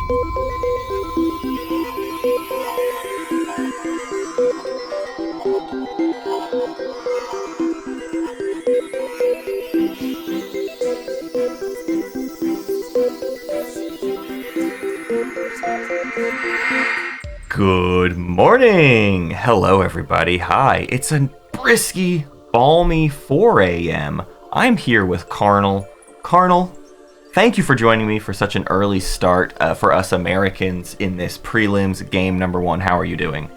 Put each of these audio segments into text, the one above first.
Good morning! Hello, everybody. Hi, it's a brisky, balmy 4 a.m. I'm here with Carnal. Carnal, thank you for joining me for such an early start for us Americans in this prelims game number 1. How are you doing?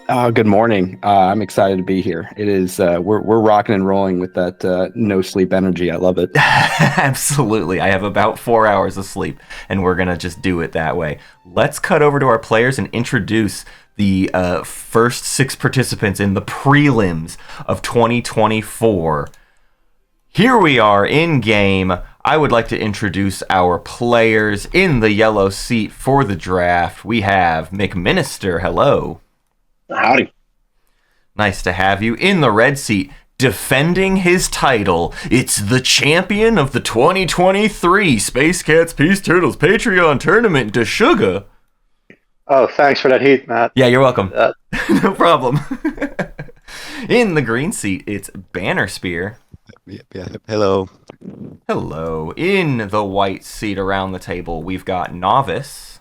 Good morning. I'm excited to be here. It is we're rocking and rolling with that no sleep energy. I love it. Absolutely. I have about 4 hours of sleep, and we're gonna just do it that way. Let's cut over to our players and introduce the first 6 participants in the prelims of 2024. Here we are in game. I would like to introduce our players in the yellow seat for the draft. We have mcminnister. Hello. Howdy. Nice to have you. In the red seat, defending his title, it's the champion of the 2023 Space Cats Peace Turtles Patreon Tournament, Deshuga. Oh, thanks for that heat, Matt. Yeah, you're welcome. No problem. In the green seat, it's Bannerspear. Yeah, hello. Hello. In the white seat around the table, we've got Novice.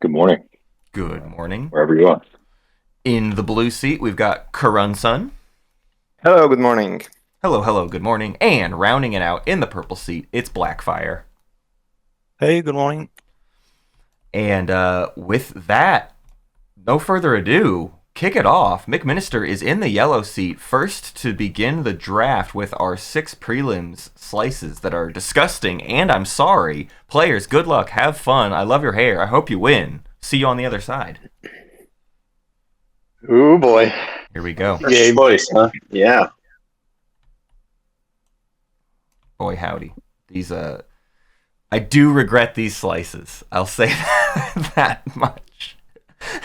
Good morning. Good morning. Wherever you are. In the blue seat, we've got karunsun. Hello, good morning. Hello, good morning. And rounding it out in the purple seat, it's Blackfire. Hey, good morning. And with that, no further ado, kick it off. mcminnister is in the yellow seat, first to begin the draft with our 6 prelims slices that are disgusting, and I'm sorry. Players, good luck, have fun, I love your hair, I hope you win. See you on the other side. Ooh, boy. Here we go. Yay, boys, huh? Yeah. Boy, howdy. These, I do regret these slices. I'll say that much.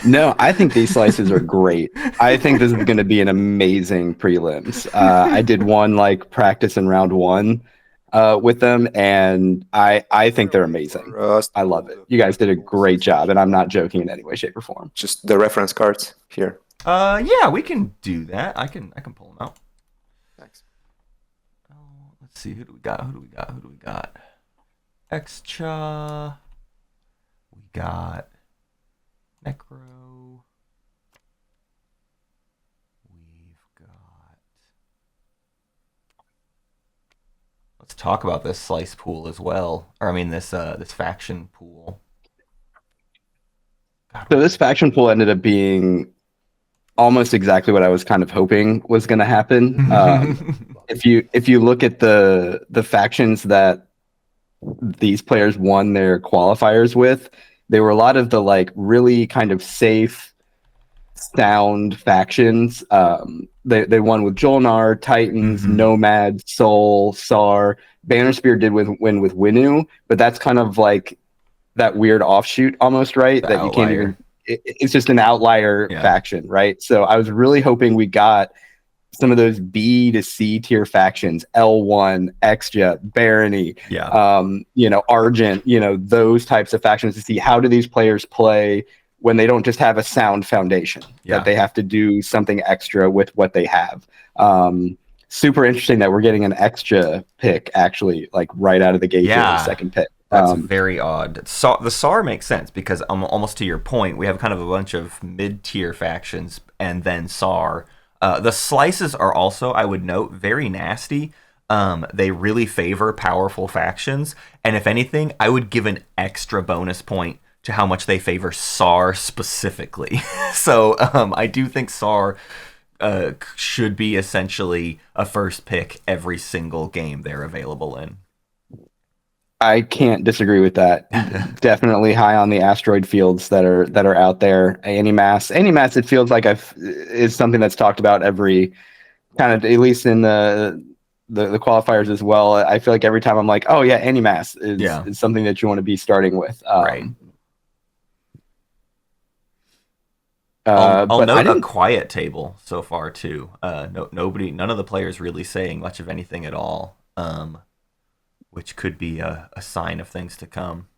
No, I think these slices are great. I think this is going to be an amazing prelims. I did one practice in round 1 with them, and I think they're amazing. I love it. You guys did a great job, and I'm not joking in any way, shape, or form. Just the reference cards here. Yeah, we can do that. I can pull them out. Thanks. Oh, let's see. Who do we got? Xxcha. We got Nekro. We've got. Let's talk about this slice pool as well. Or I mean this faction pool. So this faction pool ended up being almost exactly what I was kind of hoping was going to happen. If you look at the factions that these players won their qualifiers with, they were a lot of the really kind of safe, sound factions. They won with Jolnar, Titans, Nomad, Soul, Saar. Bannerspear did win with Winu, but that's kind of that weird offshoot almost, right? The that outlier. You can't even. It's just an outlier faction, right? So I was really hoping we got some of those B to C tier factions, L1, Xxcha, Barony, Argent, those types of factions, to see how do these players play when they don't just have a sound foundation, that they have to do something extra with what they have. Super interesting that we're getting an Xxcha pick actually right out of the gate here, the second pick. That's very odd. The Saar makes sense because almost to your point, we have kind of a bunch of mid-tier factions and then Saar. The slices are also, I would note, very nasty. They really favor powerful factions, and if anything, I would give an extra bonus point to how much they favor Saar specifically. So I do think Saar should be essentially a first pick every single game they're available in. I can't disagree with that. Definitely high on the asteroid fields that are out there. Any mass, it feels like is something that's talked about every kind of, at least in the qualifiers as well. I feel like every time I'm like, oh yeah, any mass is something that you want to be starting with. Right. I'll note a quiet table so far too. None of the players really saying much of anything at all, which could be a sign of things to come.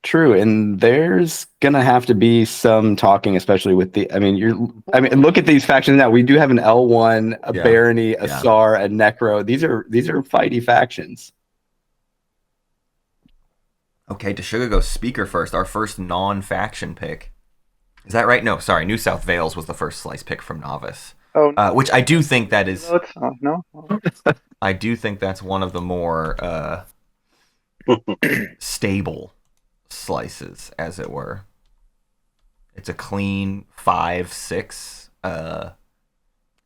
True, and there's gonna have to be some talking, especially with the. I mean, look at these factions now. We do have an L1, a Yeah. Barony, a Yeah. Saar, a Nekro. These are fighty factions. Okay, Deshuga goes speaker first. Our first non-faction pick. Is that right? No, sorry. New South Wales was the first slice pick from Novice. Oh, Which I do think that is. no, it's not. No. I do think that's one of the more stable slices, as it were. It's a clean 5-6,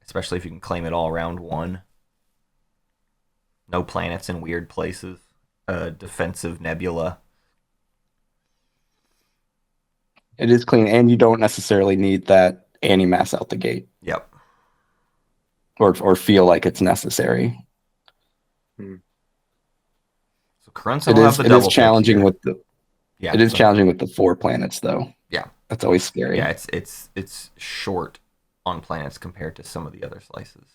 especially if you can claim it all round 1. No planets in weird places. Defensive nebula. It is clean, and you don't necessarily need that anti-mass out the gate, Yep. or feel like it's necessary. So Karunsun will have the double It is challenging pick here. with the. Yeah, It is challenging with the 4 planets, though. Yeah. That's always scary. Yeah, it's short on planets compared to some of the other slices.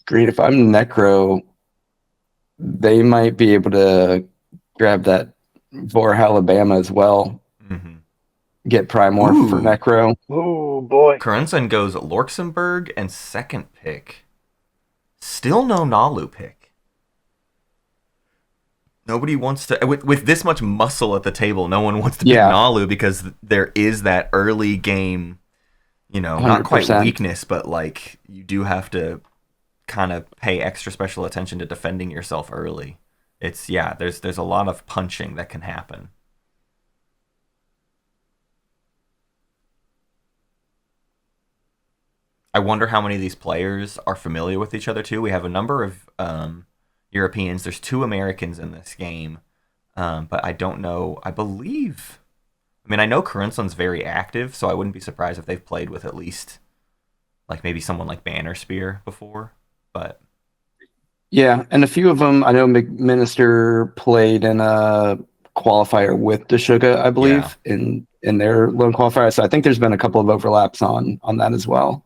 Agreed. If I'm Nekro, they might be able to grab that Vor Alabama as well. Mm-hmm. Get Primorph for Ooh. Nekro. Oh boy. Karunsun goes Lorksenberg and second pick. Still no Naalu pick. Nobody wants to... With this much muscle at the table, no one wants to pick Naalu because there is that early game, not quite 100%. weakness, but like you do have to kind of pay extra special attention to defending yourself early. There's a lot of punching that can happen. I wonder how many of these players are familiar with each other too. We have a number of Europeans. There's 2 Americans in this game, but I don't know. I know Karunsun's very active, so I wouldn't be surprised if they've played with at least like maybe someone like Bannerspear before. But Yeah, and a few of them, I know mcminnister played in a qualifier with Deshuga, I believe, in their lone qualifier. So I think there's been a couple of overlaps on that as well.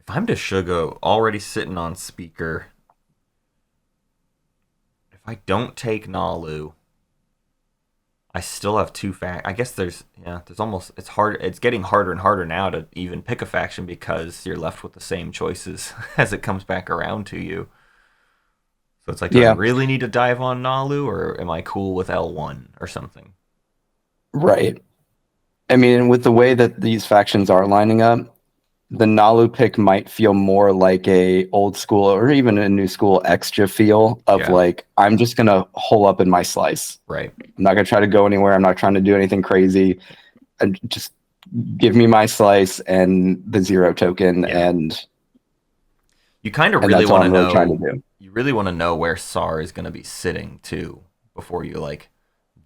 if I'm Deshuga already sitting on speaker, if I don't take Naalu, I still have 2 I guess there's almost, it's hard. It's getting harder and harder now to even pick a faction because you're left with the same choices as it comes back around to you. So it's like, do I really need to dive on Naalu, or am I cool with L1 or something? Right. I mean, with the way that these factions are lining up, the Naalu pick might feel more like a old school or even a new school Xxcha feel of like, I'm just going to hole up in my slice. Right. I'm not going to try to go anywhere. I'm not trying to do anything crazy. And just give me my slice and the 0 token. And you kind of really want to know. Trying to do. You really want to know where Saar is going to be sitting too before you like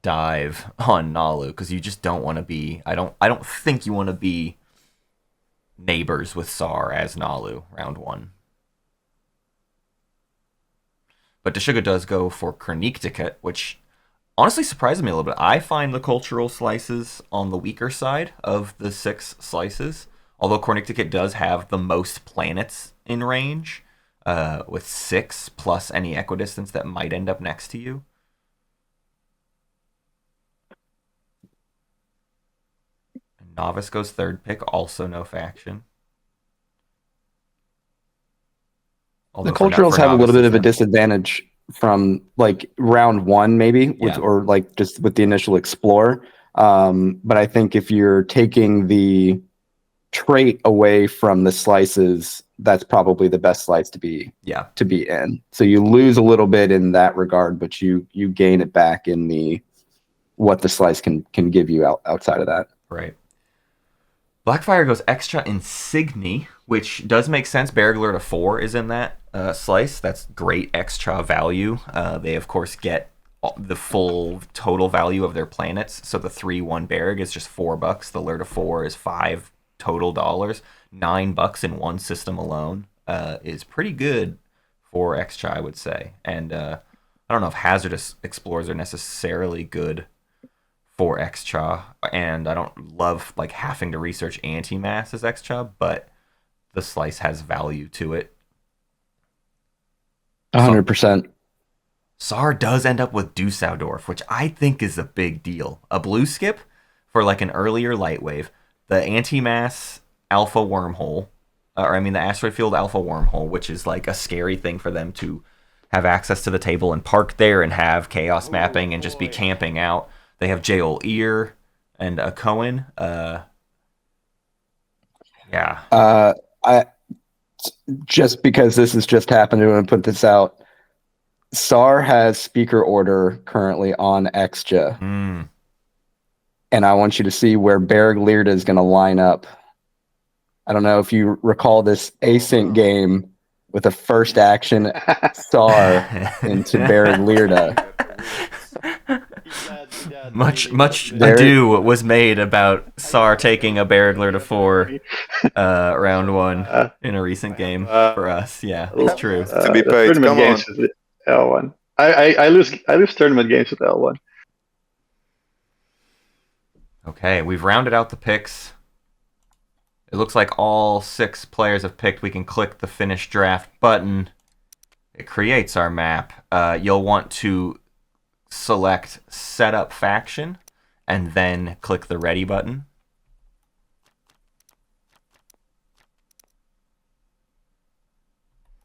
dive on Naalu, because you just don't want to be. I don't think you want to be neighbors with Saar as Naalu round 1. But Deshuga does go for Connecticut, which honestly surprises me a little bit. I find the cultural slices on the weaker side of the 6 slices, although Connecticut does have the most planets in range, with 6 plus any equidistance that might end up next to you. Novice goes third pick, also no faction. The culturals have a little bit of a disadvantage from like round 1, maybe, or like just with the initial explore. But I think if you're taking the trait away from the slices, that's probably the best slice to be in. So you lose a little bit in that regard, but you gain it back in the what the slice can give you outside of that. Right. Blackfire goes Xxcha Insigni, which does make sense. Barrier to 4 is in that slice. That's great Xxcha value. They, of course, get the full total value of their planets. So the 3/1 Berg is just $4. The Lure to 4 is $5 total dollars. $9 in one system alone is pretty good for Xxcha, I would say. And I don't know if hazardous explorers are necessarily good for Xxcha, and I don't love like having to research anti-mass as Xxcha, but the slice has value to it. 100%. Saar does end up with Dusseldorf, which I think is a big deal. A blue skip for like an earlier light wave, the anti-mass alpha wormhole, the asteroid field alpha wormhole, which is like a scary thing for them to have access to the table and park there and have chaos mapping and just be camping out. They have Jael Ear and a Cohen. Yeah. I just because this has just happened, I'm going to put this out. Saar has speaker order currently on Xxcha. And I want you to see where Berg Leerda is going to line up. I don't know if you recall this async game with a first action Saar into Berg Leerda. Much ado was made about Saar taking a Berg Leerda 4 round 1 in a recent game for us. Yeah, it's true. To be paid. Tournament Come games on. with L1. I lose tournament games with L1. Okay, we've rounded out the picks. It looks like all 6 players have picked. We can click the finish draft button. It creates our map. You'll want to select setup faction and then click the ready button.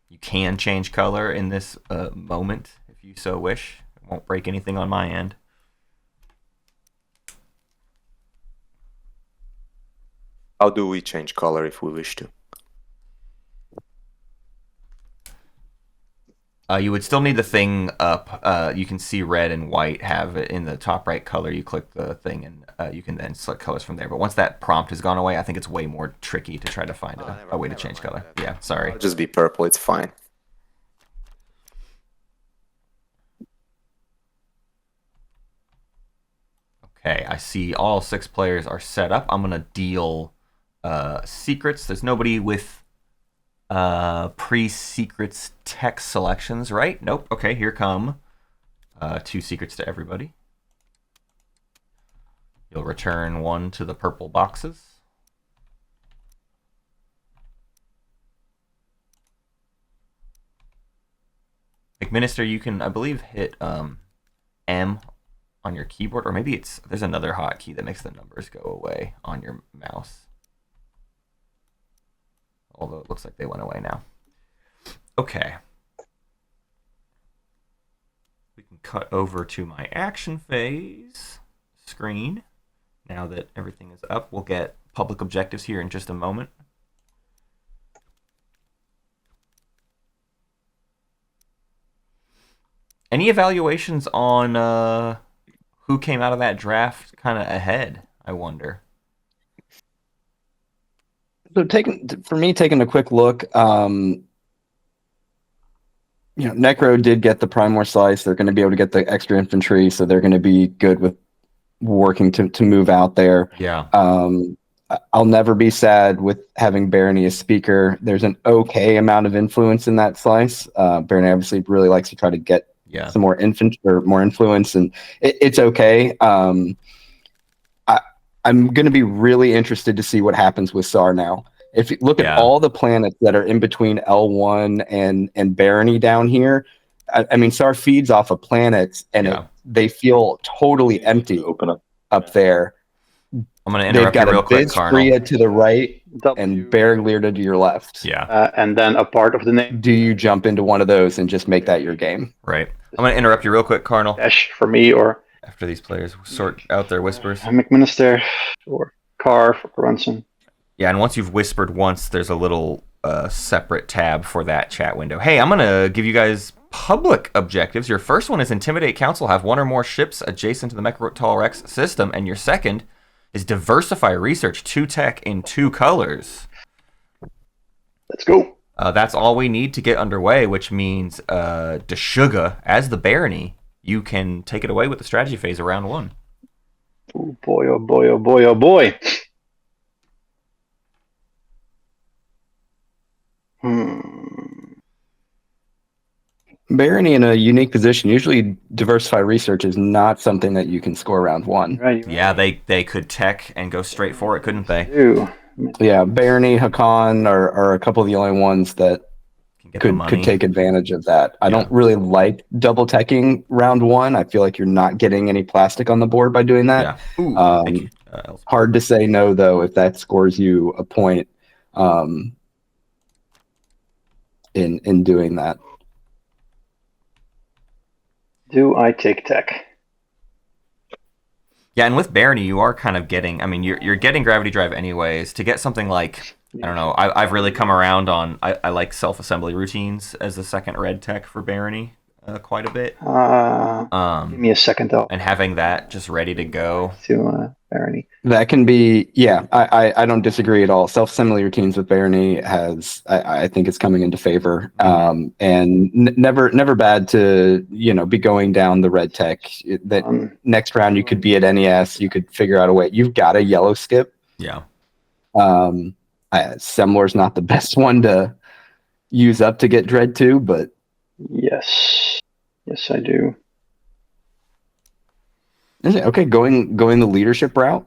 You can change color in this moment if you so wish. It won't break anything on my end. How do we change color if we wish to? You would still need the thing up. You can see red and white have it in the top right color. You click the thing and you can then select colors from there. But once that prompt has gone away, I think it's way more tricky to try to find a way to change color. Yeah, sorry. I'll just be purple, it's fine. Okay, I see all 6 players are set up. I'm going to deal secrets. There's nobody with pre-secrets text selections, right? Nope. Okay, here come 2 secrets to everybody. You'll return 1 to the purple boxes. mcminnister, you can, I believe, hit M on your keyboard, or maybe there's another hotkey that makes the numbers go away on your mouse. Although it looks like they went away now. Okay. We can cut over to my action phase screen. Now that everything is up, we'll get public objectives here in just a moment. Any evaluations on who came out of that draft kind of ahead, I wonder? So taking a quick look, Nekro did get the Primor Slice. They're going to be able to get the extra infantry, so they're going to be good with working to move out there. Yeah. I'll never be sad with having Barony as speaker. There's an okay amount of influence in that slice. Barony obviously really likes to try to get some more more influence, and it's okay. I'm going to be really interested to see what happens with Saar now. If you look at all the planets that are in between L1 and Barony down here, I mean, Saar feeds off of planets, and they feel totally empty up there. I'm going to interrupt you real quick, Karnal. They've got a to the right and Berg Leerda to your left. Yeah. And then a part of the name. Do you jump into one of those and just make that your game? Right. I'm going to interrupt you real quick, Karnal. Dash for me, or after these players sort out their whispers. mcminnister or Car for karunsun. Yeah, and once you've whispered once, there's a little separate tab for that chat window. Hey, I'm going to give you guys public objectives. Your first one is Intimidate Council, have 1 or more ships adjacent to the Mech system, and your second is Diversify Research 2 tech in 2 colors. Let's go. That's all we need to get underway, which means Deshuga, as the Barony, you can take it away with the strategy phase of round 1. Oh boy, oh boy, oh boy, oh boy. Barony in a unique position. Usually, diversified research is not something that you can score round 1. Right, Yeah, they could tech and go straight for it, couldn't they? Yeah, Barony, Hakan are a couple of the only ones that could take advantage of that. I don't really like double teching round 1. I feel like you're not getting any plastic on the board by doing that. Yeah. Ooh, thank you. Hard to say no, though, if that scores you a point in doing that. Do I take tech? Yeah, and with Barony, you are kind of getting. I mean, you're getting Gravity Drive anyways. To get something like, I don't know. I've really come around on. I like self-assembly routines as the second red tech for Barony quite a bit. Give me a second though. And having that just ready to go to Barony. That can be, yeah. I don't disagree at all. Self-assembly routines with Barony has, I think, it's coming into favor. And never bad to be going down the red tech. That next round you could be at NES. You could figure out a way. You've got a yellow skip. Yeah. Semlor's not the best one to use up to get Dread 2, but yes, I do. Okay, going the leadership route.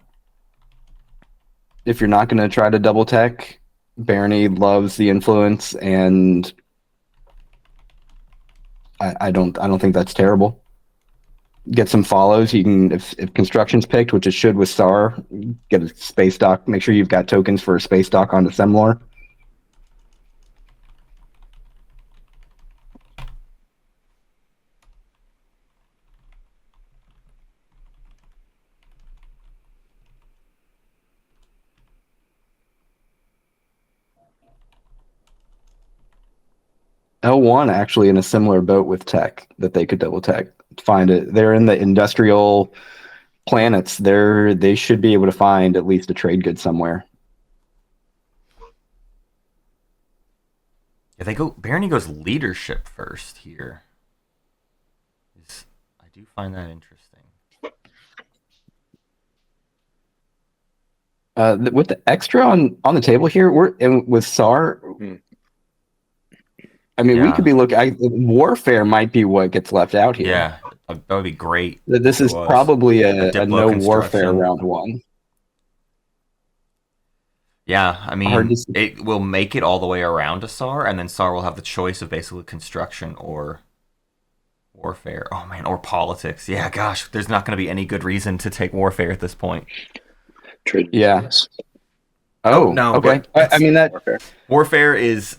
If you're not going to try to double tech, Barony loves the influence, and I don't think that's terrible. Get some follows. You can, if construction's picked, which it should with Saar, get a space dock. Make sure you've got tokens for a space dock onto Semlor. L1 actually in a similar boat with tech that they could double tech. Find it. They're in the industrial planets. They should be able to find at least a trade good somewhere. Yeah, Barony goes leadership first here. I do find that interesting. With the Xxcha on the table here, with Saar. I mean, we could be looking. Warfare might be what gets left out here. Yeah, that would be great. This is probably a no warfare round 1. Yeah, I mean, it will make it all the way around to Saar, and then Saar will have the choice of basically construction or warfare. Oh man, or politics. Yeah, gosh, there's not going to be any good reason to take warfare at this point. Trade. Yeah. Oh no. Okay. I mean that warfare is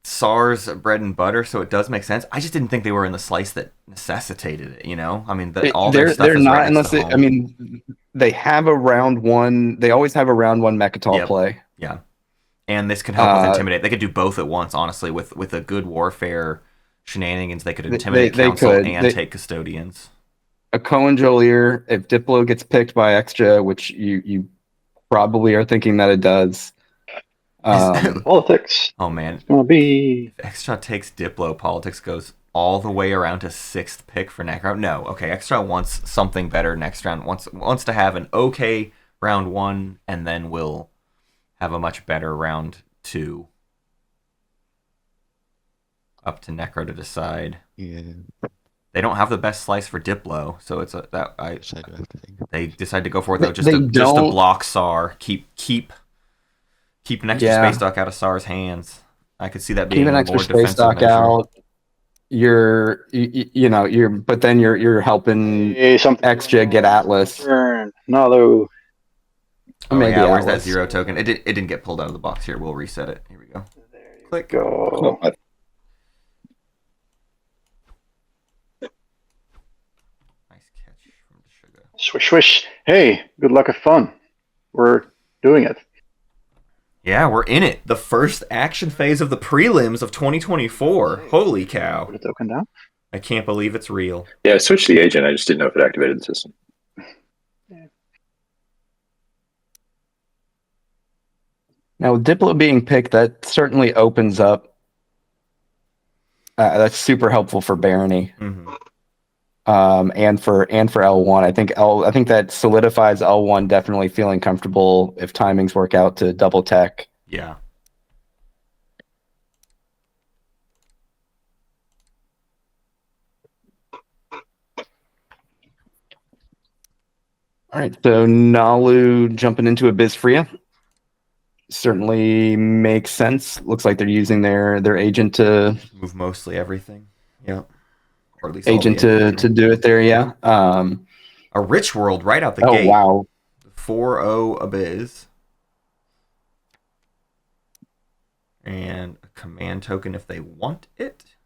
Saar's bread and butter, so it does make sense. I just didn't think they were in the slice that necessitated it. I mean, all their stuff they're is not right unless they. I mean, they have a round 1. They always have a round 1 Mechatol play. Yeah, and this could help with intimidate. They could do both at once. Honestly, with a good warfare shenanigans, they could intimidate council and take custodians. A Cohen Jolier, if Diplo gets picked by Xxcha, which you probably are thinking that it does. Politics. Oh man, it's gonna be if Xxcha takes Diplo. Politics goes all the way around to 6th pick for Nekro. No, okay. Xxcha wants something better next round. Wants to have an okay round 1, and then will have a much better round 2. Up to Nekro to decide. Yeah. They don't have the best slice for Diplo, so it's they decide to go for it though, just to block Saar, keep an extra space dock out of Saar's hands. I could see that being keep an extra space dock out. But then you're helping Xxcha get Atlas. Naalu. Maybe where's that 0 token? It didn't get pulled out of the box here. We'll reset it. Here we go. Click. Go. Nice catch from Deshuga. Swish, swish. Hey, good luck and fun. We're doing it. Yeah, we're in it. The first action phase of the prelims of 2024. Holy cow. Put a token down. I can't believe it's real. Yeah, I switched the agent. I just didn't know if it activated the system. Now, with Diplo being picked, that certainly opens up. That's super helpful for Barony. Mm-hmm. and for L1. I think that solidifies L1 definitely feeling comfortable if timings work out to double tech. Yeah. All right, so Naalu jumping into Abyss Freya certainly makes sense. Looks like they're using their agent to Move mostly everything. Yep. Or at least all the to do it there. Yeah. A rich world right out the Oh gate. wow. 4-0 Abyss. And a command token if they want it.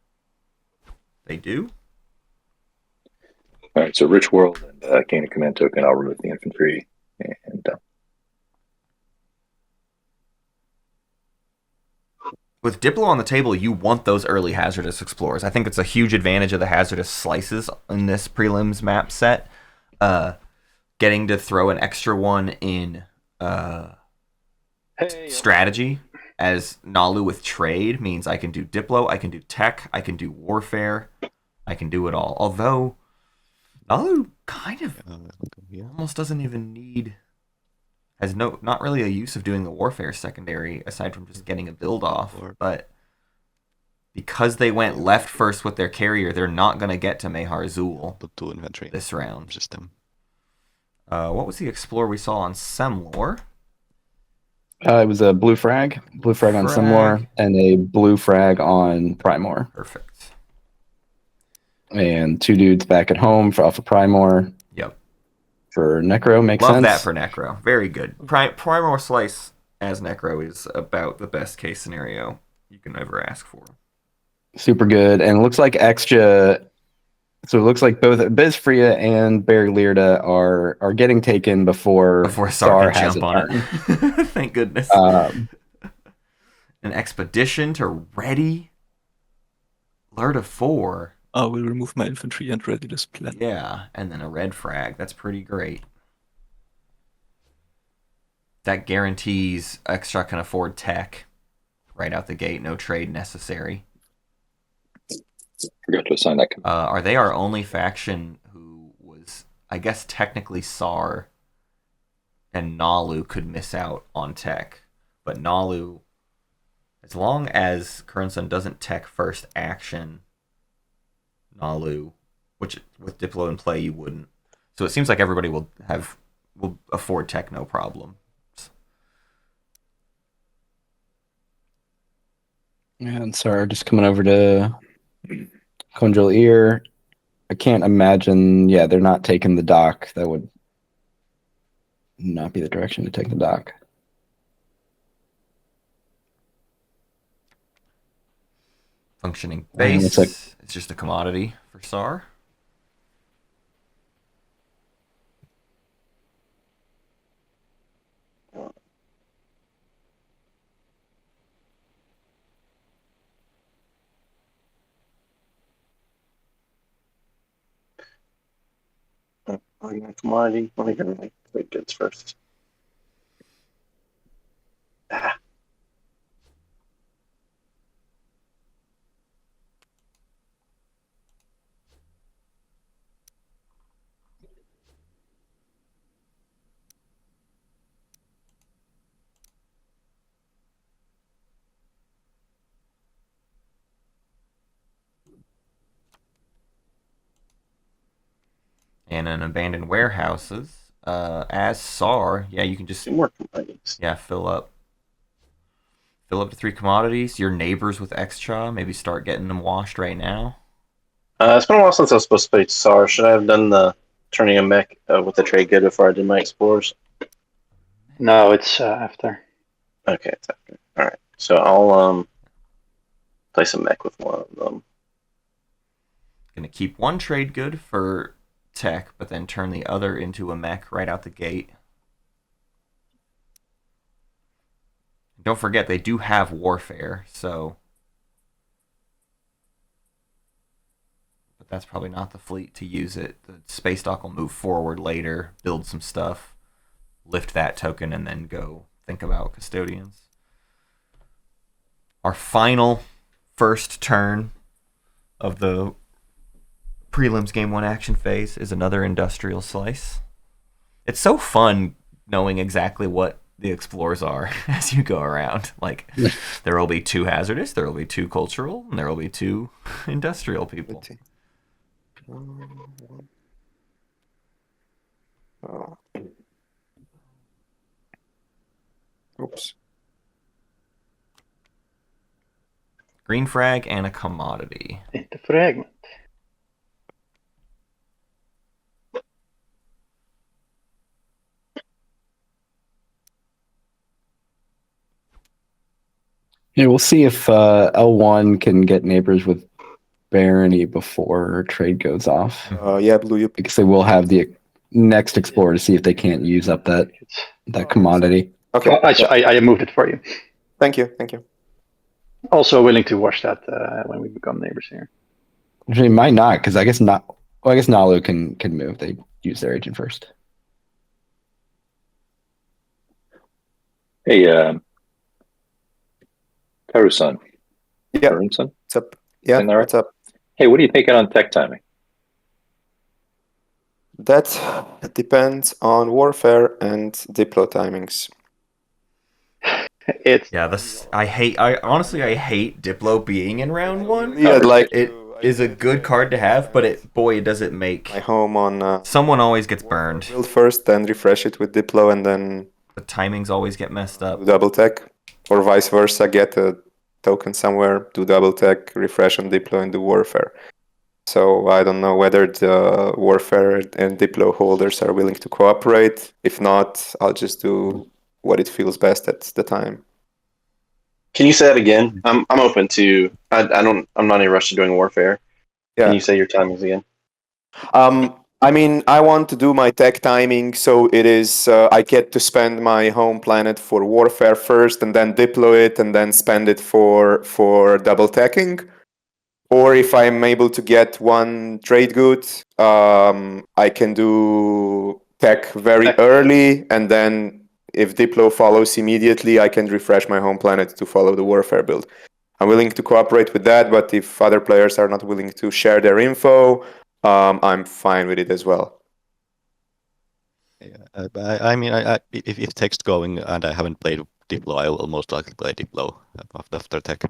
They do. All right, so Rich World and gain a command token. I'll remove the infantry and With Diplo on the table, you want those early hazardous explorers. I think it's a huge advantage of the hazardous slices in this prelims map set. Getting to throw an extra one in strategy as Naalu with trade means I can do Diplo, I can do tech, I can do warfare, I can do it all. Although Naalu kind of almost doesn't even need, has not really a use of doing the warfare secondary aside from just getting a build off. But because they went left first with their carrier, they're not going to get to Mehar Zul this round. What was the explorer we saw on Semlor? It was a blue frag on Semlor, and a blue frag on Primor. Perfect. And 2 dudes back at home for Alpha Primor. Yep. For Nekro, makes Love sense. that for Nekro. Very good. Primor Slice as Nekro is about the best case scenario you can ever ask for. Super good. And it looks like Xxcha. So it looks like both Abyss Freya and Barry Learda are getting taken before Saar has jump a on turn. it. Thank goodness. An expedition to ready Learda 4. I will remove my infantry and ready this plan. Yeah, and then a red frag. That's pretty great. That guarantees Xxcha can afford tech right out the gate. No trade necessary. forgot to assign that command. Are they our only faction who was, I guess, technically Saar and Naalu could miss out on tech? But Naalu, as long as karunsun doesn't tech first action, Naalu, which with Diplo in play you wouldn't. So it seems like everybody will afford tech no problem. And sorry, just coming over to Conjure Ear. I can't imagine. Yeah, they're not taking the dock. That would not be the direction to take the dock. Functioning base. It's just a commodity for Saar. Commodity. Let me get my trade goods first. And in abandoned warehouses, as Saar, yeah, you can just 2 more commodities. Yeah, fill up to 3 commodities. Your neighbors with Xxcha, maybe start getting them washed right now. It's been a while since I was supposed to play Saar. Should I have done the turning a mech with the trade good before I did my explorers? No, it's after. Okay, it's after. All right, so I'll place a mech with one of them. Gonna keep one trade good for tech, but then turn the other into a mech right out the gate. Don't forget, they do have warfare, so... But that's probably not the fleet to use it. The space dock will move forward later, build some stuff, lift that token, and then go think about custodians. Our final first turn of the Prelims game 1 action phase is another industrial slice. It's so fun knowing exactly what the explores are as you go around. Like, there will be 2 hazardous, there will be 2 cultural, and there will be 2 industrial people. Oh. Oops. Green frag and a commodity. Inte fragment. Yeah, we'll see if L1 can get neighbors with Barony before trade goes off. Yeah, blue. You Because they will have the next explorer to see if they can't use up that commodity. okay? Well, I moved it for you. Thank you. Thank you. Also willing to watch that when we become neighbors here. Actually, might not, because I guess not. Well, I guess Naalu can move. They use their agent first. Hey, karunsun. Yeah. Karunsun? What's up? Yeah. In there? What's up? Hey, what are you thinking on tech timing? That depends on warfare and Diplo timings. It's I honestly hate Diplo being in round 1. Yeah, like It is a good card to have, but it does it make my home on someone always gets burned. build first, then refresh it with Diplo, and then The timings always get messed up. do double tech, or vice versa. Get a token somewhere, do double tech, refresh on Diplo, and do warfare. So I don't know whether the warfare and Diplo holders are willing to cooperate. If not, I'll just do what it feels best at the time. Can you say that again? I'm open to. I'm not in a rush to doing warfare. Yeah. Can you say your timings again? I mean, I want to do my tech timing, so it is I get to spend my home planet for warfare first, and then Diplo it, and then spend it for double teching. Or if I'm able to get one trade good, I can do tech very early, and then if Diplo follows immediately, I can refresh my home planet to follow the warfare build. I'm willing to cooperate with that, but if other players are not willing to share their info, I'm fine with it as well. Yeah, I mean, if text going and I haven't played Diplo, I will most likely play Diplo after tech.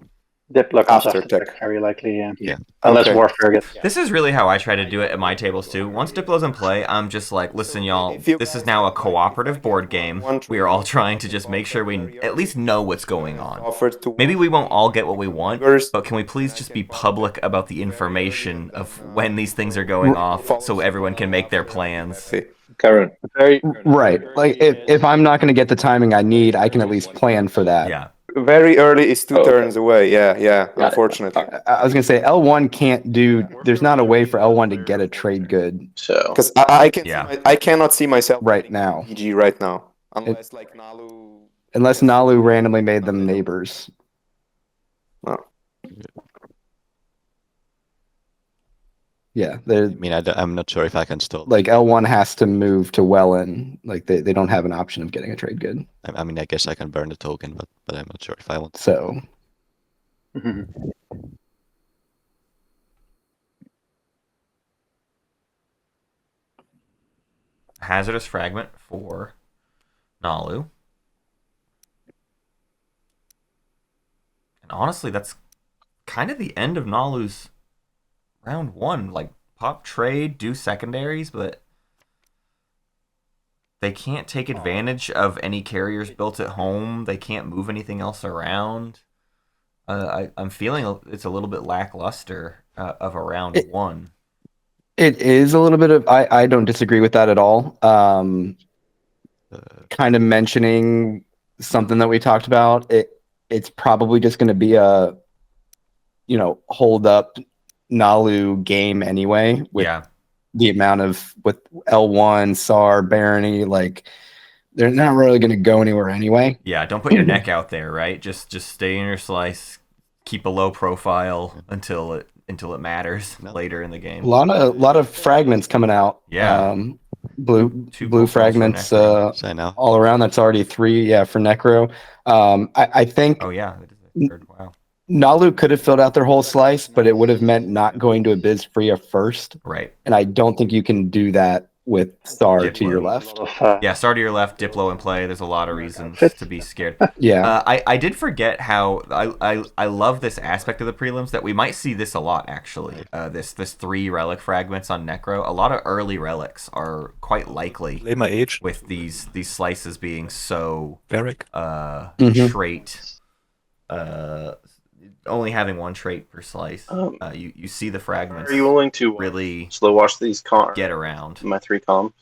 Diplo comes After after tech. tech, very likely, Yeah. Unless Okay. warfare gets. This is really how I try to do it at my tables too. Once Diplo's in play, I'm just like, listen, y'all, this is now a cooperative board game. We are all trying to just make sure we at least know what's going on. Offered to Maybe we won't all get what we want, First- but can we please just be public about the information of when these things are going off so everyone can make their plans? Karun, Very Right. Like if I'm not going to get the timing I need, I can at least plan for that. Yeah. Very early is 2 Oh, okay. turns away. Yeah. Unfortunately, I was going to say L1 can't do. There's not a way for L1 to get a trade good So because I can Yeah. I cannot see myself right now, PG right now unless like Naalu. unless Naalu randomly made them neighbors. Oh. Yeah, I mean, I'm not sure if I can still. like L1 has to move to Welland. Like they don't have an option of getting a trade good. I mean, I guess I can burn the token, but I'm not sure if I want. So Hazardous fragment for Naalu. And honestly, that's kind of the end of Naalu's round 1. Like, pop trade, do secondaries, but they can't take advantage of any carriers built at home. They can't move anything else around. I'm feeling it's a little bit lackluster of a round 1. it is a little bit of. I don't disagree with that at all. Kind of mentioning something that we talked about. It's probably just going to be a, hold up Naalu game anyway. With the amount of with L1, Saar, Barony, like they're not really going to go anywhere anyway. Yeah, don't put your neck out there, right? Just stay in your slice, keep a low profile until it matters later in the game. A lot of fragments coming out. Yeah. Blue Two fragments So now. all around. That's already 3, for Nekro. I think Oh yeah, that is a third. Wow. Naalu could have filled out their whole slice, but it would have meant not going to a Biz Fria first. Right. And I don't think you can do that with Saar to your A left. lot of, Yeah, Saar to your left, Diplo in play. There's a lot of reasons to be scared. Yeah. I did forget how I love this aspect of the prelims that we might see this a lot actually. This 3 relic fragments on Nekro. A lot of early relics are quite likely Play my age. with these slices being so Varric. trait. Only having 1 trait per slice. You see the fragments. Are you willing to really slow watch these get around? my 3 columns?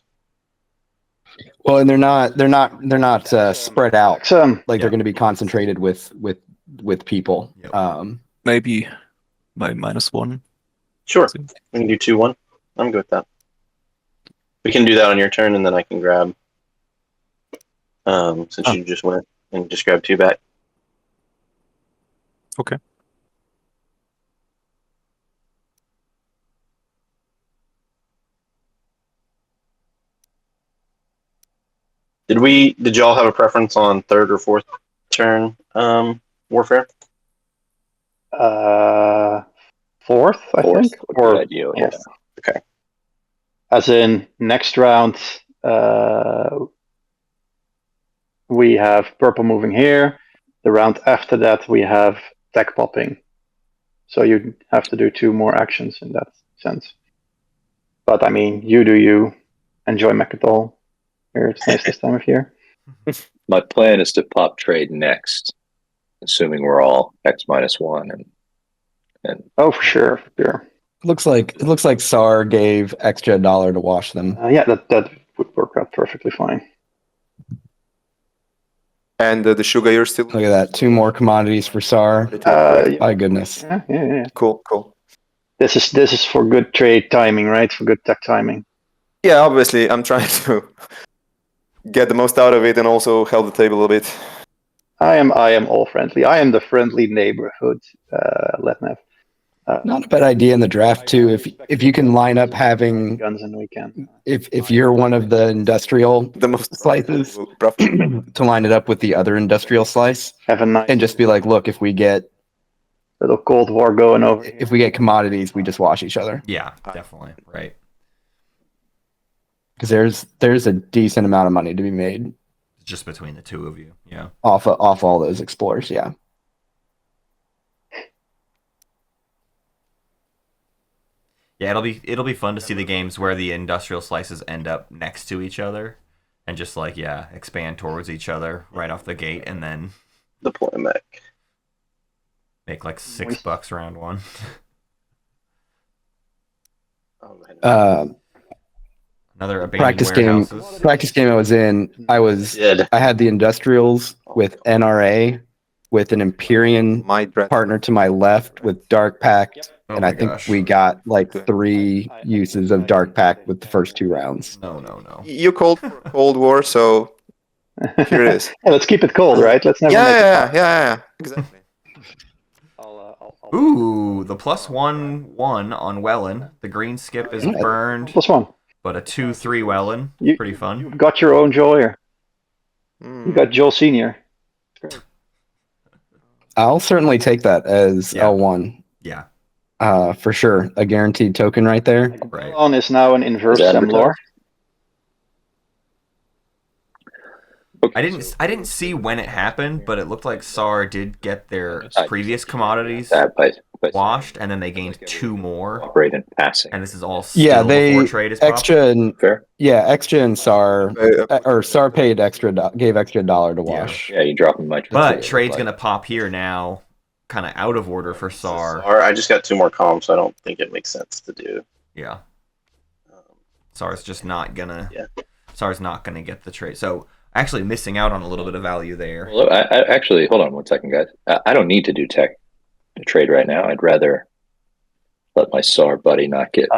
Well, and they're not spread out. Like Yeah. they're going to be concentrated with people. Yep. Maybe my -1. Sure. We can do 2-1. I'm good with that. We can do that on your turn, and then I can grab. Since you just went and just grab 2 back. Okay. Did y'all have a preference on 3rd or 4th turn warfare? 4th, I think. Or ideal, yeah. Yes. Okay. As in, next round, we have purple moving here. The round after that, we have tech popping. So you have to do 2 more actions in that sense. But I mean, you do you. Enjoy Mechatol. Here, it's nice this time of year. My plan is to pop trade next, assuming we're all X-1 and Oh, for sure. It looks like Saar gave Xxcha $1 to wash them. Yeah, that would work out perfectly fine. And the sugar you're still. Look at that. 2 more commodities for Saar. My goodness. Yeah. Cool. This is for good trade timing, right? For good tech timing. Yeah, obviously, I'm trying to get the most out of it and also help the table a bit. I am all friendly. I am the friendly neighborhood, Letnev. Not a bad idea in the draft too. If you can line up having guns and we can. if you're one of the industrial The most slices rough. to line it up with the other industrial slice Have a nice and just be like, look, if we get little Cold War going over. if we get commodities, we just wash each other. Yeah, definitely. Right. Because there's a decent amount of money to be made Just between the 2 of you. Yeah. off all those explorers. Yeah. Yeah, it'll be fun to see the games where the industrial slices end up next to each other and just expand towards each other right off the gate and then Deploy mech. make like $6 round 1. Another abandoned warehouses. Practice game I was in, I had the industrials with NRA with an Empyrean My dread. partner to my left with Dark Pact. Oh And my I think gosh. we got like 3 uses of Dark Pact with the first 2 rounds. No. You called for Cold War, so here it is. Yeah, let's keep it cold, right? Let's never make it Yeah. Exactly. I'll Ooh, the +1/1 on Wellen. The green skip is burned, +1. but a 2/3 Wellen. You- Pretty fun. You've got your own Joyer. You got Joel Senior. I'll certainly take that as Yeah. L1. Yeah, For sure. A guaranteed token right there. right. On is now an inverse Is that Semlor. I didn't see when it happened, but it looked like Saar did get their previous commodities that by washed, and then they gained 2 more. operate in passing. And this is all still Yeah, they before trade is popped. Xxcha and Saar or Saar paid gave Xxcha $1 to wash. Yeah, you drop in my trade. But trade's gonna pop here now, kind of out of order for Saar. Or I just got 2 more columns, so I don't think it makes sense to do. Yeah, Saar's just not gonna. Yeah. Saar's not gonna get the trade. So actually missing out on a little bit of value there. Well, I actually, hold on 1 second, guys. I don't need to do tech trade right now. I'd rather let my Saar buddy not get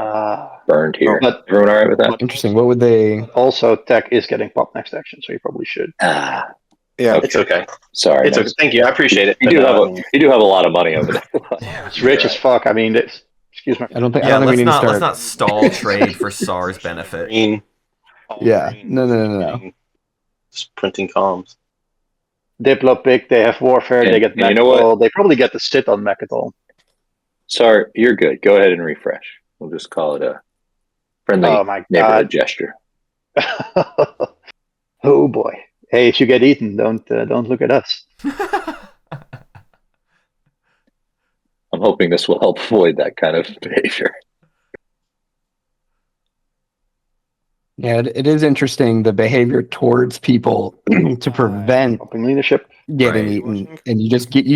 burned here. But- Everyone all right with that? Interesting. What would they Also, tech is getting popped next action, so you probably should. Ah, Yeah. It's okay. sorry. It's okay. Thank you. I appreciate it. You do have a lot of money over there. It's rich as fuck. I mean, excuse me. I don't think Yeah, we let's need not to let's start. not stall trade for Saar's benefit. Green. Yeah. No. Just printing columns. Diplo pick, they have Warfare, they get And you know Mechatol. They probably get to sit on Mechatol. Saar, you're good. Go ahead and refresh. We'll just call it a friendly Oh my neighborhood god. gesture. Oh boy. Hey, if you get eaten, don't look at us. I'm hoping this will help avoid that kind of behavior. Yeah, it is interesting the behavior towards people to prevent Helping leadership. getting Right. eaten, and you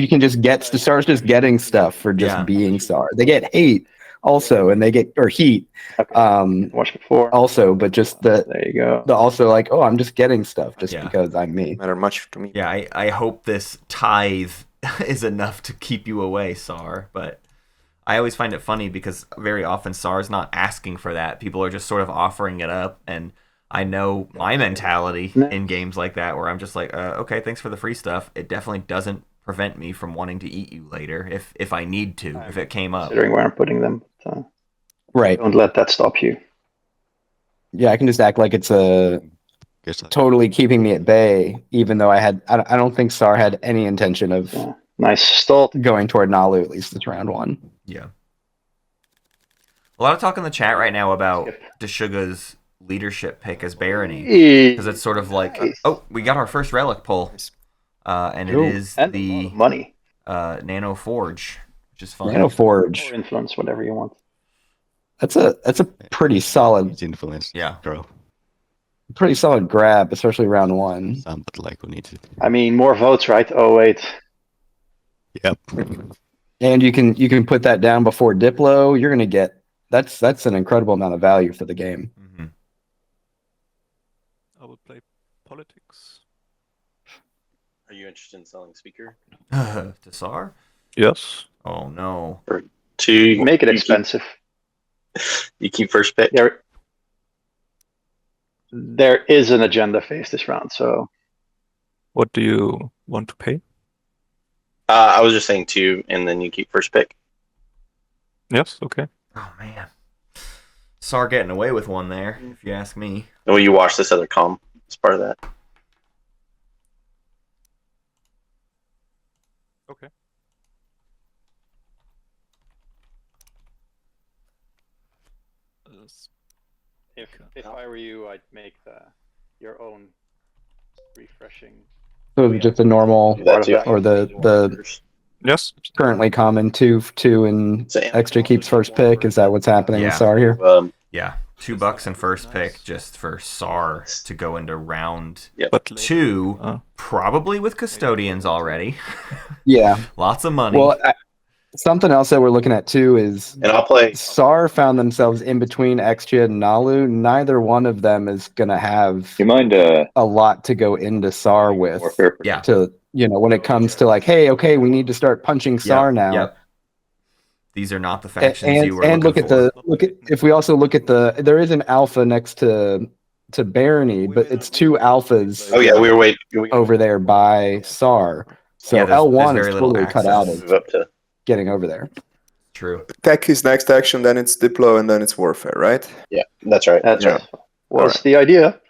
can just get the Saar's just getting stuff for just Yeah. being Saar. They get hate also, and they get or heat Okay. Watch before. also, but just There you go. the also like, oh, I'm just getting stuff just Yeah. because I'm me. Matter much to me. Yeah, I hope this tithe is enough to keep you away, Saar. But I always find it funny because very often Saar's not asking for that. People are just sort of offering it up, and I know my mentality in games like that where I'm just like, okay, thanks for the free stuff. It definitely doesn't prevent me from wanting to eat you later if I need to, if it came up. Considering where I'm putting them. So Right. don't let that stop you. Yeah, I can just act like it's Guess like, totally keeping me at bay, even though I don't think Saar had any intention of Yeah. Nice stall. going toward Naalu, at least this round one. Yeah. A lot of talk in the chat right now about Deshuga's leadership pick as Barony. Because it's sort of like, oh, we got our first relic pull. And it is And the money. Nano Forge, which is fun. Nano Forge. Or influence, whatever you want. That's a pretty solid it's influence. Yeah. Grow. pretty solid grab, especially round one. Some, but like we need to. I mean, more votes, right? Oh wait. Yep. And you can put that down before Diplo. You're gonna get that's an incredible amount of value for the game. Mm-hmm. I would play politics. Are you interested in selling speaker? To Saar? Yes. Oh no. Two. Make it you expensive. You keep first pick. There is an agenda phase this round, so What do you want to pay? I was just saying two, and then you keep first pick. Yes, okay. Oh man. Saar getting away with one there, if you ask me. Will you watch this other comm as part of that? Okay. if I were you, I'd make your own refreshing. So it's just a normal Do that too. or the Yes. currently common two and So, Xxcha keeps first pick. Is that what's happening with Yeah. Saar here? Yeah. $2 in first pick just for Saar to go into round But 2, probably with custodians already. Yeah. Lots of money. Well, something else that we're looking at too is and I'll play. Saar found themselves in between Xxcha and Naalu. Neither one of them is gonna have You mind a lot to go into Saar with. warfare? Yeah. To when it comes to like, hey, okay, we need to start punching Saar now. Yep. These are not the factions you were And looking look at if we also look at there is an alpha next to Barony, but it's two alphas Oh yeah, we were waiting. over there by Saar. So Yeah, there's L1 very is little totally cut access. out of Move up to. getting over there. True. Tech is next action, then it's Diplo, and then it's Warfare, right? Yeah, that's right. That's Yeah. was the idea.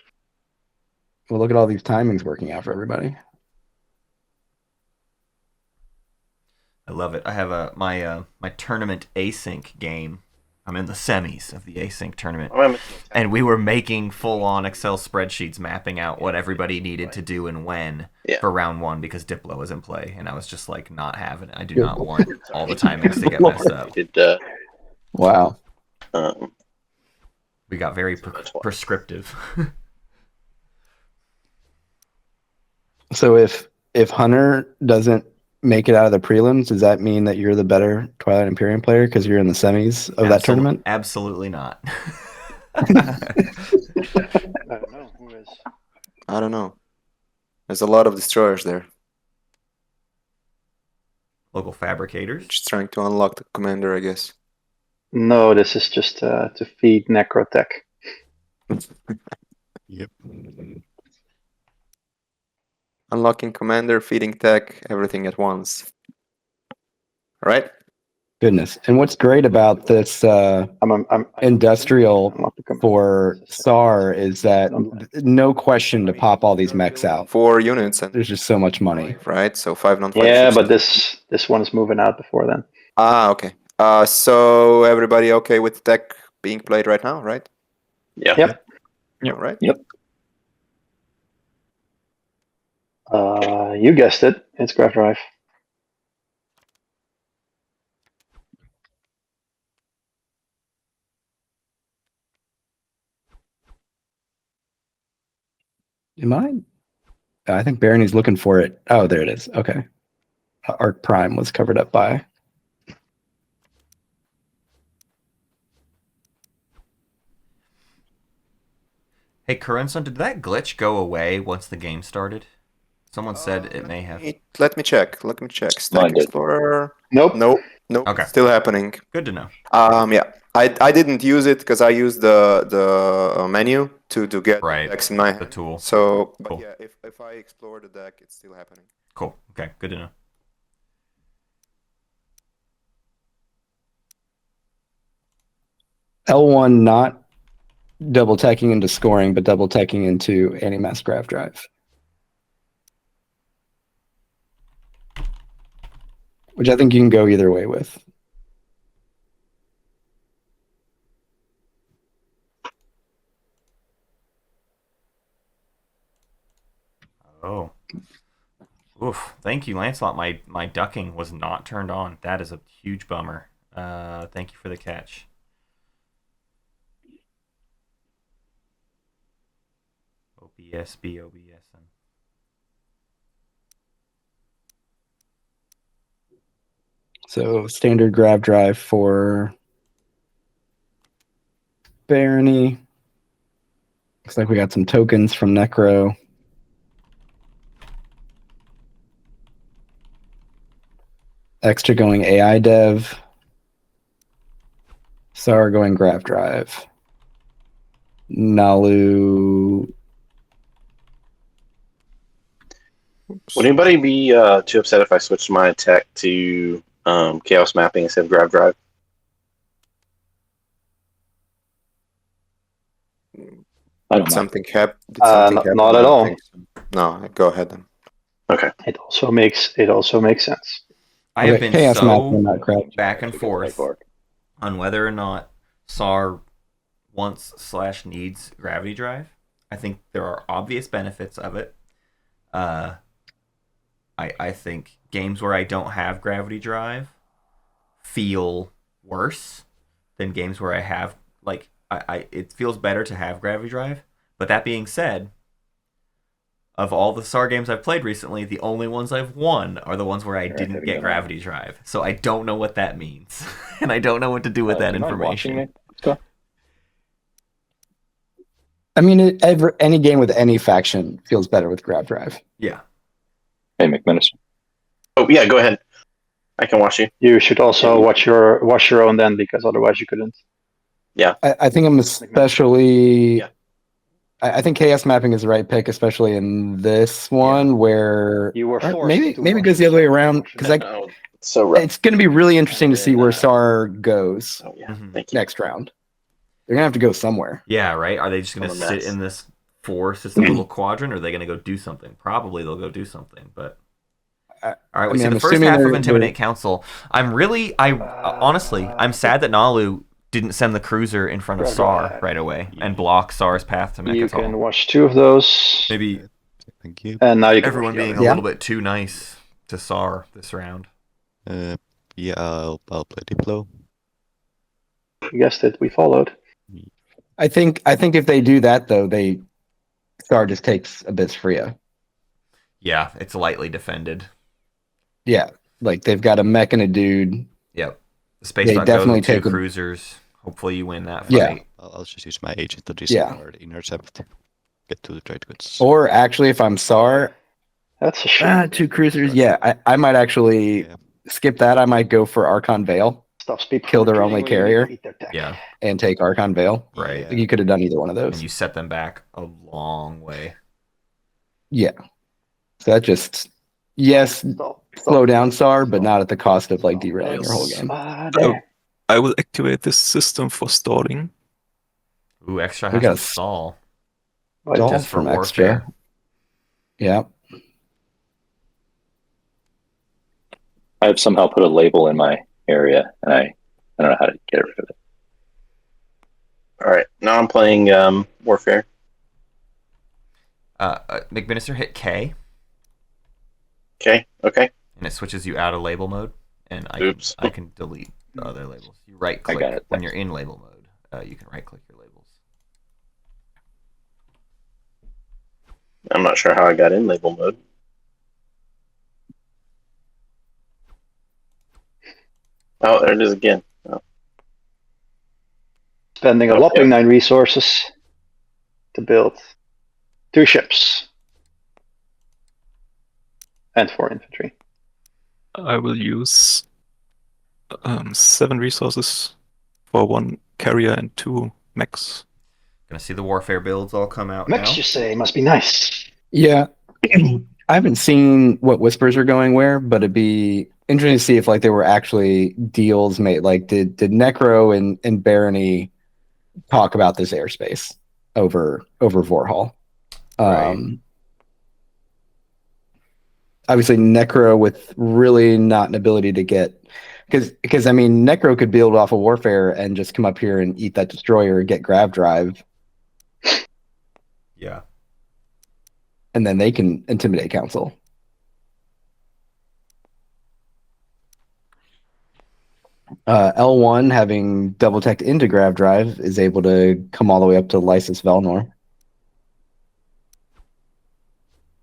Well, look at all these timings working out for everybody. I love it. I have my tournament async game. I'm in the semis of the async tournament. And we were making full-on Excel spreadsheets mapping out what everybody needed to do and when for round 1 because Diplo was in play. And I was just like, not having it. I do not want all the timings to get messed up. Wow. We got very prescriptive. So if Hunter doesn't make it out of the prelims, does that mean that you're the better Twilight Imperium player because you're in the semis of that tournament? Absolutely not. I don't know who is. I don't know. There's a lot of destroyers there. Local fabricators. Just trying to unlock the commander, I guess. No, this is just to feed Nekro tech. Yep. Unlocking commander, feeding tech, everything at once. Right? Goodness. And what's great about this industrial for Saar is that no question to pop all these mechs out. 4 units and There's just so much money. right. So 5 non-5. Yeah, but this one's moving out before then. Okay. So everybody okay with the deck being played right now, right? Yeah. Yep. All right. Yep. You guessed it. It's Graph Drive. Am I think Barony's looking for it. Oh, there it is. Okay. Arc Prime was covered up by. Hey, karunsun, did that glitch go away once the game started? Someone said it may have. Let me check. Stack Mine did. Explorer. Nope. Nope. Okay. Still happening. Good to know. Yeah. I didn't use it because I used the menu to get Right. decks in my hand. The tool. So, but Cool. yeah, if I explore the deck, it's still happening. Cool. Okay. Good to know. L1 not double tacking into scoring, but double tacking into anti-mass graph drive. Which I think you can go either way with. Oh. Oof. Thank you, Lancelot. My ducking was not turned on. That is a huge bummer. Thank you for the catch. OBSB, OBSN. So standard grab drive for Barony. Looks like we got some tokens from Nekro. Xxcha going AI dev. Saar going graph drive. Naalu. Would anybody be too upset if I switched my attack to chaos mapping instead of grab drive? I don't mind. Something happened. Not at all. No, go ahead then. Okay. It also makes sense. I have Okay, been chaos so mapping, not grab. back and forth on whether or not Saar wants/needs gravity drive. I think there are obvious benefits of it. I think games where I don't have gravity drive feel worse than games where I have, like, it feels better to have gravity drive. But that being said, of all the Saar games I've played recently, the only ones I've won are the ones where I didn't get gravity drive. So I don't know what that means. And I don't know what to do with that Do you mind watching information. me? I mean, any game with any faction feels better with grab drive. Yeah. Hey, mcminnister. Oh yeah, go ahead. I can watch you. You should also watch your own then, because otherwise you couldn't. I think I'm especially. Yeah. I think chaos mapping is the right pick, especially in this one where You were or forced maybe to it watch goes the other way around because Oh, it's so rough. it's going to be really interesting to see where Saar goes Oh yeah. Mhm. Thank you. next round. They're gonna have to go somewhere. Yeah, right? Are they just going to I'm a sit mess. in this 4-system little quadrant, or are they going to go do something? Probably they'll go do something, but... All right, we see I'm the first assuming half of they're- Intimidate Council. Honestly, I'm sad that Naalu didn't send the cruiser in front of Saar right away and block Saar's path to You can Mechatol. watch 2 of those, Maybe Thank you. and now you can everyone watch the being other. a Yeah. little bit too nice to Saar this round. Yeah, I'll play Diplo. You guessed it. We followed. I think if they do that though, Saar just takes Abyss Fria. Yeah, it's lightly defended. Yeah, like they've got a mech and a dude. Yep. The space They dot definitely goes 2 take a- cruisers. Hopefully you win that fight. Yeah. I'll just use my agent to Yeah. discard intercept. Get to the trade goods. Or actually, if I'm Saar, That's a shame. 2 cruisers. Yeah, I might actually Yeah. skip that. I might go for Archon Veil Stops people kill their from only retreating when you carrier. beat their tech. Yeah, and take Archon Veil. right. Yeah. You could have done either one of And those. you set them back a long way. Yeah. So that just yes, slow down Saar, but not at the cost of like derailing your whole game. There. I will activate this system for stalling. Ooh, Xxcha We has got to a stall. Stall Just for from warfare. Xxcha. Yeah. I've somehow put a label in my area, and I don't know how to get rid of it. All right, now I'm playing Warfare. McMinnister hit K, Okay. and it switches you out of label mode, and Oops. I can delete the other labels. You right click got it. when you're in label mode. You can right click your labels. I'm not sure how I got in label mode. Oh, there it is again. Oh. Spending a whopping 9 resources to build 2 ships and 4 infantry. I will use 7 resources for 1 carrier and 2 mechs. Gonna see the warfare builds all come out Mechs, now. you say, must be nice. Yeah. I haven't seen what whispers are going where, but it'd be interesting to see if like there were actually deals made. Like did Nekro and Barony talk about this airspace over Vorhal? Right. Obviously Nekro with really not an ability to get because I mean Nekro could build off of warfare and just come up here and eat that destroyer, get grab drive, Yeah. and then they can intimidate council. L1 having double teched into grab drive is able to come all the way up to Lysis Velnor.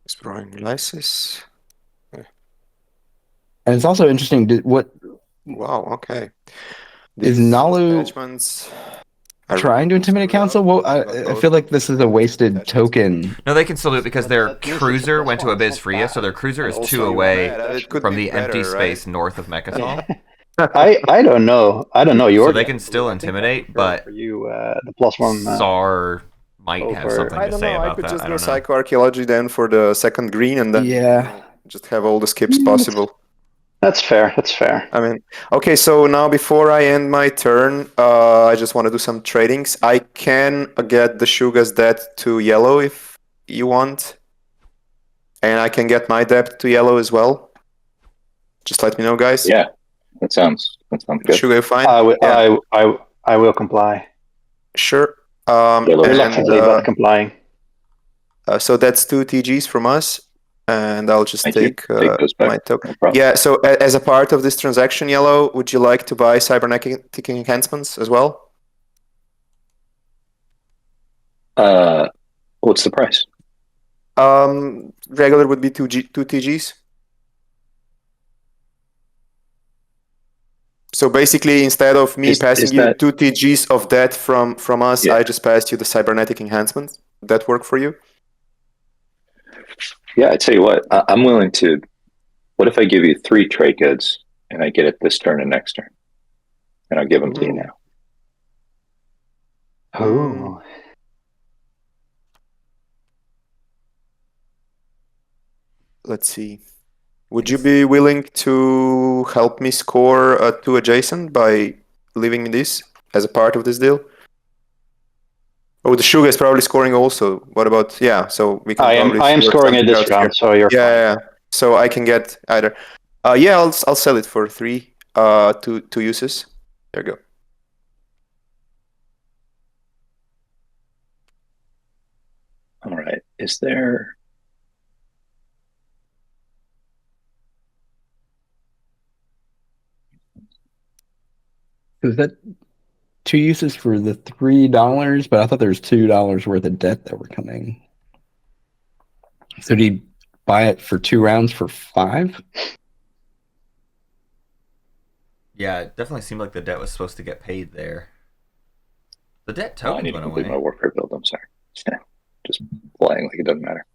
Exploring Lysis. And it's also interesting Wow, okay. Is These Naalu attachments are trying to intimidate council? Well, I feel like this is a wasted token. No, they can still do it because their That means cruiser it's a went to +1, Abyss it's not Freya, so their bad. cruiser is And 2 also away it could from be the empty better, space right? north of Mechatol. I don't know. I don't know. So Your they game, can still I think intimidate, for but you, the +1. Saar might have over- something I to don't say know. I about could that. just I go don't know. psychoarchaeology then for the second green and then Yeah. just have all the skips possible. That's fair. That's fair. I mean, okay, so now before I end my turn, I just want to do some tradings. I can get the Deshuga's debt to yellow if you want. And I can get my debt to yellow as well. Just let me know, guys. Yeah, that sounds good. Deshuga, you fine? I will comply. Sure. Yellow. Reluctantly, but complying. So that's 2 TGs from us. And I'll just Thank you. take Take those back. my token. No problem. Yeah, so as a part of this transaction, Yellow, would you like to buy cybernetic enhancements as well? What's the price? Regular would be 2 TGs. So basically, instead of me passing you 2 TGs of that from us, Yeah. I just passed you the cybernetic enhancement. Would that work for you? Yeah, I tell you what, I'm willing to. What if I give you 3 trade goods and I get it this turn and next turn, and I'll give them to you now? Oh. Let's see. Would you be willing to help me score 2 adjacent by leaving me this as a part of this deal? Oh, the Deshuga is probably scoring also. What about so we can I am work scoring it something this out round, here. so you're fine. Yeah. So I can get either. I'll sell it for 3. 2 uses. There you go. All right. Is there? Is that 2 uses for the $3? But I thought there was $2 worth of debt that were coming. So did he buy it for 2 rounds for 5? Yeah, it definitely seemed like the debt was supposed to get paid there. The debt Oh, I token need to went complete away. my warfare build. I'm sorry. Just flying like it doesn't matter.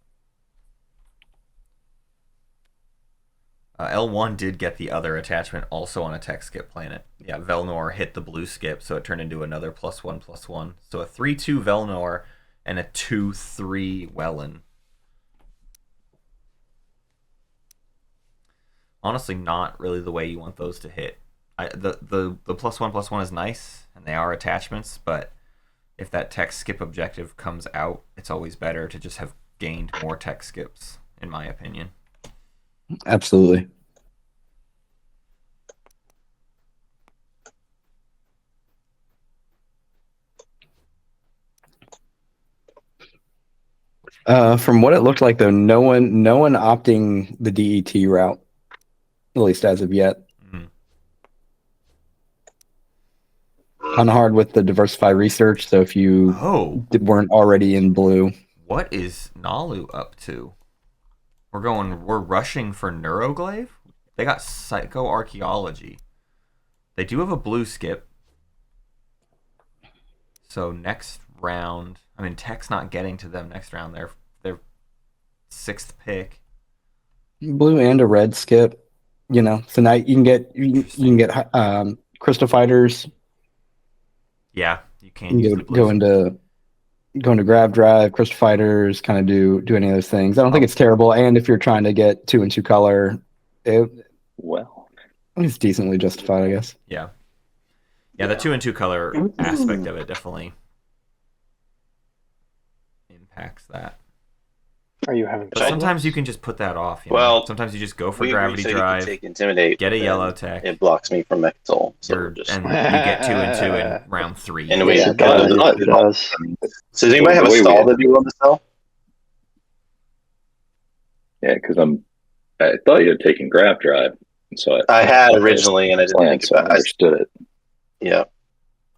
L1 did get the other attachment also on a tech skip planet. Yeah, Velnor hit the blue skip, so it turned into another +1/+1. So a 3/2 Velnor and a 2/3 Welland. honestly not really the way you want those to hit. The +1/+1 is nice, and they are attachments, but if that tech skip objective comes out, it's always better to just have gained more tech skips, in my opinion. Absolutely. From what it looked like, though, no one opting the DET route, at least as of yet. Kind of hard with the diversify research. So if you weren't already in blue, what is Naalu up to? We're rushing for Neuroglaive. They got Psychoarchaeology. They do have a blue skip. So next round, I mean, Tech's not getting to them next round. They're 6th pick. Blue and a red skip. You know, so now you can get Crystal Fighters. Yeah, you can go into Grab Drive, Crystal Fighters, kind of do any of those things. I don't think it's terrible. And if you're trying to get 2 and 2 color, it's decently justified, I guess. Yeah. Yeah, the 2 and 2 color aspect of it definitely impacts that. Are you having? But sometimes you can just put that off. Well, sometimes you just go for Gravity Drive. Take Intimidate. Get a yellow tech. It blocks me from Mechatol. So and you get 2 and 2 in round 3. And we it does. So does anybody have a stall that you want to sell? Yeah, because I thought you had taken Grab Drive, so I had originally, and I didn't think about it. I understood it. Yeah,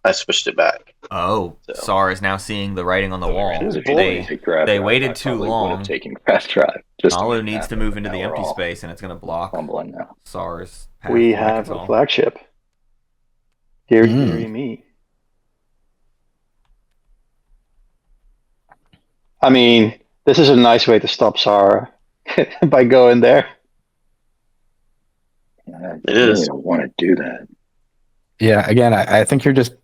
I switched it back. Oh, so. Saar is now seeing the writing on the wall. They waited too long. Taking Grab Drive. Naalu needs to move into the empty space, and it's going to block Saar's path. We have a flagship. Deary me. I mean, this is a nice way to stop Saar by going there. It is. I don't want to do that. Yeah, again, I think you're just.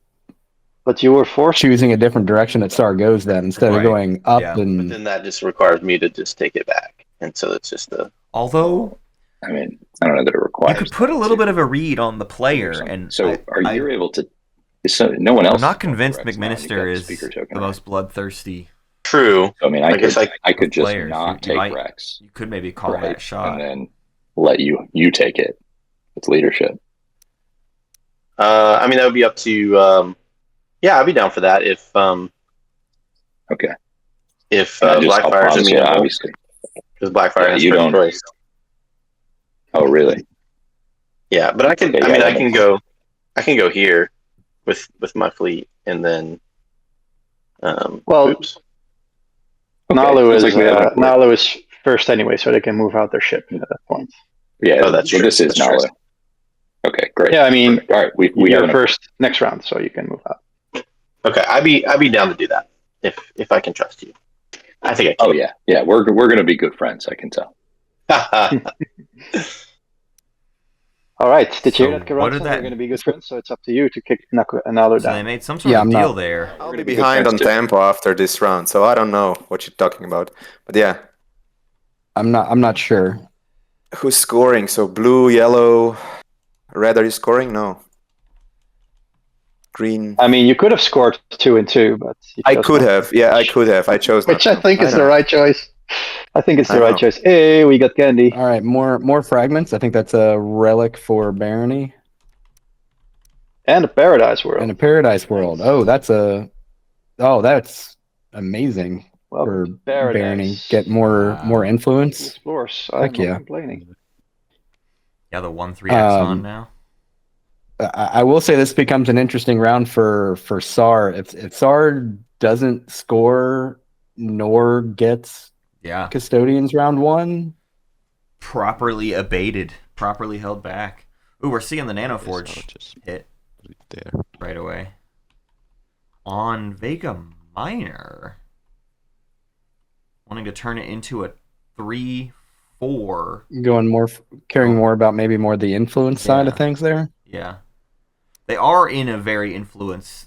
But you were forced choosing a different direction that Saar goes then instead of going up and. But then that just requires me to just take it back, and so it's just a. Although, I mean, I don't know that it requires. You could put a little bit of a read on the player, and so are you able to? So no one else. I'm not convinced McMinnister is the most bloodthirsty. True. I mean, I could just players. not take Rex. You could maybe call that shot and then let you take it. It's leadership. I mean, that would be up to. Yeah, I'd be down for that if. Okay. If Blackfire is amenable, obviously, because Blackfire has first choice. Oh, really? Yeah, but I can. I mean, I can go. I can go here with my fleet, and then. Oops. Naalu is first anyway, so they can move out their ship at that point. Yeah, that's true. This is Naalu. Okay, great. Yeah, I mean, all right, we are first next round, so you can move out. Okay, I'd be down to do that if I can trust you. I think I can. Oh yeah, we're gonna be good friends. I can tell. All right, did you hear that, Karunsun? We're going to be good friends, so it's up to you to kick Naalu down. So they made some sort of deal there. I'll be behind on tempo after this round, so I don't know what you're talking about. But yeah, I'm not sure. Who's scoring? So blue, yellow, red. Are you scoring? No. Green. I mean, you could have scored 2 and 2, but I could have. Yeah, I could have. I chose. Which I think is the right choice. I think it's the right choice. Hey, we got candy. All right, more fragments. I think that's a relic for Barony. And a Paradise World. And a Paradise World. Oh, that's amazing for Barony. Get more influence. Explorers. I'm not complaining. Yeah, the 1/3 on now. I will say this becomes an interesting round for Saar. If Saar doesn't score nor gets Custodians round 1, properly abated, properly held back. Ooh, we're seeing the Nanoforge hit there right away on Vega Minor, wanting to turn it into a 3/4. Going caring more about maybe more the influence side of things there. Yeah, they are in a very influence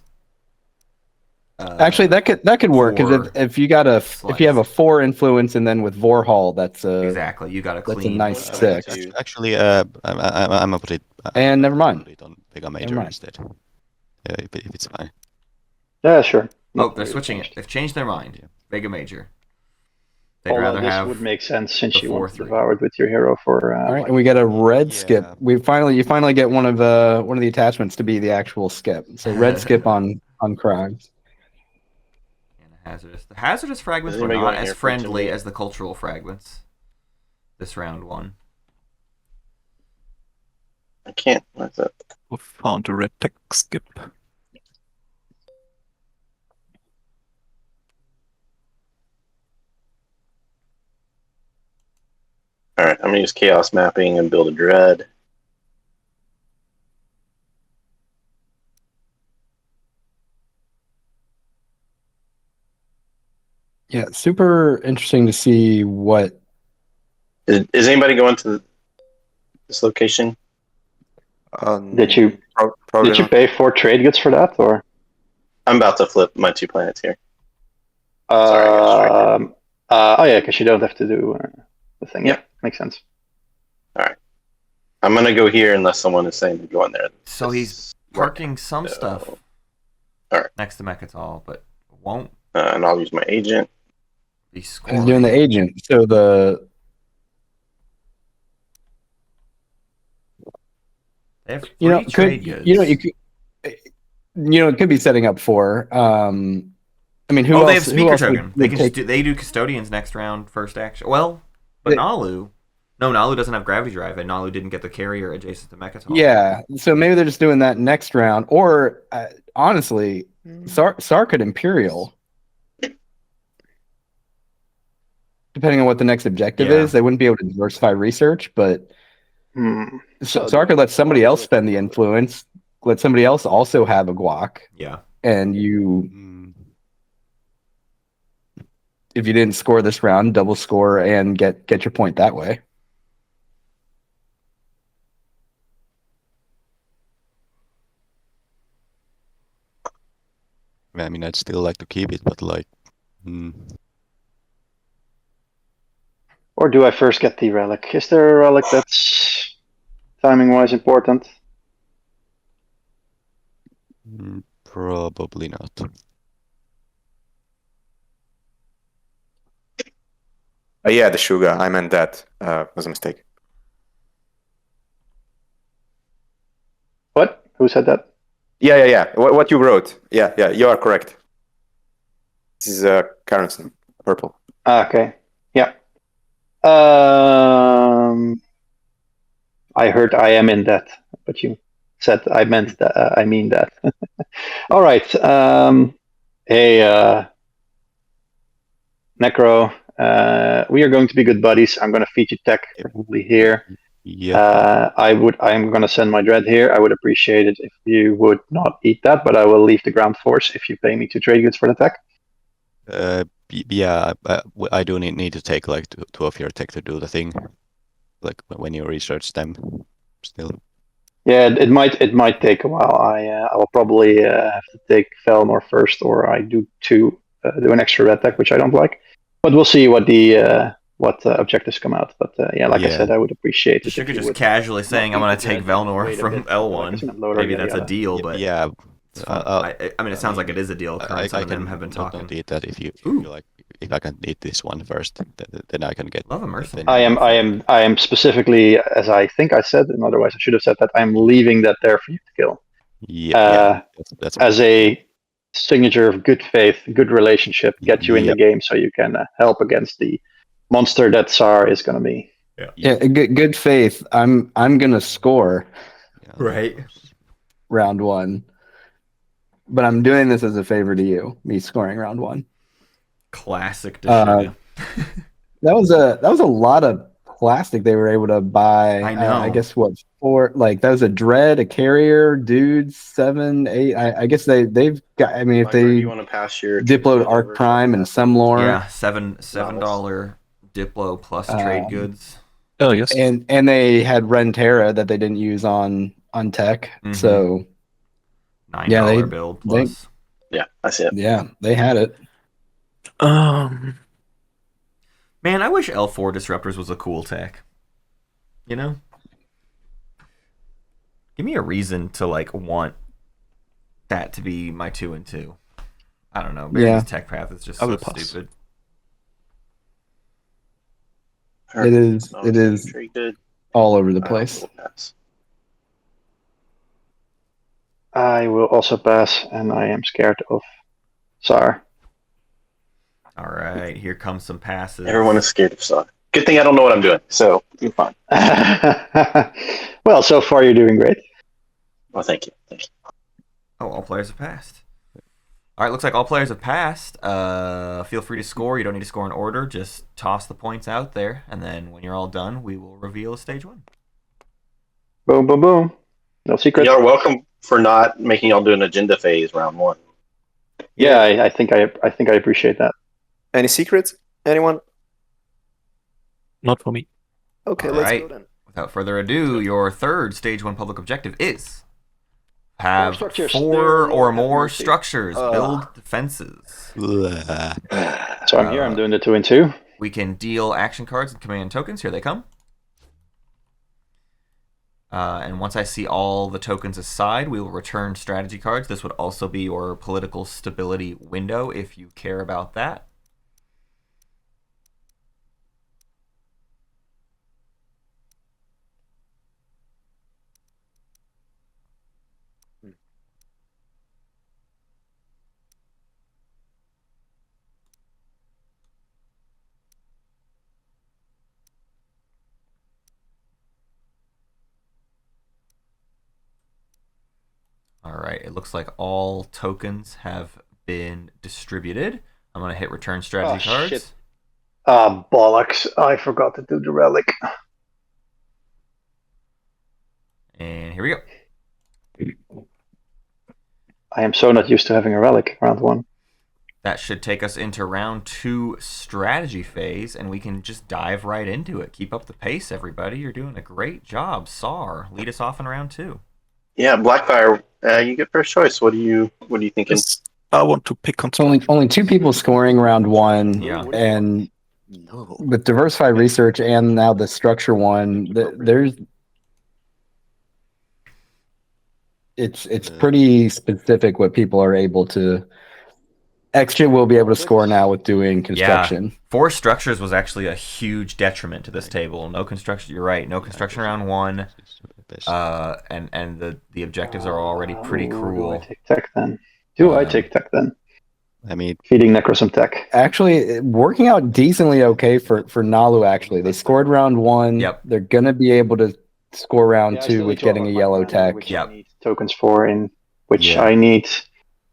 Actually, that could work because Four if you got if you have a 4 influence and then with Vorhall, that's a exactly. You got a that's a clean. nice Uh, 6. you- Actually, I'm gonna put it. And never mind. Put it on Vega Major mind. instead. If it's fine. Yeah, sure. Oh, Not they're really switching it. changed. They've changed their mind. Vega Major. They'd Although rather this have. would make sense since the you want 4/3. devoured with your hero for. All right, and we get a red skip. Yeah. You finally get one of the attachments to be the actual skip. So red skip on Krogs. And hazardous. The hazardous fragments Does were anybody not want to as hear from friendly Jimmy? as the cultural fragments. This round one. I can't. What's that? We found a red tech skip. All right, I'm gonna use chaos mapping and build a dread. Yeah, super interesting to see what. Is anybody going to this location? Did you Probably did you not. pay 4 trade goods for that or? I'm about to flip my 2 planets here. Sorry, I got distracted. Oh yeah, because you don't have to do the thing. Yeah, makes sense. I'm gonna go here unless someone is saying to go in there. So he's parking some stuff Alright. next to Mechatol, but won't And I'll use my agent. be He's scoring. doing the agent. So They have you know free trade could goods. it could be setting up for. I mean, who else? they have speaker who else token. would take? They do custodians next round, first action. Well, but They- Naalu. No, Naalu doesn't have gravity drive, and Naalu didn't get the carrier adjacent to Mechatol. Yeah, so maybe they're just doing that next round, or honestly, Saar could Imperial, depending on what the next objective Yeah. is. They wouldn't be able to diversify research, but So Saar could let somebody else spend the influence, let somebody else also have a guac, Yeah. and you, Mm, if you didn't score this round, double score and get your point that way. I mean, I'd still like to keep it, but like, or do I first get the relic? Is there a relic that's timing wise important? probably not. Yeah, Deshuga. I meant that. Was a mistake. What? Who said that? Yeah. What you wrote. Yeah. You are correct. This is Karunsun, purple. Okay. Yeah. I heard I am in debt, but you said I meant that. I mean that. All right. Hey, Nekro. We are going to be good buddies. I'm going to feed you tech probably here. Yeah. I'm going to send my dread here. I would appreciate it if you would not eat that, but I will leave the ground force if you pay me 2 trade goods for the tech. Yeah, I do need to take like two of your tech to do the thing, like when you research them. Still. Yeah, it might take a while. I will probably have to take Felnor first, or I do do an extra red tech, which I don't like. But we'll see what the objectives come out. But like I said, I would appreciate it. Deshuga just casually saying, "I'm going to take Velnor from L1." Maybe that's a deal, but yeah. I mean, it sounds like it is a deal. Karunsun and them have been talking. Don't eat that if you like. If I can eat this one first, then I can get. Love a mercenary. I am specifically, as I think I said, and otherwise I should have said that I'm leaving that there for you to kill. Yeah, that's as a signature of good faith, good relationship, get you in the game so you can help against the monster that Saar is going to be. Yeah, good faith. I'm gonna score right round 1, but I'm doing this as a favor to you. Me scoring round 1. Classic Deshuga. That was a lot of plastic they were able to buy. I know. I guess what, 4? Like that was a dread, a carrier, dudes, 7, 8. I guess they've got. I mean, if Viper, do they you want to pass your Diplo Arc Prime and Semlor, Yeah, $7 Diplo plus trade goods. Oh yes. and they had Rentera that they didn't use on tech. Mhm. So $9 yeah, build plus. Yeah, I see it. Yeah, they had it. Um, Man, I wish L4 Disruptors was a cool tech. You know? Give me a reason to like want that to be my 2-2. I don't know. Barony's tech path is just I so will pass. stupid. It is. It is Trade good. all over the I place. will pass. I will also pass, and I am scared of Saar. All right, here comes some passes. Everyone is scared of Saar. Good thing I don't know what I'm doing, so you're fine. Well, so far you're doing great. Well, thank you. Thank you. Oh, all players have passed. All right, looks like all players have passed. Feel free to score. You don't need to score in order. Just toss the points out there, and then when you're all done, we will reveal stage 1. Boom, boom, boom. No secret. Y'all are welcome for not making y'all do an agenda phase round 1. Yeah, I think I appreciate that. Any secrets? Anyone? not for me. Okay, All let's right. go then. Without further ado, your third stage 1 public objective is have structures. 4 or more structures. Build defenses. Blah. So I'm here. I'm doing the 2 and 2. We can deal action cards and command tokens. Here they come. And once I see all the tokens aside, we will return strategy cards. This would also be your political stability window if you care about that. All right, it looks like all tokens have been distributed. I'm going to hit return strategy cards. Shit. Bollocks. I forgot to do the relic. And here we go. I am so not used to having a relic round 1. That should take us into round 2 strategy phase, and we can just dive right into it. Keep up the pace, everybody. You're doing a great job. Saar, lead us off in round 2. Yeah, Blackfire, you get first choice. What are you thinking? Yes, I want to pick on Only 2 people scoring round 1. Yeah. And No. with diversified research and now the structure one, it's pretty specific what people are able to. Xxcha will be able to score now with doing construction. 4 structures was actually a huge detriment to this table. No construction. You're right. No construction round 1. And the objectives are already pretty cruel. Do I take tech then? I take tech then? I mean, Feeding Nekro some tech. Actually, working out decently okay for Naalu, actually. They scored round 1. Yep. They're going to be able to score round 2 with getting a yellow tech. Which Yep. I need tokens for, in which Yeah. I need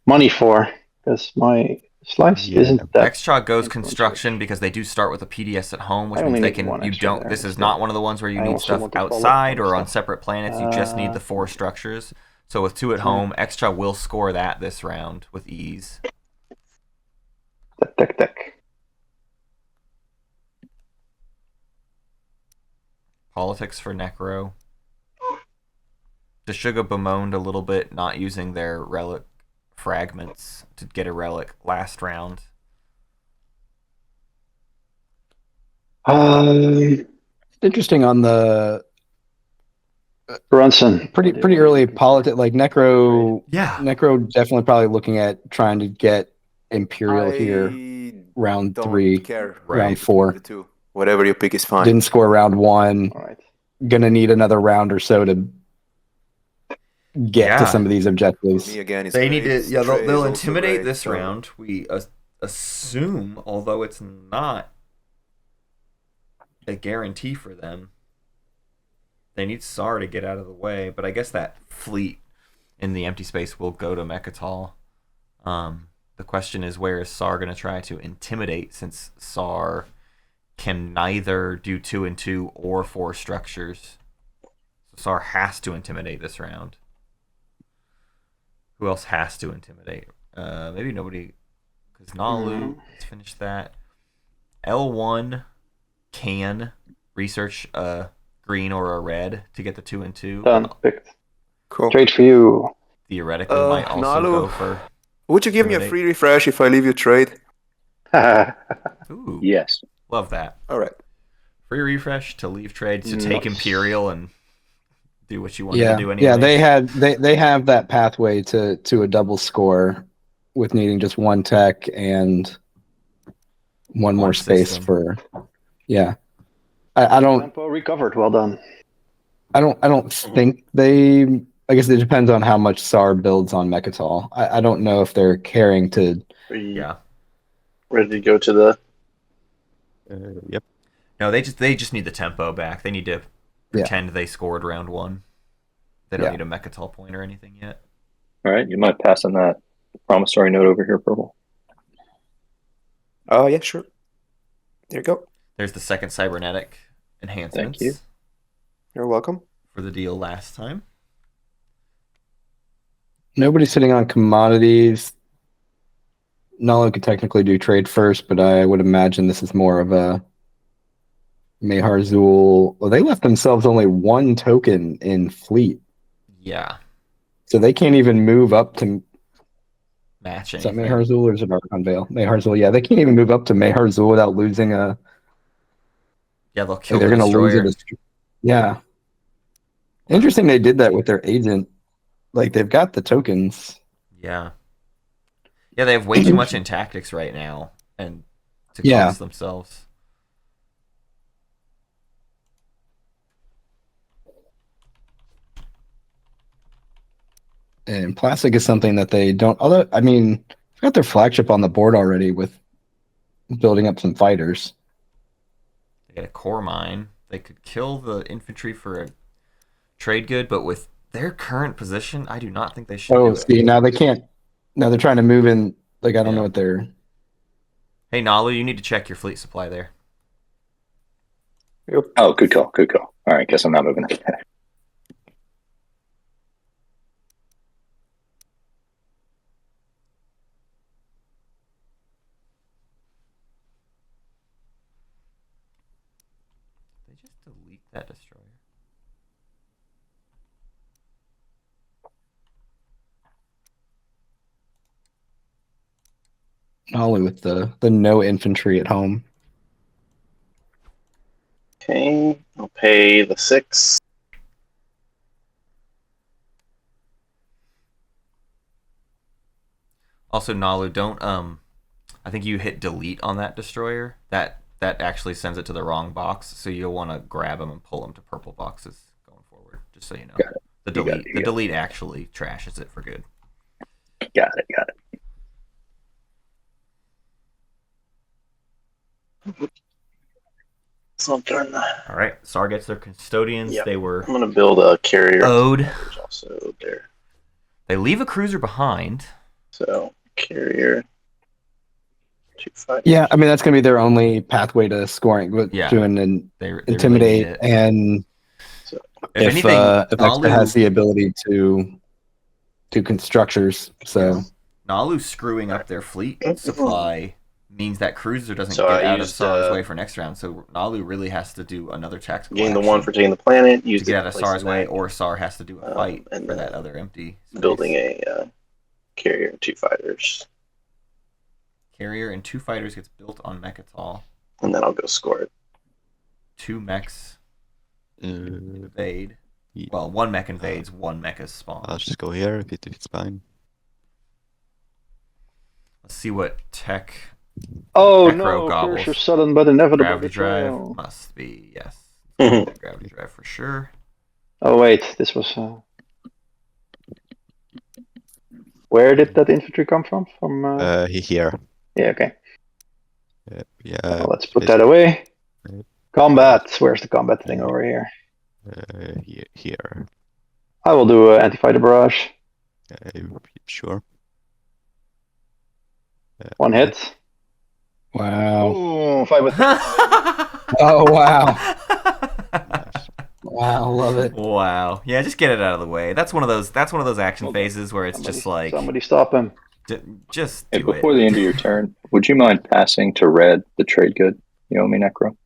money for, because my slice Yeah. isn't that. Xxcha goes construction because they do start with a PDS at home, which I means only they need can. one You extra don't. there, This is so not one of the ones where you I need also stuff want to follow outside or on stuff. separate planets. You just need the 4 structures. So with 2 at home, Xxcha will score that this round with ease. Tech. Politics for Nekro. Deshuga bemoaned a little bit not using their relic fragments to get a relic last round. Interesting on the Karunsun. pretty early politics, like Nekro. Yeah. Nekro definitely probably looking at trying to get Imperial here. Round don't 3, care. round 4. The 2. Whatever you pick is fine. Didn't score round 1. All right. Gonna need another round or so to get Yeah. to some of these objectives. Me again is They need great. to. Yeah, Trey is they'll also intimidate great, this so- round. We assume, although it's not a guarantee for them. They need Saar to get out of the way, but I guess that fleet in the empty space will go to Mechatol. The question is, where is Saar going to try to intimidate, since Saar can neither do 2 and 2 or 4 structures. So Saar has to intimidate this round. Who else has to intimidate? Maybe nobody, because Naalu, let's finish that. L1 can research a green or a red to get the 2 and 2. Done. Picked. Cool. Trade for you. Theoretically, might also Naalu. go for Would you give me a Eliminate. free refresh if I leave you trade? Ooh, Yes. love that. All right. Free refresh to leave trade to take Nice. Imperial and do what you wanted Yeah, to do anyway. yeah, they have that pathway to a double score with needing just one tech and one more space system. for. Yeah, I don't Tempo recovered. Well done. I don't think they. I guess it depends on how much Saar builds on Mechatol. I don't know if they're caring to. Are you Yeah. ready to go to the? Yep. No, they just need the tempo back. They need to pretend they scored round 1. They don't need a Mechatol point or anything yet. All right. You might pass on that promissory note over here, Purple. Oh, yeah, sure. There you go. There's the second cybernetic enhancements. Thank you. You're welcome. For the deal last time. Nobody's sitting on commodities. Naalu could technically do trade first, but I would imagine this is more of a Mahar Zul. Well, they left themselves only 1 token in fleet, Yeah. so they can't even move up to. Match Is that anything. Mahar Zul or is it Archon Vale? Mahar Zul, yeah, they can't even move up to Mahar Zul without losing a. Yeah, they'll kill They're the going to lose destroyer. it. Yeah. Interesting they did that with their agent. Like, they've got the tokens. Yeah. Yeah, they have way too much in tactics right now and to cost themselves. And plastic is something that they don't. Although, I mean, they've got their flagship on the board already with building up some fighters. They get a core mine. They could kill the infantry for a trade good, but with their current position, I do not think they should do it. See, now they can't. Now they're trying to move in. Like, I don't know what they're. Hey, Naalu, you need to check your fleet supply there. Yep. Oh, good call. Good call. All right. Guess I'm not moving it. They just delete that destroyer. Only with the no infantry at home. Okay, I'll pay the 6. Also, Naalu, don't I think you hit delete on that destroyer. That actually sends it to the wrong box, so you'll want to grab them and pull them to purple boxes going forward. Just so you know, the delete actually trashes it for good. Got it. So I'll turn that. All right, Saar gets their custodians. Yep. They were I'm gonna build a carrier. owed. There's also there. They leave a cruiser behind. So carrier. 2 5. Yeah, I mean that's going to be their only pathway to scoring. With doing an They intimidate, really and so, if anything, Xxcha has the ability to construct structures, so Naalu screwing up their fleet supply means that cruiser doesn't So get I out of used, Saar's way for next round. So Naalu really has to do another tactical gain the action 1 for taking the planet. to Use get it out of place Saar's the way, mech, or Saar has to do a fight and for that other empty space. building a carrier and 2 fighters, Carrier and 2 fighters gets built on Mechatol. and then I'll go score it. 2 mechs Uh, invade. yeah. Well, 1 mech invades, 1 mech is spawned. I'll just go here if it's fine. Let's see what tech. Oh Nekro no! gobbles. Curse your sudden but inevitable Gravity drive betrayal. must be, yes. Mhm. Gravity drive for sure. Oh wait, this was. Where did that infantry come from? From. Here. Yeah. Okay. Yeah. Well, let's put that away. Yep. Combat. Where's the combat thing over here? Here. I will do anti-fighter barrage. Sure. 1 hit. wow, Ooh, 5 with. oh wow, wow, love it. Wow. Yeah, just get it out of the way. That's one of those action phases where it's just like Somebody stop him. just Hey, do before it. the end of your turn, would you mind passing to red the trade good? You owe me, Nekro.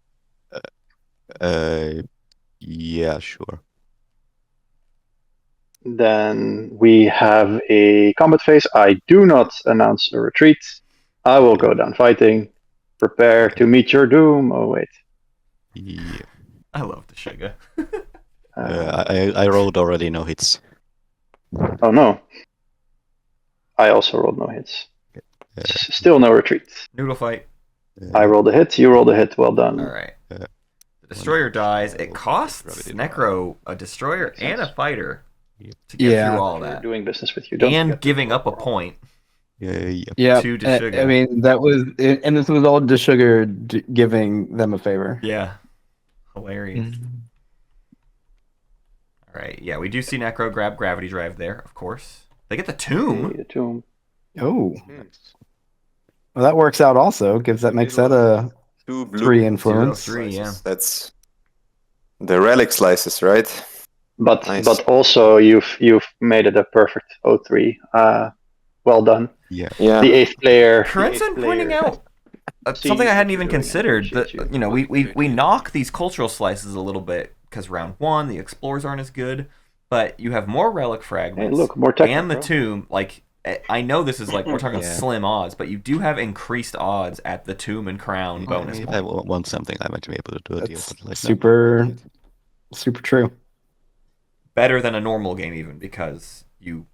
Yeah, sure. Then we have a combat phase. I do not announce a retreat. I will go down fighting. Prepare to meet your doom. Oh wait. Yeah. I love Deshuga. I rolled already no hits. Oh no. I also rolled no hits. Still no retreats. Noodle fight. I rolled a hit. You rolled a hit. Well done. All right. The destroyer dies. It costs Nekro a destroyer and a fighter to get through all We're that, doing business with you. Don't and forget. giving up a point. Yeah, To Deshuga. I mean that was, and this was all Deshuga giving them a favor. Yeah. Hilarious. All right. Yeah, we do see Nekro grab gravity drive there, of course. They get the tomb. The tomb. Oh, well, that works out. Also, makes that a 2 blue. 3 influence. 3, yeah. That's the relic slices, right? But Nice. but also you've made it a perfect 0-3. Well done. Yeah. Yeah. The eighth player. Karunsun pointing out something I hadn't even considered. That we knock these cultural slices a little bit because round 1 the explorers aren't as good, but you have more relic fragments. Hey, look, more tech. And the tomb. Like, I know this is like we're talking slim odds, but you do have increased odds at the tomb and crown bonus. If I want something, I might be able to do it. That's but, like, super true. Better than a normal game even because you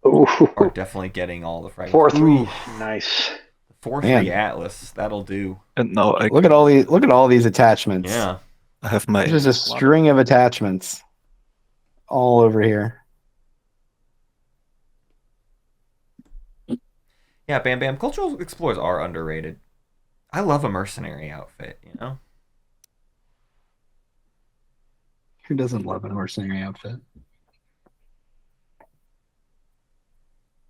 Ooh. are definitely getting all the fragments. 4-3. Nice. 4-3 Man. Atlas. That'll do. And now I Look at all these attachments. Yeah. have my. There's just a string of attachments all over here. Yeah, Bam Bam. Cultural explorers are underrated. I love a mercenary outfit, you know? Who doesn't love a mercenary outfit?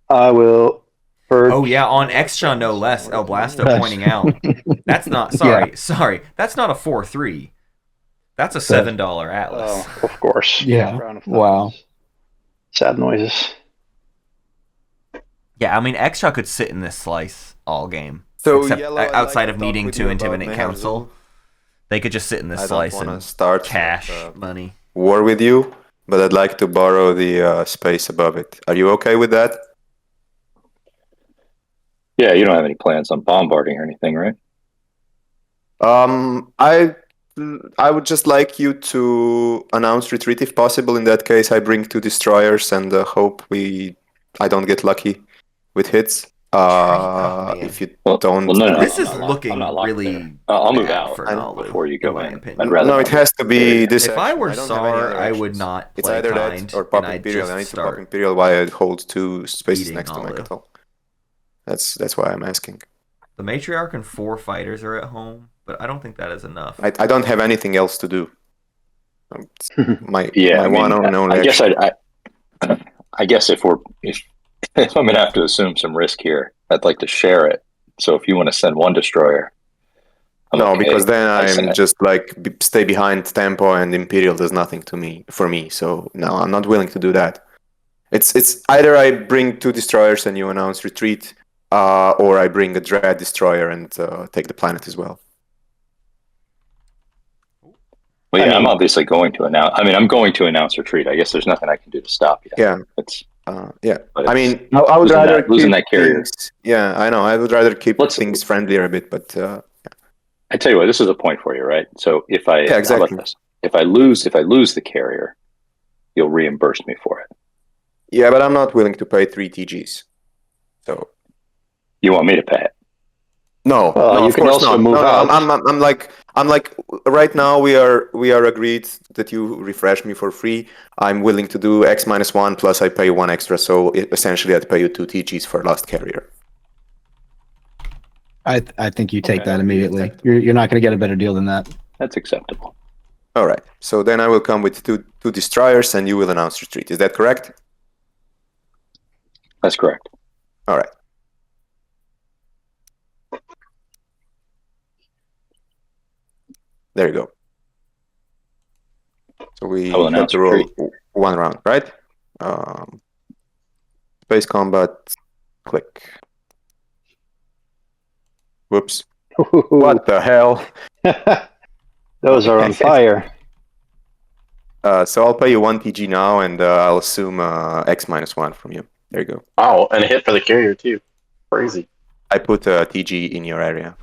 I will. Oh yeah, on Xxcha no less. El Blasto pointing out that's not sorry. That's not a 4-3. That's a $7 Atlas. Oh, of course. Yeah. Crown of Wow. Thorns. Sad noises. Yeah, I mean Xxcha could sit in this slice all game. So Except Yellow, I'd outside like of to talk needing with to you about intimidate council, Meherzu. they could just sit in this I don't slice want to and start cash money. war with you, but I'd like to borrow the space above it. Are you okay with that? Yeah, you don't have any plans on bombarding or anything, right? I would just like you to announce retreat if possible. In that case, I bring 2 destroyers and hope I don't get lucky with hits. If you don't, no, This I'm is not locked- looking I'm not locked really there. I'll move bad out for I- Naalu, before you go in my in. opinion. I'd rather no, it has to be this. If I action. were I don't have any Saar, other I would actions. not It's play either kind, that or pop and I'd Imperial. I need just to pop start Imperial while I hold 2 spaces eating next to my Naalu. capital. That's why I'm asking. The matriarch and 4 fighters are at home, but I don't think that is enough. I don't have anything else to do. My Yeah, my I mean, one and only I guess action. I guess if I'm gonna have to assume some risk here, I'd like to share it. So if you want to send 1 destroyer, I'm No, okay. because then I I'm send- just like stay behind tempo and Imperial does nothing for me. So no, I'm not willing to do that. It's either I bring 2 destroyers and you announce retreat, or I bring a Dread destroyer and take the planet as well. Well, yeah, I mean- I'm obviously going to announce. I mean, I'm going to announce retreat. I guess there's nothing I can do to stop you. Yeah. It's. Yeah, But I it's- mean, I would losing rather that- losing keep that carrier. things- Yeah, I know. I would rather keep Let's- things friendlier a bit, but I tell you what, this is a point for you, right? So if I Yeah, exactly. how about this? If I lose the carrier, you'll reimburse me for it. yeah, but I'm not willing to pay 3 TGs. So You want me to pay it? no, Well, no, you of can course also not. move No, no, out. I'm like right now we are agreed that you refresh me for free. I'm willing to do X-1 plus I pay 1 extra, so essentially I'd pay you 2 TGs for last carrier. I think you take Okay. that immediately. You're not going to get a better deal than that. That's acceptable. All right. So then I will come with two destroyers and you will announce retreat. Is that correct? That's correct. All right. There you go. So we I will have announce to roll retreat. 1 round, right? Space combat, click. Whoops. What the hell? Those are on fire. So I'll pay you 1 TG now, and I'll assume X-1 from you. There you go. Wow, and a hit for the carrier too. Crazy. I put a TG in your area.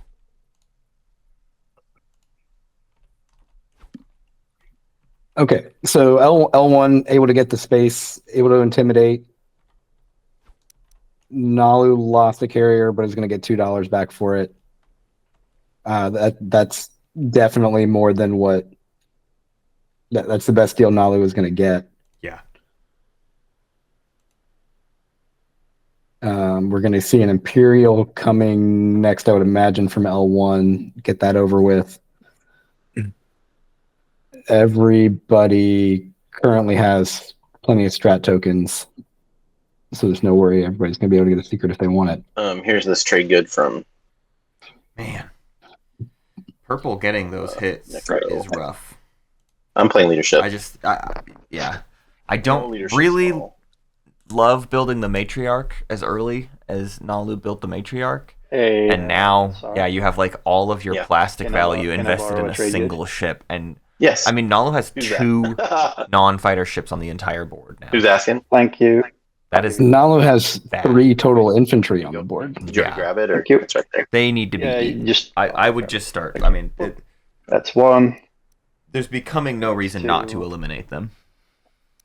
Okay, so L1 able to get the space, able to intimidate. Naalu lost the carrier, but is going to get $2 back for it. That's definitely more than what. That's the best deal Naalu is going to get. Yeah. We're going to see an Imperial coming next, I would imagine, from L1. Get that over with. Everybody currently has plenty of strat tokens, so there's no worry. Everybody's going to be able to get a secret if they want it. Here's this trade good from. Man. Purple getting those hits Nekro. is rough. I'm playing leadership. I don't really love building the matriarch as early as Naalu built the matriarch. Hey, And now, sorry. you have like all of your Yeah. plastic Can I borrow- value can I invested borrow in a a trade single ship. And Yes. I mean, Naalu has Who's 2 that? non-fighter ships on the entire board now. Who's asking? Thank you. That is, Naalu has Bad. 3 total infantry on the board. Did you already grab it, or Thank you. it's right there? they need to be Yeah, eaten. just I would just start. I mean, that's 1, there's becoming no reason not to 2. eliminate them.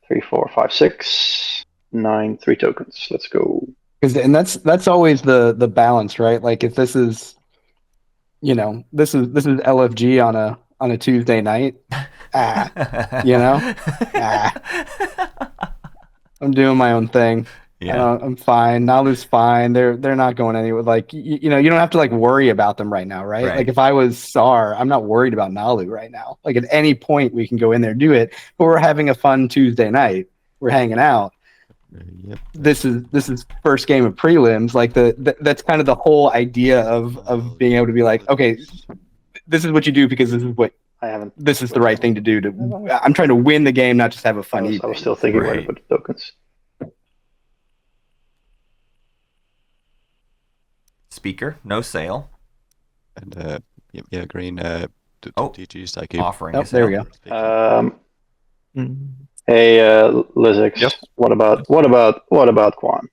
3, 4, 5, 6, 9, 3 tokens. Let's go. And that's always the balance, right? Like if this is, this is LFG on a Tuesday night. I'm doing my own thing. Yeah. I'm fine. Naalu's fine. They're not going anywhere. Like you don't have to like worry about them right now, right? Right. Like if I was Saar, I'm not worried about Naalu right now. Like at any point we can go in there and do it. But we're having a fun Tuesday night. We're hanging out. Yep. This is first game of prelims. Like that's kind of the whole idea of being able to be like, okay, this is what you do because this is the right thing to do. I'm trying to win the game, not just have a fun I evening. was still thinking where to Right. put the tokens. Speaker, no sale. And green. Two Oh, TGs. I keep. Offering Oh, a there we sale. go. Hey, Lizix. Yes. What about Quan?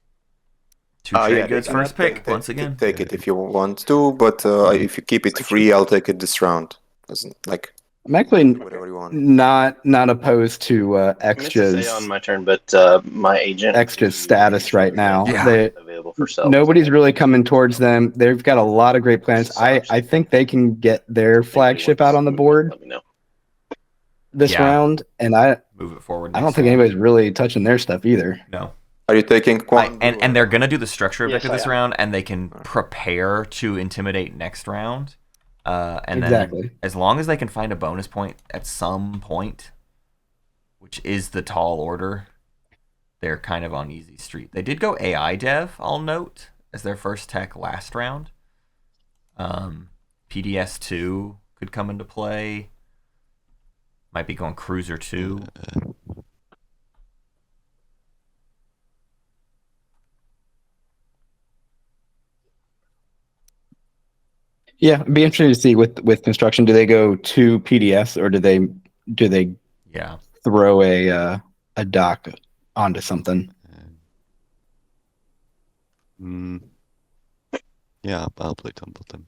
2 trade Yeah, goods take- first take- pick take- once again. Take it if you want to, but if you keep it free, I'll take it this round. Doesn't like I'm actually whatever you want. not opposed to I meant to say on Xxcha's my turn, but my agent. Xxcha's status right now. Yeah. Available for sale. Nobody's really coming towards them. They've got a lot of great plans. I think they can get their flagship out on the board Let me know. this Yeah. round, and I Move it forward. don't next think round. anybody's really touching their stuff either. No. Are you taking Quan? And they're gonna do the structure Yes, objective I this am. round, and they can prepare to intimidate next round. And Exactly. then as long as they can find a bonus point at some point, which is the tall order, they're kind of on easy street. They did go AI dev, I'll note, as their first tech last round. PDS2 could come into play. Might be going Cruiser 2. Yeah, it'd be interesting to see with construction. Do they go to PDS or do they Yeah. throw a dock onto something? Yeah, I'll play Templeton.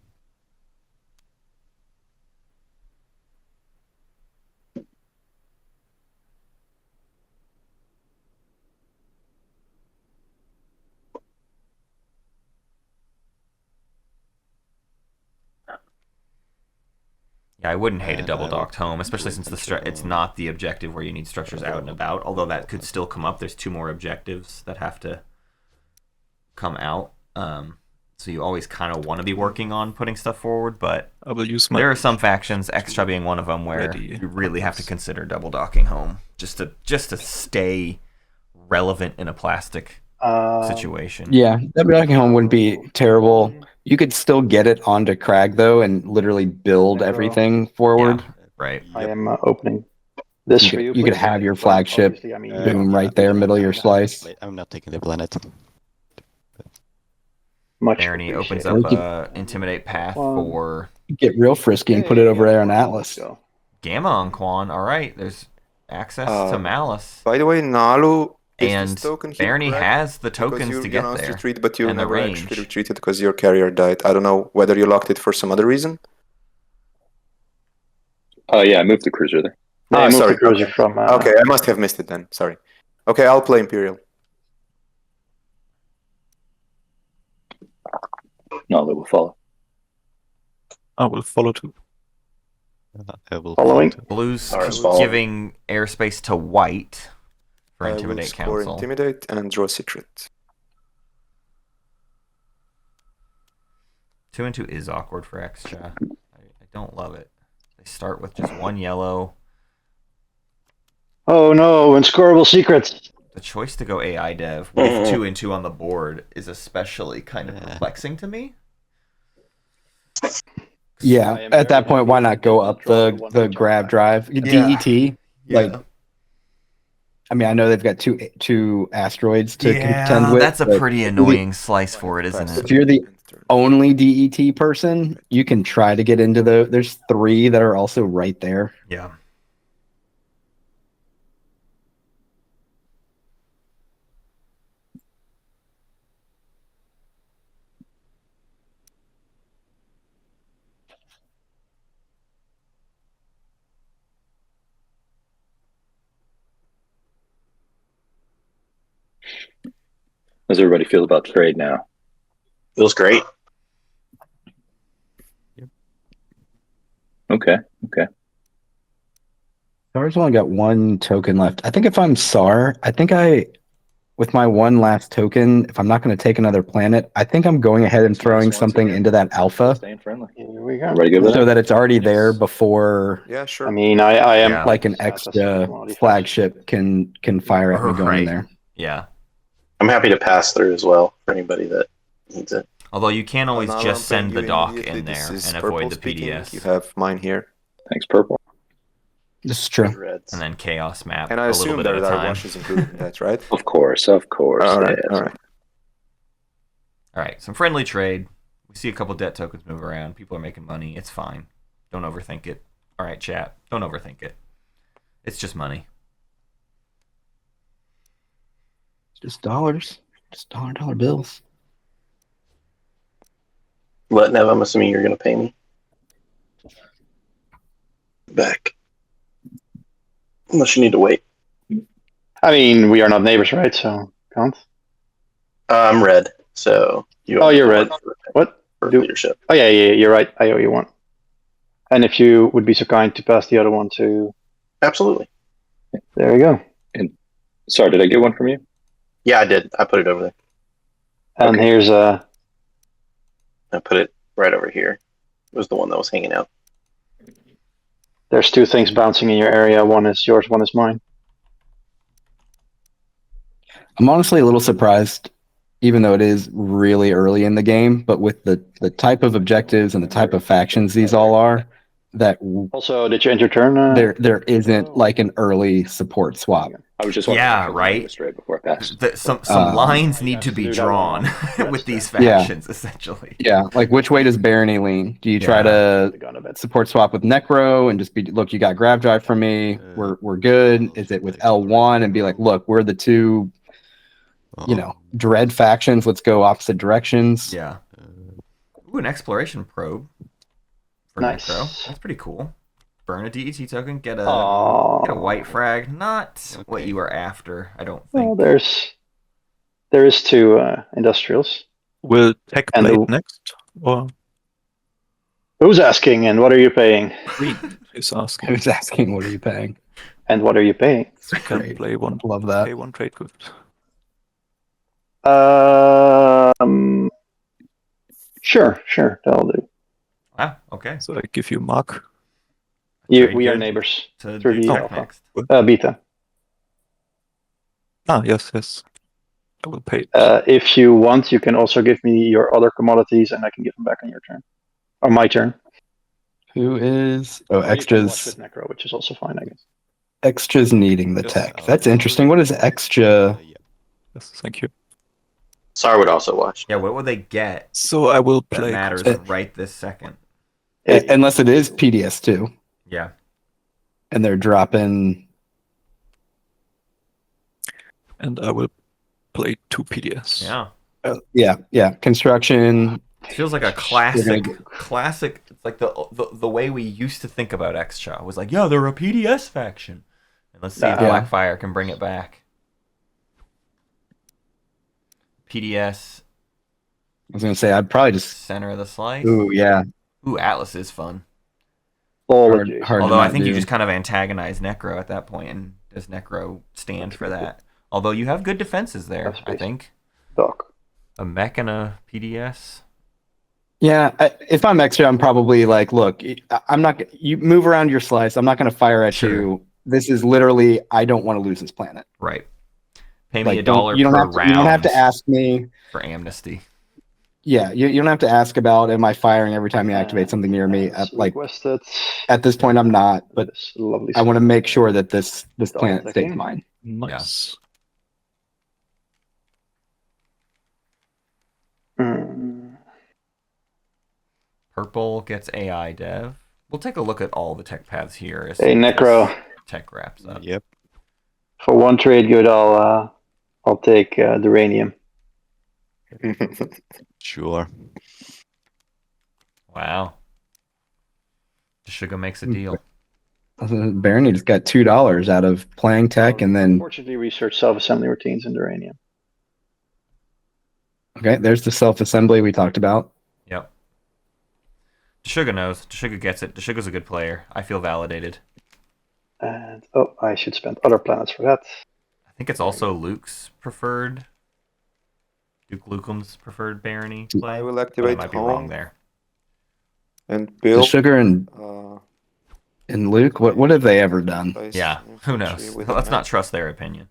Yeah, I wouldn't hate a And double I docked will home, especially since control- it's not the objective where you need structures out and about. Although that could still come up. There's 2 more objectives that have to come out. So you always kind of want to be working on putting stuff forward, but I will use my. there are some factions, Xxcha being one of them, where Ready. you really have to consider double docking home just to stay relevant in a plastic situation. Yeah, that docking home wouldn't be terrible. You could still get it onto Crag though, and literally build Nekro. everything forward. Yeah, right. I am opening this You for could- you. you could please. have your But flagship obviously, I mean, boom right there, middle of your slice. I'm not taking the planet. much Barony opens appreciated. up intimidate path Well, for Get real frisky and put it over there on Atlas. Let's go. Gamma on Quan. All right, there's access to Malice. By the way, Naalu, is And this token here Barony correct? has the Because tokens you to get announced there. retreat, but you and the never range. actually retreated because your carrier died. I don't know whether you locked it for some other reason. Oh yeah, I moved the cruiser there. Yeah, I moved sorry. the cruiser Okay. from. Okay, I must have missed it then. Sorry. Okay, I'll play Imperial. No, that will follow. I will follow too. I will Following? follow too. Blue's Ours follow. giving airspace to white for I will Intimidate score Council. Intimidate and draw Secret. 2 and 2 is awkward for Xxcha. I don't love it. They start with just 1 yellow. Oh no, unscorable secrets. The choice to go AI dev with 2 and 2 on the board is especially kind of perplexing to me. Yeah, at that point, why not go up the grab drive? DET, like, I mean, I know they've got two asteroids to contend with. That's a but pretty annoying slice for it, isn't If it? you're the only DET person, you can try to get into there's 3 that are also right there. Yeah. How does everybody feel about trade now? Feels great. Okay. Saar's only got 1 token left. I think if I'm Saar, with my 1 last token, if I'm not going to take another planet, I think I'm going ahead and throwing something into that alpha Staying friendly. Here we go. Everybody good with so that? that it's already there before Yeah, sure. I mean, I am Yeah. like an That's a extra commodity flagship can fire at me going Right. there. Yeah. I'm happy to pass through as well for anybody that needs it. Although you can always Now just I'm playing send the you dock immediately. in This there is and purple avoid the speaking. PDS. You have mine here. Thanks, purple. This is true. Reds. And then chaos map And I a little assume bit at there a are time. washes included in that, right? Of course. All right, Yes. all right. All right, some friendly trade. We see a couple debt tokens move around. People are making money. It's fine. Don't overthink it. All right, chat. Don't overthink it. It's just money. Just dollars. Just dollar bills. Letnev, I'm assuming you're going to pay me back. Unless you need to wait. I mean, we are not neighbors, right? So can't. I'm red, so you. Oh, you're red. What? For leadership. Oh yeah, you're right. I owe you 1. And if you would be so kind to pass the other one to. Absolutely. There you go. Sorry, did I get one from you? Yeah, I did. I put it over there. And Okay. here's I put it right over here. It was the one that was hanging out. there's 2 things bouncing in your area. 1 is yours, 1 is mine. I'm honestly a little surprised, even though it is really early in the game, but with the type of objectives and the type of factions these all are, that Also, did you end your turn? there isn't like an early support swap. I was just wondering Yeah, if I was right. straight before I passed. Some Um, lines need to be do that one drawn on with these Yeah. factions, essentially. Yeah, like which way does Barony lean? Do you try Yeah. to support swap with Nekro and just be, look, you got grab drive from me, we're good? Is it with L1 and be like, look, we're the 2, dread factions, let's go opposite directions? Yeah. Ooh, an exploration probe for Nice. Nekro. That's pretty cool. Burn a DET token, get a Aww. white frag. Not what you are after, I don't Well, think. there is 2 industrials. Will tech And blade the- next? Or Who's asking and what are you paying? Reed is asking. Who's asking, what are you paying? And what are you paying? Can Great. play one, Love that. pay one trade good. Sure, that'll do. Ah, okay. So I give you mark. Trade We are good neighbors To through do the tech alpha. next. Beta. Ah, yes. I will pay. If you want, you can also give me your other commodities and I can give them back on your turn. Or my turn. Who is? Oh, Or you can watch Xxcha's with Nekro, which is also fine, I guess. Xxcha's needing the Yes, tech. I'll- That's interesting. What is Xxcha? Yeah. Yes, thank you. Sar would also watch. Yeah, what would they get So I will that play. matters Cosmo. right this second? It- Unless it is PDS2, Yeah. and they're dropping And I will play 2 PDS. Yeah. Yeah. Construction. It feels like a classic. It's like the way we used to think about Xxcha was like, yeah, they're a PDS faction. And let's see if Blackfire can bring it back. PDS. I was gonna say I'd probably just center of the slice. Ooh, yeah. Ooh, Atlas is fun. Hard Although I think you just kind of antagonize Nekro at that point, and does Nekro stand for that? Although you have good defenses there, I think. Doc. A mech and a PDS. Yeah, if I'm Xxcha, I'm probably like, look, I'm not. You move around your slice. I'm not going to fire at you. This is literally, I don't want to lose this planet. Right. Pay me like, $1 per round. You don't have to ask me for amnesty. Yeah, you don't have to ask about am I firing every time you activate something near me. At this point, I'm not, but I want to make sure that this planet stays mine. Nice. Purple gets AI dev. We'll take a look at all the tech paths here. Hey, Nekro. Tech wraps up. Yep. For one trade good, I'll take the uranium. Sure. Wow. Deshuga makes a deal. Barony just got $2 out of playing tech, and then Unfortunately, research self-assembly routines in uranium. Okay, there's the self-assembly we talked about. Yep. Deshuga knows. Deshuga gets it. Deshuga's a good player. I feel validated. And I should spend other planets for that. I think it's also Luke's preferred. Duke Lucum's preferred Barony play. I will activate I might be home wrong there. and build. Sugar and Luke, what have they ever done? Yeah, who knows? Let's not trust their opinion.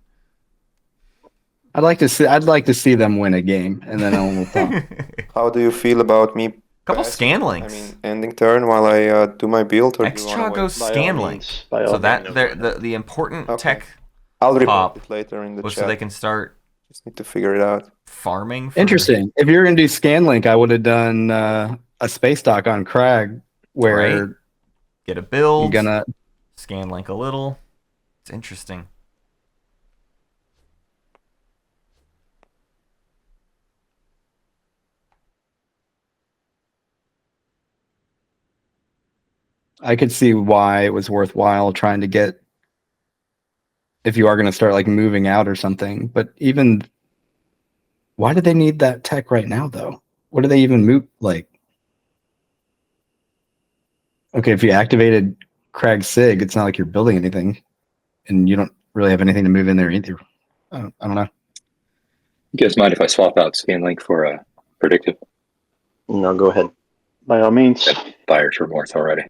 I'd like to see them win a game, and then I'll talk. How do you feel about me? Couple passing? scan links. I mean, ending turn while I do my build. Or Xxcha goes scan link. So that the important tech I'll report pop it later in the was chat. so they can start Just need to figure it out. farming. Interesting. If you're gonna do Scanlink, I would have done a space dock on Crag, where Right. Get a build. you're gonna scan link a little. It's interesting. I could see why it was worthwhile trying to get if you are going to start like moving out or something. But even why do they need that tech right now though? What do they even move like? Okay, if you activated Crag Sig, it's not like you're building anything, and you don't really have anything to move in there either. I don't know. You guys mind if I swap out Scanlink for a predictive? No, go ahead. By all means. Buyer's remorse already.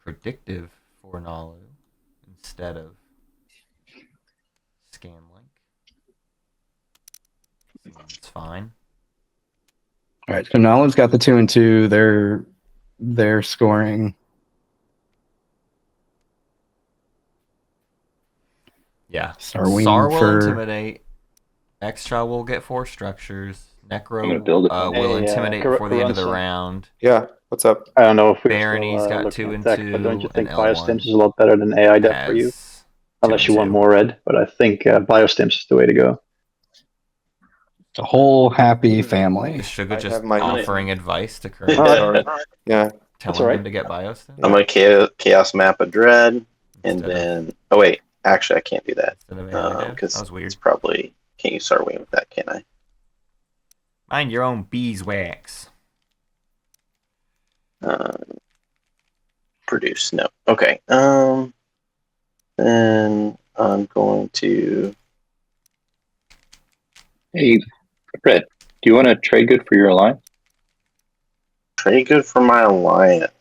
Predictive for Naalu instead of scan link. It's fine. All right, so Naalu's got the 2 and 2. They're scoring. Yeah. Saar will intimidate. Xxcha will get 4 structures. Necro will intimidate before the end of the round. Yeah, what's up? I don't know if we're Barony's still, got looking 2 at and tech, 2. but don't you think and biostims L1 is a lot better than AI dev for you? has 2 Unless and you want 2. more red, but I think biostims is the way to go. The whole happy family. Is Sugar I just have my- offering advice to current Sorry. Yeah. telling all right. them to get biostim? I'm gonna chaos map a dread, and Instead of- then oh wait, actually I can't do that instead of AI dev? because That was weird. it's probably can't use Starwing with that, can I? Mind your own beeswax. Produce no. Okay. Then I'm going to. Hey, Fred, do you want to trade good for your alliance? Trade good for my alliance.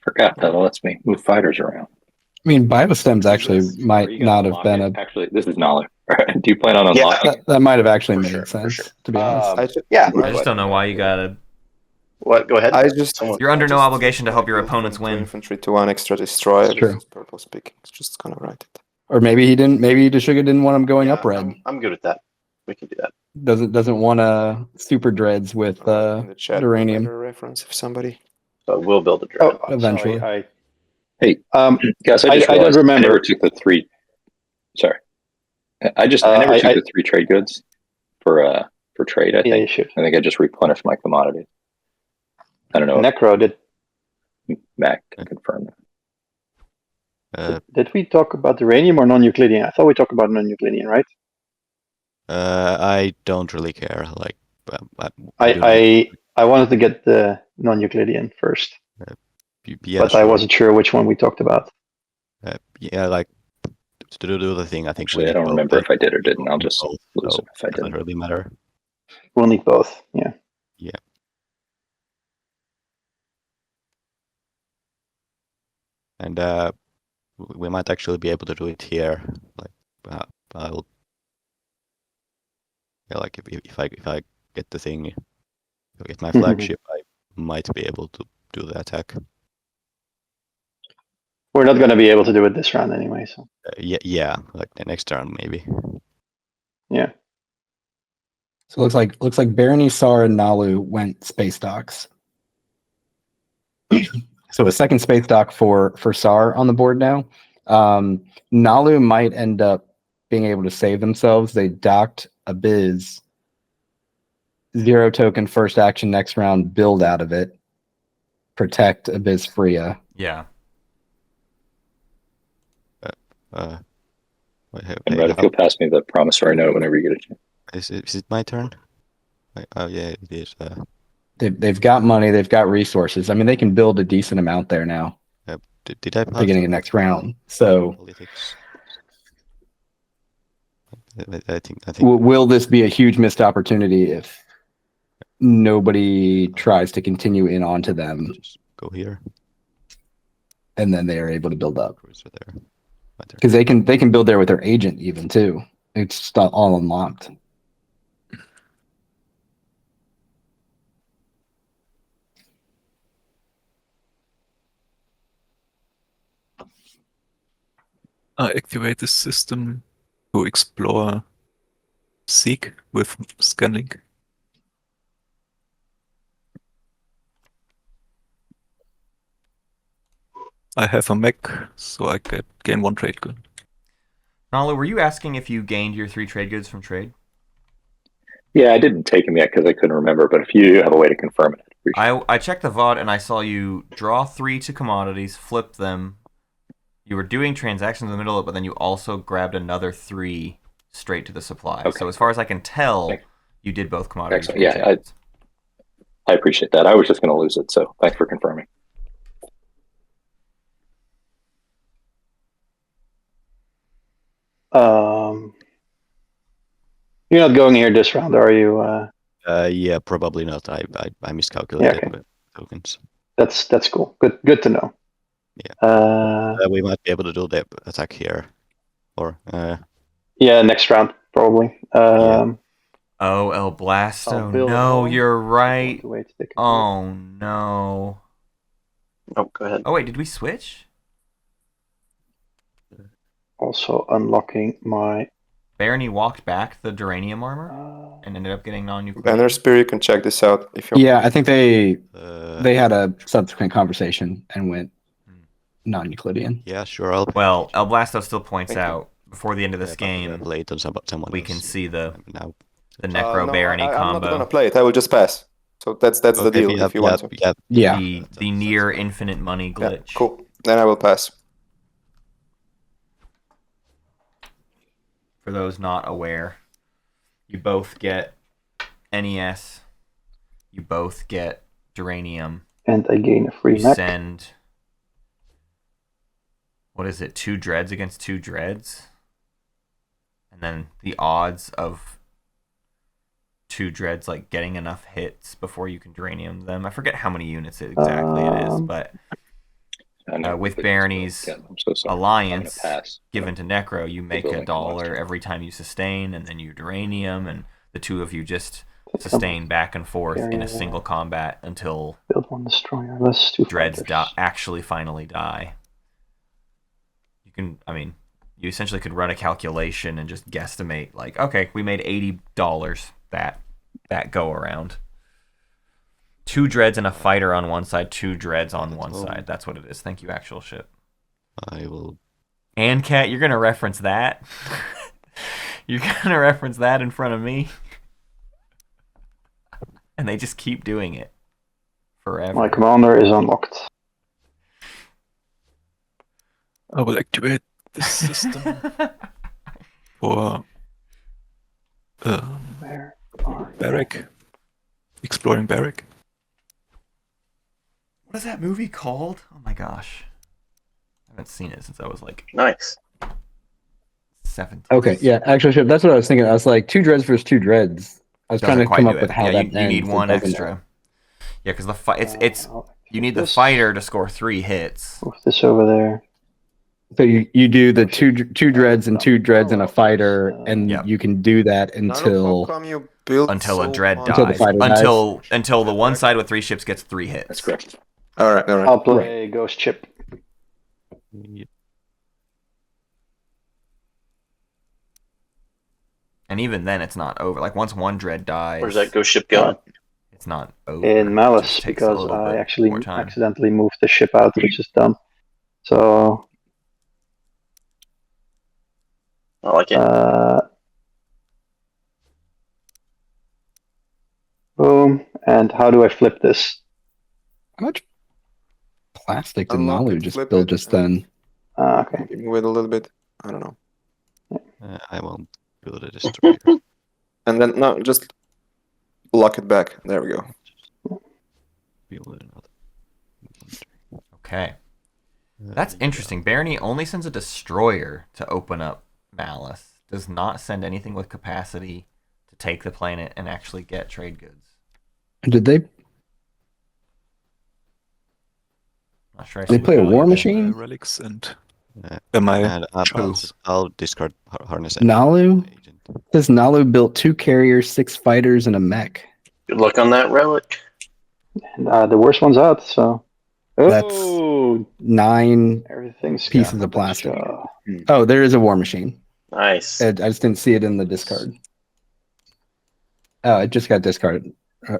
Forgot that lets me move fighters around. I mean, biostims actually might not have been a. Actually, this is Naalu. Do you plan on unlocking? That might have actually For made sure, sense, for sure. to be honest. Yeah. I just don't know why you gotta. What? Go ahead. You're under no obligation to help your opponents win. Infantry to 1 extra destroyer. True. This is purple speaking. It's just gonna write it. Or maybe he didn't. Maybe Deshuga didn't want him going up red. I'm good with that. We can do that. Doesn't want super dreads with In the chat, uranium. better reference if somebody. So we'll build a dread. Eventually. Hey, Um, guys, I I just don't realized remember. I never took the 3 Sorry. I never took the 3 trade goods for trade, I think. Yeah, you should. I think I just replenished my commodities. I don't know. Necro, did Mac can confirm that. did we talk about uranium or non-Euclidean? I thought we talked about non-Euclidean, right? I don't really care. Like, I wanted to get the non-Euclidean first, yeah, but I wasn't sure which one we talked about. Yeah, like to do the thing. I think Actually, I don't remember if I did or didn't. I'll just lose it if I didn't. Doesn't didn't. really matter. We'll need both. Yeah. Yeah. And we might actually be able to do it here. Like, I'll. Yeah, like if I get the thing, if I get my flagship, I might be able to do the attack. We're not going to be able to do it this round anyway. So. Yeah, like the next turn maybe. Yeah. So it looks like Barony, Saar, and Naalu went space docks. So a second space dock for Saar on the board now. Naalu might end up being able to save themselves. They docked Abyss. 0 token, first action, next round, build out of it. Protect Abyss Freya. Yeah. And Red, if you'll pass me the promissory note whenever you get a chance. Is it my turn? Oh yeah, it is. They've got money. They've got resources. I mean, they can build a decent amount there now. Did I pass beginning of next round? So, politics? I think. Will this be a huge missed opportunity if nobody tries to continue in onto them? Just go here. And then they are able to build up. There. Because they can build there with their agent even too. It's just all unlocked. I activate the system to explore Seek with scanning. I have a mech, so I gain 1 trade good. Naalu, were you asking if you gained your 3 trade goods from trade? Yeah, I didn't take them yet because I couldn't remember, but if you have a way to confirm it, I checked the VOD and I saw you draw 3 to commodities, flip them. You were doing transactions in the middle of it, but then you also grabbed another 3 straight to the supply. Okay. So as far as I can tell, you did both commodities. Excellent. Yeah, I appreciate that. I was just going to lose it, so thanks for confirming. You're not going here this round, are you? Yeah, probably not. I miscalculated okay. tokens. That's cool. Good to know. Yeah. We might be able to do the attack here, or yeah, next round probably. Yeah. Oh, El Blasto. No, you're right. Oh no. Oh, go ahead. Oh wait, did we switch? Also unlocking my. Barony walked back the Duranium armor and ended up getting non-nuclear. Bannerspear, you can check this out if you. Yeah, I think they had a subsequent conversation and went non-Euclidean. Yeah, sure. Well, El Blasto still points out before the end of this game. We can see the Nekro Barony combo. I'm not gonna play it. I will just pass. So that's the deal. If you want to. Yeah. The near infinite money glitch. Yeah, cool. Then I will pass. For those not aware, you both get NES. You both get Duranium. And I gain a free you mech. Send. What is it? 2 dreads against 2 dreads? And then the odds of 2 dreads like getting enough hits before you can Duranium them. I forget how many units exactly it is, but with Barony's alliance given to Nekro, you make $1 every time you sustain, and then you Duranium, and the 2 of you just sustain back and forth in a single combat until build 1 destroyer. Let's do dreads actually finally die. You essentially could run a calculation and just guesstimate, like, okay, we made $80 that go around. 2 dreads and a fighter on one side, 2 dreads on one side. That's what it is. Thank you, actual ship. I will And Cat, you're gonna reference that. You're gonna reference that in front of me. And they just keep doing it forever. My commander is unlocked. I will activate this system for Where are you? barrack, exploring barrack. What is that movie called? Oh my gosh. I haven't seen it since I was like Nice. 17. Okay, yeah, actual ship. That's what I was thinking. I was like, 2 dreads versus 2 dreads. I was trying to come up with how that you need ends. one It doesn't- extra. Yeah, because the it's I'll you need the this. fighter to score 3 hits. Move this over there. So you do the two dreads and 2 dreads and a fighter, and Yep. you can do that Naalu, until how come you built Until a so dread much? Until the dies. fighter dies. Until the one side with 3 ships gets 3 hits. That's correct. All right, all right. I'll play Ghost Ship. And even then, it's not over. Like once one dread dies, Where's that ghost ship going? it's not over. In It Malice just takes a because little I bit actually more time. accidentally moved the ship out, which is dumb. So, I like it. boom. And how do I flip this? how much plastic did Unlock Naalu it, just flip build it, just then? Okay. Maybe move it a little bit. I don't know. I won't build a destroyer. And then no, just lock it back. There we go. Build another. Okay. That's interesting. Barony only sends a destroyer to open up Malice. Does not send anything with capacity to take the planet and actually get trade goods. Did they Not sure I They see play the a value war there. machine? Relics and Uh, am I? and I'll discard harness. and Naalu? agent. Says Naalu built 2 carriers, 6 fighters, and a mech. Good luck on that relic. And, the worst one's out, so. That's Oh, 9 everything's pieces got of plastic. extra. Oh, there is a war machine. Nice. I just didn't see it in the discard. Oh, it just got discarded.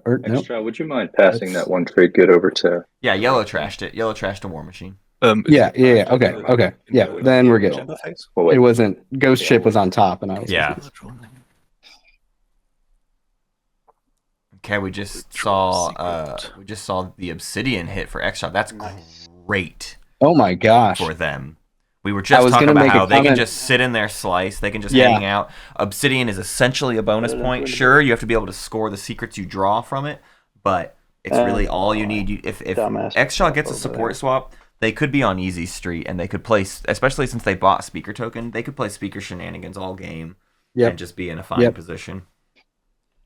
Or no. Xxcha, would you mind passing That's- that one trade good over to? Yeah, yellow trashed it. Yellow trashed a war machine. Is Yeah, it yeah, after okay, the- okay. in Yeah, the then we're good. agenda phase? Well, It wait. wasn't Ghost Ship was on top, and I was Yeah. confused. Okay, we just Withdraw saw secret. the Obsidian hit for Xshot. That's Nice. great Oh my gosh. for them. We were I just was talking gonna about make a how they can comment. just sit in their slice, they can just Yeah. hang out. Obsidian is essentially a bonus point. Sure, you have to be able to score the secrets you draw from it, but it's really all you need. If Dumbass Xshot gets a over support there. swap, they could be on easy street, and they could play, especially since they bought speaker token, they could play speaker shenanigans all game Yep. and just be in a fine Yep. position.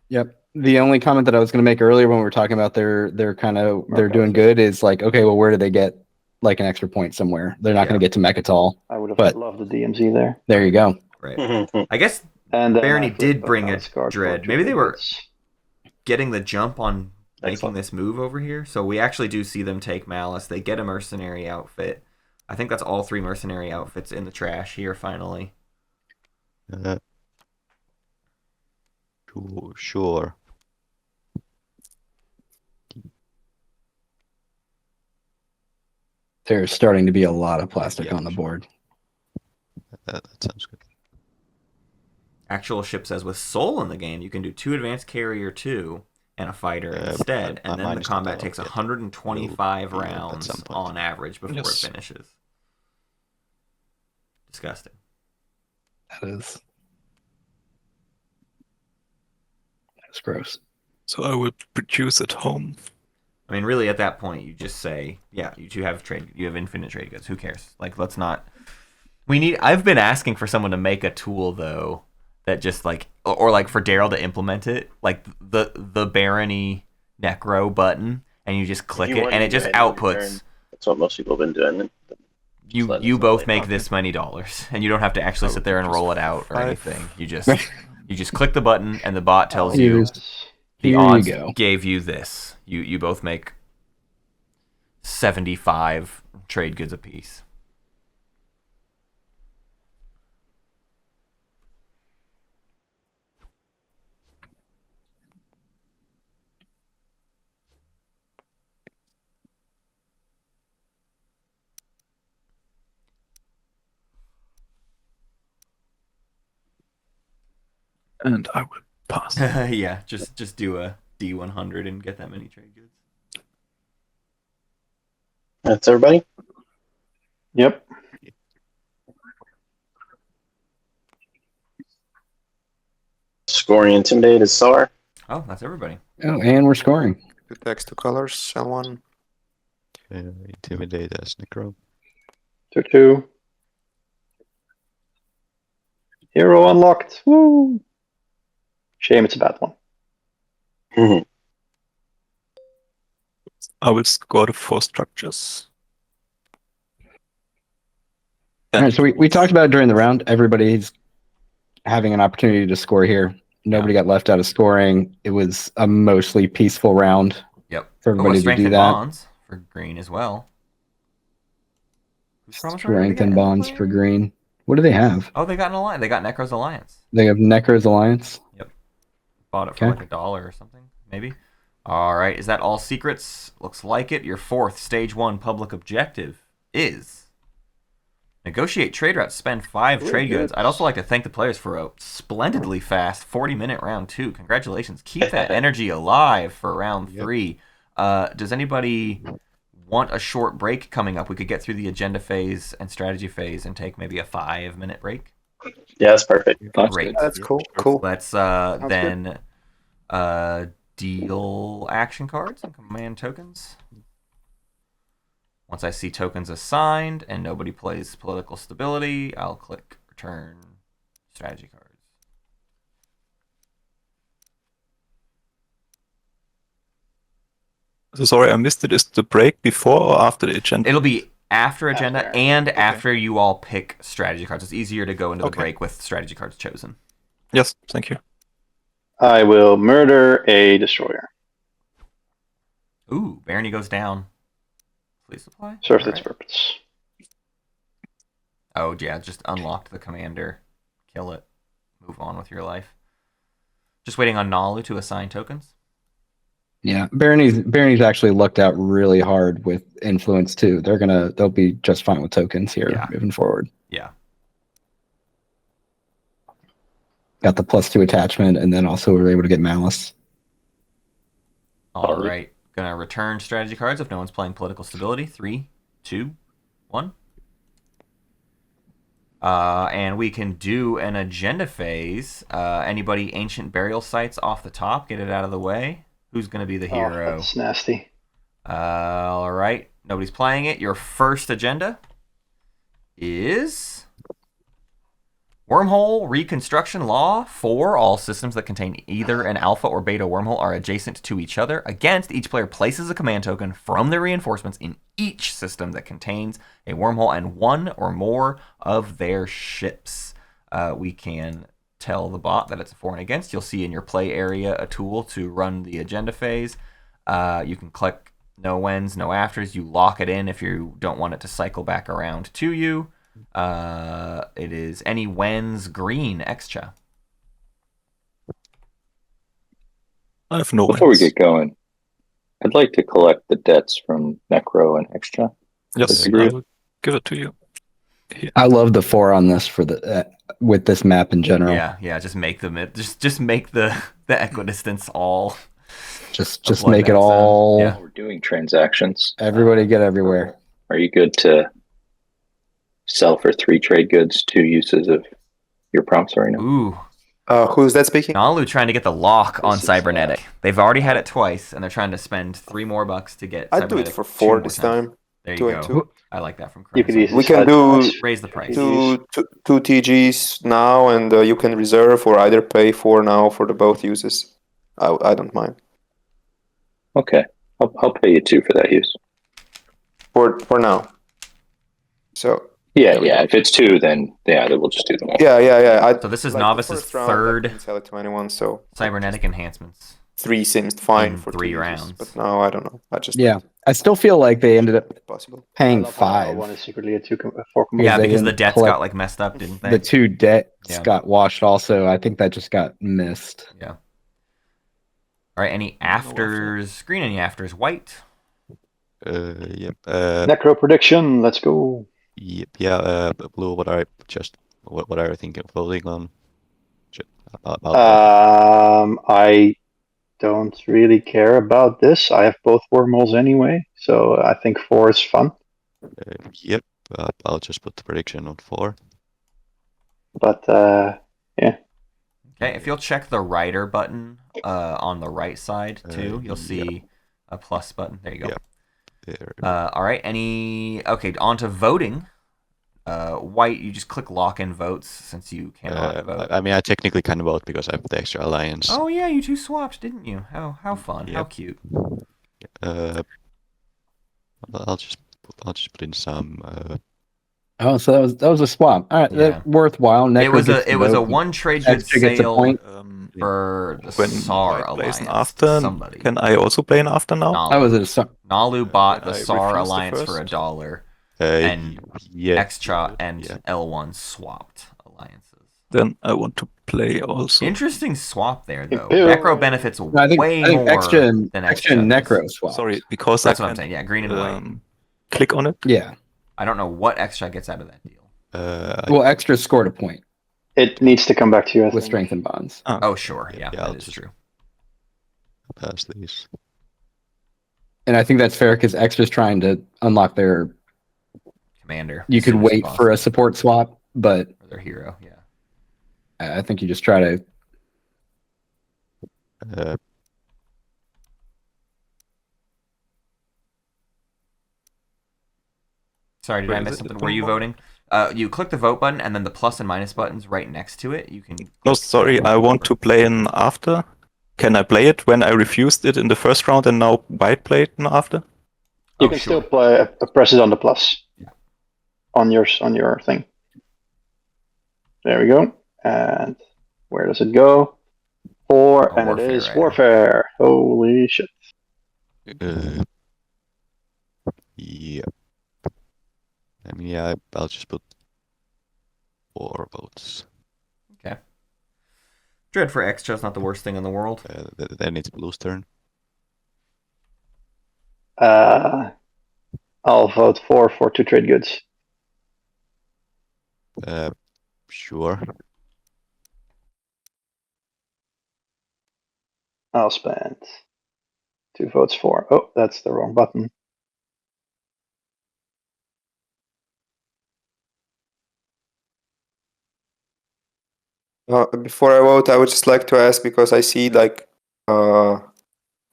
Yep. The only comment that I was going to make earlier when we were talking about they're doing good is like, okay, well, where do they get like an extra point somewhere? They're not going to get to Mechatol. I would have But- loved the DMZ there. There you go. Right. I guess And then Barony I flipped did a bring a Palace card for dread. 2 Maybe they were tickets. getting the jump on making Excellent. this move over here. So we actually do see them take Malice. They get a mercenary outfit. I think that's all 3 mercenary outfits in the trash here finally. Sure. There's starting to be a lot of plastic Yeah, on the sure. board. That sounds good. Actual ship says with Soul in the game, you can do 2 advanced carrier 2 and a fighter instead, and then mine the is combat not takes allowed yet. 125 Will be at rounds some point. on average before Yes. it finishes. Disgusting. That is. That's gross. So I will produce at home. I mean, really, at that point, you just say, "Yeah, you have infinite trade goods. Who cares? Like, let's not." I've been asking for someone to make a tool though that just like, or like for Daryl to implement it, like the Barony Nekro button, and you just click you it, want and to it just go ahead and outputs. return- That's what most people have been doing. You let us you know both later. make this many dollars, and you don't have to actually I sit would there and just roll it out or 5. anything. You just click the button, and the bot tells you Here's- the Here you odds go. gave you this. You both make 75 trade goods apiece. And I will pass. Yeah, just do a D100 and get that many trade goods. That's everybody? Yep. Scoring Intimidate is Saar. Oh, that's everybody. Oh, and we're scoring. Two text, two colors, L1. Intimidate as Nekro. 2/2. Hero unlocked. Woo! Shame it's a bad one. I will score the 4 structures. All right, so we talked about it during the round. Everybody's having an opportunity to score here. Nobody got left out of scoring. It was a mostly peaceful round. Yep. For everybody to strength do and that. bonds for green as well. Strength and bonds for green. What do they have? Oh, they got an alliance. They got Nekro's alliance. They have Nekro's alliance. Yep. Bought it for like $1 or something, maybe. All right. Is that all secrets? Looks like it. Your 4th stage 1 public objective is negotiate trade routes. Spend 5 trade goods. I'd also like to thank the players for a splendidly fast 40-minute round 2. Congratulations. Keep that energy alive for round 3. Does anybody want a short break coming up? We could get through the agenda phase and strategy phase and take maybe a 5-minute break. Yeah, that's perfect. Great. That's cool. Cool. Let's then deal action cards and command tokens. Once I see tokens assigned and nobody plays political stability, I'll click return strategy cards. So sorry, I missed it. Is the break before or after the agenda? It'll be after agenda After. and after you all pick strategy cards. It's easier to go into the break with strategy cards chosen. Yes, thank you. I will murder a destroyer. Ooh, Barony goes down. Please supply. Serves All its right. purpose. Oh yeah, just unlocked the commander. Kill it. Move on with your life. Just waiting on Naalu to assign tokens. Yeah, Barony's actually looked out really hard with influence too. They'll be just fine with tokens here moving forward. Yeah. Got the +2 attachment, and then also we were able to get malice. All right. Gonna return strategy cards if no one's playing political stability. 3, 2, 1. And we can do an agenda phase. Anybody ancient burial sites off the top? Get it out of the way. Who's gonna be the hero? That's nasty. All right. Nobody's playing it. Your first agenda is Wormhole Reconstruction Law. 4. All systems that contain either an alpha or beta wormhole are adjacent to each other. Against, each player places a command token from their reinforcements in each system that contains a wormhole and 1 or more of their ships. We can tell the bot that it's a for and against. You'll see in your play area a tool to run the agenda phase. You can click no whens, no afters. You lock it in if you don't want it to cycle back around to you. It is any whens green Xxcha. I have no Before we wins. get going, I'd like to collect the debts from Nekro and Xxcha. Yes, I Agree. will give it to you. I love the 4 on this for the with this map in general. Yeah. Just make them. Just make the equidistance all. Just make it all. Yeah. We're doing transactions. Everybody get everywhere. Are you good to sell for 3 trade goods, 2 uses of your prompts right now? Ooh. Who's that speaking? Naalu trying to get the lock on This is, cybernetic. They've already had it twice, and they're trying to spend $3 more to get. I'd do it cybernetic for 2 4 more this times. time. There you 2 go. and 2. I like that from You could Karunsun. easily We can side do that. Raise the price. two TGs now, and you can reserve or either pay 4 now for the both uses. I don't mind. Okay. I'll pay you 2 for that use. For now. So Yeah. If it's 2, then we'll just do them all. yeah. So this is the Novice's first round, I third didn't sell it to anyone, so cybernetic enhancements. 3 seems fine in for 3 2 uses, rounds. but now I don't know. I just I still feel like they ended up possible. paying I love how 5. L1 is secretly a 4 Yeah, they because the didn't debts collect- got like messed up, didn't they? The 2 debts Yeah. got washed also. I think that just got missed. Yeah. All right. Any afters? Green. Any afters? White. Yep. Necro prediction. Let's go. Yep. Yeah. Blue. What are you thinking of voting on? I don't really care about this. I have both wormholes anyway, so I think 4 is fun. Yep, I'll just put the prediction on 4. But yeah. Okay, if you'll check the rider button on the right side too, you'll see a plus button. There you go. Yep. There. All right. Okay, on to voting. White, you just click lock in votes since you cannot vote. I mean, I technically can vote because I have the extra alliance. Oh yeah, you two swapped, didn't you? How fun? Yep. How cute. I'll just put in some. Oh, so that was a swap. All right, Yeah. worthwhile. Nekro It was a one trade good Xxcha gets a sale point. for the When Saar White plays alliance. an after, Somebody. can I also play an after now? Naalu. That was a Naalu bought the I Saar refused the alliance for first. $1, and yeah, Xxcha and L1 swapped alliances. Then I want to play also. Interesting swap there, though. Imperial. Nekro benefits I think way Xxcha more and than Xxcha and Xxcha does. Nekro swap. Sorry, because That's I what I'm can saying. Yeah, green and white. click on it. Yeah. I don't know what Xxcha gets out of that deal. Well, Xxcha scored a point It needs to come back to you, I with think. strength and bonds. Oh, sure. Yeah, I'll that is just true. pass these. And I think that's fair because Xtra's trying to unlock their. Commander. You as could soon as wait for possible. a support swap, but Or their hero, yeah. I think you just try to. Sorry, did Wait, I is miss it something? the Were you bottom? voting? You click the vote button and then the plus and minus buttons right next to it. You can. No, sorry, I want to play an after. Can I play it when I refused it in the first round and now White played an after? You Oh, can sure. still press it on the plus. Yeah. On your thing. There we go. And where does it go? 4, and Warfare, it is right? warfare. Holy shit. Yeah. I mean, yeah, I'll just put 4 votes. Okay. Dread for Xxcha is not the worst thing in the world. Then it's Blue's turn. I'll vote for 2 trade goods. Sure. I'll spend 2 votes for. Oh, that's the wrong button. Before I vote, I would just like to ask because I see like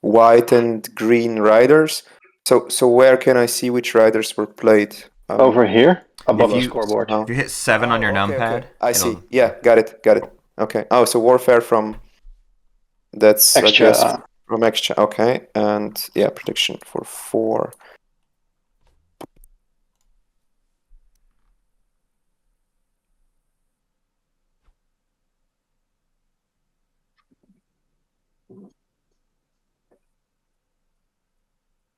white and green riders. So where can I see which riders were played? Over here, above the you- scoreboard. If you hit 7 on your numpad, I see. it'll- Yeah, got it. Okay. Oh, so warfare from that's I Xxcha, guess from Xxcha. Okay, and yeah, prediction for 4.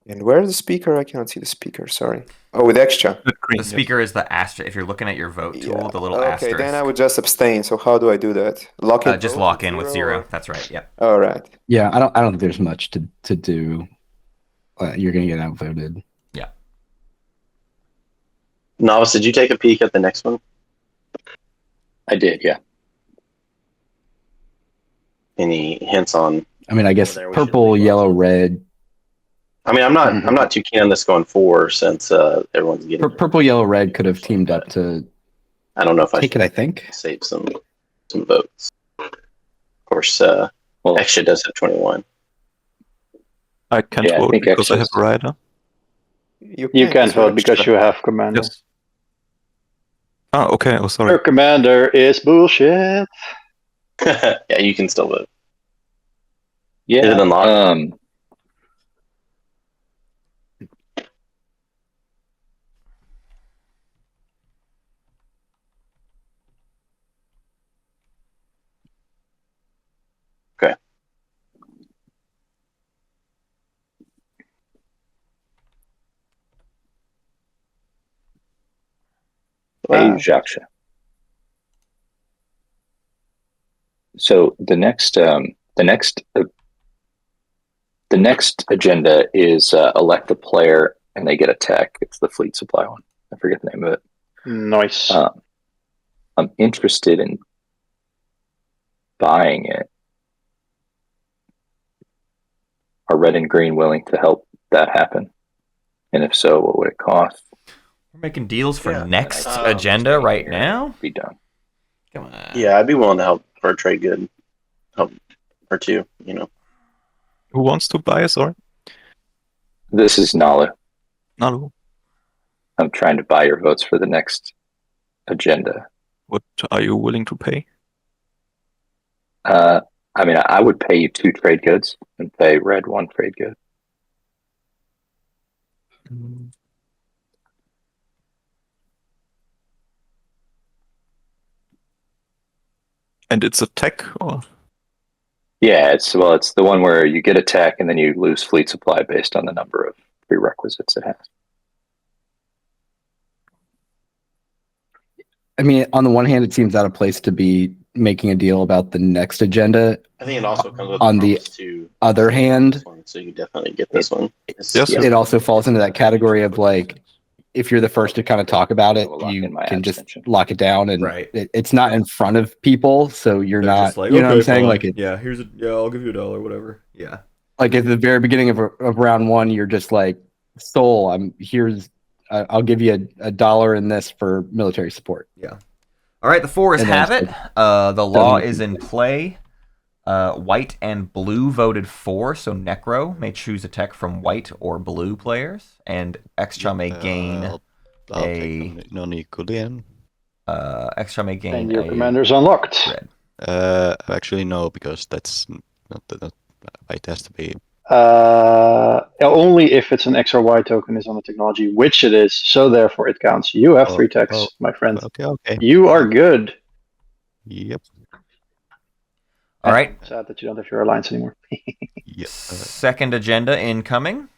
And where's the speaker? I cannot see the speaker. Sorry. Oh, with Xxcha. The speaker is the asterisk. If you're looking at your vote tool, the little Okay, asterisk. then I would just abstain. So how do I do that? Lock in. Just both lock in with 0. or- That's right. Yep. All right. Yeah, I don't think there's much to do. You're gonna get outvoted. Novice, did you take a peek at the next one? I did, yeah. Any hints on? I mean, I guess there we should purple, leave yellow, off. red. I mean, I'm not too keen on this going 4 since everyone's getting. Purple, yellow, red could have teamed up to I don't know if I take should it. I think. save some votes. Of course, Xxcha does have 21. I can't Yeah, I vote think because I have Xxcha's- a rider. You can vote because you have commander. Yes. Ah, okay. Oh, sorry. Your commander is bullshit. Yeah, you can still vote. Yeah. Is it unlocked? Okay. Hey, Xxcha. So the next agenda is elect a player and they get a tech. It's the fleet supply one. I forget the name of it. Nice. I'm interested in buying it. Are red and green willing to help that happen? And if so, what would it cost? We're making deals for Yeah, next I- agenda right now. Be done. Come on. Yeah, I'd be willing to help for a trade good. Help or two, you know. Who wants to buy us, or This is Naalu. Naalu? I'm trying to buy your votes for the next agenda. What are you willing to pay? I mean, I would pay you 2 trade goods and pay red 1 trade good. And it's a tech, or Yeah, it's the one where you get a tech and then you lose fleet supply based on the number of prerequisites it has. I mean, on the one hand, it seems out of place to be making a deal about the next agenda. I think it also comes with On the promise to other hand, this one, so you definitely get this one. Yes. it also falls into that category of like, if you're the first to kind of talk about it, We'll lock you in my can just abstention. lock it down, and Right. it's not in front of people, so you're They're not. just like, You know what I'm "Okay, saying? fine. Like yeah, I'll give you $1, whatever. Yeah. like at the very beginning of round one, you're just like, Soul, I'll give you $1 in this for military support. Yeah. All right, the 4 is And then have it. it's The law doesn't- is in play. White and blue voted for, so Nekro may choose a tech from white or blue players, and Xxcha may gain I'll a- take non-equilian. Xxcha may gain And your a commander's unlocked. red. Actually, no, because that's not it has to be. Only if it's an X or Y token is on the technology, which it is, so therefore it counts. You have 3 techs, my friend. Okay. You are good. Yep. All right, Sad that you don't have your alliance anymore. Yep. second agenda incoming.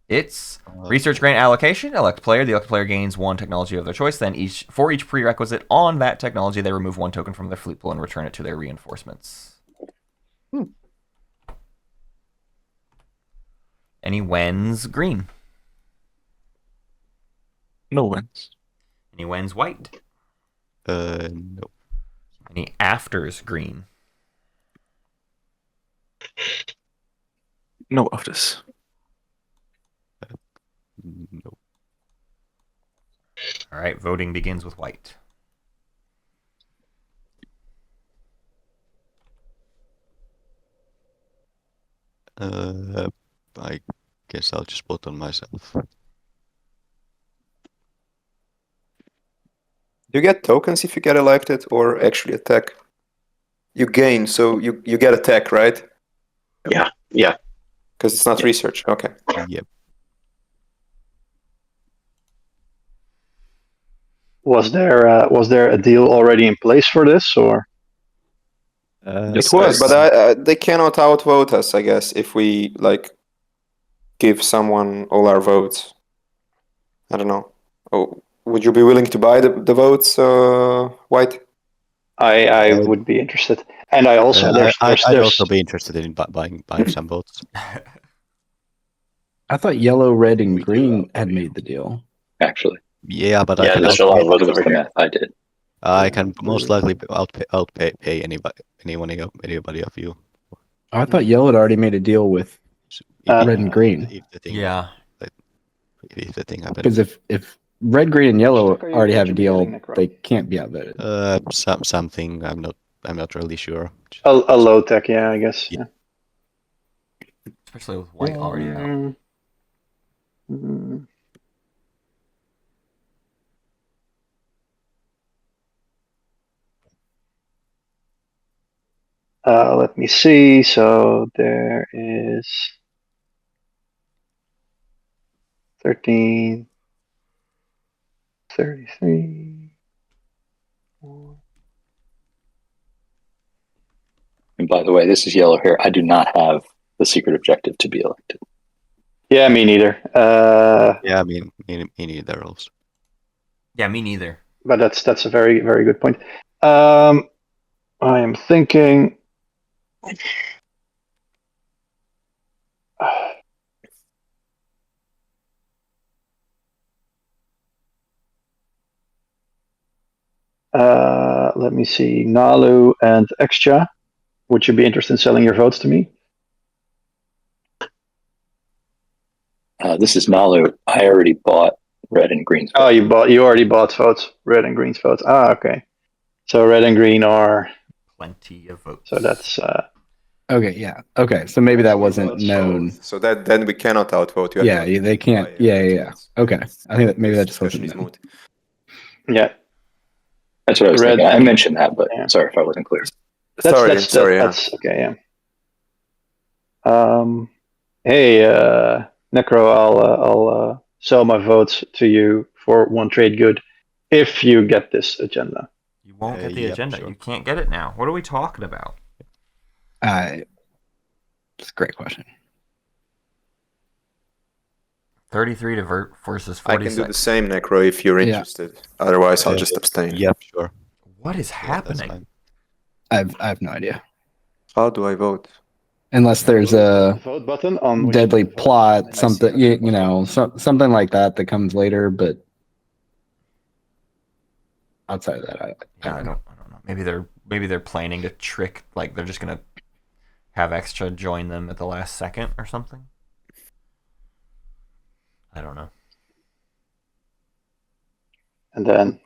It's research grant allocation. Elect player. The elect player gains 1 technology of their choice. Then for each prerequisite on that technology, they remove 1 token from their fleet pool and return it to their reinforcements. Any wens green? no wins? Any wens white? No. Any afters green? No of this. No. All right, voting begins with white. I guess I'll just vote on myself. You get tokens if you get elected, or actually a tech? You gain, so you get a tech, right? Yeah. Because it's not research. Okay. Yep. Was there a deal already in place for this, or It was, but they cannot outvote us, I guess, if we like give someone all our votes. I don't know. Oh, would you be willing to buy the votes, White? I would be interested. And I also I'd also be interested in buying some votes. I thought yellow, red, and green had made the deal. Actually, Yeah, but Yeah, I can there's a lot of that votes was over the here. math I did. I can most likely outpay anybody of you. I thought yellow had already made a deal with red and green. If the thing, Yeah. if the thing happens. Because if red, green, and yellow What are you already have a contributing, deal, Nekro? they can't be outvoted. Something I'm not really sure. a low tech? Yeah, I guess. Yeah. Yeah. Especially with white already out. Mm. Let me see. So there is 13, 33. And by the way, this is yellow here. I do not have the secret objective to be elected. Yeah, me neither. Yeah, I mean, me neither also. Yeah, me neither. But that's a very, very good point. I am thinking. Let me see. Naalu and Xxcha. Would you be interested in selling your votes to me? This is Naalu. I already bought red and green. Oh, you already bought votes, red and green's votes. Ah, okay. So red and green are Plenty of votes. so that's Okay, yeah. Okay, so maybe that wasn't known. So that then we cannot outvote you. Yeah, they can't. Yeah. Okay, I think that maybe that just wasn't known. yeah. That's what I was Red- thinking. I mentioned that, but Yeah. sorry if I wasn't clear. That's okay. Yeah. Hey, Nekro, I'll sell my votes to you for one trade good if you get this agenda. You won't get the Yep, agenda. sure. You can't get it now. What are we talking about? It's a great question. 33 to vert versus I 46. can do the same, Necro, if you're Yeah. interested. Otherwise, I'll just abstain. Yep, sure. What is Yeah, that's happening? fine. I have no idea. How do I vote? Unless there's a vote button on which deadly vote. plot, something you know, something like that comes later. But outside of that, I don't know. I don't know. Maybe they're planning to trick. Like they're just gonna have Xxcha join them at the last second or something. I don't know. And then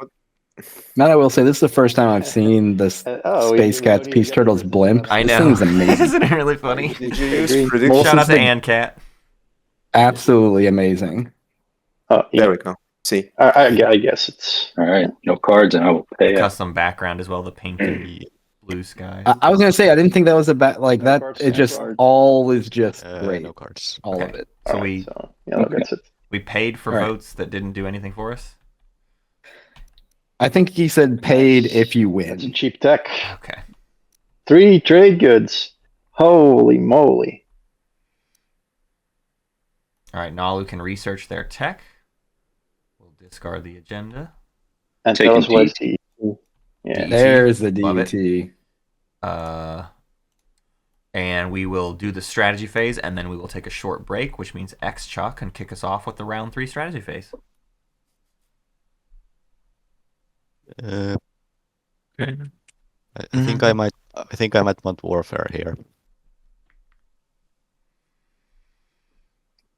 Now I will say this is the first time I've seen this Space Cats Peace Turtles blimp. I This know. thing's amazing. Isn't it really funny? Did you use Green. prediction? Shout out to the- Ancat. Absolutely aming. yeah, There we go. See, I guess it's All right, no cards, and I will pay up. Custom background as well. The pink and blue sky. I was gonna say I didn't think that was a bad like No that. cards, It no just cards. all is just great. No cards. All of Okay. it. So alright, we so yeah, that's it. we paid for Right. votes that didn't do anything for us. I think he said paid if you That's a win. cheap tech. Okay. 3 trade goods. Holy moly! All right. Naalu can research their tech. We'll discard the agenda. And Taking tell us what DT. yeah. There's the Love it. DT. And we will do the strategy phase, and then we will take a short break, which means Xxcha can kick us off with the round 3 strategy phase. I think I might. I think I might want warfare here.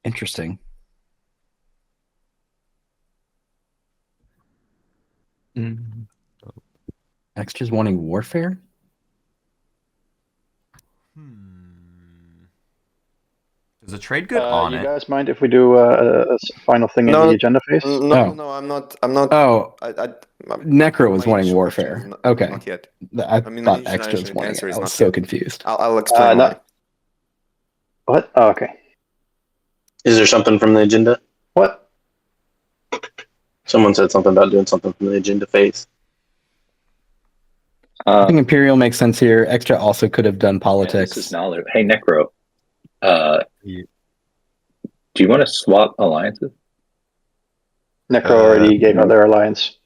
Interesting. Xxcha's wanting warfare. There's a trade good on you it. guys mind if we do a final thing in No. the agenda phase? Oh. no, I'm not. I'm not. Oh, I, Necro was my wanting initial warfare. question is not- Okay, Not yet. I mean, thought my Xxcha's initial wanting answer it. is I not was so yet. confused. I'll explain no. why. What? Oh, okay. Is there something from the agenda? What? Someone said something about doing something from the agenda phase. I think Imperial makes sense here. Xxcha also could have done Yeah, politics. this is Naalu. Hey, Nekro. Yeah. Do you want to swap alliances? Nekro already gave out their alliance.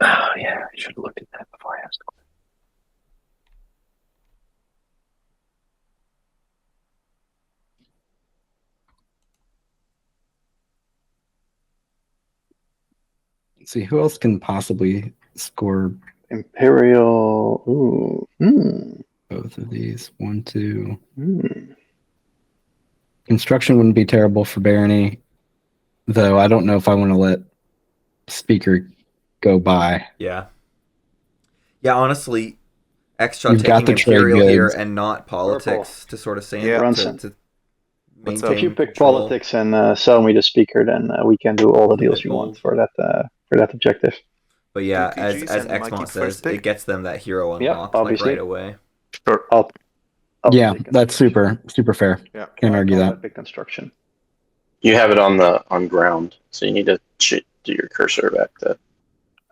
Oh, yeah. I should have looked at that before I asked. Let's see who else can possibly score Imperial. Ooh. both of these. 1, 2. Hmm. Construction wouldn't be terrible for Barony, though. I don't know if I want to let Speaker go by. Yeah. Yeah, honestly, Xxcha You've got taking the trade Imperial here goods. and not politics to sort of sand Yeah. Brunson. to What's maintain up? If you pick control. politics and sell me the speaker, then we can do all the deals you want for that objective. But yeah, Two as PGs as and Mikey Xmont first says, pick? it gets them that hero Yep, unlock like obviously. right away. Sure. I'll Yeah, take that's super fair. Yeah. Can't argue that. Big construction. You have it on ground, so you need to do your cursor back to.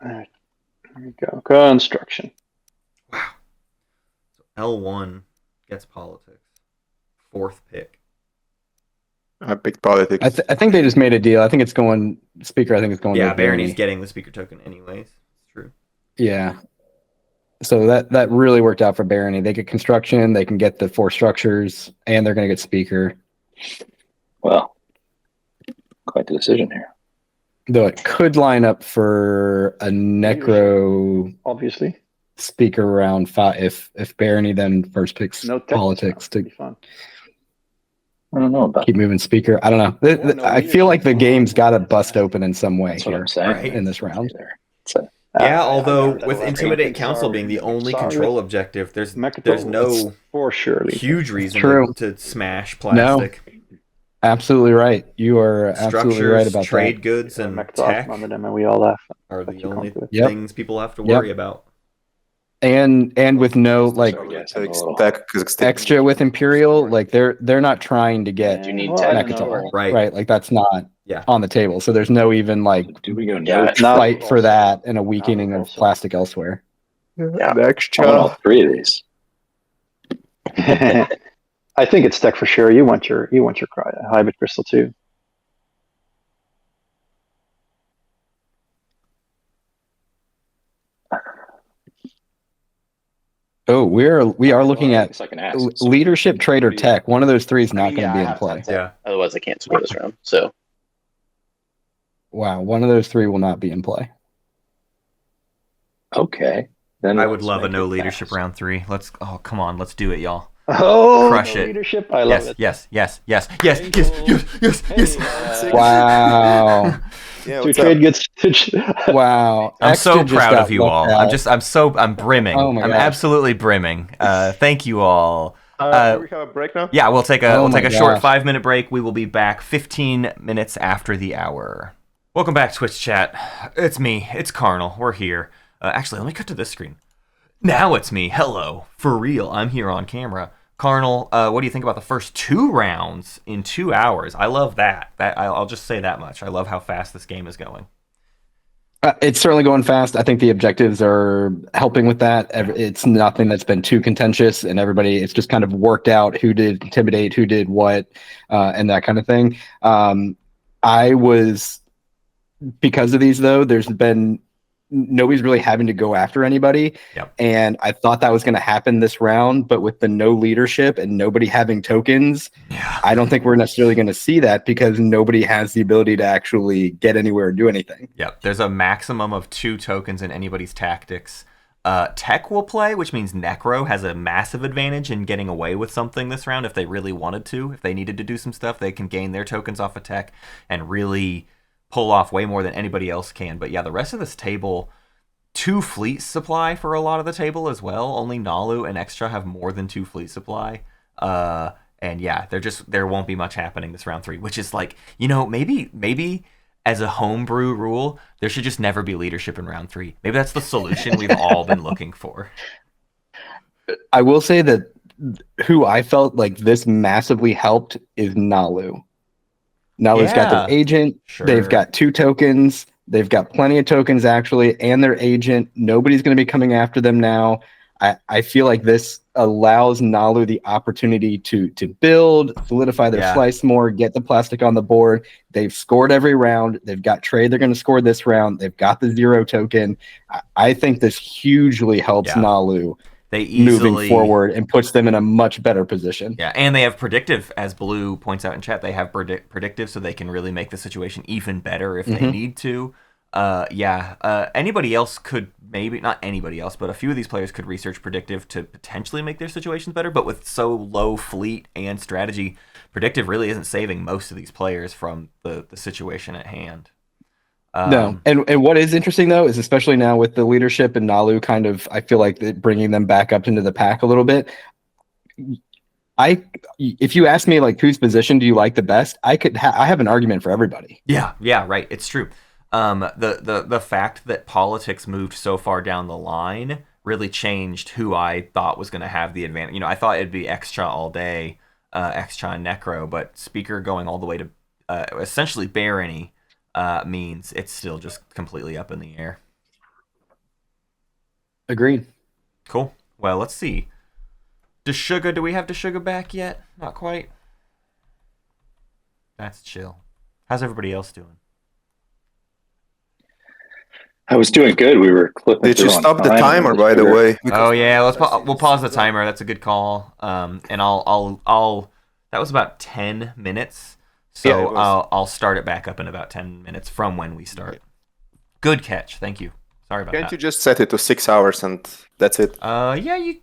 All right. There we go. Construction. So L1 gets politics. 4th pick. I picked politics. I think they just made a deal. I think it's going Speaker. I think it's going. Yeah, to Barony's Barony. getting the speaker token anyways. It's true. Yeah. So that really worked out for Barony. They get construction, they can get the 4 structures, and they're going to get Speaker. Well, quite the decision here. Though it could line up for a Necro Obviously. Speaker round 5 if Barony then first picks No tech politics to Be fun. I don't know about keep moving Speaker. I don't know. I feel like the game's got to bust open in some way that's what here I'm saying. Right. in this round. It's a, Yeah, I although got that with last Intimidate pick. Council Sorry. being the only Sorry. control objective, there's Mechatol no for surely. huge reason True. to smash plastic. Absolutely right. You are absolutely right Structures, about trade goods, and tech Under them, and we all laugh. are but the you only can't do it. Yep. things people have to Yep. worry about. that. And with no like Xxcha with Imperial, like they're not trying to get Do you need well, tech? I don't know. Mechatol, Right. right? Like that's not Yeah. on the table. So there's no even like do we go Yeah, no? now- fight for that and a weakening Naalu of also. plastic elsewhere. Yeah. I want all Xxcha. 3 of these. I think it's tech for sure. You want your hybrid crystal too. Oh, we are looking Well, at it's like an ass. leadership, trade, or tech. One of those three is not going to be in play. Yeah. Otherwise, I can't score this round. So Wow, one of those three will not be in play. Okay. Then I would let's love a make no it leadership fast. round 3. Come on, let's do it, y'all. Oh, Crush no it. leadership. I love Yes, it. yes, yes, yes, yes, yes. Wow, Yeah, Two what's trade up? gets. wow. I'm so Xxcha just proud got of you left all. out. I'm brimming. Oh my I'm gosh. absolutely brimming. Thank you all. Do we have a break now? Yeah, we'll take Oh a my short gosh. 5-minute break. We will be back 15 minutes after the hour. Welcome back, Twitch chat. It's me. It's Carnal. We're here. Actually, let me cut to this screen. Now it's me. Hello. For real. I'm here on camera. Carnal, what do you think about the first 2 rounds in 2 hours? I love that. I'll just say that much. I love how fast this game is going. It's certainly going fast. I think the objectives are helping with that. It's nothing that's been too contentious, and it's just kind of worked out who did intimidate, who did what, and that kind of thing. Because of these though, there's been nobody's really having to go after anybody. Yep. And I thought that was going to happen this round, but with the no leadership and nobody having tokens, Yeah. I don't think we're necessarily going to see that because nobody has the ability to actually get anywhere or do anything. Yep. There's a maximum of 2 tokens in anybody's tactics. Tech will play, which means Nekro has a massive advantage in getting away with something this round if they really wanted to. If they needed to do some stuff, they can gain their tokens off of Tech and really pull off way more than anybody else can. But yeah, the rest of this table, 2 fleet supply for a lot of the table as well. Only Naalu and Xxcha have more than 2 fleet supply. And yeah, there won't be much happening this round 3, which is like, maybe as a homebrew rule, there should just never be leadership in round 3. Maybe that's the solution we've all been looking for. I will say that who I felt like this massively helped is Naalu. Naalu's got their agent. Sure. They've got 2 tokens. They've got plenty of tokens actually, and their agent. Nobody's going to be coming after them now. I feel like this allows Naalu the opportunity to build, solidify their slice more, get the plastic on the board. They've scored every round. They've got trade. They're going to score this round. They've got the 0 token. I think this hugely helps Naalu. They easily moving forward and puts them in a much better position. Yeah, and they have predictive, as Blue points out in chat. They have predictive, so they can really make the situation even better if they need to. Anybody else could, maybe not anybody else, but a few of these players could research predictive to potentially make their situations better. But with so low fleet and strategy, predictive really isn't saving most of these players from the situation at hand. No, and what is interesting though is especially now with the leadership and Naalu kind of, I feel like bringing them back up into the pack a little bit. If you ask me like whose position do you like the best, I have an argument for everybody. Yeah, right. It's true. The fact that politics moved so far down the line really changed who I thought was going to have the advantage. I thought it'd be Xxcha all day, Xxcha and Nekro, but Speaker going all the way to essentially Barony. Means it's still just completely up in the air. Agreed. Cool. Well, let's see. Deshuga, do we have Deshuga back yet? Not quite. That's chill. How's everybody else doing? I was doing good. We were clipping. Did you through on stop the time, timer, and by the way? Oh yeah, we'll pause the timer. That's a good call. And I'll that was about 10 minutes. So Yeah, I'll start it back up in about 10 minutes from when we start. Good catch. Thank you. Sorry about Can't that. you just set it to 6 hours and that's it? Yeah, you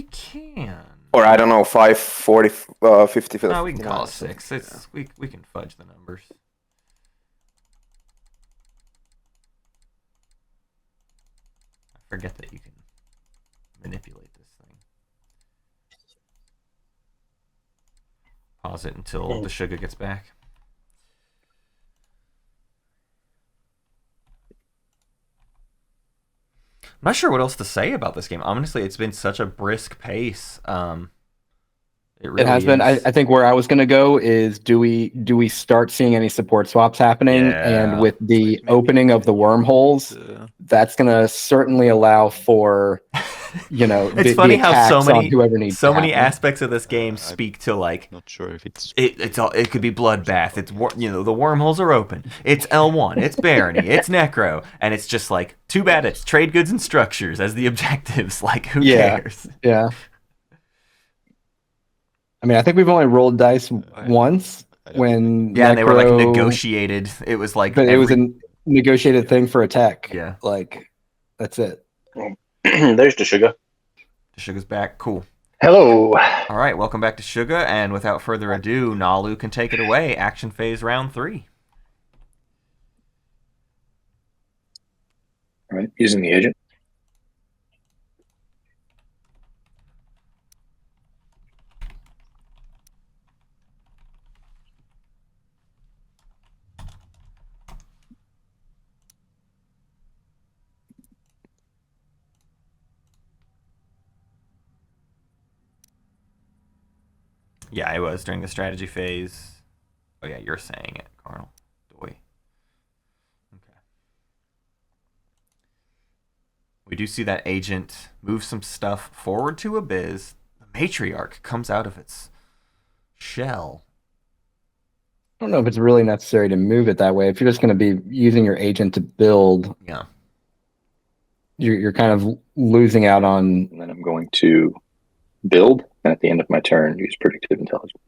can. Or I don't know, 5, 40, 50. No, we can call it 59, 6. It's we can fudge the numbers. I forget that you can manipulate this thing. Pause it until the sugar gets back. I'm not sure what else to say about this game. Honestly, it's been such a brisk pace. It really has been. is. I think where I was going to go is do we start seeing any support swaps happening? Yeah. And with the opening of the wormholes, that's going to certainly allow for, It's funny how so many whoever needs so to many happen. aspects of this game speak to like. Not sure if it's It could be bloodbath. It's the wormholes are open. It's L1. It's Barony. It's Nekro, and it's just like too bad it's trade goods and structures as the objectives. Like who cares? Yeah. I mean, I think we've only rolled dice once when Yeah, and they were like Nekro- negotiated. It was like but it was a negotiated thing for attack. Yeah. Like that's it. There's Deshuga. Sugar's back. Cool. Hello. All right, welcome back to Sugar, and without further ado, Naalu can take it away. Action phase round 3. All right, using the agent. Yeah, I was during the strategy phase. Oh yeah, you're saying it, Carnal. Doy. Okay. We do see that agent move some stuff forward to Abyss. The matriarch comes out of its shell. I don't know if it's really necessary to move it that way. If you're just going to be using your agent to build, Yeah. you're kind of losing out on. And then I'm going to build, and at the end of my turn, use predictive intelligence.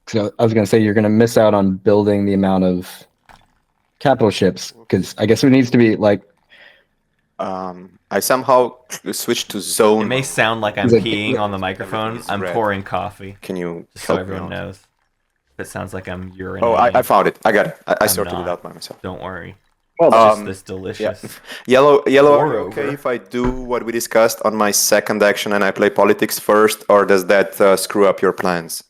So I was going to say you're going to miss out on building the amount of capital ships because I guess it needs to be like. I somehow switched to zone. It may sound like I'm Is it- peeing on the microphone. Everything is I'm red. pouring coffee, Can you just so help me everyone out? knows. If it sounds like I'm urinating, Oh, I found it. I got it. I I'm sorted not. it out by myself. don't worry. Well, Just Um, this delicious. Yellow, are you Moreover- okay if I do what we discussed on my second action and I play politics first, or does that screw up your plans?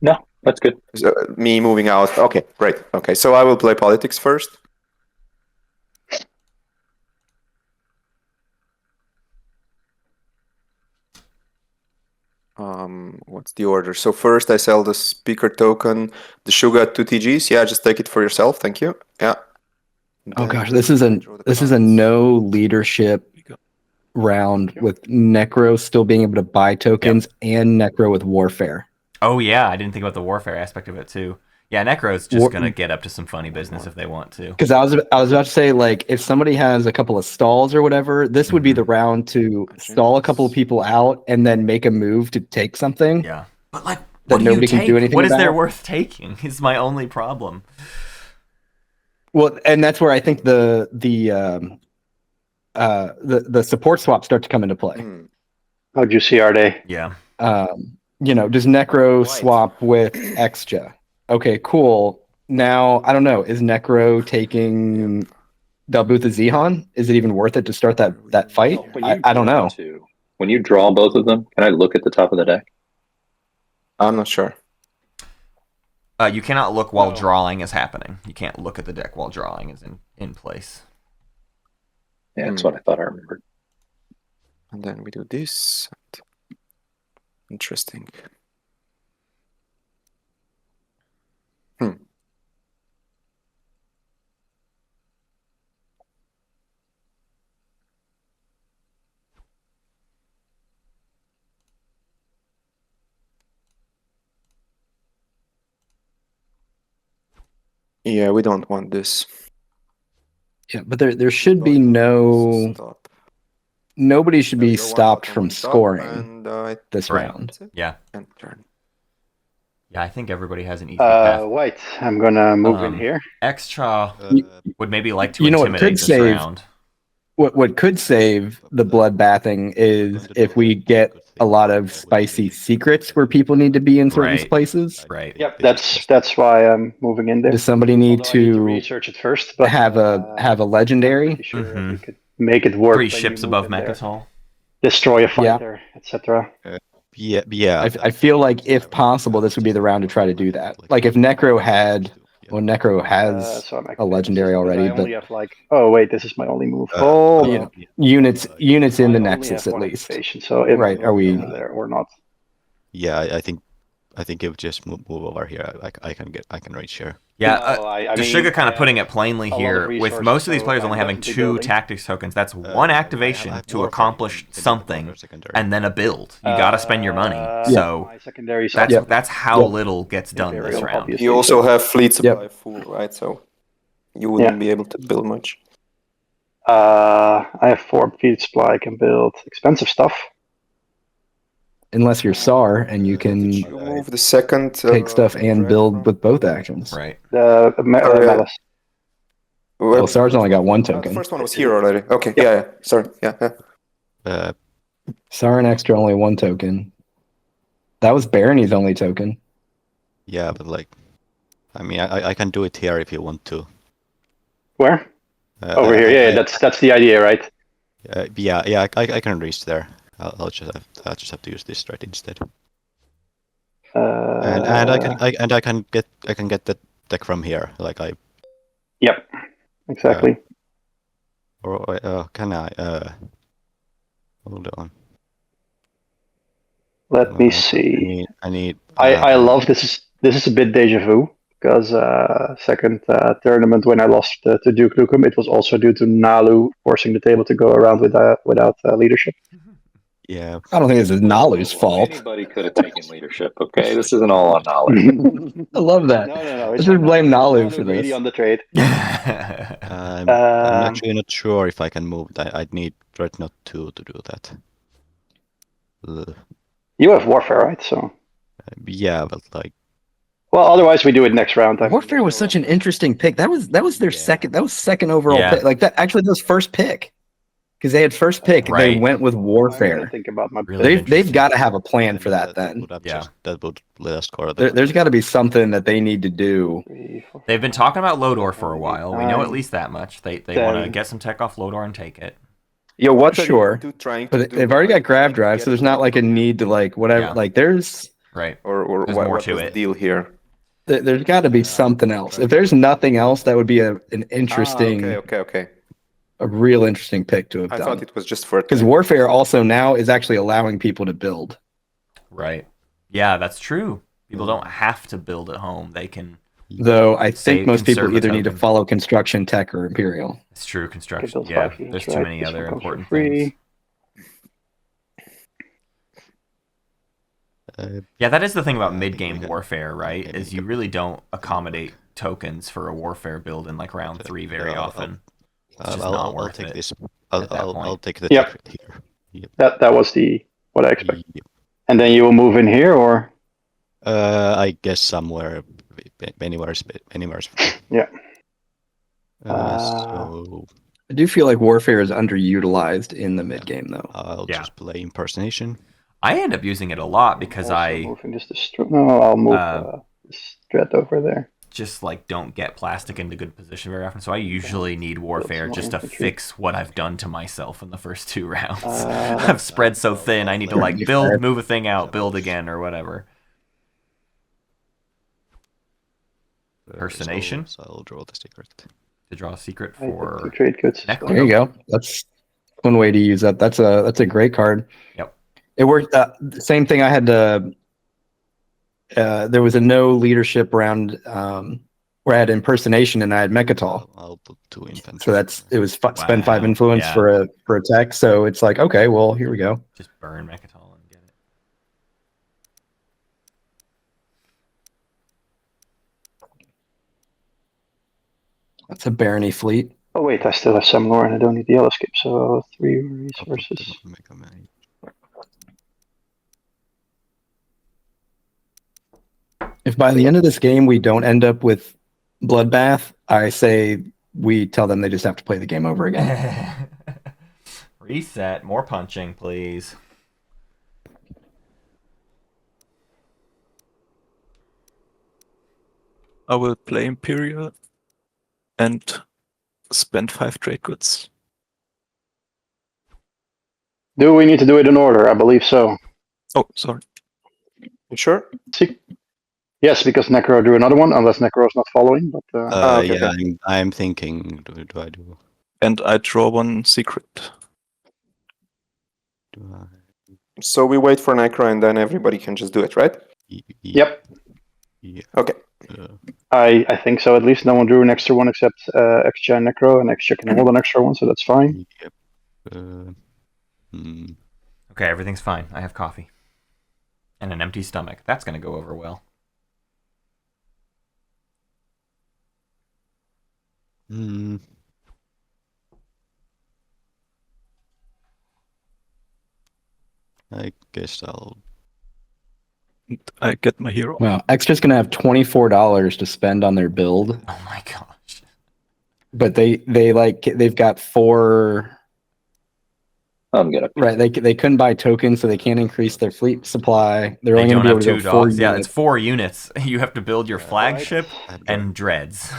No, that's good. So, me moving out. Okay, great. Okay, so I will play politics first. What's the order? So first I sell the speaker token, the sugar at 2 TGs. Yeah, just take it for yourself. Thank you. Yeah. Oh Then gosh, this is a cards. no leadership round with Nekro still being able to buy tokens and Nekro with warfare. Oh yeah, I didn't think about the warfare aspect of it too. Yeah, Nekro's just War- gonna get up to some funny business if they want to. Because I was about to say, like, if somebody has a couple of stalls or whatever, this would be the round to stall a couple of people out and then make a move to take something. Yeah, but like, That what do nobody you can take? do anything What is there about? worth taking? Is my only problem. Well, and that's where I think the support swaps start to come into play. Hmm. how juicy are they? Yeah, Does Nekro swap with Xxcha? Okay, cool. Now, I don't know. Is Nekro taking Dalbutha Zihan? Is it even worth it to start that fight? I don't know. When you draw both of them, can I look at the top of the deck? I'm not sure. you cannot look while drawing is happening. You can't look at the deck while drawing is in place. Yeah, that's what I thought I remembered. And then we do this. Interesting. Yeah, we don't want this. Yeah, but there should be no Stop. nobody should be Go one stopped bottom, from one top, scoring and this Right. round. that's it. Yeah. And turn. Yeah, I think everybody has an easy path. White. I'm gonna move in here. Xxcha would maybe like to You know what intimidate could this save- round. What could save the bloodbathing is if we get a lot of spicy secrets where people need to be in certain Right. places. Right. Yep, that's why I'm moving in there. Does somebody need Although I need to to research it first, but have a legendary? pretty sure that Mhm. we could make it work. 3 when ships you move above in there. Mechatol. Destroy a Yeah. fighter, etc. Yeah. I feel like if possible, this would be the round to try to do that. Like if Nekro had, well, Nekro has So I'm a legendary already, I but only have like, oh wait, this is my only move. Hold you on. know, units in the I only Nexus have at one least. activation, so if Right, are we- there or not? Yeah, I think if you just move over here, I can reach here. Yeah, No, I mean, Deshuga kind I of putting have it plainly a lot of here, with resources, most of these so players I'm only having definitely 2 building. tactics tokens. That's one activation I have to warfare accomplish in the something, warfare secondary. and then a build. You got to spend your money. Yeah. So My secondary is that's also that's how Yep. little gets done this Imperial, round. obviously. You also have fleet Yep. supply full, right? So you wouldn't be able to build much. I have 4 feet supply. I can build expensive stuff. Unless you're Saar and you can You move the second. take stuff and build with both actions. Right. The yeah. Malice. Well, Saar's only got 1 The token. first one was here already. Okay, yeah. Sorry, yeah. Saar and Extra only 1 token. That was Barony's only token. Yeah, but like, I mean, I can do it here if you want to. Where? Over here. Yeah, that's the idea, right? Yeah. I can reach there. I'll just have to use this strat instead. And I can get the deck from here. Like I. Yep. Exactly. Or can I? Hold on. Let me see. I need. I love this. This is a bit deja vu because second tournament when I lost to Duke Nukem, it was also due to Naalu forcing the table to go around without leadership. Yeah. I don't think this is Naalu's fault. Anybody could have taken leadership. Okay, this isn't all on Naalu. I love that. No. I should blame Naalu for greedy this. on the trade. I'm actually not sure if I can move. I'd need Dreadnought 2 to do that. You have warfare, right? So. Yeah, but like. Well, otherwise we do it next round. Warfare was such an interesting pick. That was their second. That was second overall Yeah. pick. Like that. Actually, that was first pick because they had first pick. They Right. went with I'm Warfare. gonna think about my Really They've got to have a plan for that. Then That would let us score. there's got to be something that they need to do. 3, 4, They've been talking about Lodor for a while. We know at 9, least that much. They want to 10. get some tech off Lodor and take it. Yo, what Sure. are you trying to But do? they've already got grab drive, so there's not like a need to like whatever. Yeah. Like there's Right. Or There's what, more what to was the it. deal here? there's got to be something else. If there's nothing else, that would be an interesting, Okay. a real interesting pick to have I done. thought it was just for Because Warfare also now is actually allowing people to build. Right. Yeah, that's true. People don't have to build at home. They can. Though I Say think most people conserve a either need to token. follow construction, tech, or imperial. It's true Okay, construction. build Yeah, 5 units, there's too right? many This other one comes for important free. things. Yeah, that is the thing about mid-game warfare, right? Is you really don't accommodate tokens for a warfare build in like round 3 very often. It's just not I'll worth take it this. at that I'll point. take the Yep. tech here. That was what I expected. Yep. And then you will move in here, or I guess somewhere, anywhere. Yeah. So I do feel like Warfare is underutilized in the mid game, though. I'll Yeah. just play impersonation. I end up using it a lot because also I moving just no, I'll move this thread over there. just like don't get plastic into good position very often. So I usually need warfare more just to infantry. fix what I've done to myself in the first 2 rounds. I've spread so thin. I need to like Fair. build, move a thing out, build again, or whatever. Impersonation? So I'll draw the secret. To draw a secret I for to trade goods. Nekro. There you go. That's one way to use that. That's a great card. Yep. It worked. Same thing. I had to. There was a no leadership round where I had impersonation and I had Mechatol. I'll put 2 infantry. So it was spend 5 Wow. influence Yeah. for a tech. So it's like, okay, well, here we go. Just burn Mechatol and get it. That's a Barony fleet. Oh wait, I still have some more and I don't need the yellow skip, so 3 resources. If by the end of this game we don't end up with Bloodbath, I say we tell them they just have to play the game over again. Reset. More punching, please. I will play Imperial and spend 5 trade goods. Do we need to do it in order? I believe so. Oh, sorry. You sure? See? Yes, because Nekro drew another one, unless Nekro is not following. But okay, yeah, okay. I'm thinking. Do I do? And I draw 1 secret. Do I? So we wait for Nekro and then everybody can just do it, right? Yep. Yeah. Okay. I think so. At least no one drew an extra one except Xxcha and Nekro, and Xxcha can hold an extra one, so that's fine. Yep. Okay, everything's fine. I have coffee. And an empty stomach. That's going to go over well. I guess I get my hero. Well, Xtra's gonna have $24 to spend on their build, Oh my gosh. but they've got 4. I'm gonna. Right, they couldn't buy tokens, so they can't increase their fleet supply. They're They only don't gonna have be able 2 to go 4 dogs. Yeah, units. it's 4 units. You have to build your flagship and dreads.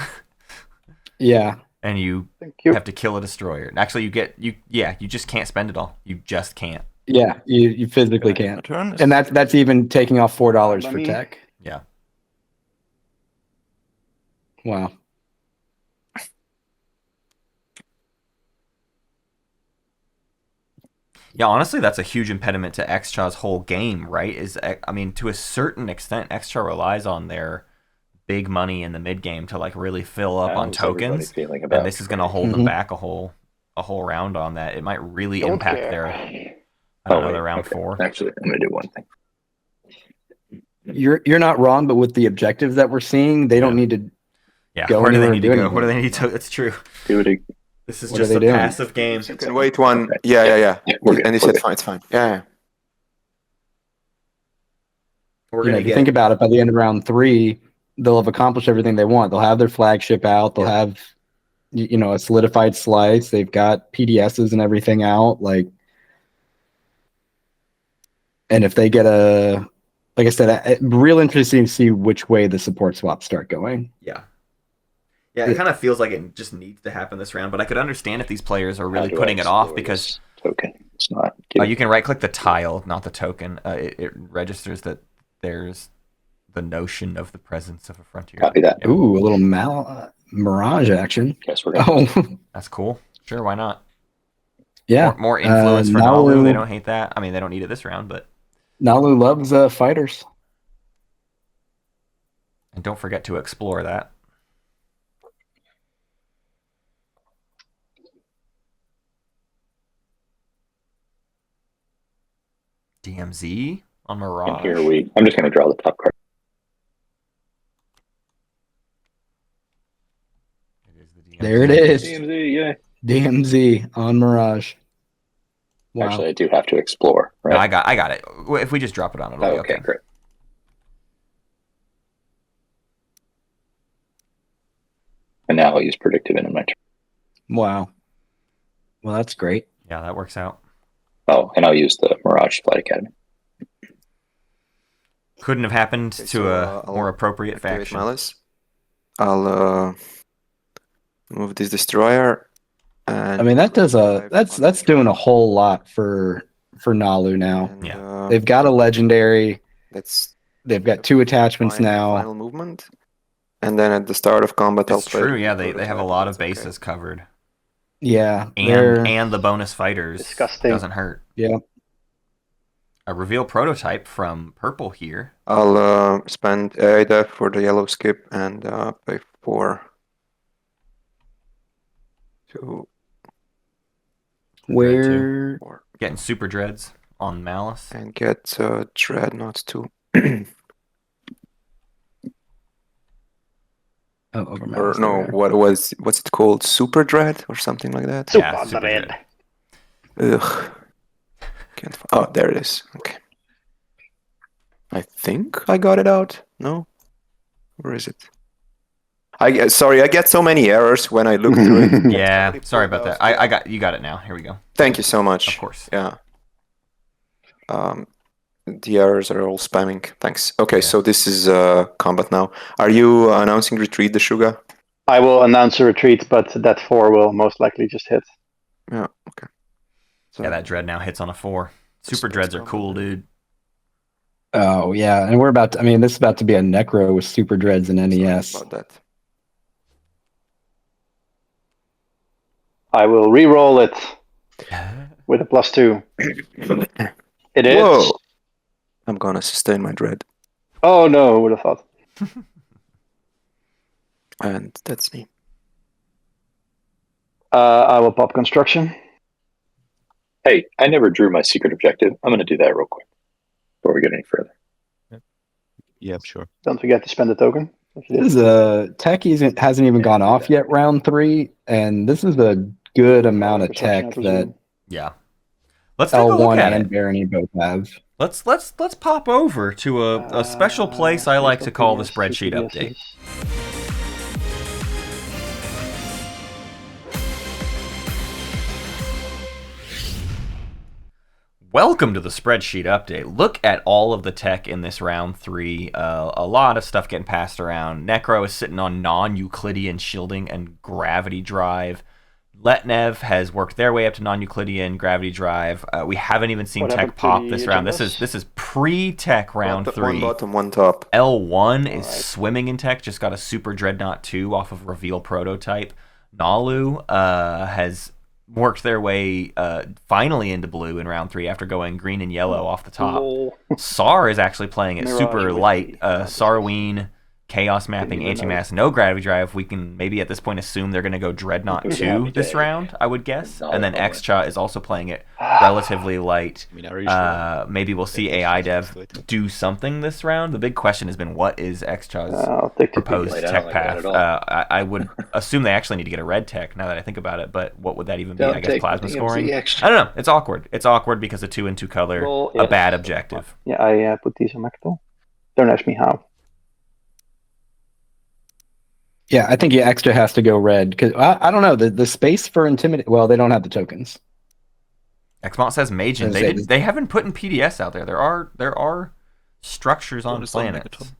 Yeah. And you Thank you. have to kill a destroyer. Actually, you just can't spend it all. You just can't. Yeah, you physically My can't. turn is- And that's even taking off $4 for Money. tech. Yeah. Wow. Yeah, honestly, that's a huge impediment to Xxcha's whole game, right? I mean, to a certain extent, Xxcha relies on their big money in the mid game to like really fill up on How's everybody tokens, feeling about and this is going to hold them Mhm. back a whole round on that. It might really Don't impact care. their their round 4. Actually, I'm gonna do one thing. You're not wrong, but with the objectives that we're seeing, they don't need to. Yeah, Go where do they anywhere need to and do go? Where do they anything. need to? That's true. Do it. This is What are just they a doing? passive game. You can wait one. Okay. Yeah. We're good. And he We're said, good. fine, it's fine. Yeah. We're You know, gonna if you think about it, by the end of round 3, they'll have accomplished everything they want. They'll have their flagship out. They'll have, a solidified slice. They've got PDSs and everything out. And if they get like I said, real interesting to see which way the support swaps start going. Yeah. Yeah, it kind of feels like it just needs to happen this round, but I could understand if these players are How really do I putting it off explore because this token. It's not. you can right-click the tile, not the token. It registers that there's the notion of the presence of a frontier. Copy that. Yeah. Ooh, a little mirage action. Guess we're gonna. Oh, That's cool. Sure, why not? yeah. More influence for Naalu- Naalu. They don't hate that. I mean, they don't need it this round, but Naalu loves fighters. and don't forget to explore that. DMZ on Mirage. And here I'm just gonna draw the top card. It is the DMZ. There it is. DMZ, yeah. DMZ on Mirage. Wow. Actually, I do have to explore, right? No, I got it. If we just drop it on, it'll be okay, okay. great. And now I'll use predictive in my turn. Wow. Well, that's great. Yeah, that works out. Oh, and I'll use the Mirage Flight Academy. Couldn't have happened Okay, to so, a I'll more appropriate Activate faction. Malice. I'll move this destroyer. And I mean, that's doing a whole lot for Naalu now. and, Yeah. They've got a legendary. That's They've got 2 attachments now. final movement. And then at the start of combat, I'll It's play true, the yeah, they have a prototype, lot of that's okay. bases covered. Yeah, they're And the bonus fighters Disgusting. doesn't hurt. yeah. A reveal prototype from Purple here. I'll spend AIDA for the yellow skip and pay for 2, Where 4, Getting super dreads on Malice. and get Dreadnoughts too. over Or no, what's it called? Super Dread or something like that? Yeah, Super Dread. Ugh. Can't oh, there it is. Okay. I think I got it out. No? Where is it? Sorry, I get so many errors when I look through it. Yeah, sorry about that. I got you got it now. Here we go. Thank you so much. Of course. Yeah. The errors are all spamming. Thanks. Okay, so this is combat now. Are you announcing retreat, Deshuga? I will announce a retreat, but that 4 will most likely just hit. Yeah, okay. So, yeah, that dread now hits on a 4. Super dreads are cool, dude. Oh, yeah, and we're about to, I mean, this is about to be a Nekro with super dreads and NES. Sorry about that. I will re-roll it with a +2. It is. Whoa! I'm gonna sustain my dread. Oh no, who would have thought? And that's me. I will pop construction. Hey, I never drew my secret objective. I'm going to do that real quick before we get any further. Yeah, sure. Don't forget to spend the token. This is tech hasn't even gone off yet, round 3, and this is a good amount of tech that Let's take a look L1 at and it. Barony both have. Let's pop over to a special place I like to call the spreadsheet update. Welcome to the spreadsheet update. Look at all of the tech in this round 3. A lot of stuff getting passed around. Nekro is sitting on non-Euclidean shielding and gravity drive. Letnev has worked their way up to non-Euclidean gravity drive. We haven't even seen tech pop this round. This is pre-tech round 3. One bottom, one top. L1 is swimming in tech. Just got a Super Dreadnought 2 off of Reveal prototype. Naalu has worked their way finally into blue in round 3 after going green and yellow off the top. Saar is actually playing it super light. Sarween, chaos mapping, anti-mass, no gravity drive. We can maybe at this point assume they're going to go Dreadnought 2 this round, I would guess. And then Xxcha is also playing it relatively light. Maybe we'll see AI Dev do something this round. The big question has been, what is Xxcha's proposed tech path? I would assume they actually need to get a red tech now that I think about it, but what would that even be? I guess plasma scoring? I don't know. It's awkward. It's awkward because of 2 and 2 color, a bad objective. Yeah, I put these on Mecto. Don't ask me how. Yeah, I think Xxcha has to go red because I don't know the space for intimidate. Well, they don't have the tokens. Xmont says Magen. They haven't put in PDS out there. There are structures on planets.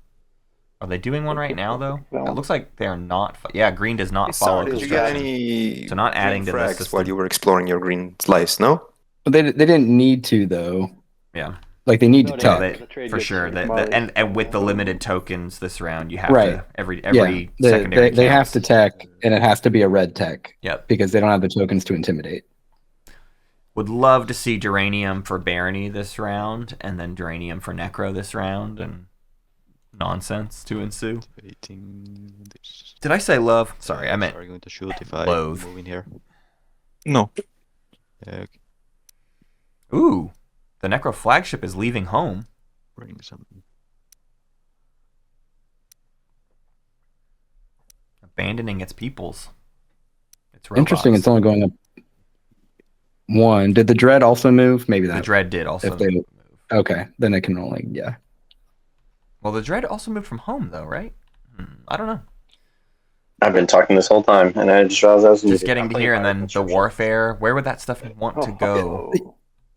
Are they doing one right now though? It looks like they are not. Yeah, green does not follow construction. Did you get any so not adding to this system while you were exploring your green slice? No. But they didn't need to though. Yeah. Like they need to tech for sure. And with the limited tokens this round, you have to every secondary. They have to tech, and it has to be a red tech. Yep. Because they don't have the tokens to intimidate. Would love to see Duranium for Barony this round, and then Duranium for Nekro this round, and nonsense to ensue. Did I say love? Sorry, I meant going to shoot if I loathe. move in here. No. Okay. Ooh. The Nekro flagship is leaving home. Bring something. Abandoning its peoples. It's interesting. It's only going up 1. Did the Dread also move? Maybe that. The Dread did also move. Okay, then it can only Well, the Dread also moved from home though, right? I don't know. I've been talking this whole time, and I just realized I was just getting to here, and then the warfare. Where would that stuff want to go?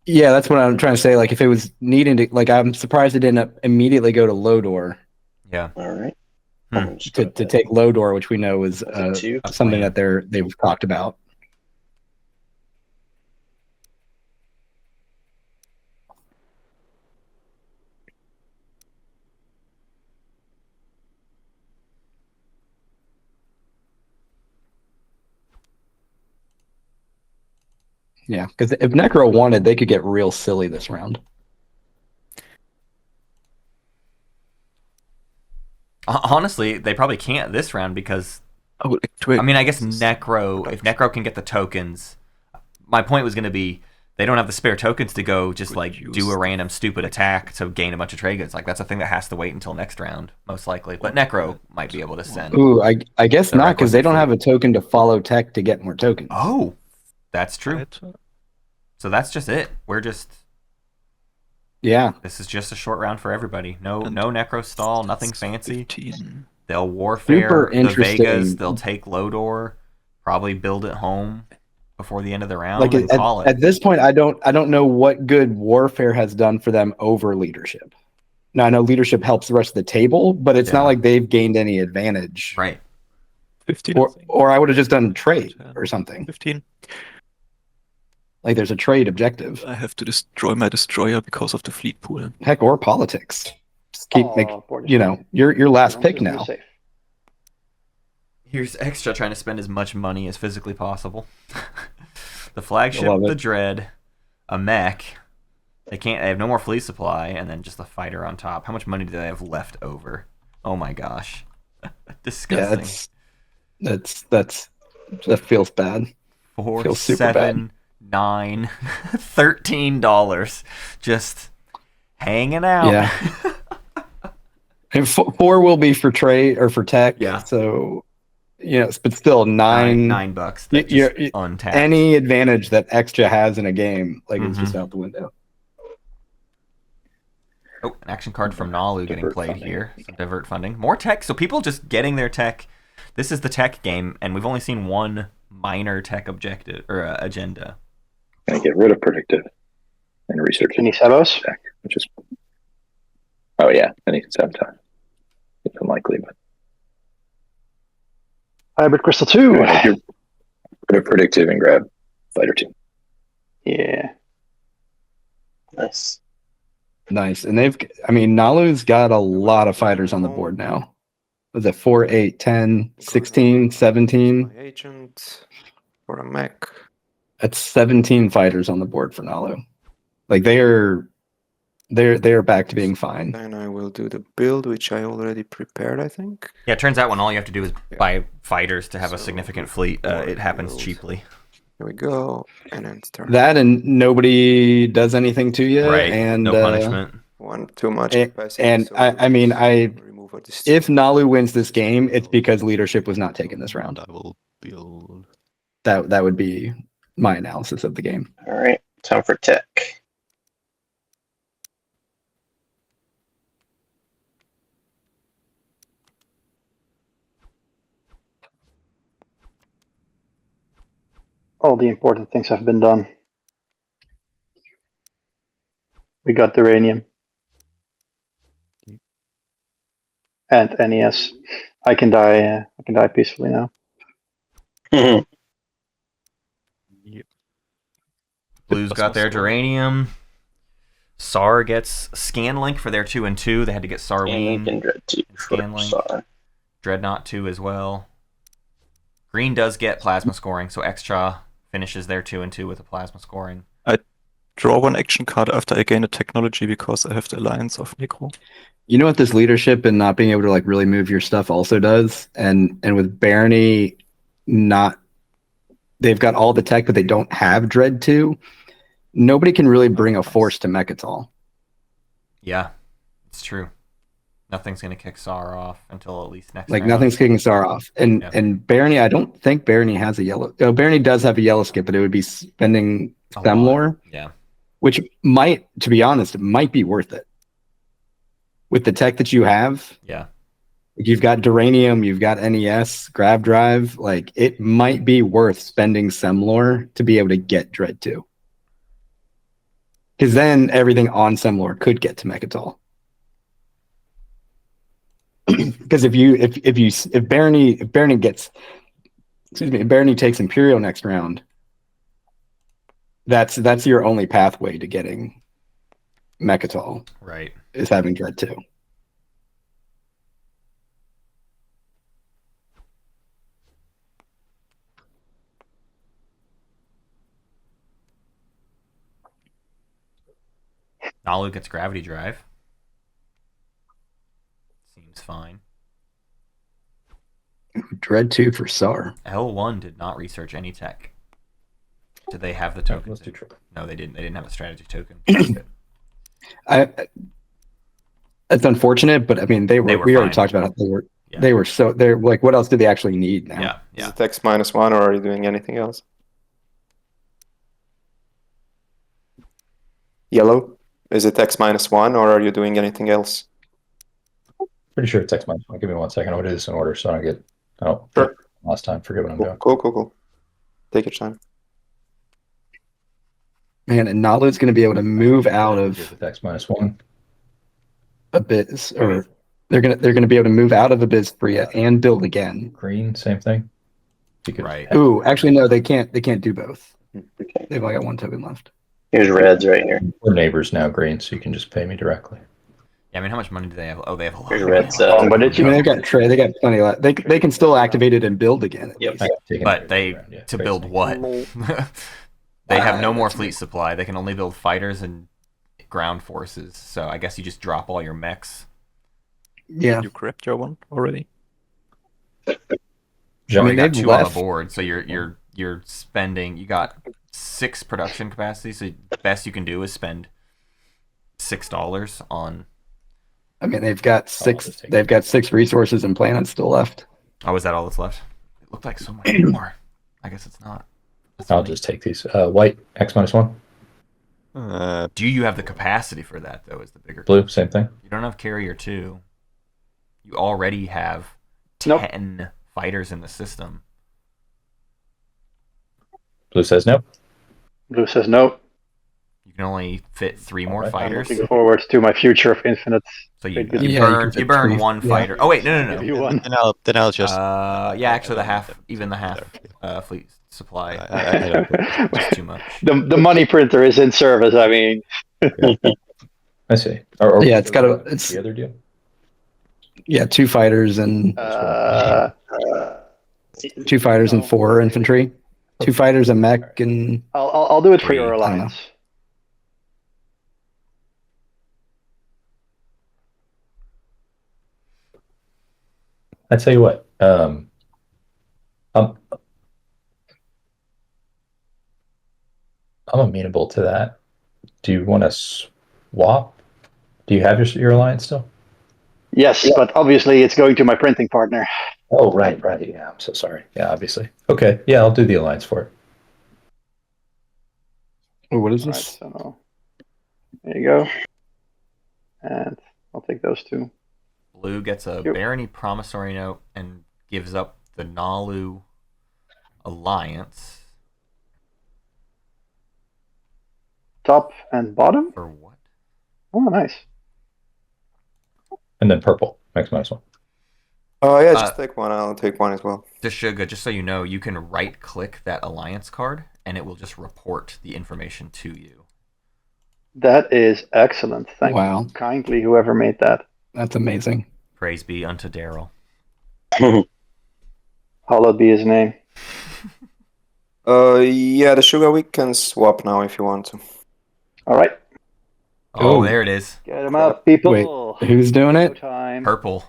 Yeah, that's what I'm trying to say. Like, if it was needing to, like, I'm surprised it didn't immediately go to Lodor. Yeah. All right. To take Lodor, which we know is something that they've talked about. Yeah, because if Nekro wanted, they could get real silly this round. Honestly, they probably can't this round because... I mean, I guess Nekro... If Nekro can get the tokens... My point was going to be, they don't have the spare tokens to go just Good like use. do a random stupid attack to gain a bunch of trade goods. Like that's a thing that has to wait until next round, most likely. But Nekro might be able to send. Ooh, I guess The not, because they requisite don't have a fleet. token to follow tech to get more tokens. Oh, that's true. Right. So that's just it. We're just Yeah. this is just a short round for everybody. No And Necro stall, nothing That's fancy. 15. They'll warfare Super the Vegas. interesting. They'll take Lodor, probably build it home before the end of the round Like and call it. at this point, I don't know what good warfare has done for them over leadership. Now I know leadership helps the rest of the table, but it's Yeah. not like they've gained any advantage. Right. 15. I think. Or I would have just done trade or something. 15. Like there's a trade objective. I have to destroy my destroyer because of the fleet pool. Heck, or politics. Just keep your last pick now. Safe. Here's Xxcha trying to spend as much money as physically possible. The flagship, love it. the Dread, a mech. They have no more fleet supply, and then just a fighter on top. How much money do they have left over? Oh my gosh. Disgusting. Yeah, that feels bad. 4, feels super 7, 9, $13. Just hanging out. Yeah. And 4 will be for trade or for tech. Yeah. So, but still $9. $9. That's You're- just untapped. Any advantage that Xxcha has in a game, like it's just out the window. Oh, an action card from Naalu getting Divert played funding. here. Some divert funding. More tech. So people just getting their tech. This is the tech game, and we've only seen one minor tech objective or agenda. Gonna get rid of predictive and research Any Sebos? tech, which is yeah, any time. It's unlikely, but Hybrid Crystal 2. get rid of predictive and grab fighter 2. Yeah. Nice. Nice. And Naalu's got a lot of fighters on the board now. Was it 4, 8, 10, 16, 17? My agent for a mech. That's 17 fighters on the board for Naalu. Like they're back to being fine. Then I will do the build, which I already prepared, I think. Yeah, it turns out when all you have to do is Yeah. buy fighters to have a So, significant fleet, it happens build. cheaply. Here we go. And then start. That and nobody does anything to you. Right. And No punishment. One too much and- capacity. and so I mean, remove a if Naalu wins this game, it's because leadership was not taken this round. I will build. That would be my analysis of the game. All right, time for tech. All the important things have been done. We got the uranium. And NES. I can die peacefully now. Blues got their Duranium. Saar gets Scanlink for their 2 and 2. They had to get Sarween. And Dread 2 for Scanlink. Saar. Dreadnought 2 as well. Green does get plasma scoring, so Xxcha finishes their 2 and 2 with a plasma scoring. Draw one action card after I gain a technology because I have the alliance of Nekro. You know what this leadership and not being able to like really move your stuff also does? And with Barony they've got all the tech, but they don't have Dread 2. Nobody can really bring a force to Mechatol. Yeah, it's true. Nothing's going to kick Saar off until at least next Like round. nothing's kicking Saar off. And Yeah. and Barony, I don't think Barony has a yellow. Oh, Barony does have a yellow skip, but it would be spending A lot. Semlor, Yeah. which might, to be honest, might be worth it. With the tech that you have, Yeah. you've got Duranium, you've got NES, Grab Drive, like it might be worth spending Semlor to be able to get Dread 2. Because then everything on Semlor could get to Mechatol. Because if Barony gets, excuse me, if Barony takes Imperial next round, that's your only pathway to getting Mechatol, Right. is having Dread 2. Naalu gets Gravity Drive. Seems fine. Dread 2 for Saar. L1 did not research any tech. Did they have the No, token? let's do trade. No, they didn't. They didn't have a strategy token. It's unfortunate, but I mean, we already fine. talked about it. Yeah. They're like, what else do they actually need now? Yeah, Is yeah. it X -1 or are you doing anything else? Yellow, is it X -1 or are you doing anything else? Pretty sure it's X -1. Give me 1 second. I'm gonna do this in order so I don't get. Oh, Sure. Last time, forget what I'm doing. Cool. Take your time. Man, and Naalu's going to be able to move out of With X -1. Abyss, or they're gonna be able to move out of Abyss Bria and build again. Green, same thing. You could Right. Ooh, actually no, they can't do both. Okay. They've only got 1 token left. Here's reds right here. We're neighbors now, green, so you can just pay me directly. Yeah, I mean, how much money do they have? Oh, they have a lot. Here's of reds, money. but I mean, they've got trade. They got plenty left. They can still activate it and build again. At Yep. least. But to build what? They have no more fleet supply. They can only build fighters and ground forces. So I guess you just drop all your mechs. Yeah. You grabbed your one already? You I only mean, got they've 2 on the left. board, so you're spending. You got 6 production capacity. So the best you can do is spend $6 on. I mean, they've got 6. just take They've got 6 resources and planets still left. Oh, is that all that's left? It looked like so much more. I guess it's not. That's I'll funny. just take these. White, X -1. Do you have the capacity for that though? Is the bigger Blue, same thing. You don't have carrier 2. You already have Nope. 10 fighters in the system. Blue says no. Blue says no. You can only fit 3 more Alright. fighters. Looking forward to my future of infinites. So you, Yeah, you you burn can you fit burn 3. 1 Yeah. fighter. Oh wait, no. Give you one. Then I'll just. Yeah, actually the half fleet supply. I don't know. It's too much. The money printer is in service. I mean, I see. Yeah, it's got it's the other deal. 2 fighters and 2 fighters and 4 infantry. 2 fighters, a mech, and I'll do it for your I don't know. alliance. I tell you what. I'm amenable to that. Do you want to swap? Do you have your alliance still? Yes, but obviously it's going to my printing partner. Oh, right. Yeah, I'm so sorry. Yeah, obviously. Okay, yeah, I'll do the alliance for it. what is All right, this? so there you go. And I'll take those 2. Blue gets a Yep. Barony promissory note and gives up the Naalu alliance. Top and bottom. For what? Oh, nice. And then purple, X -1. Yeah, just take one. I'll take one as well. Deshuga, just so you know, you can right-click that alliance card, and it will just report the information to you. That is excellent. Thank Wow. you kindly, whoever made that. That's amazing. Praise be unto Daryl. Hallowed be his name. Yeah, the sugar we can swap now if you want to. All right, Oh, Oh. there it is. get him out, people. Wait, who's doing it? Time. Purple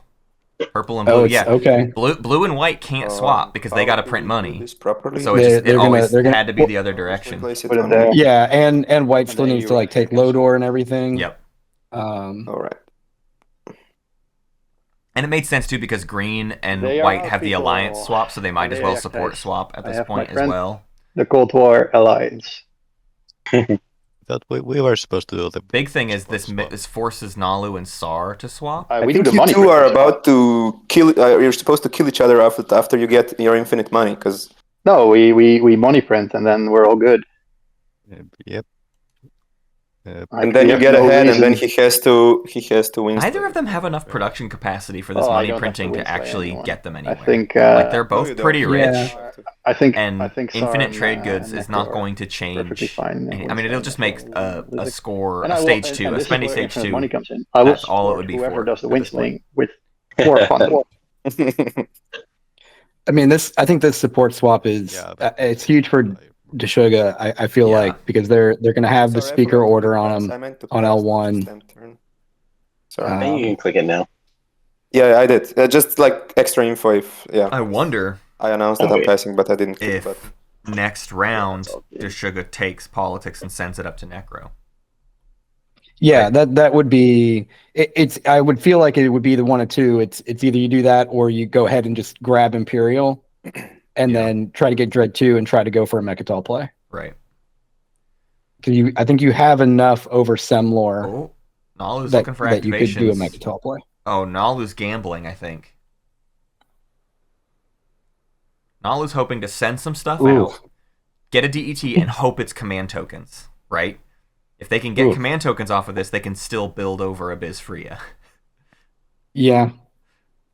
and blue. Oh, it's Yeah, okay. blue and white can't swap because they got to print Do money. this properly. So They're it always gonna- had to be the other direction. Place it Put it on- there. Yeah, and white still then needs you to like take take us. Lodor and everything. Yep. All right. And it made sense too because green and They are white our have the people. alliance swap, so they might as They well are support guys. swap at I this have my point as friend. well. The Cold War Alliance. That we were supposed to do the Big thing is support swap. this forces Naalu and Saar to swap. I We do think the you money two are printer swap. about to kill. You're supposed to kill each other after you get your infinite money, because No, we money print and then we're all good. Yep. and then We you have get no ahead, and then reason- he has to win. Neither of them have enough production capacity for this Oh, I money don't have to printing to win actually anymore. get them I anywhere. think like they're No, both you don't. pretty rich. Yeah. I think And Saar infinite and, trade goods is Nekro not are going to change. perfectly fine. I mean, it'll just make a score, And a I will- stage and- 2, and a this is spending where stage infinite 2. money comes in. I will That's all it support would be whoever for does the at win this point. sling with more fun. I mean, I think this support swap is it's huge for Deshuga. I feel Yeah. like because they're gonna have the speaker order on them on L1. Sorry. Uh, I think you can click it now. Yeah, I did. Just like extra info. If I wonder I announced that I'm Okay. passing, but I didn't. Click, if but next round, all good. Deshuga takes politics and sends it up to Nekro. Yeah, that would be. It's. I would feel like it would be the one of two. It's either you do that or you go ahead and just grab Imperial, and then try to get Dread 2 and try to go for a Mechatol play. Right. Because I think you have enough over Semlor. Oh, Naalu's looking for activations. That you could do a Mechatol play. Oh, Naalu's gambling, I think. Naalu's hoping to send some stuff out, get a DET, and hope it's command tokens, right? If they can get command tokens off of this, they can still build over Abyss Freya. Yeah.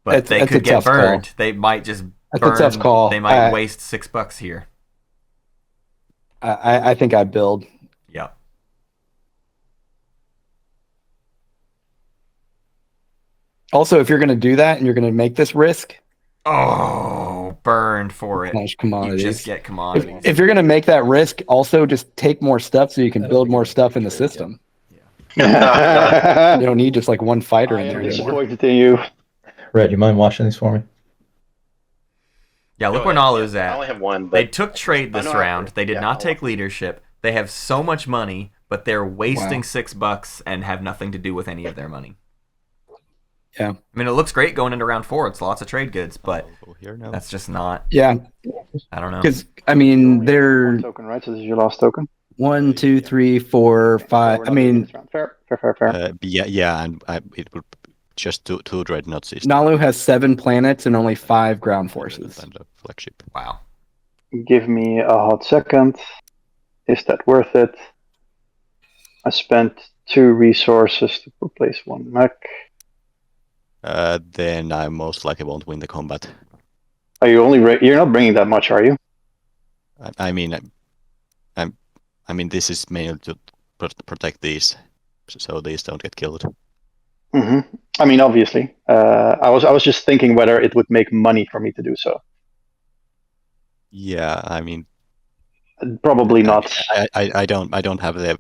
But they could get burned. Call. They might just burn. That's a tough call. They might waste $6 here. I think I'd build. Yeah. Also, if you're going to do that and you're going to make this risk. Oh, burned for it. Nice commodities. You just get commodities. If you're going to make that risk, also just take more stuff so you can build more stuff in the system. Yeah. You don't need just like one fighter in there anymore. disappointed in you. Red, you mind watching these for me? Yeah, look where Naalu's at. I only have one. But they took trade this round. They did not take leadership. They have so much money, but they're wasting $6 and have nothing to do with any of their money. Yeah. I mean, it looks great going into round 4. It's lots of trade goods, but that's just not. Yeah. I don't know. Because, I mean, they're. Token, right? So this is your last token? 1, 2, 3, 4, 5. I mean. Fair. Yeah, and it would just two dreadnoughts. Naalu has 7 planets and only 5 ground forces. And a flagship. Wow. Give me a hot second. Is that worth it? I spent 2 resources to replace 1 mech. Then I most likely won't win the combat. Are you you're not bringing that much, are you? I mean, this is mainly to protect these, so these don't get killed. Mm-hmm. I mean, obviously, I was just thinking whether it would make money for me to do so. Yeah, I mean, probably not. I don't have the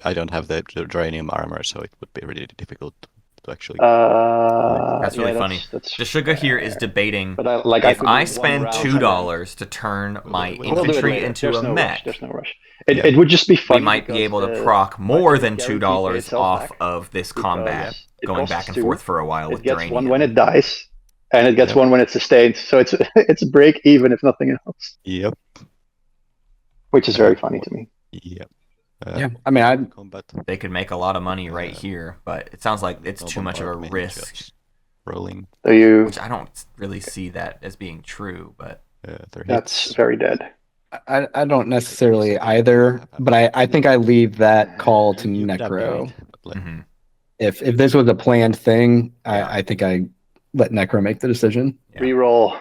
I don't have the Dranium armor, so it would be really difficult to actually. That's really funny. Deshuga here is debating if I spend $2 to turn my infantry into a mech. There's no rush. It would just be fun. We might be able to proc more than $2 off of this combat, going back and forth for a while with Dranium. It gets 1 when it dies, and it gets 1 when it's sustained. So it's a break even if nothing else. Yep. Which is very funny to me. Yep. Yeah, I mean, they could make a lot of money right here, but it sounds like it's too much of a risk. Rolling. Which I don't really see that as being true, but that's very dead. I don't necessarily either, but I think I leave that call to Nekro. Mm-hmm. If this was a planned thing, I think I let Nekro make the decision. Yeah. Reroll.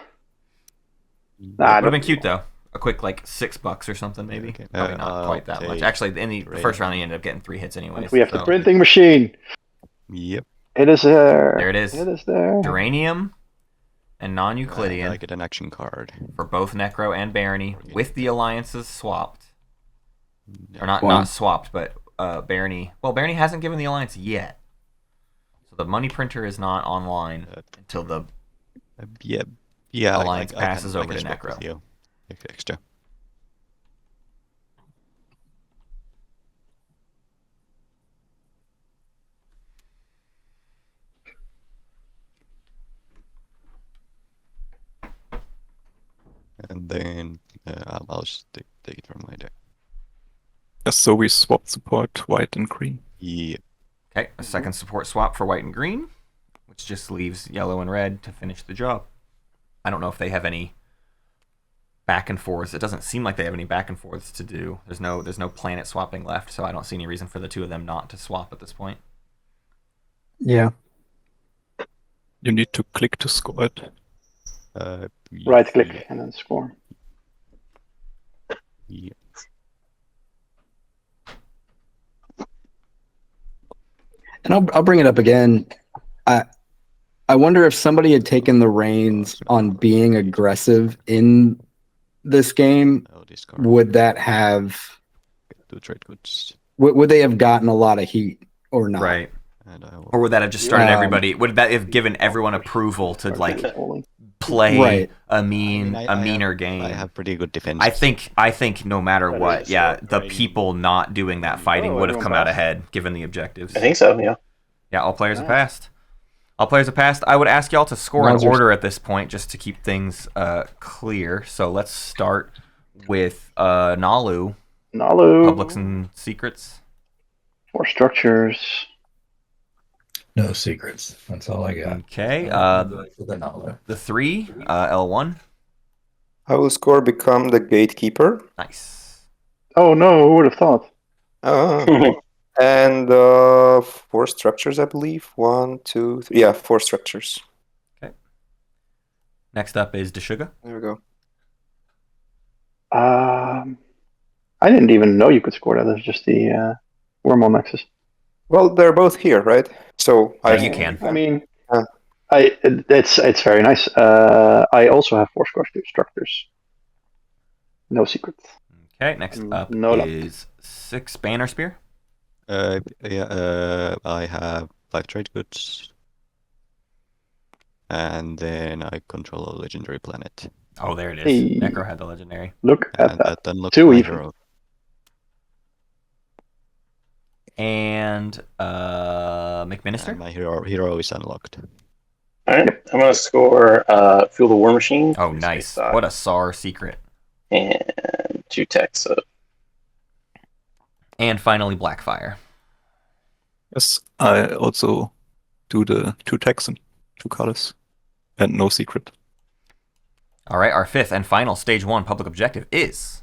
Would have been cute though. A quick like $6 or something, maybe. Okay. Probably not quite that much. Actually, in the first round, he ended up getting 3 hits anyway. We have the printing machine. Yep. It is there. There it is. It is there. Geranium and non-Euclidean. I get an action card for both Nekro and Barony with the alliances swapped, or not swapped, but Barony. Well, Barony hasn't given the alliance yet, so the money printer is not online until the alliance passes over to Nekro. Xxcha. And then I'll just take it from my deck. So we swap support white and green. Yeah. Okay, a second support swap for white and green, which just leaves yellow and red to finish the job. I don't know if they have any back and forths. It doesn't seem like they have any back and forths to do. There's no planet swapping left, so I don't see any reason for the two of them not to swap at this point. Yeah. You need to click to score it. Right click and then score. Yeah. And I'll bring it up again. I wonder if somebody had taken the reins on being aggressive in this game, would that have trade goods? Would they have gotten a lot of heat or not? Right. Or would that have just started everybody? Would that have given everyone approval to like play a meaner game? I have pretty good defense. I think no matter what, the people not doing that fighting would have come out ahead given the objectives. I think so. Yeah. Yeah, all players have passed. All players have passed. I would ask y'all to score in order at this point just to keep things clear. So let's start with Naalu. Publics and secrets. 4 structures. No secrets. That's all I got. Okay. The 3, L1. I will score become the gatekeeper. Nice. Oh no, who would have thought? And 4 structures, I believe. 1, 2, 3. Yeah, 4 structures. Okay. Next up is Deshuga. There we go. I didn't even know you could score that. That's just the wormhole nexus. Well, they're both here, right? So you can. I mean, it's very nice. I also have 4 structures. No secrets. Okay. Next up is 6 Bannerspear. I have 5 trade goods, and then I control a legendary planet. Oh, there it is. Hey. Necro had the legendary. Look at that. Unlocks 2 my even. hero. And mcminnister. And my hero is unlocked. All right, I'm gonna score Fuel the War Machine. Oh, nice. What a Saar secret. And 2 tech. So. And finally, Blackfire. Yes, I also do the 2 techs and 2 colors, and no secret. All right, our 5th and final stage 1 public objective is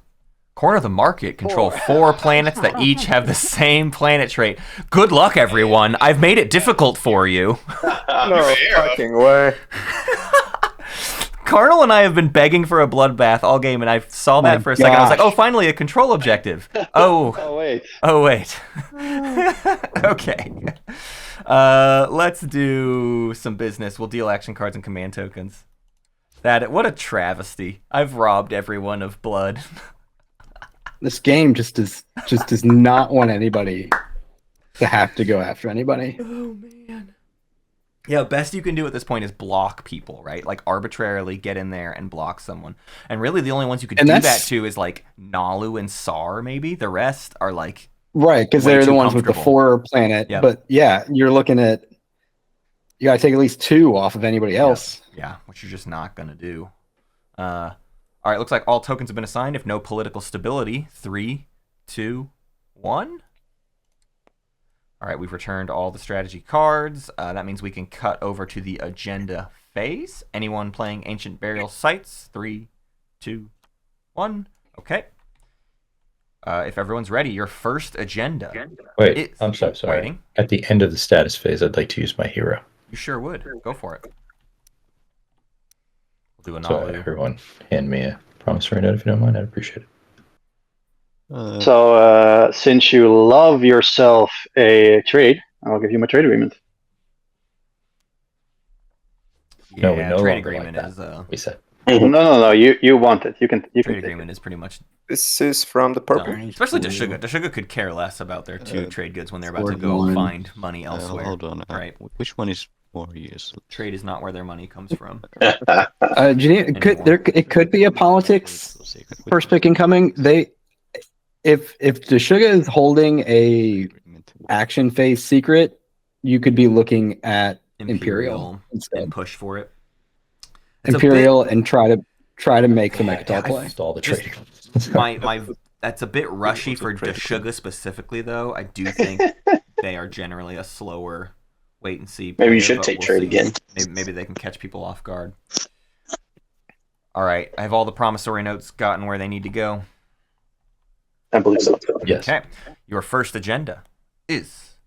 corner the market, control 4 planets that each have the same planet trait. Good luck, everyone. I've made it difficult for you. No fucking way. Carnal and I have been begging for a bloodbath all game, and I saw that for a second. I was like, oh, finally, a control objective. Oh wait. Okay. Let's do some business. We'll deal action cards and command tokens. What a travesty. I've robbed everyone of blood. This game just does not want anybody to have to go after anybody. Oh man. Yeah, best you can do at this point is block people, right? Like arbitrarily get in there and block someone. And really the only ones you could do that to is like Naalu and Saar, maybe. The rest are like right, because they're the ones with the 4 planet. Yep. But yeah, you're looking at you gotta take at least 2 off of anybody else. Yeah, which you're just not gonna do. All right, looks like all tokens have been assigned. If no political stability, 3, 2, 1. All right, we've returned all the strategy cards. That means we can cut over to the agenda phase. Anyone playing Ancient Burial Sites? 3, 2, 1. Okay. If everyone's ready, your first agenda. Wait, I'm sorry. Waiting. At the end of the status phase, I'd like to use my hero. You sure would. Go for it. We'll do a so everyone, hand me a promissory note if you don't mind. I'd appreciate it. So, since you love yourself a trade, I'll give you my trade agreement. Yeah, no, we no trade longer agreement like is. We said. No. You want it. You can. Trade agreement is pretty much. This is from the purple. Especially Deshuga. Deshuga could care less about their 2 trade goods when they're about to go find money elsewhere. Hold on. Right. Which one is more useful? Trade is not where their money comes from. It could be a politics first pick incoming. If Deshuga is holding a action phase secret, you could be looking at Imperial instead. And push for it. Imperial and try to make the Mechatol play. All the trading. That's a bit rushy for Deshuga specifically, though. I do think they are generally a slower wait and see. Maybe you should take trade again. Maybe they can catch people off guard. All right, I have all the promissory notes gotten where they need to go. I believe so. Yes. Okay. Your first agenda is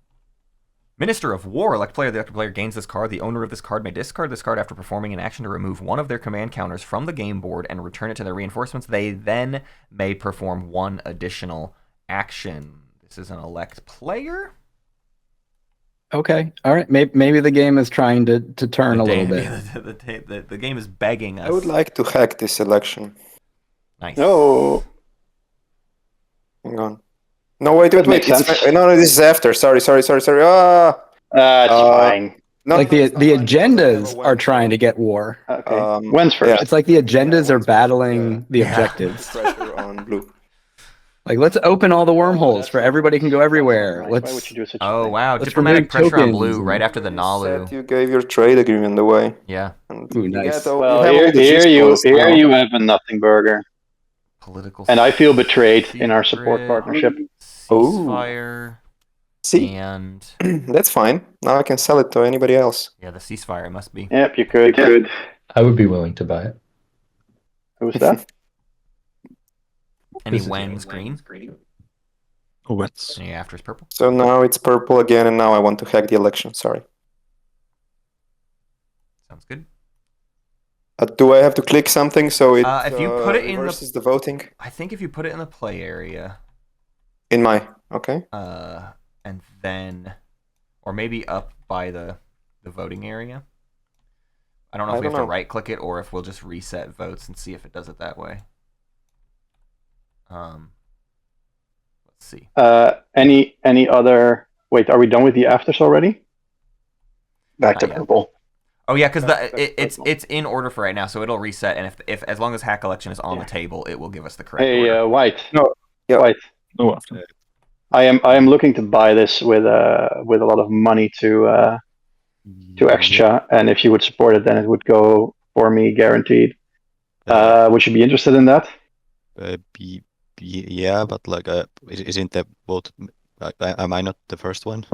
Minister of War. Elect player. The elected player gains this card. The owner of this card may discard this card after performing an action to remove one of their command counters from the game board and return it to their reinforcements. They then may perform 1 additional action. This is an elect player. Okay. All right. Maybe the game is trying to turn a little bit. The game is begging us. I would like to hack this election. Nice. No. Hang on. No, wait. No, this is after. Sorry. It's fine. Not Like the because I never agendas went are trying to for- get war. Okay. When's first? yeah. It's like the agendas are When's battling the Yeah. objectives. Pressure on blue. Like, let's open all the wormholes for everybody can go everywhere. Nice. Let's. Why would you do such a Oh thing? wow, Let's diplomatic remove pressure on tokens blue and- right after the You Naalu. said you gave your trade agreement away. Yeah. And Ooh, you nice. get all, Well, you have here, all the here juice you points here now. you have a nothing burger, Political. and I feel betrayed in our support secret, partnership. Ceasefire. See, And that's fine. Now I can sell it to anybody else. yeah, the ceasefire must be. Yep, you could. I would be willing to buy it. Who's that? Any This is Wen's green? What's Any after is purple? So now it's purple again, and now I want to hack the election. Sorry. Sounds good. Do I have to click something so it If you put it in the- reverses the voting? I think if you put it in the play area, In my okay. and then, or maybe up by the voting area. I don't know if we have to right click it or if we'll just reset votes and see if it does it that way. Let's see. Any other? Wait, are we done with the afters already? Back to Not yet. purple. Oh yeah, because That's it's in order for right now, so it'll reset, and if as long as hack election is on the table, it will give us the correct Hey, order. White. No, yeah. White. no after? I am looking to buy this with a lot of money to Xxcha, and if you would support it, then it would go for me guaranteed. Would you be interested in that? Yeah, but like, isn't the vote? Am I not the first one?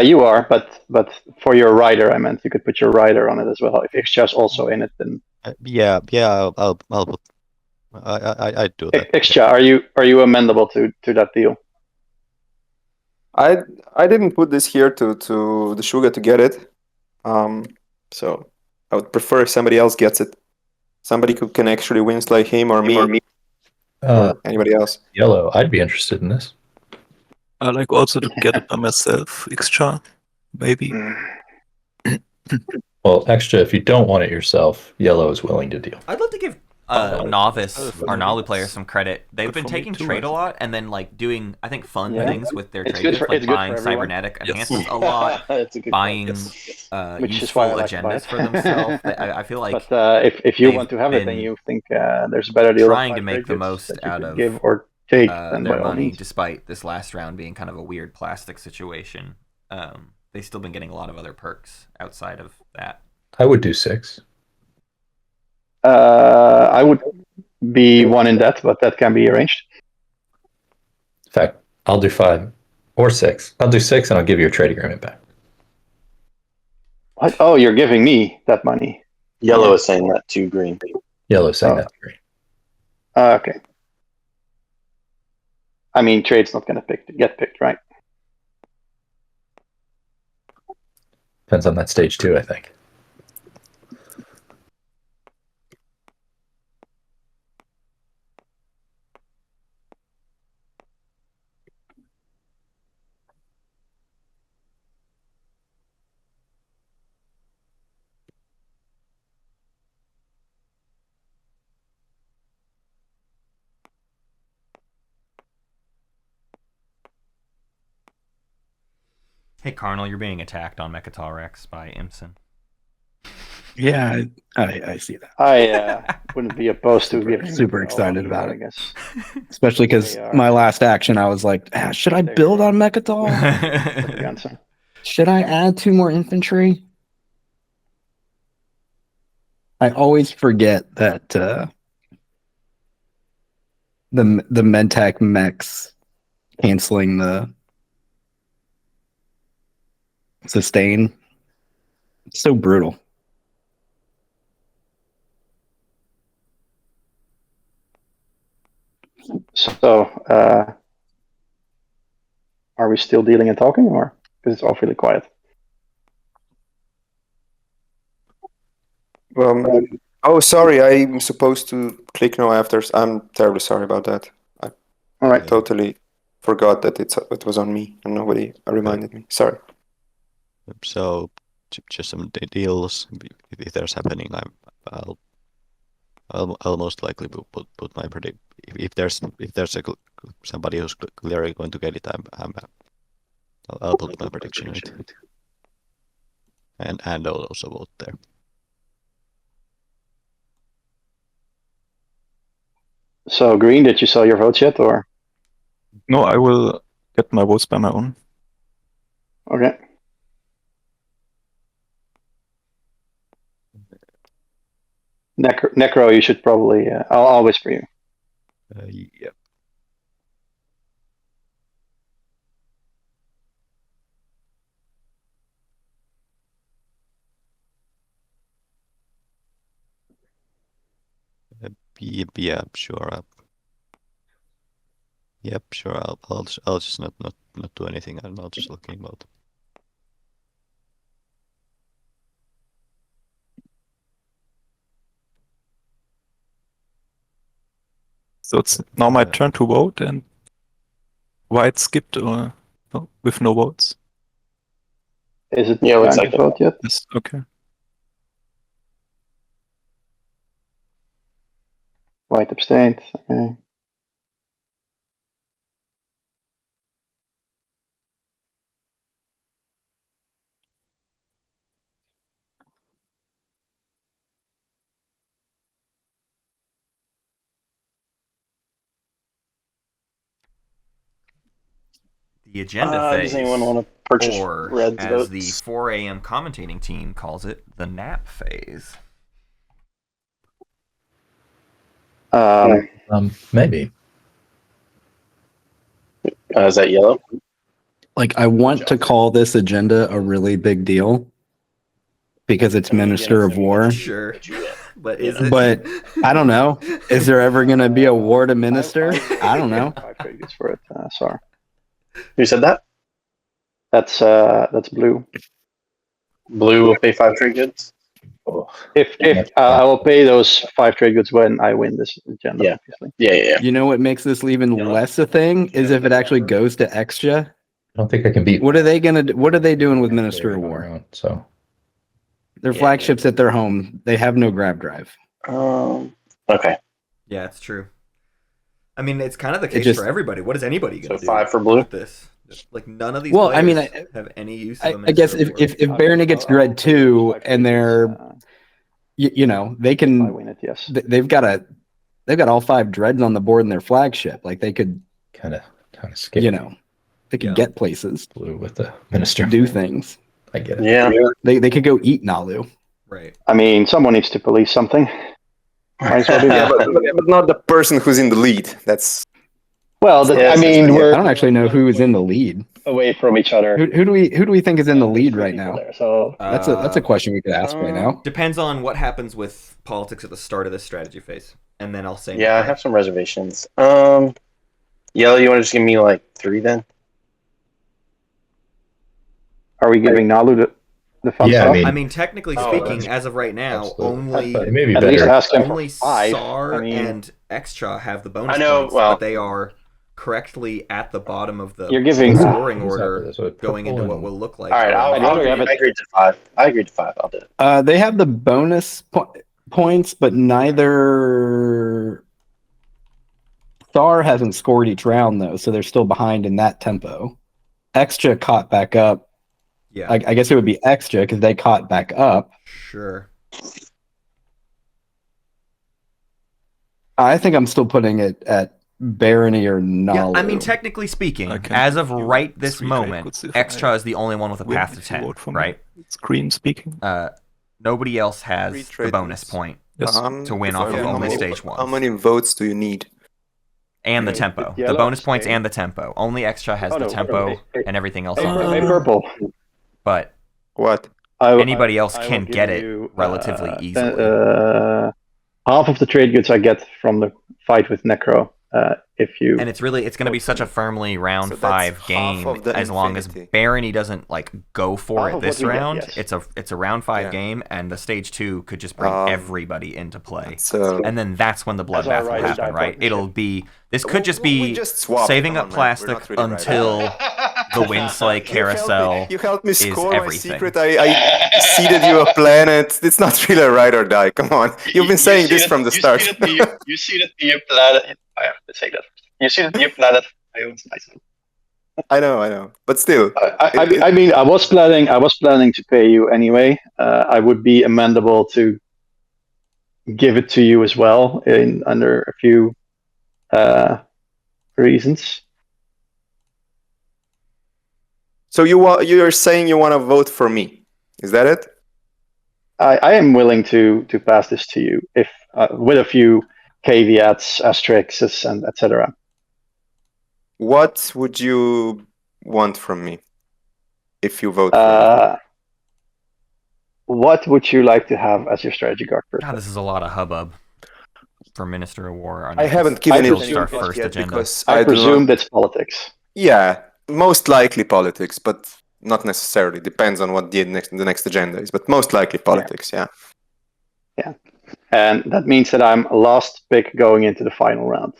You are, but for your rider, I meant you could put your rider on it as well. If Xxcha's also in it, then Yeah. I'll put. I do that. Xxcha, are you amendable to that deal? I didn't put this here to Deshuga to get it. So I would prefer if somebody else gets it. Somebody who can actually win like him or me or anybody else. Yellow, I'd be interested in this. I like also to get it by myself. Xxcha, maybe. Well, extra, if you don't want it yourself, yellow is willing to deal. I'd love to give Oh, Novice, for our me, Naalu it's players, some credit. They've good been for me taking too, trade a I lot and then like doing, I think, fun Yeah. things with their It's trade good goods, for- like it's good for buying everyone. cybernetic Yes. enhancements a lot, That's a good buying Yes. Which is useful why I like to buy agendas it. for themselves. I feel like But if you they've want to have it, then been you think there's a better deal. trying of to make the trade goods most that you out could of give or take, then by their all money, means. despite this last round being kind of a weird plastic situation. They've still been getting a lot of other perks outside of that. I would do 6. I would be one in that, but that can be arranged. In fact, I'll do 5 or 6. I'll do 6 and I'll give you your trade agreement back. What? Oh, you're giving me that money. Yellow is saying that too. Green. Yellow saying Oh. that's great. Okay. I mean, trade's not going to get picked, right? Depends on that stage too, I think. Hey, Carnal, you're being attacked on Mechatol by Imson. Yeah, I see that. I wouldn't be opposed to giving super it all excited either, about I it. guess. Especially because They are- my last action, I was like, should I build on Mechatol? Propaganda. Should I add 2 more infantry? I always forget that the Medtech mechs canceling the sustain. It's so brutal. So, are we still dealing and talking, or because it's awfully quiet? Oh, sorry. I'm supposed to click no afters. I'm terribly sorry about that. All right. Totally forgot that it was on me and nobody reminded me. Sorry. So just some deals. If there's happening, I'll most likely put my predict. If there's somebody who's clearly going to get it, I'll put my prediction in it. And I'll also vote there. So, Green, did you sell your votes yet, or? No, I will get my votes by my own. Okay. Nekro, you should probably. I'll whisper you. Yep. Yeah, sure. Yep, sure. I'll just not do anything. I'll just looking about. So it's now my turn to vote, and White skipped or no, with no votes. Is it Yeah, time looks to like it. vote yet? Yes, okay. White abstained. Okay. The agenda Does phase, anyone want to purchase or Red's as votes? the 4 a.m. commentating team calls it, the nap phase. Maybe. Is that yellow? Like, I want to call this agenda a really big deal because it's Minister of War. Sure, but is it? But I don't know. Is there ever going to be a war to minister? I don't know. 5 trade goods for it, Saar. Who said that? That's blue. Blue will pay 5 trade goods. Oh, If I will pay those 5 trade goods when I win this agenda, Yeah. obviously. Yeah. You know what makes this even less a thing is if it actually goes to Xxcha. I don't think I can beat. What are they gonna do? What are they doing with Minister of War? So Their flagships at their home. They have no grab drive. Okay. Yeah, it's true. I mean, it's kind of the case just- for everybody. What is anybody going to So do 5 for blue. with this? Like, none of these Well, I players mean, have any use of I guess Minister of if War. Barony gets dread too, and they're you know they I can win it, yes. they've got all 5 dreads on the board in their flagship. Like they could kind of skip. you know they could get places, blue with the minister. do things. I get it. Yeah. They could go eat Naalu. Right. I mean, someone needs to police something. Might as well do Yeah, that. but not the person who's in the lead. That's Well, Yeah, I mean, I we're don't actually know who is in the lead. away from each other. Who do we think is in the lead right now? There, so That's a question we could ask right now. Depends on what happens with politics at the start of this strategy phase, and then I'll say. Yeah, I have some reservations. Yellow, you want to just give me like 3 then? are we giving Naalu the fun Yeah, stuff? I I mean, technically speaking, as of right now, Absolutely. only It may be At least better. ask him only for 5. Saar I mean, and Xxcha have the bonus I know, points, well- but they are correctly at the bottom of the You're giving- scoring Exactly, order, that's what going into purple what and- will look like. All right, I'd I'll rather have agree. it- I agreed to 5. I agreed to 5. I'll do it. They have the bonus points, but neither Saar hasn't scored each round though, so they're still behind in that tempo. Xxcha caught back up. Yeah, I guess it would be Xxcha because they caught back up. sure. I think I'm still putting it at Barony or Naalu. Yeah, I mean, technically speaking, I can as of give you right this 3 trade moment, goods if I Xxcha is the only one with a win path to if you 10, vote for me. right? It's Green speaking. Nobody else Free has the trade bonus goods. point Yes. to win If off I of win, only how many- stage How one. many votes do you need? And the Okay, tempo. yeah, The let's bonus points say- and the tempo. Only Xxcha has Oh, the no, tempo hey, and everything else. Hey, on hey, it. purple. But What? anybody else I will can give get it you, relatively easily. half of the trade goods I get from the fight with Nekro. If you And it's going to be such a firmly round So that's 5 half game of the as long as infinity. Barony doesn't like go for Half it of this what we get, round. yes. It's a round 5 Yeah. game, and the stage 2 could just bring everybody into play. So And then that's when the As our bloodbath will right happen, side right? partnership. It'll be this could just We be just swap. saving Come up on, man. We're plastic not really right. until the Windslay carousel. You helped me is score my everything. secret. I seeded you a planet. It's not really a ride or die. Come on. You've been saying this from the start. You see that new planet. I have to say that. You see that new planet I own myself. I know, but still. I mean, I was planning to pay you anyway. I would be amendable to give it to you as well in under a few reasons. So you're saying you want to vote for me? Is that it? I am willing to pass this to you if with a few caveats, asterisks, and etc. What would you want from me if you vote for me? What would you like to have as your strategy card? God, this is a lot of hubbub for Minister of War. I haven't given it to our first yet agenda. because I presume that's politics. Yeah, most likely politics, but not necessarily. Depends on what the next agenda is, but most likely politics. Yeah. And that means that I'm last pick going into the final round,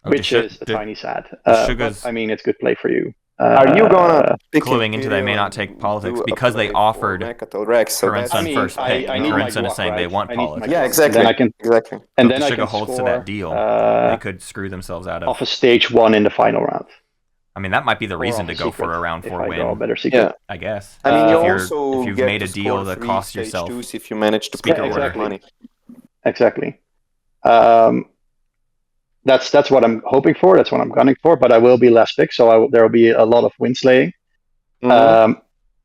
which is tiny sad. But, I mean, it's good play for you. Are you gonna cluing into they may not take politics because they offered karunsun first pick, and karunsun is saying they want politics. Yeah, exactly. Then I can exactly. and So then if I Deshuga can holds score, to that deal, they could screw themselves out off of. a stage 1 in the final round. I mean, that might be the Or reason off to a go secret, for a round if 4 I win. go a better secret. Yeah. I guess. I mean, if you've made a deal that costs yourself if you manage to speaker pay order. money. Exactly. That's what I'm hoping for. That's what I'm gunning for. But I will be last pick, so there will be a lot of win slaying. Mm-hmm.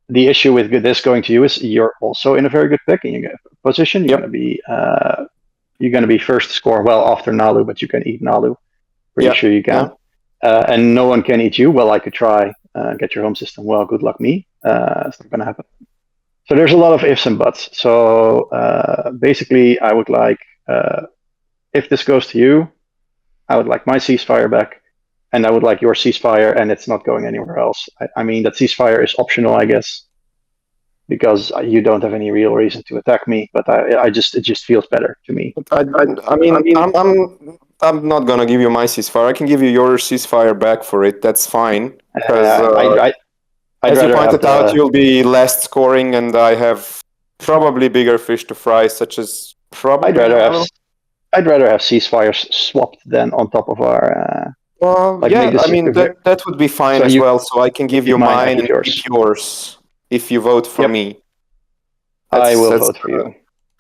The issue with this going to you is you're also in a very good pick in your position. You're going to be first to score well after Naalu, but you can eat Naalu. Pretty sure you can. And no one can eat you. Well, I could try get your home system. Well, good luck me. It's not going to happen. So there's a lot of ifs and buts. So basically, I would like, if this goes to you, I would like my ceasefire back, and I would like your ceasefire, and it's not going anywhere else. I mean, that ceasefire is optional, I guess, because you don't have any real reason to attack me. But it just feels better to me. I mean, I'm not gonna give you my ceasefire. I can give you your ceasefire back for it. That's fine. Because as you pointed out, you'll be last scoring, and I have probably bigger fish to fry, such as probably. I'd rather have ceasefires swapped than on top of our. I mean that would be fine as well. So I can give you mine and keep yours if you vote for me. I will vote for you.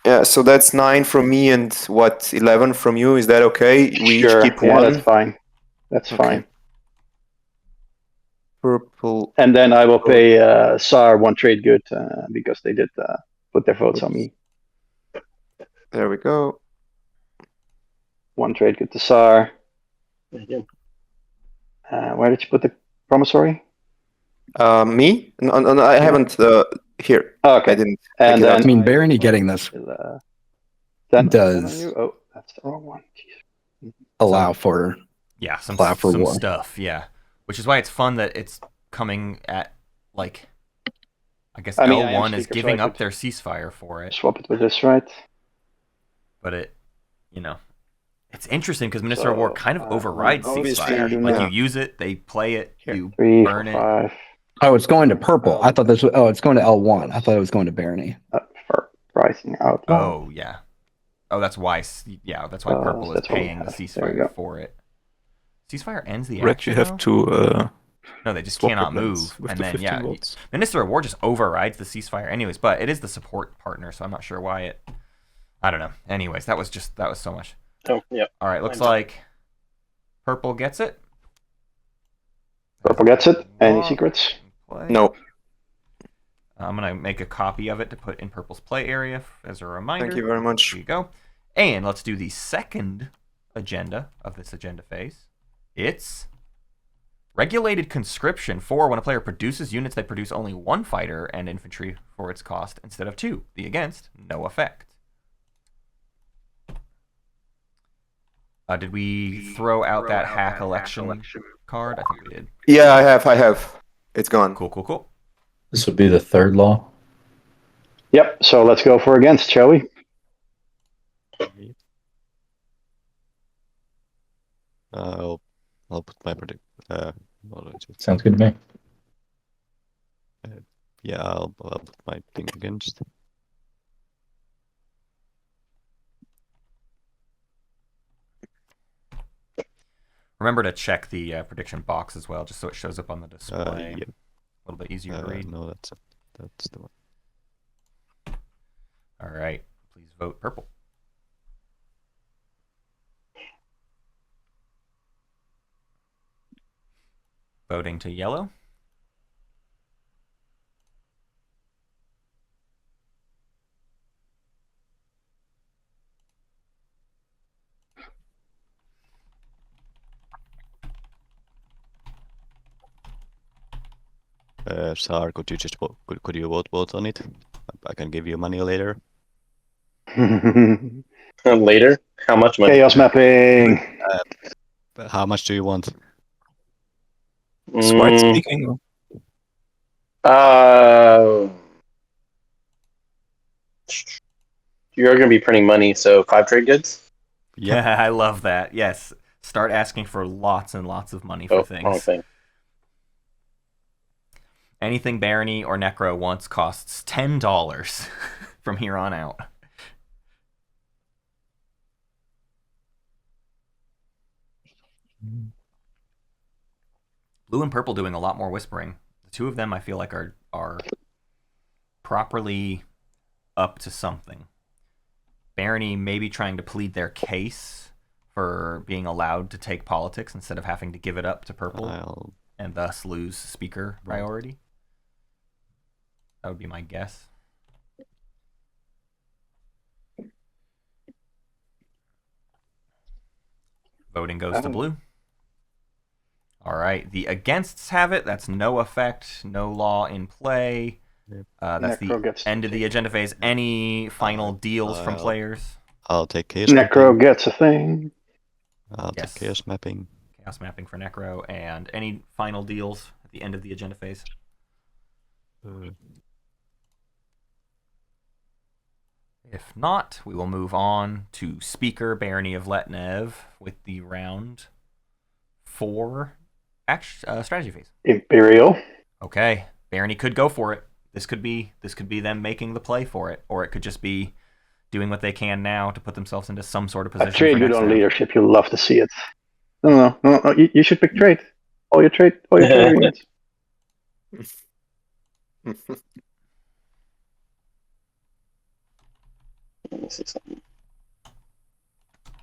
Yeah, so that's 9 from me and 11 from you. Is that okay? We each keep 1. That's fine. That's fine. Purple. And then I will pay Saar 1 trade good because they did put their votes on me. There we go. 1 trade good to Saar. Where did you put the promissory? Me? No, I haven't. Here. Oh, okay. I didn't. And then, I mean, Barony getting this does. Oh, that's the wrong one. Allow for. Yeah, some war. stuff. Yeah, which is why it's fun that it's coming at like. I guess L1 is giving up their ceasefire for it. Swap it with this, right? But it, it's interesting because Minister of War kind of overrides ceasefire. Like you use it, they play it, you burn it. Oh, it's going to purple. I thought this was. Oh, it's going to L1. I thought it was going to Barony. For pricing out. Oh yeah. Oh, that's why. Yeah, that's why purple is paying the ceasefire for it. Ceasefire ends the action. You have to. No, they just cannot move. And then Minister of War just overrides the ceasefire anyways. But it is the support partner, so I'm not sure why it. I don't know. Anyways, that was so much. Oh yeah. All right, looks like purple gets it. Purple gets it. Any secrets? No. I'm going to make a copy of it to put in purple's play area as a reminder. Thank you very much. Here you go. And let's do the second agenda of this agenda phase. It's regulated conscription. 4, when a player produces units that produce only 1 fighter and infantry for its cost instead of 2. The against, no effect. Did we throw out that hack election card? I think we did. Yeah, I have. It's gone. Cool. This would be the 3rd law. Yep. So let's go for against, shall we? I'll put my predict. Sounds good to me. Yeah, I'll put my thing against. Remember to check the prediction box as well, just so it shows up on the display. Yep. A little bit easier to read. No, that's the one. All right, please vote purple. Voting to yellow. Saar, could you just could you vote on it? I can give you money later. Later? How much money? Chaos mapping. How much do you want? Smart speaking. You're going to be printing money, so 5 trade goods? Yeah, I love that. Yes, start asking for lots and lots of money for things. Wrong thing. Anything Barony or Nekro wants costs $10 from here on out. Blue and purple doing a lot more whispering. The two of them I feel like are properly up to something. Barony maybe trying to plead their case for being allowed to take politics instead of having to give it up to purple and thus lose speaker priority. That would be my guess. Voting goes to blue. All right, the againsts have it. That's no effect, no law in play. That's Nekro the end of the agenda phase. Any final deals from players? I'll take chaos Nekro mapping. gets a thing. I'll take chaos mapping. Chaos mapping for Nekro. And any final deals at the end of the agenda phase? If not, we will move on to Speaker Barony of Letnev with the round 4 strategy phase. Imperial. Okay, Barony could go for it. This could be them making the play for it, or it could just be doing what they can now to put themselves into some sort of position. A trade good on leadership. You'll love to see it. No. You should pick trade. All your trade agreements.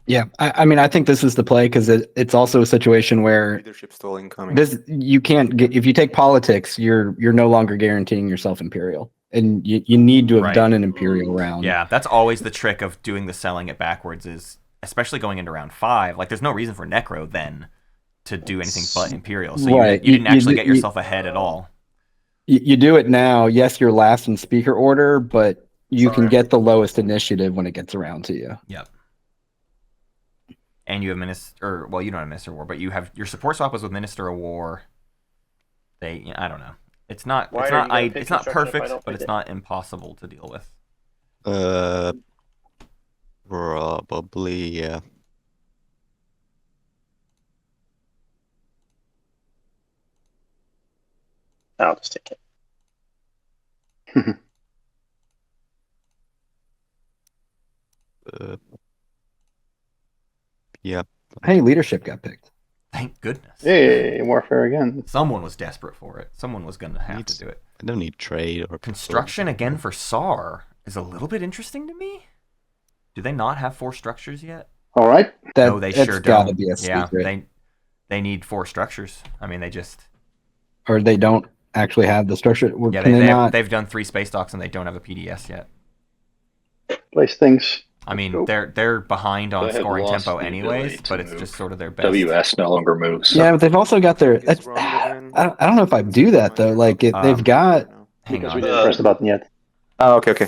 Yeah, I mean, I think this is the play because it's also a situation where Leadership still incoming. this you can't get if you take politics, you're no longer guaranteeing yourself imperial, and you need to have done an imperial round. Yeah, that's always the trick of doing the selling it backwards. Is especially going into round 5. Like, there's no reason for Nekro then to do anything but imperial. So you didn't actually get yourself ahead at all. You do it now. Yes, you're last in speaker order, but you can get the lowest initiative when it gets around to you. Yep. And you have Minister, well, you don't have Minister of War, but you have your support swap was with Minister of War. I don't know. It's not perfect, but it's not impossible to deal with. Probably, yeah. I'll just take it. Yeah. Hey, leadership got picked. Thank goodness. Hey, warfare again. Someone was desperate for it. Someone was going to have to do it. I don't need trade or construction again for Saar is a little bit interesting to me. Do they not have 4 structures yet? All right. No, they sure don't. Be a secret. Yeah, they need 4 structures. I mean, they just or they don't actually have the structure. Yeah, they've done 3 space docks and they don't have a PDS yet. Place things. I mean, they're behind on scoring tempo anyways, but it's just sort of their best. WS no longer moves. Yeah, but they've also got their. I don't know if I do that though. Like they've got. Because we didn't press the button yet. Oh, okay.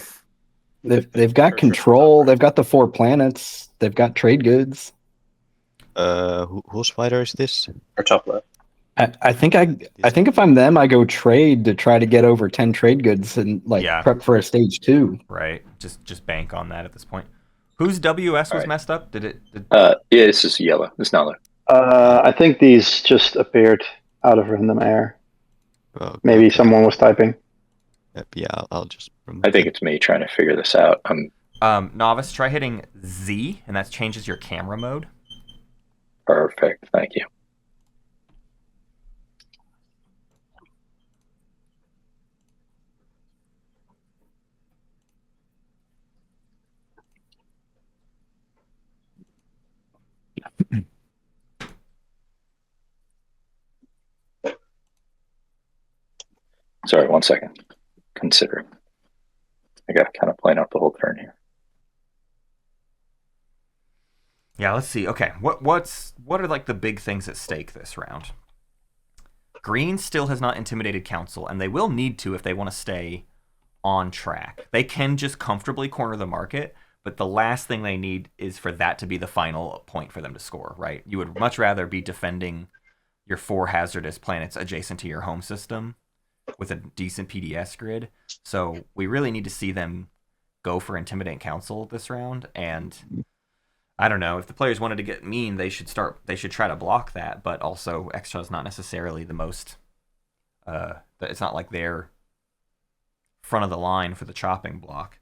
They've got control. They've got the 4 planets. They've got trade goods. Whose fighter is this? Or top left. I think if I'm them, I go trade to try to get over 10 trade goods and prep for a stage 2. Right. Just bank on that at this point. Whose WS was messed up? Did it? Yeah, this is yellow. It's Naalu. I think these just appeared out of random air. Maybe someone was typing. Yeah, I'll just. I think it's me trying to figure this out. Novice, try hitting Z, and that changes your camera mode. Perfect. Thank you. Sorry, 1 second. Considering. I got to kind of plan out the whole turn here. Yeah, let's see. Okay, what are like the big things at stake this round? Green still has not intimidated Council, and they will need to if they want to stay on track. They can just comfortably corner the market, but the last thing they need is for that to be the final point for them to score, right? You would much rather be defending your 4 hazardous planets adjacent to your home system with a decent PDS grid. So we really need to see them go for Intimidate Council this round, and I don't know, if the players wanted to get mean, they should try to block that, but also Xxcha is not necessarily the most it's not like they're front of the line for the chopping block.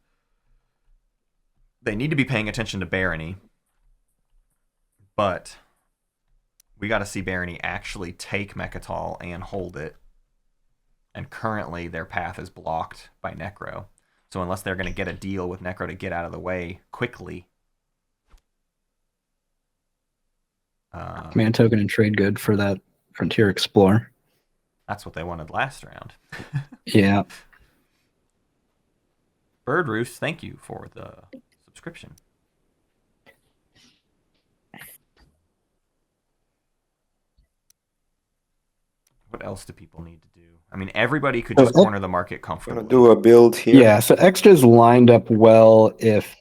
They need to be paying attention to Barony, but we got to see Barony actually take Mechatol and hold it. And currently their path is blocked by Nekro. So unless they're going to get a deal with Nekro to get out of the way quickly, Command token and trade good for that Frontier Explorer. that's what they wanted last round. Yeah. Bird Roost, thank you for the subscription. What else do people need to do? I mean, everybody could just corner the market I'm comfortably. gonna do a build here. Yeah, so Xxcha's lined up well if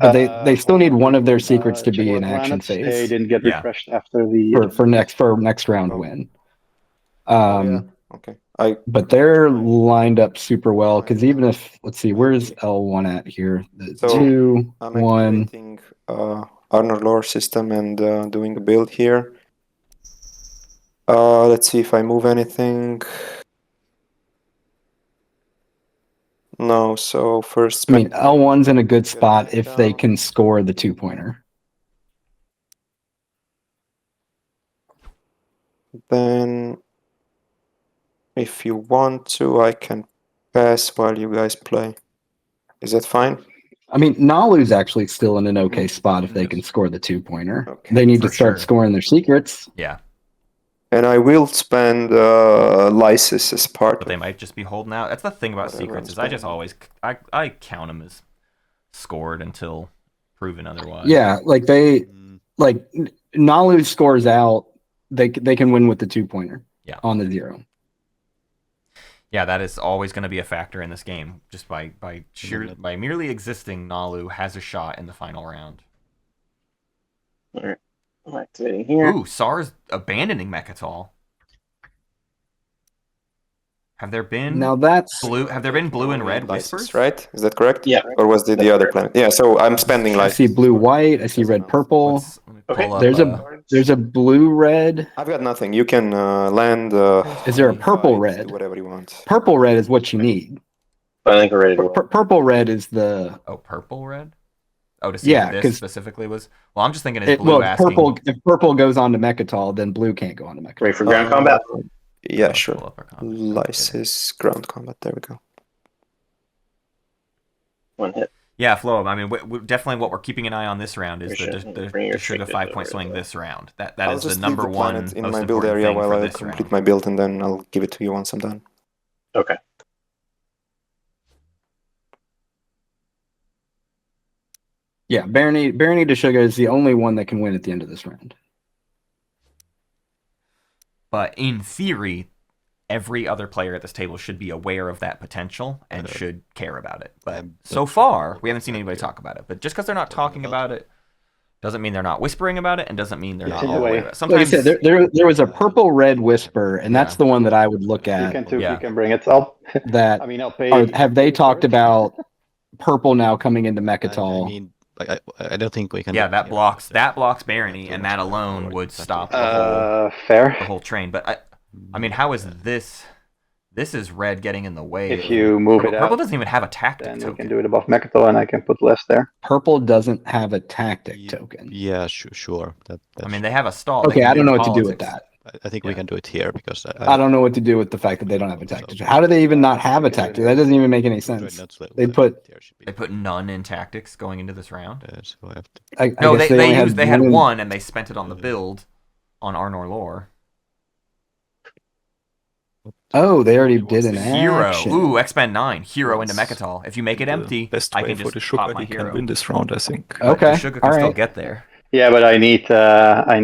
but they still need one of their secrets to be in action They phase didn't get Yeah. refreshed after the for next round win. Okay. But they're lined up super well because even if let's see, where's L1 at here? The So, 2, I'm 1. activating Arnor lore system and doing a build here. Let's see if I move anything. No, so first. I mean, L1's in a good spot Get if they down. can score the 2-pointer. Then, if you want to, I can pass while you guys play. Is that fine? I mean, Naalu's actually still in an okay spot if they can score the 2-pointer. Okay, They need to for start sure. scoring their secrets. Yeah, And I will spend Lysis as part. but they might just be holding out. That's the thing about Whatever secrets I'm is I just spending. always I count them as scored until proven otherwise. Yeah, like Naalu scores out, they can win with the 2-pointer. Yeah. On the 0. Yeah, that is always going to be a factor in this game. Just by merely existing, Naalu has a shot in the final round. Alright. I'm activating here. Ooh, Saar's abandoning Mechatol. Have there been Now that's blue? Have there been blue and red Lysis, whispers? right? Is that correct? Yeah. Or was it the other planet? Yeah, so I'm spending I Lysis. see blue white, I see red purple. Let me Okay. pull up, There's a blue red. I've got nothing. You can land. Is there a purple fight, red? Do whatever you want. Purple red is what you need. I think we're ready to roll. Purple red is the purple red. Oh, to see Yeah, who this 'cause specifically was. Well, I'm just thinking is blue asking. purple. If purple goes on to Mechatol, then blue can't go on to Mechatol. Ready for ground combat? Yeah, Let's sure. pull up our combat. Lysis ground combat. There we go. One hit. Yeah, Flo. I mean, definitely what we're keeping an eye on this round is the Bring your Deshuga trig 5-point over swing there. this round. That I'll is the just number leave the one planet in most my build important area thing while for I this complete round. my build, and then I'll give it to you once I'm done. Okay. Yeah, Barony Deshuga is the only one that can win at the end of this round. But in theory, every other player at this table should be aware of that potential and should care about it. But so far, we haven't seen anybody talk about it. But just because they're not talking about it doesn't mean they're not whispering about it, and doesn't mean they're not Take it all away. aware of it. Like I Sometimes said, there was a purple red whisper, and that's Yeah. the one that I would look You at. can too. Yeah. You can bring it. I'll That I'll pay. have they talked about purple now coming into Mechatol? I mean, I don't think we can. yeah, that blocks Barony, and that alone would stop Fair. the whole train. But I mean, how is this? This is red getting in the way. If you move Purple, it Purple out, doesn't even have a tactic then you token. can do it above Mechatol, and I can put less there. Purple doesn't have a tactic token. Yeah, sure. I mean, they have a stall. They Okay, can I don't do know what to do with politics. that. I think we can do it here because I don't know what to do with the fact that they don't have a tactic. How do they even not have a tactic? That doesn't even make any sense. They put none in tactics going into this round. So I have to... No, guess they had one. one, and they spent it on the build on Arnor lore. Oh, they already did an Hero. action. Ooh, expend 9. Hero into Yes. Mechatol. If you make it The empty, best I way can for just the pop sugar, my he can hero. win this round, I think. But the Okay, sugar can still alright. get there. Yeah, but I need a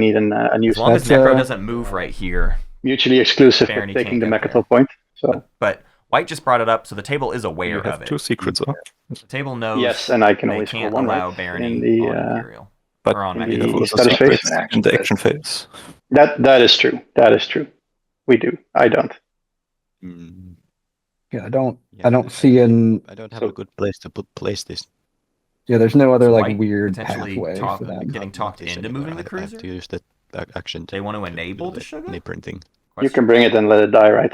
new As long as That's, Nekro doesn't move right here. mutually exclusive with Barony taking the can't get Mechatol point. So But White just brought it up, so the table is aware You of have it. 2 secrets, huh? The table knows yes, and I can they only score can't one, allow right? Barony In the on Imperial. But or on in we the have Mechatol. also status phase. secrets in the action phase. that is true. That is true. We do. I don't. Mm, Yeah, I don't yeah, see an. I don't have So- a good place to place this. Yeah, there's no other So like White weird potentially pathway talk- for that. getting Can't talked move this into anywhere. moving the I have cruiser? to use that action. They want to do enable the the sugar? knee printing. You Question. can bring it and let it die, right?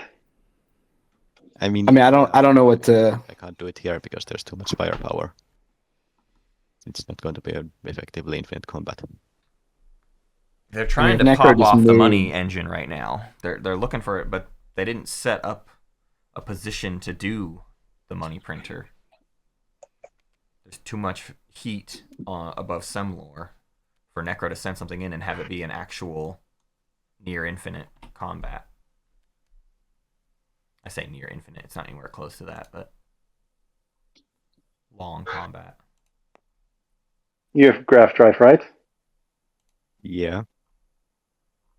I mean, I don't know what to. I can't do it here because there's too much firepower. It's not going to be an effectively infinite combat. They're trying if to Nekro pop just off the money moved- engine right now. They're looking for it, but they didn't set up a position to do the money printer. There's too much heat above Semlor for Nekro to send something in and have it be an actual near infinite combat. I say near infinite, it's not anywhere close to that, but long combat. You have graph drive, right? Yeah.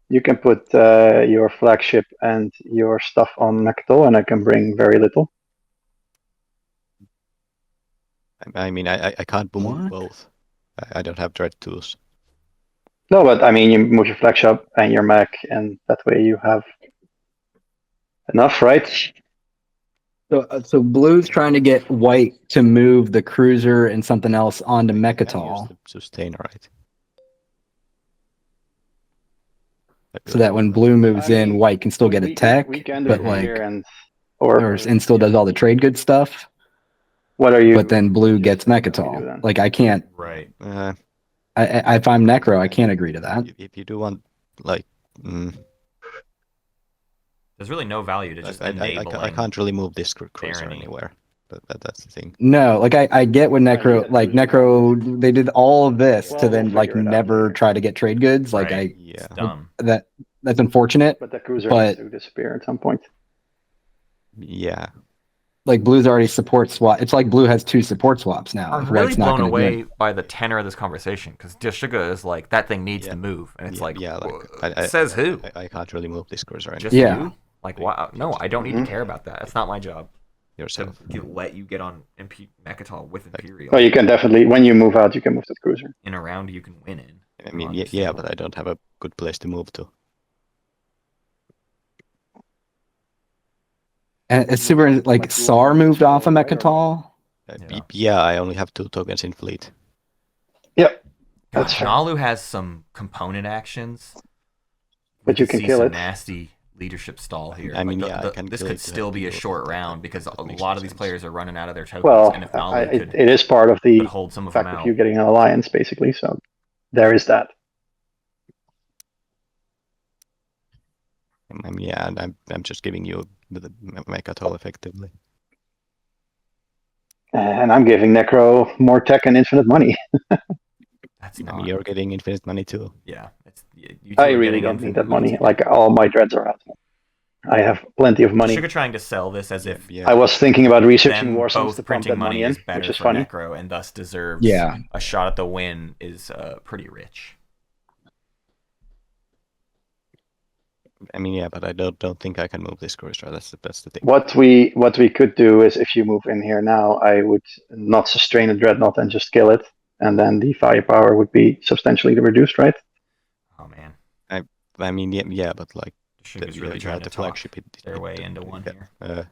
You can put your flagship and your stuff on Mechatol, and I can bring very little. I mean, I can't move What? both. I don't have dread tools. No, but I mean, you move your flagship and your mech, and that way you have enough, right? So Blue's trying to get White to move the cruiser and something else onto I can use Mechatol, the sustainer, right? so that when Blue moves I in, mean, White can still get a tech, We can do but it like, here and and still does all the trade good stuff. what are you? But then Blue gets suggesting we do Mechatol. then? Like I can't. Right. If I'm Nekro, I can't agree to that. If you do want, like, There's really no value to just enabling. I can't really move this cruiser Barony. anywhere. That's the thing. No, like I get when Nekro, like Nekro, they did all of this Well, to then we'll like figure it out never later. try to get trade goods. Like Right. Yeah. It's dumb. that's unfortunate. But the cruiser But- has to disappear at some point. Yeah. Like Blue's already support swap. It's like Blue has 2 support swaps now. I'm if really White's not blown gonna do away it. by the tenor of this conversation because Deshuga is like that thing needs Yeah. to move, and it's like, like says who? I can't really move this cruiser anymore. Just Yeah. you? Like, wow, no, I don't need to care about that. It's not my job to yourself. let you get on Mechatol with Imperial. No, you can definitely, when you move out, you can move the cruiser. In a round, you can win in. I mean, yeah, but I don't have a good place to move to. And it's super like Saar moved off of Mechatol. Yeah, I only have 2 tokens in fleet. Yep. God, That's fair. Naalu has some component actions. But We you can see kill some it. Nasty leadership stall here. I mean, Like, yeah, I can this kill could it to still have be a people short attack, round because that a makes lot no of these sense. players are running out of their tokens, Well, and if Naalu could it is part of the hold some of them fact of out. you getting an alliance, basically. So there is that. I mean, yeah, and I'm just giving you the Mechatol effectively. And I'm giving Nekro more tech and infinite money. That's I not. mean, you're getting infinite money too. Yeah, you two I are really getting don't need infinite that money. together. Like all my dreads are out. I have plenty of money. Sugar trying to sell this as if Yeah. I was thinking about researching them war songs both to pump printing that money money in, is better which is for funny. Nekro and thus deserves Yeah. a shot at the win is pretty rich. I mean, yeah, but I don't think I can move this cruiser. That's the thing. What we could do is if you move in here now, I would not sustain a dreadnought and just kill it, and then the firepower would be substantially reduced, right? Oh man, I mean, yeah, but like Sugar's you really have trying to the talk flagship. their way into one here.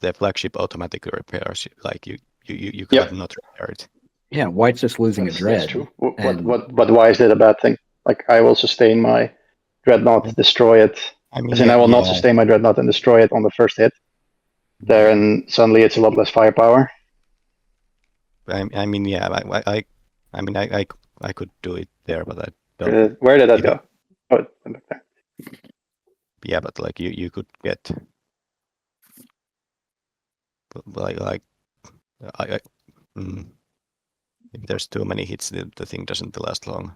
The flagship automatically repairs. Like you Yep. can't not repair it. Yeah, White's just losing a That's dread. true. and- But why is that a bad thing? Like I will sustain my dreadnought, destroy it. I mean, As in, I will not sustain my dreadnought and destroy it on the first hit. Then suddenly it's a lot less firepower. I mean, yeah, I could do it there, but I don't. Where did that Yeah. go? Oh, back there. Yeah, but like you could get like if there's too many hits, the thing doesn't last long.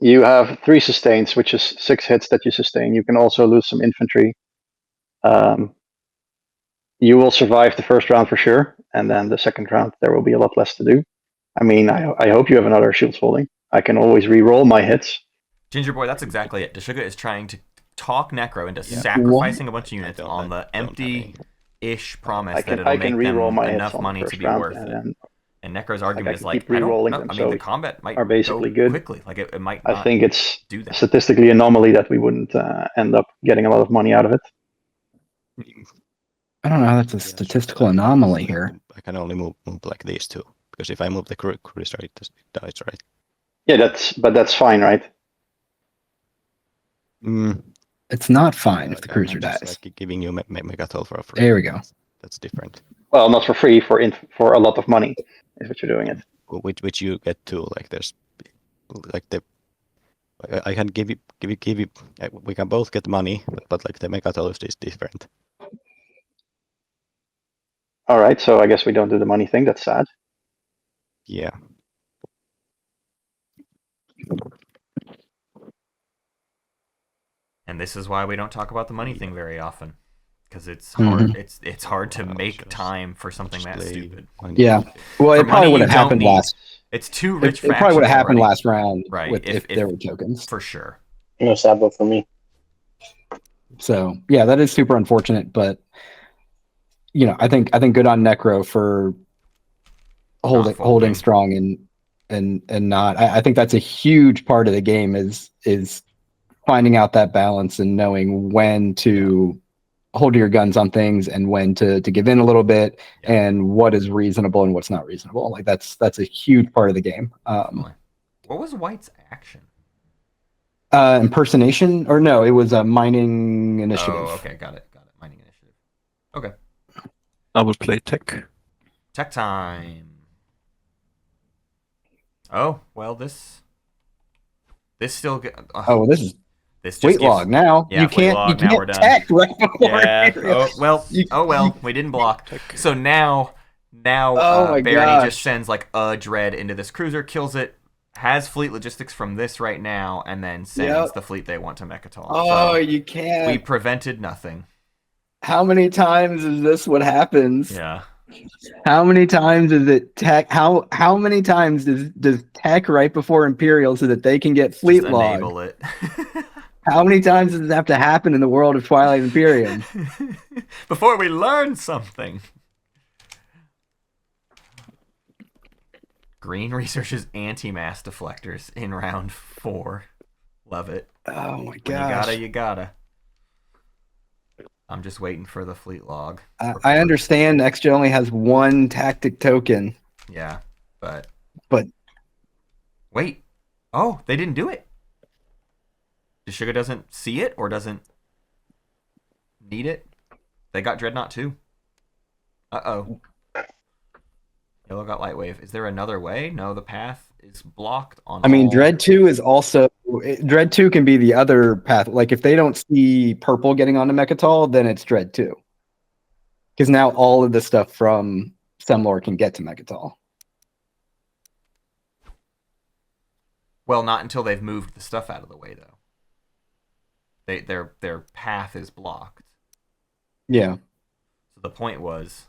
You have 3 sustains, which is 6 hits that you sustain. You can also lose some infantry. You will survive the first round for sure, and then the second round there will be a lot less to do. I mean, I hope you have another shields holding. I can always re-roll my hits. Ginger Boy, that's exactly it. Deshuga is trying to talk Nekro into sacrificing a bunch of units on the empty-ish promise that it'll make them enough money to be worth it. And Nekro's argument is like, I don't know. I mean, the combat might basically go good. quickly. Like, it might I not think it's do that. statistically anomaly that we wouldn't end up getting a lot of money out of it. I don't know. That's a statistical anomaly here. I can only move like these two, because if I move the cruiser, it dies, right? Yeah, that's fine, right? It's not fine if the I'm cruiser just, dies. like giving you Megatol for free. There we go. That's different. Well, not for free, for a lot of money is what you're doing it. Which you get to, like, there's like I can give you we can both get money, but like the Megatol is different. All right, so I guess we don't do the money thing. That's sad. Yeah. And this is why we don't talk about the money thing very often, because it's hard. It's hard to make time for something that stupid. Yeah. Well, it probably would have happened last. It's too rich. It probably would have happened already. last round, right? If there were tokens, for sure. No Sabo for me. So yeah, that is super unfortunate, but you know, I think good on Nekro for holding strong and not. I think that's a huge part of the game is finding out that balance and knowing when to hold your guns on things and when to give in a little bit, and what is reasonable and what's not reasonable. Like that's a huge part of the game. What was White's action? Impersonation, or no, it was a mining initiative. Oh, okay, got it. Mining initiative. Okay. I will play tech. Tech time. Oh well, this still. This fleet log now. Yeah, you can't we're done. tech right before. Yeah. Oh well, we didn't block. So now Barony just sends like a dread into this cruiser, kills it, has fleet logistics from this right now, and then sends the fleet they want to Mechatol. Oh, so you can't. We prevented nothing. How many times is this what happens? Yeah. How many times is it tech? How many times does tech right before Imperial so that they can get fleet log? Enable it. How many times does it have to happen in the world of Twilight Imperium? Before we learn something. Green researches anti-mass deflectors in round 4. Love it. Oh my god! You gotta. I'm just waiting for the fleet log. I understand Xxcha only has 1 tactic token. Yeah, but wait. Oh, they didn't do it. Deshuga doesn't see it or doesn't need it. They got Dreadnought too. Uh-oh. Yellow got Lightwave. Is there another way? No, the path is blocked on I mean, Dread 2 is also... Dread 2 can be the other path. Like, if they don't see purple getting onto Mechatol, then it's Dread 2. Because now all of the stuff from Semlor can get to Mechatol. Well, not until they've moved the stuff out of the way, though. Their path is blocked. Yeah. So the point was...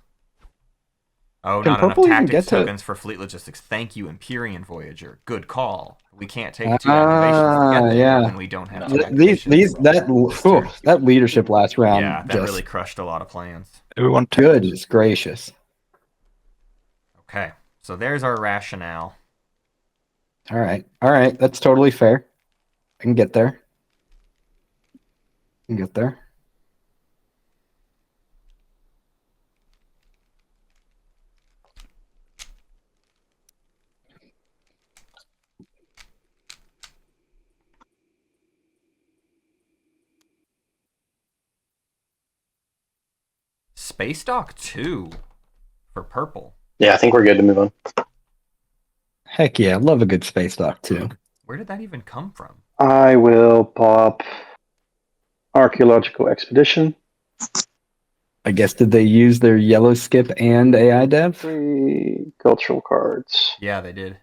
Oh, Can not enough purple even tactics get to- tokens for fleet logistics. Thank you, Empyrean Voyager. Good call. We can't take 2 activations to get there, yeah. and we don't have 2 activations. That leadership last round. Yeah, that really crushed a lot of plans. Everyone tech. Goodness gracious. Okay, so there's our rationale. All right. That's totally fair. I can get there. Space Dock 2 for purple. Yeah, I think we're good to move on. Heck yeah, love a good space dock too. Where did that even come from? I will pop Archaeological Expedition. I guess, did they use their yellow skip and AI dev? 3 cultural cards. Yeah, they did.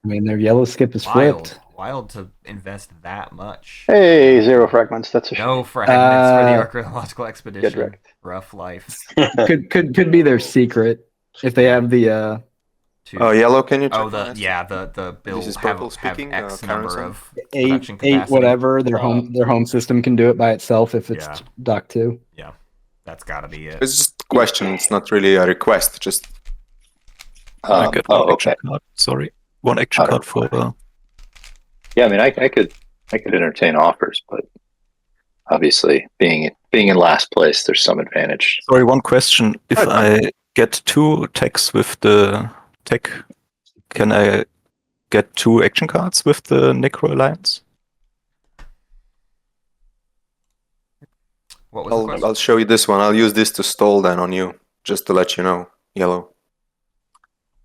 I mean, their yellow skip is flipped. Wild to invest that much. Hey, 0 fragments. That's a shame. No fragments for the archaeological expedition. wrecked. Rough life. Could be their secret if they have the. Oh, yellow, can you check? The bill This is have purple speaking, X number karunsun. of eight production capacity. whatever their home system can do it by itself if it's dock 2. Yeah, that's got to be it. It's just a question. It's not really a request. Just I get one okay. action card. Sorry, one action card for. Yeah, I mean, I could entertain offers, but obviously, being in last place, there's some advantage. Sorry, one question. If I get 2 techs with the tech, can I get 2 action cards with the Nekro Alliance? What was the question? I'll show you this one. I'll use this to stall then on you, just to let you know. Yellow.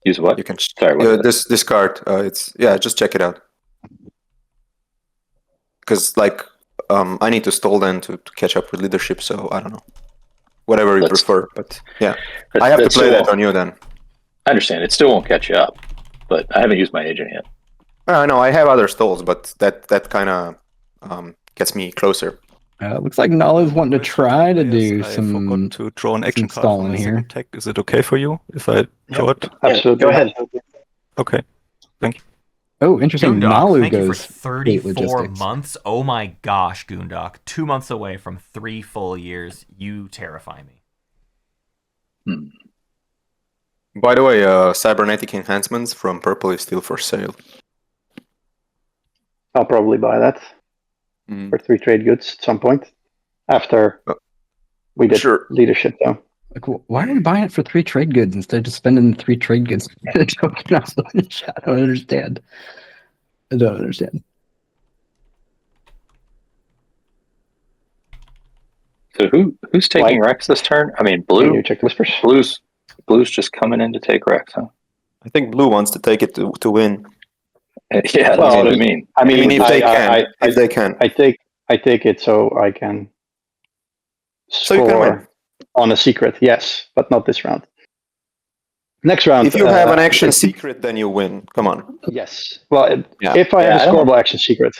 Use what? You can. Sorry, what is this card. Just check it out. Because I need to stall then to catch up with leadership. So I don't know. Whatever you prefer, but yeah, I have to play that on you then. I understand. It still won't catch you up, but I haven't used my agent yet. No, I have other stalls, but that kind of gets me closer. Looks like Naalu's wanting to try to do I some. forgot to draw an action card for stalling my here. second tech. Is it okay for you if I draw it? Absolutely. Go ahead. Okay, thank you. Oh, interesting. Goondock, Naalu thank you for goes 34 logistics. months. Oh my gosh, Goondock. 2 months away from 3 full years. You terrify me. By the way, cybernetic enhancements from purple is still for sale. I'll probably buy that for 3 trade goods at some point after we did leadership, though. Like, why are we buying it for 3 trade goods instead of just spending 3 trade goods? I don't understand. I don't understand. So who's taking Rex this turn? I mean, blue. Can you check whispers? Blue's just coming in to take Rex, huh? I think blue wants to take it to win. Yeah, that's what I mean. I mean, if they can. I take it so I can score you can win. On a secret, yes, but not this round. Next round. If you have an action secret, then you win. Come on. Yes. Well, if I have a scoreable action secret.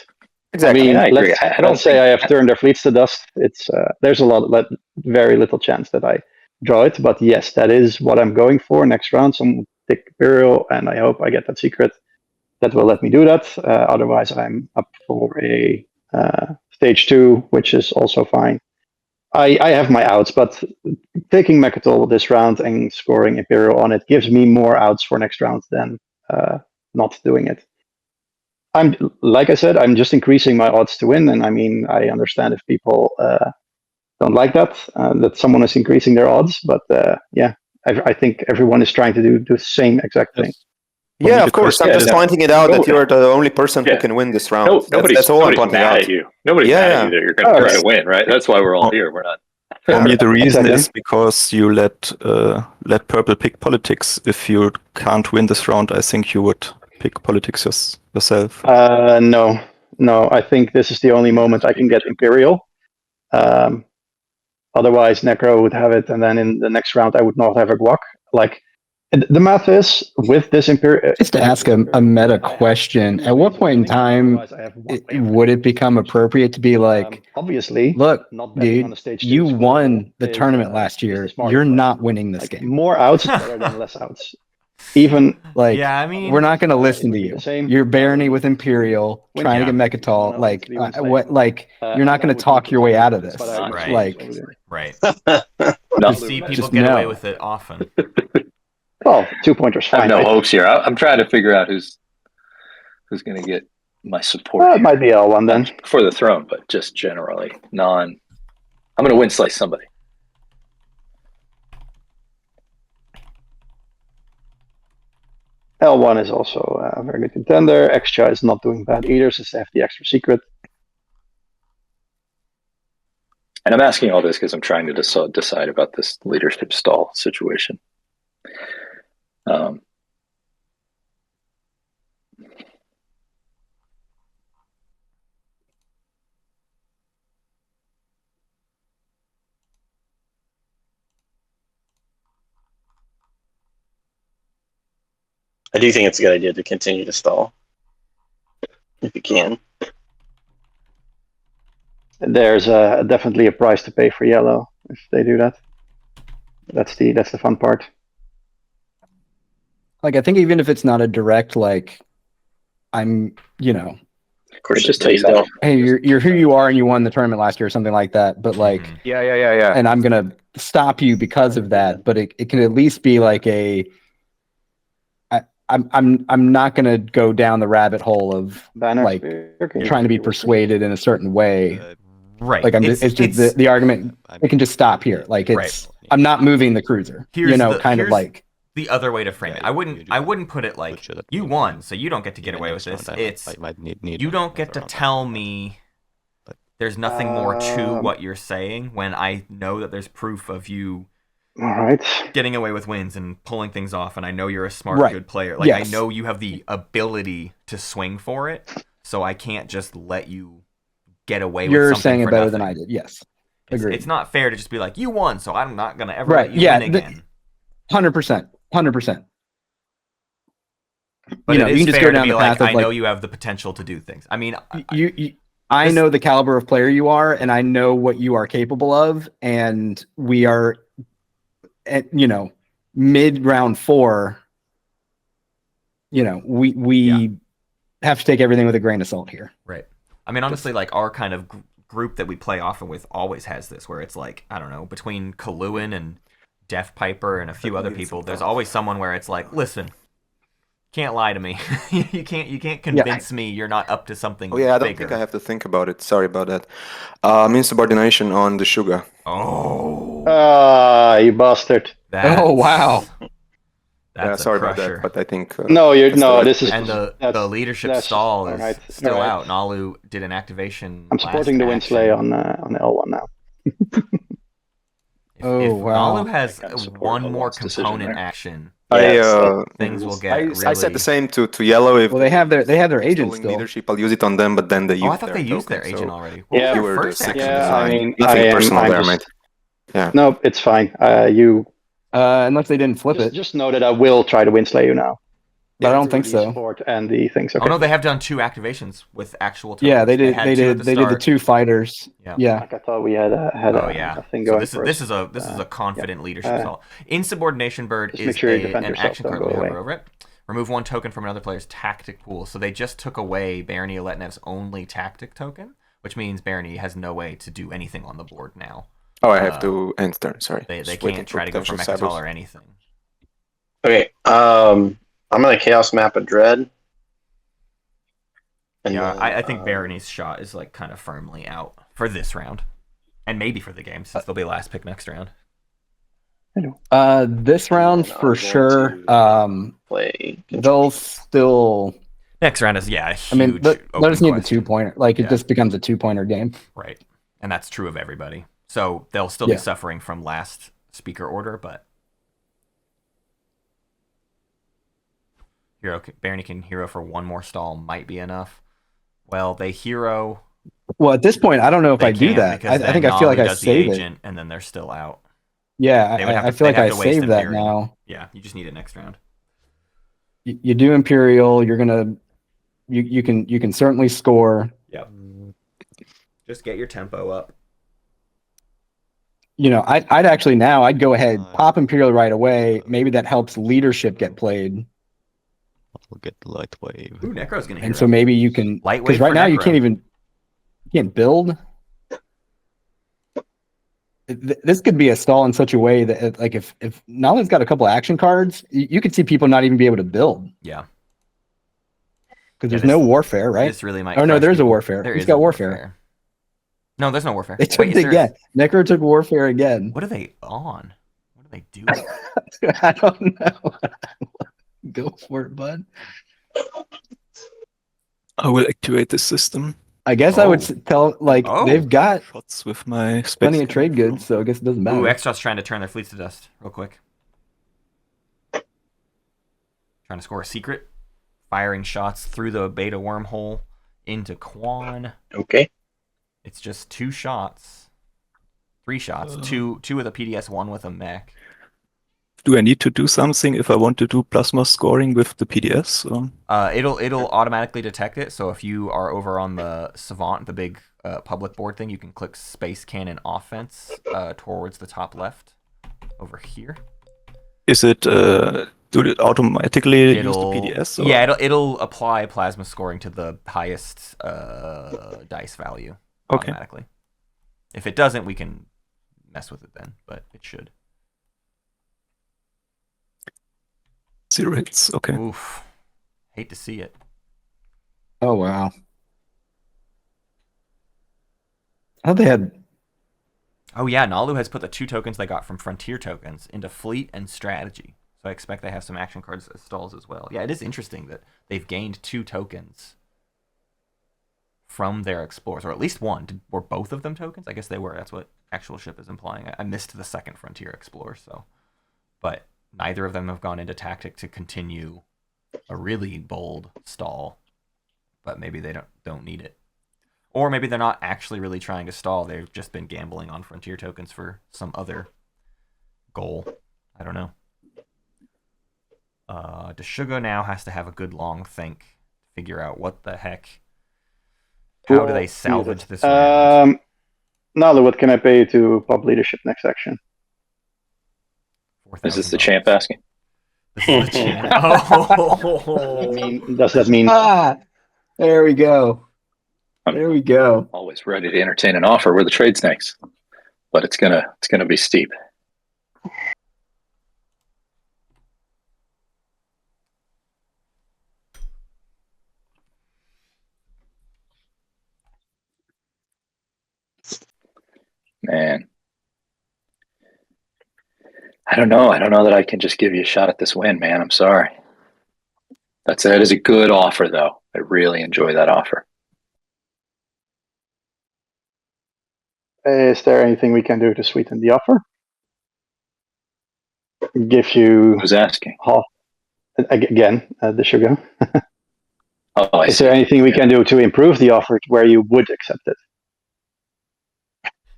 Exactly. I mean, let's say I have turned their fleets to dust. It's there's very little chance that I draw it, but yes, that is what I'm going for next round. Some thick Imperial, and I hope I get that secret. That will let me do that. Otherwise, I'm up for a stage 2, which is also fine. I have my outs, but taking Mechatol this round and scoring Imperial on it gives me more outs for next round than not doing it. Like I said, I'm just increasing my odds to win, and I mean, I understand if people don't like that someone is increasing their odds, but I think everyone is trying to do the same exact thing. Yeah, of course. I'm just pointing it out that you're the only person who can win this round. That's all I'm pointing out. At you. Nobody's mad at you that you're going to try to win, right? That's why we're all here. We're not. For me, the reason is because you let purple pick politics. If you can't win this round, I think you would pick politics yourself. No. I think this is the only moment I can get Imperial. Otherwise, Nekro would have it, and then in the next round, I would not have a guac. Like, the math is, with this Imperial... Just to ask a meta question, at what point in time would it become appropriate to be like, obviously, look, not dude, you won the tournament last year. You're not winning this game. More outs is better than less outs. Even like, yeah, I mean, we're not going to listen to you. You're Barony with Imperial, trying to get Mechatol. Like, you're not going to talk your way out of this. Right. You see people get away with it often. Well, 2-pointers fine. I have no hopes here. I'm trying to figure out who's going to get my support. It might be L1 then. For the throne, but just generally I'm going to win slice somebody. L1 is also a very good contender. Xxcha is not doing bad either, since they have the extra secret. And I'm asking all this because I'm trying to decide about this leadership stall situation. I do think it's a good idea to continue to stall. if you can. There's definitely a price to pay for yellow if they do that. That's the fun part. Like, I think even if it's not a direct, like, I'm, Of course, It just please takes don't. hey, you're who you are and you won the tournament last year or something like that. But like, Yeah. and I'm gonna stop you because of that. But it can at least be like I'm not gonna go down the rabbit hole of like trying to be persuaded in a certain way. Right. Like it's just the argument. It can just stop here. Like it's I'm not moving the cruiser. Here's kind of like the other way to frame it. I wouldn't put it like you won, so you don't get to get away with this. It's you don't get to tell me there's nothing more to what you're saying when I know that there's proof of you getting away with wins and pulling things off, and I know you're a smart, good player. Like I know you have the ability to swing for it, so I can't just let you get away with something. You're saying it better nothing. than I did. Yes. It's not fair to just be like, you won, so I'm not gonna ever let you win again. 100%. 100%. But you can just go down the path of I know you have the potential to do things. I mean, I know the caliber of player you are, and I know what you are capable of, and we are at mid round 4. We have to take everything with a grain of salt here. Right. I mean, honestly, like our kind of group that we play often with always has this, where it's like, I don't know, between Kaluan and Def Piper and a few other people, there's always someone where it's like, listen, can't lie to me. you can't convince me you're not up to something. Oh yeah, I don't think I have to think about it. Sorry about that. Insubordination on the Deshuga. You bastard. Oh wow. That's sorry about that, but I think this is and the leadership stall is still out. Naalu did an activation. I'm supporting the Winsley on L1 now. If Naalu has one more component action, things will get really... I said the same to yellow. If they have their agent still. Leadership, I'll use it on them, but then they use. I thought they used their agent already. You were the second. I mean, nothing personal there, mate. Yeah. No, it's fine. Unless they didn't flip it. Just know that I will try to Winsley you now. But I don't think so. Support and the things. Okay. Oh no, they have done 2 activations with actual tokens. Yeah, they did. They did the 2 fighters. Yeah. Like I thought we had a thing going. So this is a confident leadership assault. Insubordination Bird is an action card we have over it. Remove 1 token from another player's tactic pool. So they just took away Barony Letnev's only tactic token, which means Barony has no way to do anything on the board now. Oh, I have to end turn. Sorry. They can't try to go for Mechatol or anything. Okay. I'm gonna Chaos Map a Dread. And I think Barony's shot is like kind of firmly out for this round, and maybe for the game since they'll be last pick next round. This round for sure. They'll still. Next round is huge. I mean, they'll just need the 2-pointer. Like it just becomes a 2-pointer game. Right, and that's true of everybody. So they'll still be suffering from last speaker order, but Barony can hero for 1 more stall might be enough. Well, they hero. Well, at this point, I don't know if I do that. I think I feel like I save it, and then they're still out. Yeah, I feel like I save that now. Yeah, you just need it next round. You do Imperial. You're gonna. You can certainly score. Yep. Just get your tempo up. I'd actually I'd go ahead, pop Imperial right away. Maybe that helps leadership get played. We'll get the light wave. Ooh, Nekro's gonna hero. And so maybe you can light wave because right now Nekro. you can't build. This could be a stall in such a way that like if Naalu's got a couple action cards, you could see people not even be able to build. Yeah. Because there's no warfare, right? This really might. Oh no, there's a warfare. He's got warfare. No, there's no warfare. They took it again. Nekro took warfare again. What are they on? What are they doing? I don't know. Go for it, bud. I will activate the system. I guess I would tell they've got shots with my plenty of trade goods, so I guess it doesn't matter. Ooh, Xxcha's trying to turn their fleets to dust real quick. Trying to score a secret. Firing shots through the beta wormhole into Quan. Okay. It's just 2 shots. 3 shots. Two with a PDS, 1 with a mech. do I need to do something if I want to do plasma scoring with the PDS? Or? It'll automatically detect it. So if you are over on the Savant, the big public board thing, you can click Space Cannon Offense towards the top left over here. Is it do it automatically use the PDS? Or? Yeah, it'll apply plasma scoring to the highest dice value automatically. Okay. If it doesn't, we can mess with it then, but it should. 0 hits. Okay. Oof. Hate to see it. Oh wow. Oh, they had. Oh yeah, Naalu has put the 2 tokens they got from Frontier tokens into Fleet and Strategy. So I expect they have some action cards as stalls as well. Yeah, it is interesting that they've gained 2 tokens from their Explorers, or at least 1. Were both of them tokens? I guess they were. That's what Actual Ship is implying. I missed the second Frontier Explorer, so. But neither of them have gone into Tactic to continue a really bold stall. But maybe they don't need it. Or maybe they're not actually really trying to stall. They've just been gambling on Frontier tokens for some other goal. I don't know. Deshuga now has to have a good long think. Figure out what the heck. How do they salvage this round? Naalu, what can I pay you to pop leadership next action? Is this the champ asking? This is the champ. Oh. Does that mean... There we go. There we go. Always ready to entertain an offer. We're the trade snakes, but it's gonna be steep. Man, I don't know. I don't know that I can just give you a shot at this win, man. I'm sorry. That is a good offer, though. I really enjoy that offer. Is there anything we can do to sweeten the offer? Give you... Who's asking? Again, Deshuga. Oh, Is there anything we can do to improve the offer to where you would accept it?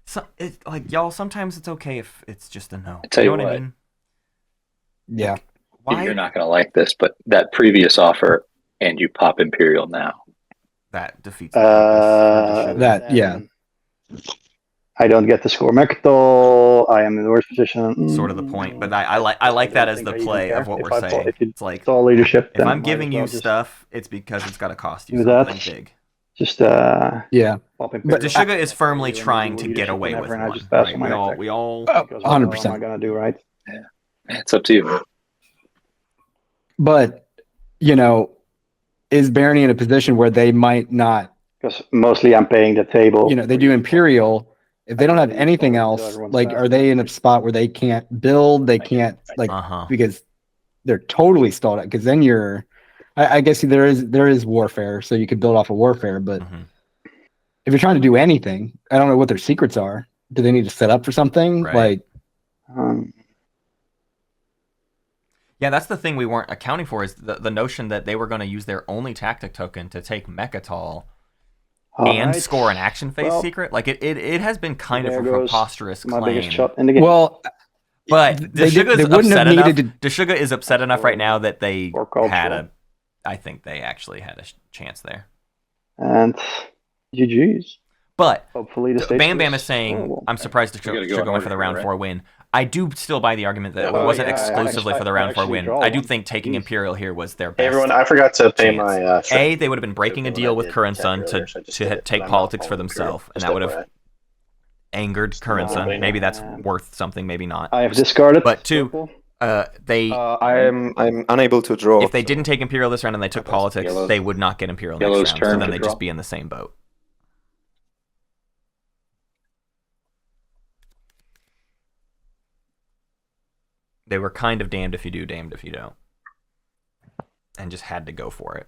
So, like, y'all, sometimes it's okay if it's just a no. I tell you what what. I mean? Yeah. Why? You're not going to like this, but that previous offer and you pop Imperial now. That defeats the purpose. That, yeah. I don't get to score Mechatol. I am in the worst position. Sort of the point, but I like that as the play of what we're saying. It's like stall leadership. If I'm giving you stuff, it's because it's got to cost you do something that. big. Just yeah. But Deshuga is firmly trying to get away with one. Right? We all 100%. What am I gonna do, right? Yeah, it's up to you. But is Barony in a position where they might not? Because mostly I'm paying the table. They do Imperial. If they don't have anything else, like, are they in a spot where they can't build? They can't because they're totally stalled out. Because then you're, I guess there is warfare, so you could build off of warfare. But if you're trying to do anything, I don't know what their secrets are. Do they need to set up for something? Right. Like, yeah, that's the thing we weren't accounting for is the notion that they were going to use their only tactic token to take Mechatol and score an action phase secret. Like it has been kind of a preposterous claim. My biggest shot in the game. Well, but Deshuga is upset enough right now that they had I think they actually had a chance there. And GG's. But hopefully Bam Bam is saying, I'm surprised Deshuga going for the round 4 win. I do still buy the argument that it wasn't exclusively for the round 4 win. I do think taking Imperial here was their best. Everyone, I forgot to pay my. They would have been breaking a deal with karunsun to take politics for themselves, and that would have angered karunsun. Maybe that's worth something, maybe not. I have discarded. But 2, I'm unable to draw. If they didn't take Imperial this round and they took politics, they would not get Imperial next round. So then they'd just be in the same boat. They were kind of damned if you do, damned if you don't. And just had to go for it.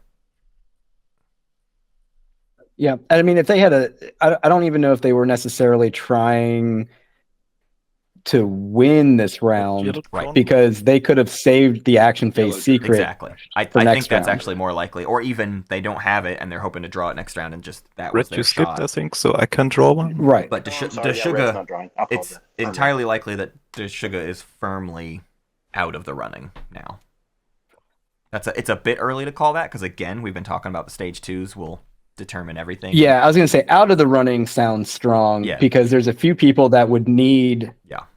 Yeah. I mean, if they had I don't even know if they were necessarily trying to win this round, right? Because they could have saved the action phase secret. Exactly. I think that's actually more likely. Or even they don't have it and they're hoping to draw it next round and just that was their shot. Skipped, I think, so I can draw one. Right. But Deshuga, it's entirely likely that Deshuga is firmly out of the running now. It's a bit early to call that because again we've been talking about the stage 2s will determine everything. Yeah, I was gonna say out of the running sounds strong because there's a few people that would need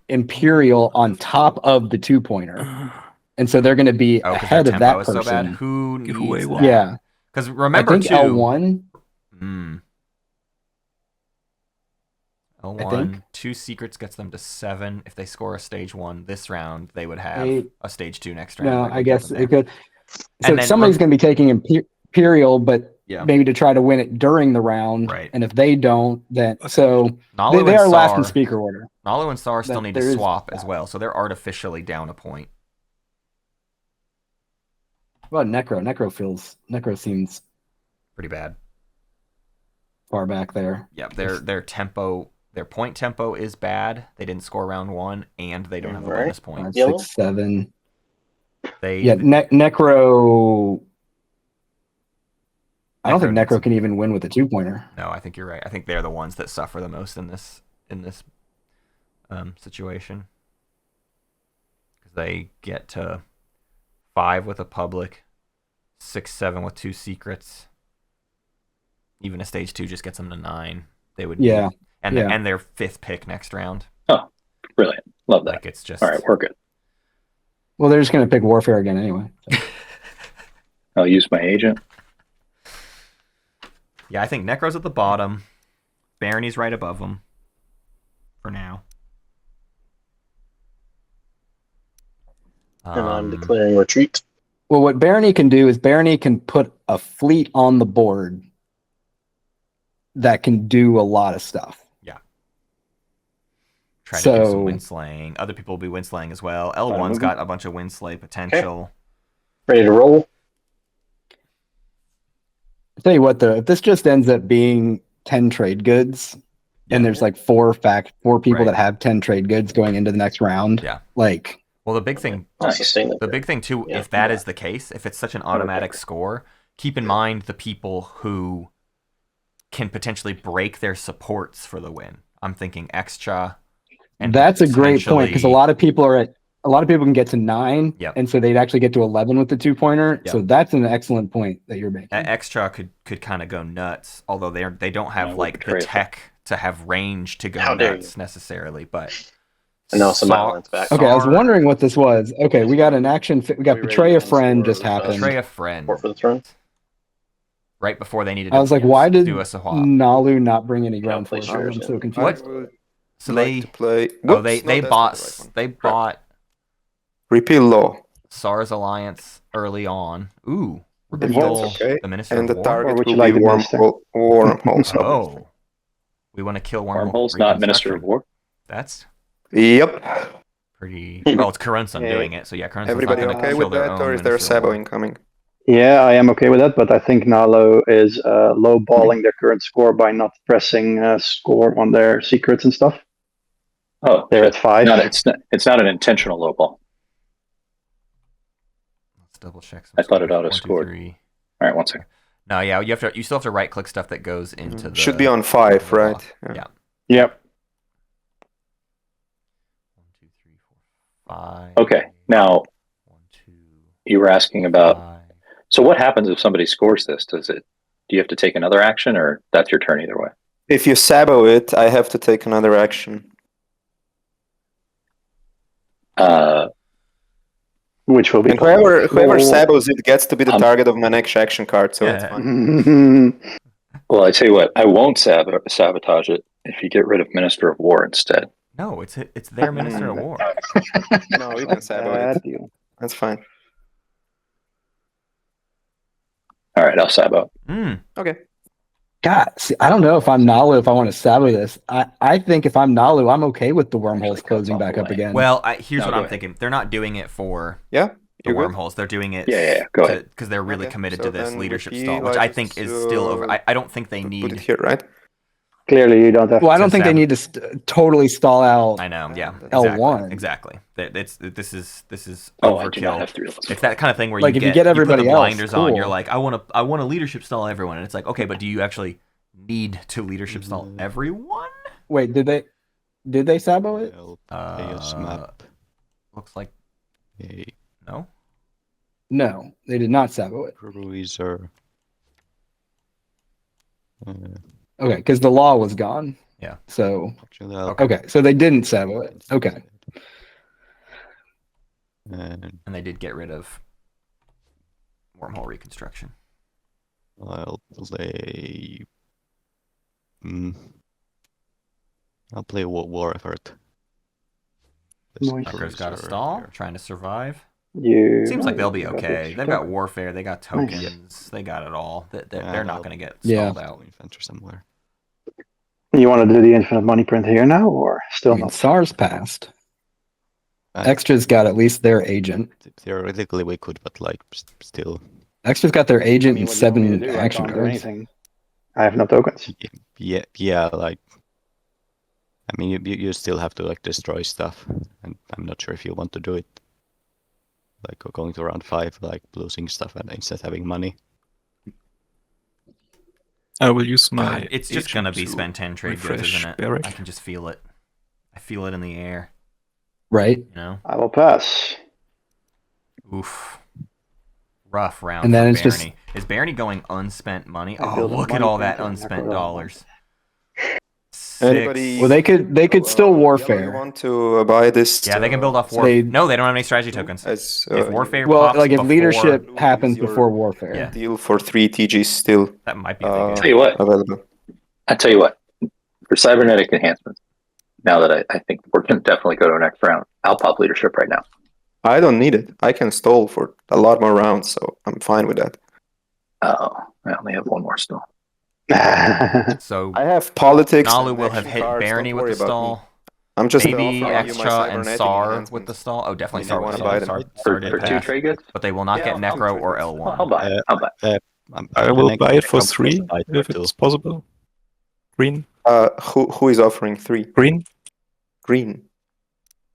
Imperial on top of the 2-pointer, and so they're going to be ahead of that person. So bad. Who needs that? Yeah, because remember I think L1. L1, 2 secrets gets them to 7. If they score a stage 1 this round, they would have a stage 2 next round. No, I guess it could. So somebody's going to be taking Imperial, but maybe to try to win it during the round. Right. And if they don't, then so Naalu they are last in speaker order. Naalu and Saar still need to swap as well, so they're artificially down a point. Well, Nekro seems pretty bad. Far back there. Yeah, their point tempo is bad. They didn't score round 1, and they don't have a bonus point. 5, 6, 7. They Nekro. I don't think Nekro can even win with a 2-pointer. No, I think you're right. I think they're the ones that suffer the most in this situation because they get to 5 with a public, 6, 7 with 2 secrets. Even a stage 2 just gets them to 9. They would and their 5th pick next round. Oh, brilliant! Love that. Like it's just all right. We're good. Well, they're just going to pick Warfare again anyway. So. I'll use my agent. Yeah, I think Nekro's at the bottom. Barony's right above him for now. And I'm declaring retreat. Well, what Barony can do is Barony can put a fleet on the board that can do a lot of stuff. Yeah. Try to do some windslaying. Other people will be windslaying as well. L1's got a bunch of windslay potential. Okay. Ready to roll? I'll tell you what, though, if this just ends up being 10 trade goods, and there's like 4 people that have 10 trade goods going into the next round, well, the big thing, too, if that is the case, if it's such an automatic score, keep in mind the people who can potentially break their supports for the win. I'm thinking Xxcha. And that's a great point because a lot of people can get to 9, and so they'd actually get to 11 with the 2-pointer. Yep. So that's an excellent point that you're making. Xxcha could kind of go nuts, although they don't have like the tech to have range to go nuts necessarily. But and now some balance back. Okay, I was wondering what this was. Okay, we got an action. We got Betray a Friend just happened. Betray a Friend. For the throne. Right before they needed. I was like, why did do a swap? Naalu not bring any ground force? I'm so confused. What? So they bought Repeal Law. Saar's Alliance early on. Ooh. Repeal the Minister and of the War? target will be wormholes. Oh. We want to kill wormholes, not Minister of War? That's Yep. Pretty well, it's Karunsun doing it, so yeah, Karunsun's everybody not okay with that, or is there a Sabo incoming? Yeah, I am okay with that, but I think Naalu is low-balling their current score by not pressing score on their secrets and stuff. Oh, they're at 5. It's not an intentional low ball. Let's double check. I thought it auto-scored. All right, 1 second. No, yeah, you still have to right-click stuff that goes into the. Should be on 5, right? Yeah. Yep. 1, 2, 3, 4, 5. Okay, now 1, 2. You were asking about. 5. So what happens if somebody scores this? Do you have to take another action, or that's your turn either way? If you Sabo it, I have to take another action. Which will be whoever Sabos it gets to be the target of my next action card, so it's fine. Well, I tell you what, I won't sabotage it if you get rid of Minister of War instead. No, it's their Minister of War. No, you can Sabo it. That's fine. All right, I'll Sabo. Okay. God, see, I don't know if I'm Naalu if I want to Sabo this. I think if I'm Naalu, I'm okay with the wormholes closing back up again. Well, here's what I'm thinking. They're not doing it for the wormholes. They're doing it go ahead. Because they're really committed to this leadership stall, which I think is still over. I don't think they need... Put it here, right? Clearly, you don't have I don't think they need to totally stall out I know, yeah. L1. Exactly. This is overkill. I do not have 3 it's that kind of thing where like if you get everybody you put the blinders else, on, you're like, I want to leadership stall everyone. And it's like, okay, but do you actually need to leadership stall everyone? Wait, did they Sabo it? Looks like No? No, they did not sabo it. Cruiser. Okay, because the law was gone. Yeah. So Actually, okay, so they didn't sabo it. Okay. And And they did get rid of wormhole reconstruction. I'll play. I'll play war effort. Nice. Nekro's got a stall, trying to survive. You Seems like they'll be got okay. it. They've got warfare, they got tokens, they got it all. They're not going to get stalled out. Infantry somewhere. You want to do the infinite money print here now, or still I mean, not? SAR's passed. Uh, Xxcha's got at least their agent. Theoretically, we could, but like still. Xxcha's got their agent and What do you want me to 7 do? I action can't do cards. anything. I have no tokens. Yeah. Like, I mean, you still have to like destroy stuff, and I'm not sure if you want to do it. Like going to round 5, like losing stuff, and instead having money. I will use my. God, it's just going to be spend 10 trade goods, refresh isn't it? Barrack. I can just feel it. I feel it in the air, Right? you know? I will pass. Oof. Rough round And for then Barony. it's just- Is Barony going unspent money? I Oh, build a look at money all that printer, unspent Nekro dollars. Anybody? Well, they could still Yellow, warfare. you want to buy this? Yeah, they can build off So war. they- No, they don't have any strategy tokens. As, If warfare Well, pops like if before, leadership happens your- before warfare. Yeah. deal for 3 TGs still that might be what they Tell do. you what. available. I tell you what. For cybernetic enhancements, now that I think we're going to definitely go to our next round, I'll pop leadership right now. I don't need it. I can stall for a lot more rounds, so I'm fine with that. Oh, I only have one more still. So I have politics. Naalu and will have action hit cards, Barony don't with worry the about me. stall. I'm just Maybe offering you my Xxcha and cybernetic Saar with enhancements. the stall. Oh, definitely If Saar you with the wanna buy stall. them. Saar did For 2 pass. trade goods? But they will not Yeah, get I'll Nekro trade or goods. L1. I'll buy it. I'll buy it. I will buy it for Nekro 3 buy if for 2. it's possible. Green. Who is offering 3? Green. Green.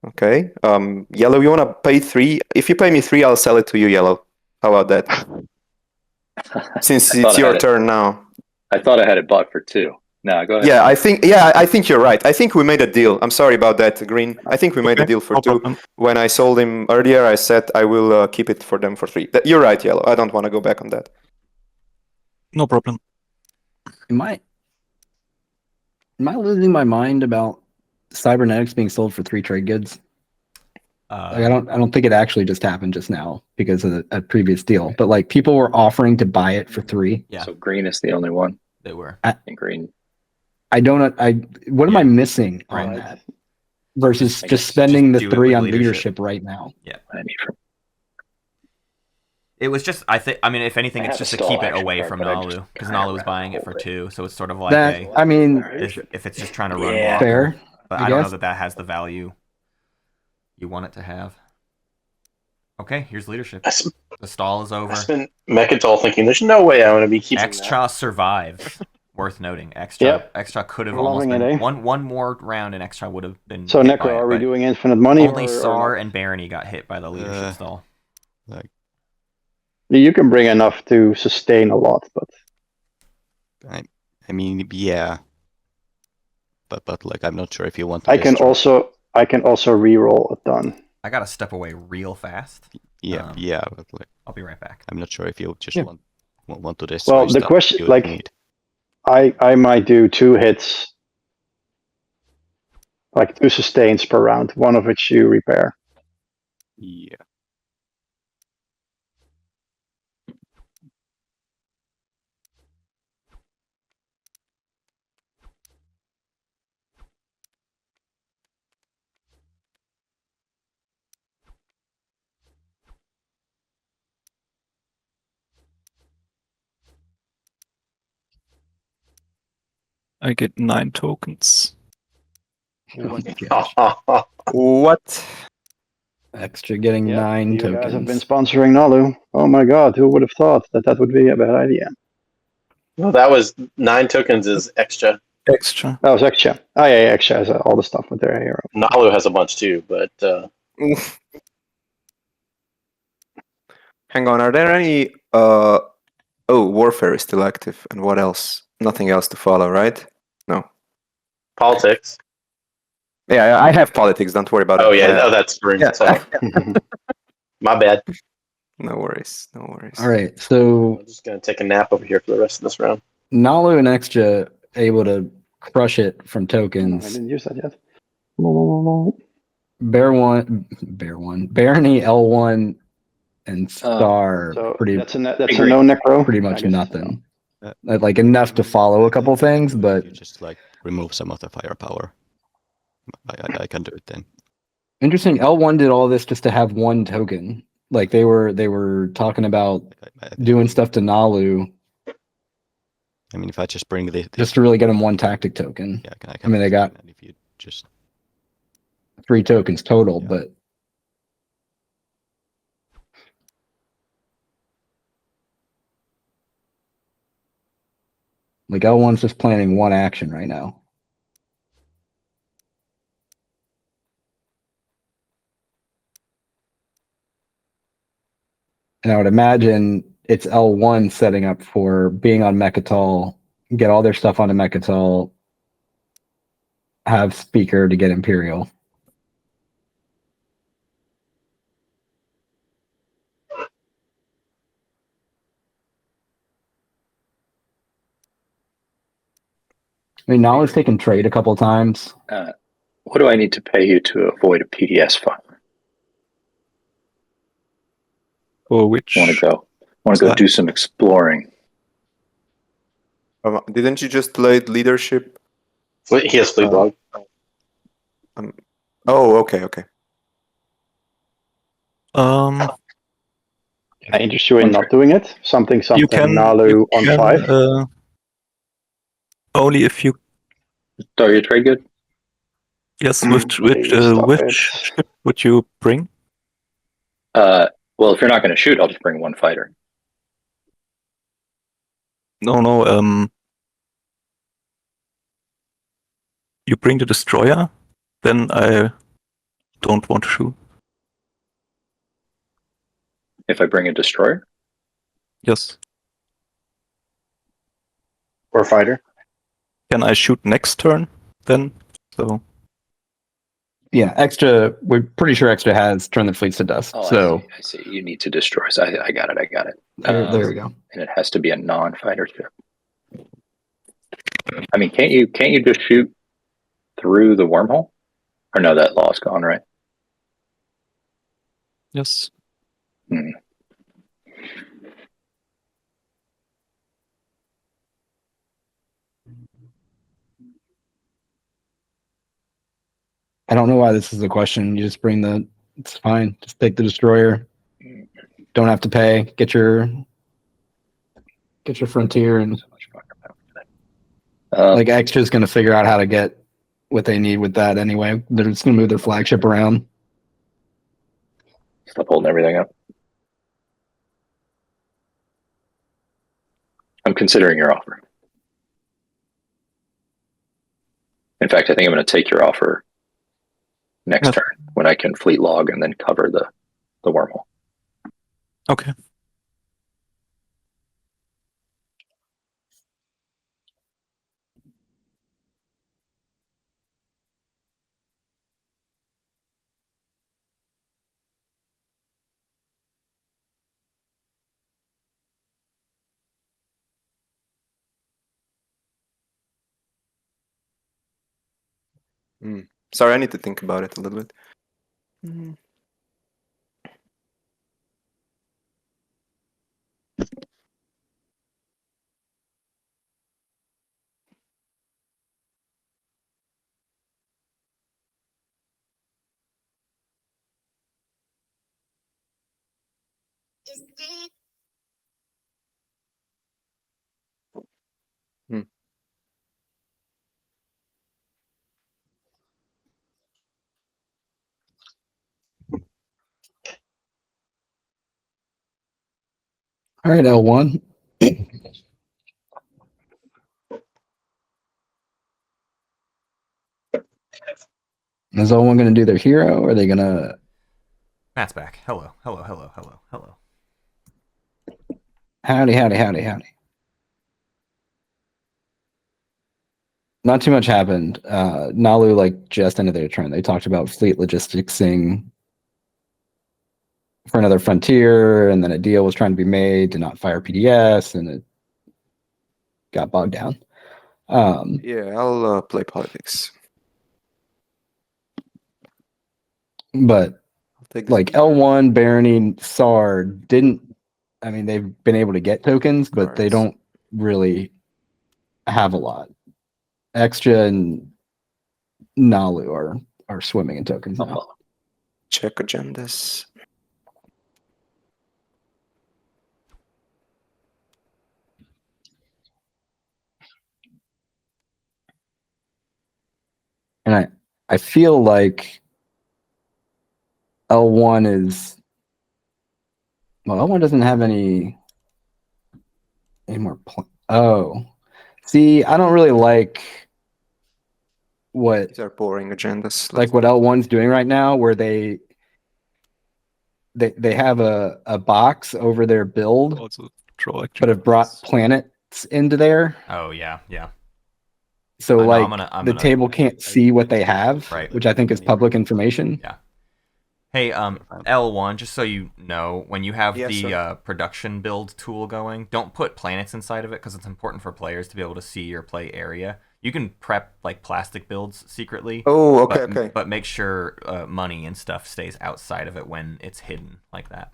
Okay. Yellow, you wanna pay 3? If you pay me 3, I'll sell it to you, Yellow. How about that? Since I thought it's I your had it. turn now. I thought I had it bought for 2. No, go ahead. Yeah, I think you're right. I think we made a deal. I'm sorry about that, Green. I think we made a deal for no 2. problem. When I sold him earlier, I said I will keep it for them for 3. You're right, Yellow. I don't want to go back on that. No problem. Am I losing my mind about cybernetics being sold for 3 trade goods? Like, I don't think it actually just happened just now because of a previous deal, but like people were offering to buy it for 3. Yeah, So green is the only one. they were. And green. What am I missing on Right. that versus Just just spending the do it 3 with on leadership. leadership right now? I need from It was just, I mean, if anything, I it's have just a to keep stall it action away card, from but I just Naalu, because kinda Naalu was ran buying the it for whole 2, so it's sort of like That I mean, if it's just trying to run Yeah. blocker. fair. But I I don't know guess. that that has the value you want it to have. Okay, here's leadership. The stall is over. I spent Mechatol thinking there's no way I'm going to be keeping that. Xxcha survived. Worth noting. Xxcha Yep. Xxcha could have We're almost loving been it, eh? one more round and Xxcha would have been So hit by Nekro, it, are we but doing infinite money? only or Saar not? and Barony got hit by the leadership stall. Like, You can bring enough to sustain a lot, but I mean, yeah. But like, I'm not sure if you want to. I can destroy- also re-roll a ton. I gotta step away real fast. Yeah, um, yeah. But like, I'll be right back. I'm not sure if you just Yeah. want to destroy. Well, the stuff question, you like, need. I might do 2 hits, like 2 sustains per round, one of which you repair. Yeah. I get 9 tokens. Oh my gosh. What? Xxcha getting Yep, 9 you guys have tokens. been sponsoring Naalu. Oh my god, who would have thought that that would be a bad idea? Well, that was 9 tokens is extra. Extra. That was Xxcha. Oh yeah, Xxcha has all the stuff with their hero. Naalu has a bunch too, but Hang on, are there any warfare is still active, and what else? Nothing else to follow, right? No. politics. Yeah, I have politics, don't worry about Oh it. yeah, no, that's green. yeah. So My bad. No worries. No worries. All right, so I'm just gonna take a nap over here for the rest of this round. Naalu and Xxcha able to crush it from I tokens. didn't use that yet. Barony, L1 and Saar So pretty that's a no Agree. necro. pretty much I guess, nothing. Like enough to follow a couple things, but You just like remove some of the firepower. I can do it then. interesting. L1 did all this just to have one token. Like they were talking about I doing stuff to Naalu I mean, if I just bring the just to really get him one tactic token. yeah, I I mean, they got and if you just 3 tokens total, Yeah. but like L1's just planning one action right now. And I would imagine it's L1 setting up for being on Mechatol, get all their stuff onto Mechatol, have Speaker to get Imperial. I mean, Naalu's taken trade a couple times. What do I need to pay you to avoid a PDS file? For which? Want to go do some exploring. Didn't you just play leadership? He has fleet log. Oh, okay. Can I interest you in not doing it? Something You can Naalu on 5. Only if you Are your trade good? yes. Please Which stop it. ship would you bring? Well, if you're not going to shoot, I'll just bring one fighter. No. You bring the destroyer, then I don't want to shoot. If I bring a destroyer, Yes. Or fighter. Can I shoot next turn then? So Yeah, Xxcha. We're pretty sure Xxcha has Turn the Fleets to Dust. oh, So I see. You need to destroy. So I got it. there we go. And it has to be a non-fighter ship. I mean, can't you just shoot through the wormhole? Or no, that law's gone, right? yes. I don't know why this is a question. You just bring the. It's fine. Just take the destroyer. Don't have to pay. Get your frontier, and like Xxcha's going to figure out how to get what they need with that anyway. They're just going to move their flagship around. Stop holding everything up. I'm considering your offer. In fact, I think I'm going to take your offer next turn when I can fleet log and then cover the wormhole. Okay. Sorry, I need to think about it a little bit. All right, L1. Is L1 going to do their hero, or are they going to... Matt's back. Hello. Howdy. Not too much happened. Naalu, like, just ended their turn. They talked about fleet logisticsing for another frontier, and then a deal was trying to be made to not fire PDS, and it got bogged down. Yeah, I'll play politics. But Take like L1, Barony, Saar didn't. I mean, they've been able to get tokens, but they don't really have a lot. Xxcha and Naalu are swimming in tokens now. Check agendas. And I feel like L1 is, well, L1 doesn't have any more. Oh, see, I don't really like what These are boring agendas. like what L1's doing right now, where they have a box over their build, Also draw but have brought planets into there. Oh yeah. So I know, like I'm the gonna- table can't see what they have, Right. which I think is public information. Yeah. Hey, L1, just so you know, when you have Yes, the sir. production build tool going, don't put planets inside of it because it's important for players to be able to see your play area. You can prep like plastic builds secretly. Oh, okay, but, okay. But make sure money and stuff stays outside of it when it's hidden like that.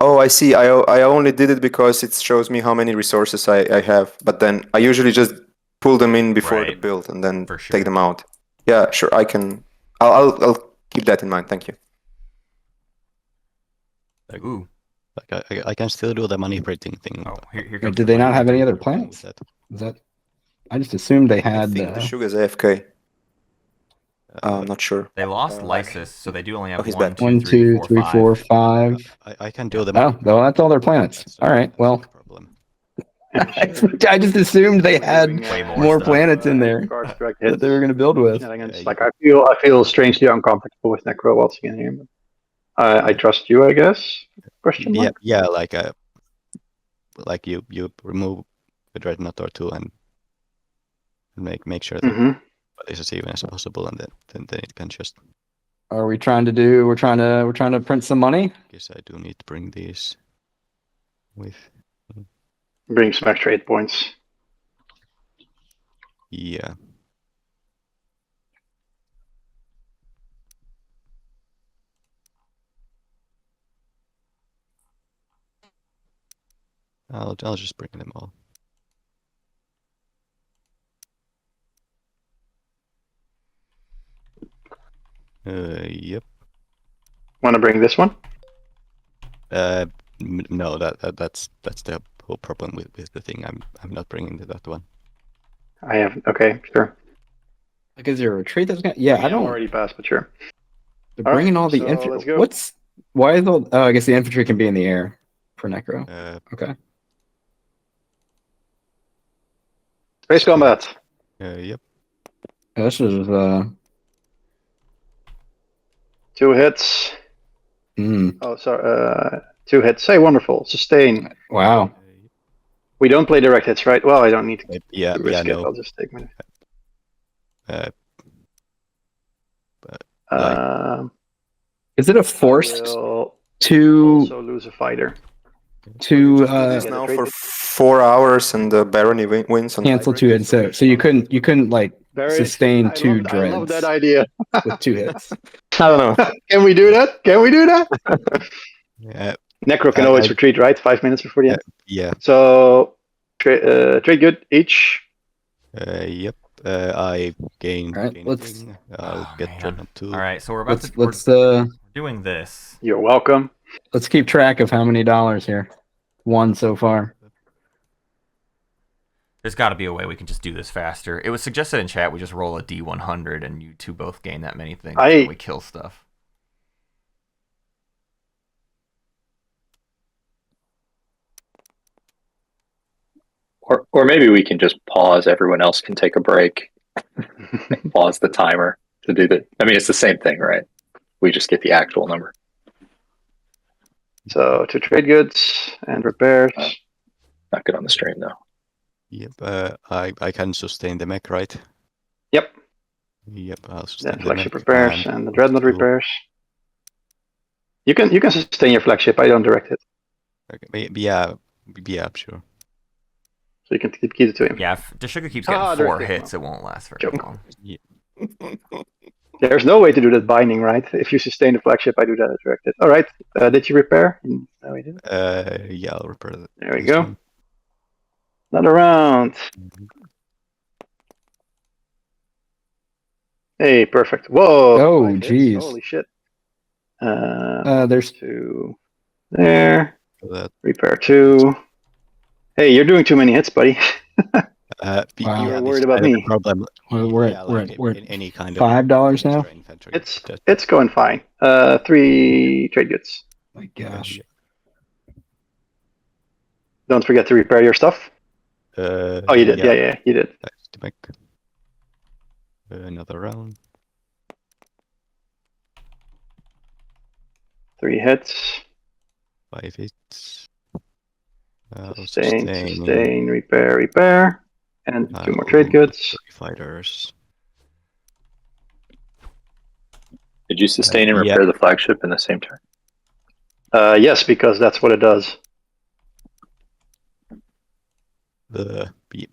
Oh, I see. I only did it because it shows me how many resources I have, but then I usually just pull them in before the Right. build and then For sure. take them out. Yeah, sure. I can. I'll keep that in mind. Thank you. Like, Ooh. like I can still do the money printing thing. Oh, here Or comes did the they not money. have any other With planets? that. Is that? I just assumed they I had. think the Deshuga's AFK. I'm not sure. They lost Lysis, so they do only have he's 1, back. 2, 3, 4, 5. 5. I can do the Oh, well, that's all their planets. That's All right, that's well, no problem. I just assumed they had Way more more stuff. planets in there Cards, direct that hits, they were going to build with. shenanigans. Yeah, Like I feel strangely uncomfortable with Nekro waltzing in here. But I trust you, I guess. Question mark. Yeah, like you remove a dreadnought or two and make sure that Mm-hmm. it's as even as possible, and then it can just. Are we trying to do? We're trying to print some money. Guess I do need to bring these with. Bring some extra 8 points. Yeah. I'll just bring them all. Yep. Want to bring this one? No, that's the whole problem with the thing. I'm not bringing that one. I have. Okay, sure. Like, is there a retreat that's going? Yeah, I I'm don't. already passed, but sure. They're All bringing right, all the so infantry. let's go. What's? Why is all? Oh, I guess the infantry can be in the air for Nekro. Okay. Space combat. Yep. This is 2 hits. Oh, sorry. 2 hits. Hey, wonderful. Sustain. Wow. We don't play direct hits, right? Well, I don't need to Yeah, risk it. no. I'll just take my. Is it a forced Will to also lose a fighter. to This now for 4 hours and the Barony wins on cancel tiebreak. 2 hits? So you couldn't like sustain 2 I dreads love that idea. with 2 hits. I don't know. Can we do that? Can we do that? Yeah. Necro can always retreat, right? 5 minutes before the end. Yeah. So, trade good each. Yep. I gain. All right, gain let's- thing. I'll get man. Dreadnought 2. All right, so we're about Let's we're doing this. You're welcome. let's keep track of how many dollars here. 1 so far. There's got to be a way we can just do this faster. It was suggested in chat we just roll a D100 and you two both gain that many things and we kill stuff. Or maybe we can just pause. Everyone else can take a break. Pause the timer to do the. I mean, it's the same thing, right? We just get the actual number. So, 2 trade goods and repairs. Not good on the stream though. Yep. I can sustain the mech, right? Yep. Yep. I'll sustain Then the flagship mech repairs and the dreadnought two. repairs. You can sustain your flagship. I don't direct it, Okay, yeah, sure. so you can keep it to him. Yeah, if Deshuga keeps getting 4 directive, hits, no. it won't last very Joke. long. There's no way to do that binding, right? If you sustain the flagship, I do that directed. All right. Did you repair? No, we didn't. Yeah, I'll repair that. There we go. Another round. Hey, perfect. Whoa. Oh, 5 hits. geez. Holy shit. There's 2 there. That, Repair 2. Hey, you're doing too many hits, buddy. Wow. You were this worried is about kind of me. the problem. We're Yeah, at like we're in any kind of $5 now. extra infantry. It's going fine. 3 trade goods. My gosh. Don't forget to repair your stuff. Oh, you did. Yeah, you did. That's to make another round. 3 hits. 5 hits. Sustain, repair. And 2 more trade goods. Fighters. Did you sustain and repair the flagship in the same turn? Yes, because that's what it does.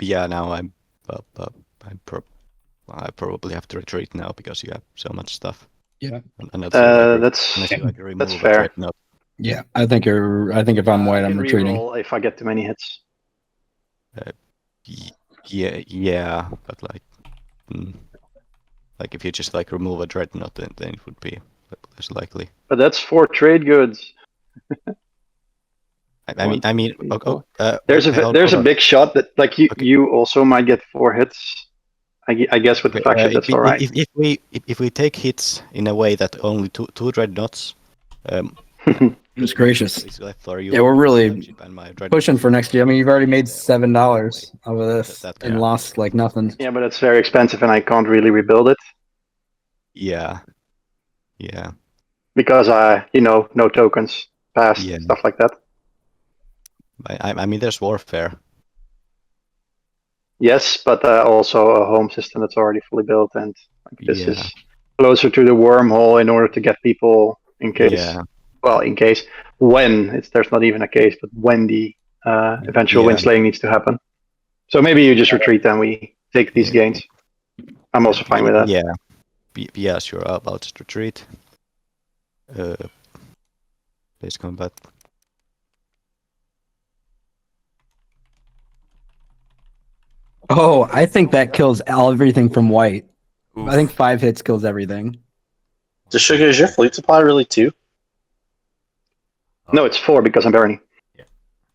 Yeah, now I probably have to retreat now because you have so much stuff. Yeah. That's fair. Yeah, I think if I'm white, I'm retreating. If I get too many hits. Yeah, but like if you just like remove a dreadnought, then it would be less likely. But that's 4 trade goods. I mean, there's a big shot that like you also might get 4 hits. I guess with the flagship that's all right. If we take hits in a way that only two dreadnoughts, Goodness gracious. is left for you, Yeah, we're really my pushing for next year. I mean, you've already made $7 over this and lost like nothing. Yeah, but it's very expensive, and I can't really rebuild it. Yeah. Because no tokens passed, stuff like that. I mean, there's warfare. Yes, but also a home system that's already fully built, and this is closer to the wormhole in order to get people in case. Yeah. Well, in case when there's not even a case, but when the eventual wind slaying needs to happen. So maybe you just retreat and we take these gains. I'm also fine with that. Yeah, sure. I'll just retreat. Please combat. Oh, I think that kills everything from white. Oof. I think 5 hits kills everything. Deshuga, is your fleet supply really 2? No, it's 4 because I'm Barony.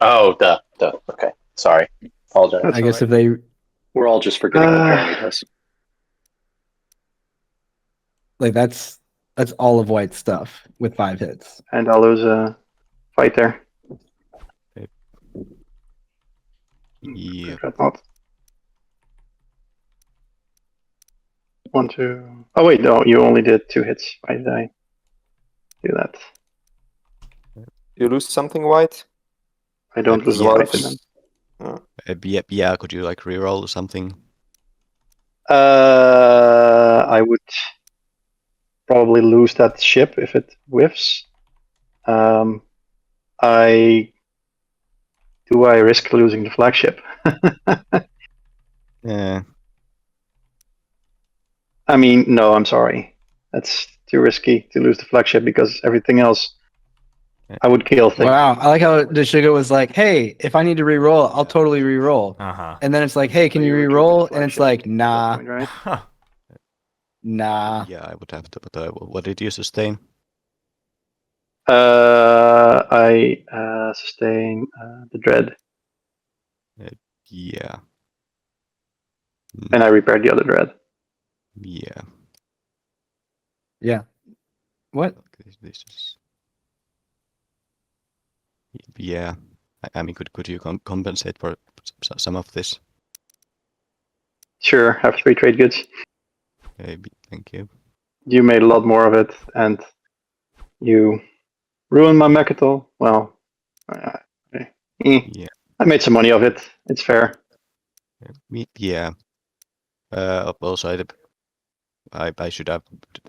Oh, duh. Okay, sorry. Apologize. I guess if they... We're all just forgetting what Barony does. Like, that's all of white stuff with 5 hits. And I'll lose a fight there. Yeah. Dreadnought. 1, 2. Oh wait, no, you only did 2 hits. Why did I do that? You lose something white? I don't lose white in them. Yeah, could you like reroll something? I would probably lose that ship if it whiffs. I risk losing the flagship? Yeah. I mean, no, I'm sorry. That's too risky to lose the flagship because everything else I would kill things. Wow, I like how Deshuga was like, hey, if I need to reroll, I'll totally reroll. And then it's like, hey, can you reroll? And it's like, nah. Point, right? Nah. Yeah, I would have to, but what did you sustain? I sustain the dread. Yeah. And I repaired the other dread. Yeah. Yeah. What? This is... Yeah. I mean, could you compensate for some of this? Sure, have 3 trade goods. Maybe. Thank you. You made a lot more of it, and you ruined my Mechatol. Well, Yeah. I made some money of it. It's fair. Yeah. Also, I should have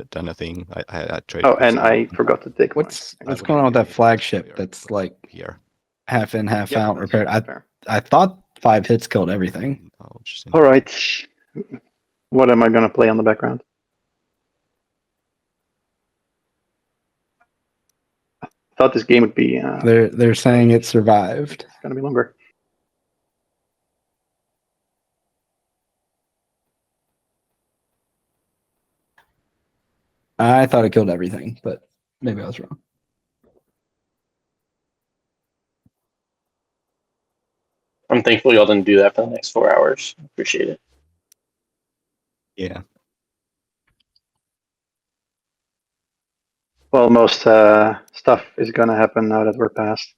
done a thing. I traded. Oh, with and someone. I forgot to take What's I what's would going on with that be flagship here. that's like Here. half in, half Yep, out that's repaired? fair. I thought 5 hits killed everything. Oh, interesting. All right. What am I gonna play on the background? I thought this game would be They're saying it survived. gonna be longer. I thought it killed everything, but maybe I was wrong. I'm thankful y'all didn't do that for the next 4 hours. Appreciate it. Yeah. Well, most stuff is gonna happen now that we're past.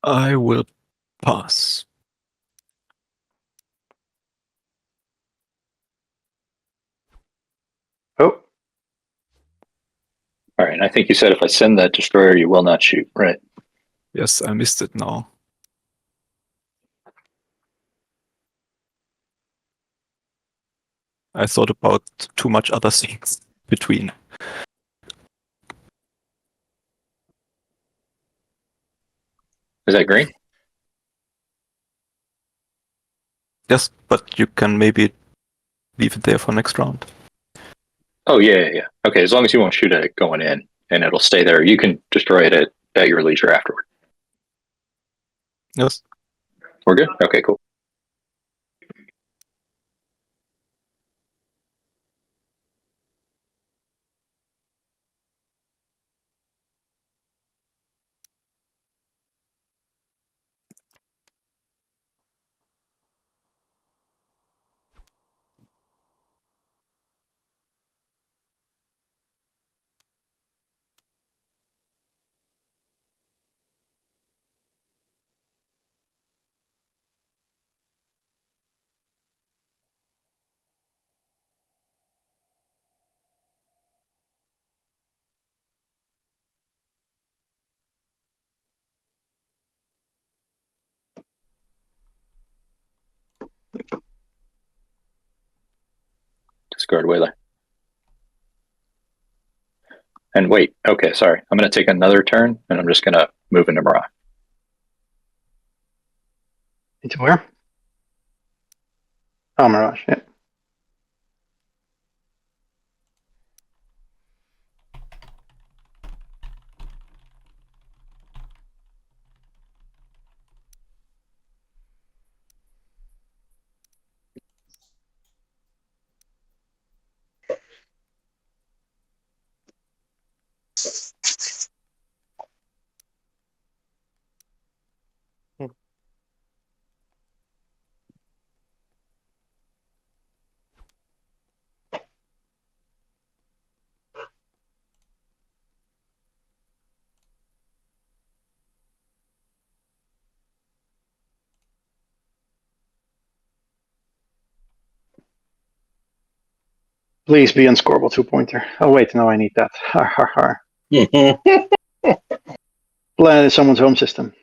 I will pass. Oh, All right, and I think you said if I send that destroyer, you will not shoot, right? Yes, I missed it now. I thought about too much other things between. Is that green? Yes, but you can maybe leave it there for next round. Oh, yeah. Okay, as long as you won't shoot at it going in, and it'll stay there. You can destroy it at your leisure afterward. Yes. We're good? Okay, cool. Discard Waylay. And wait, okay, sorry. I'm going to take another turn, and I'm just going to move into Mirage. into where? Oh, Mirage. Yeah. Please be unscorable 2-pointer. Oh wait, no, I need that. Har har har. Planet is someone's home system.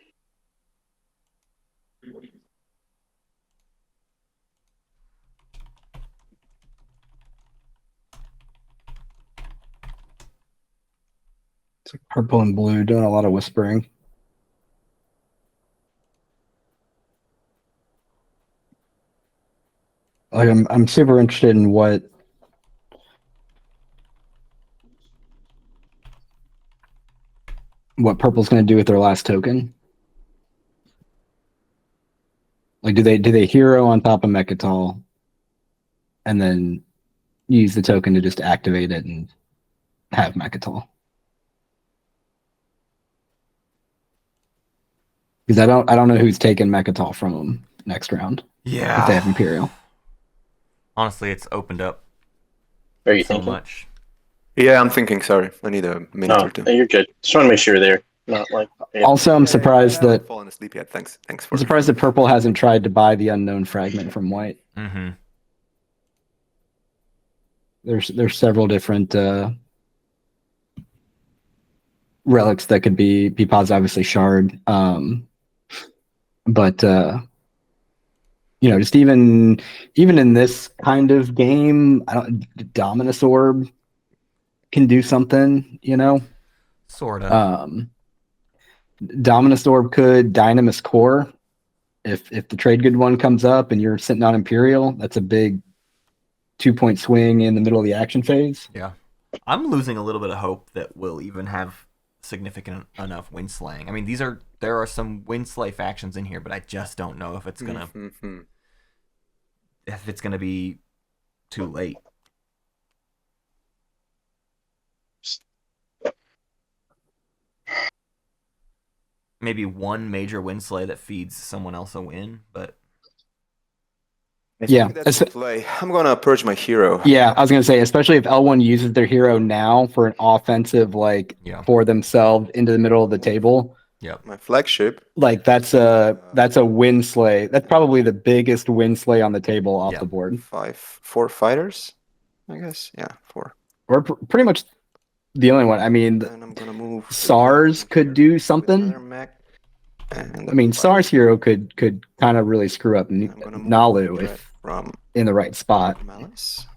It's like purple and blue doing a lot of whispering. Like I'm super interested in what purple's going to do with their last token. Like, do they hero on top of Mechatol, and then use the token to just activate it and have Mechatol? Because I don't know who's taking Mechatol from them next round. Yeah. If they have Imperial. Honestly, it's opened up Are you so thinking? much. Yeah, I'm thinking. Sorry, I need a minute No, or two. you're good. Just want to make sure you're there. Not like. Also, I'm surprised I haven't that fallen asleep yet. Thanks I'm for. surprised that purple hasn't tried to buy the unknown fragment from white. Mm-hmm. There's several different relics that could be paused. Obviously, shard. But just even in this kind of game, Dominus Orb can do something. Sorta. Dominus Orb could Dynamis Core. If the trade good one comes up and you're sitting on Imperial, that's a big 2-point swing in the middle of the action phase. Yeah. I'm losing a little bit of hope that we'll even have significant enough wind slaying. I mean, there are some wind slay factions in here, but I just don't know if it's gonna be too late. Maybe one major wind slay that feeds someone else a win, but Yeah, that's the play. I'm gonna purge my hero. Yeah, I was gonna say, especially if L1 uses their hero now for an offensive, for themselves into the middle of the table. Yep. My flagship. Like that's a win slay. That's probably the biggest win slay on the table off the board. 4 fighters, I guess. Yeah, 4. Or pretty much the only one. I mean, And I'm gonna move. SARS could do something. I mean, SARS hero could kind of really screw up Naalu if in the right spot. Malice.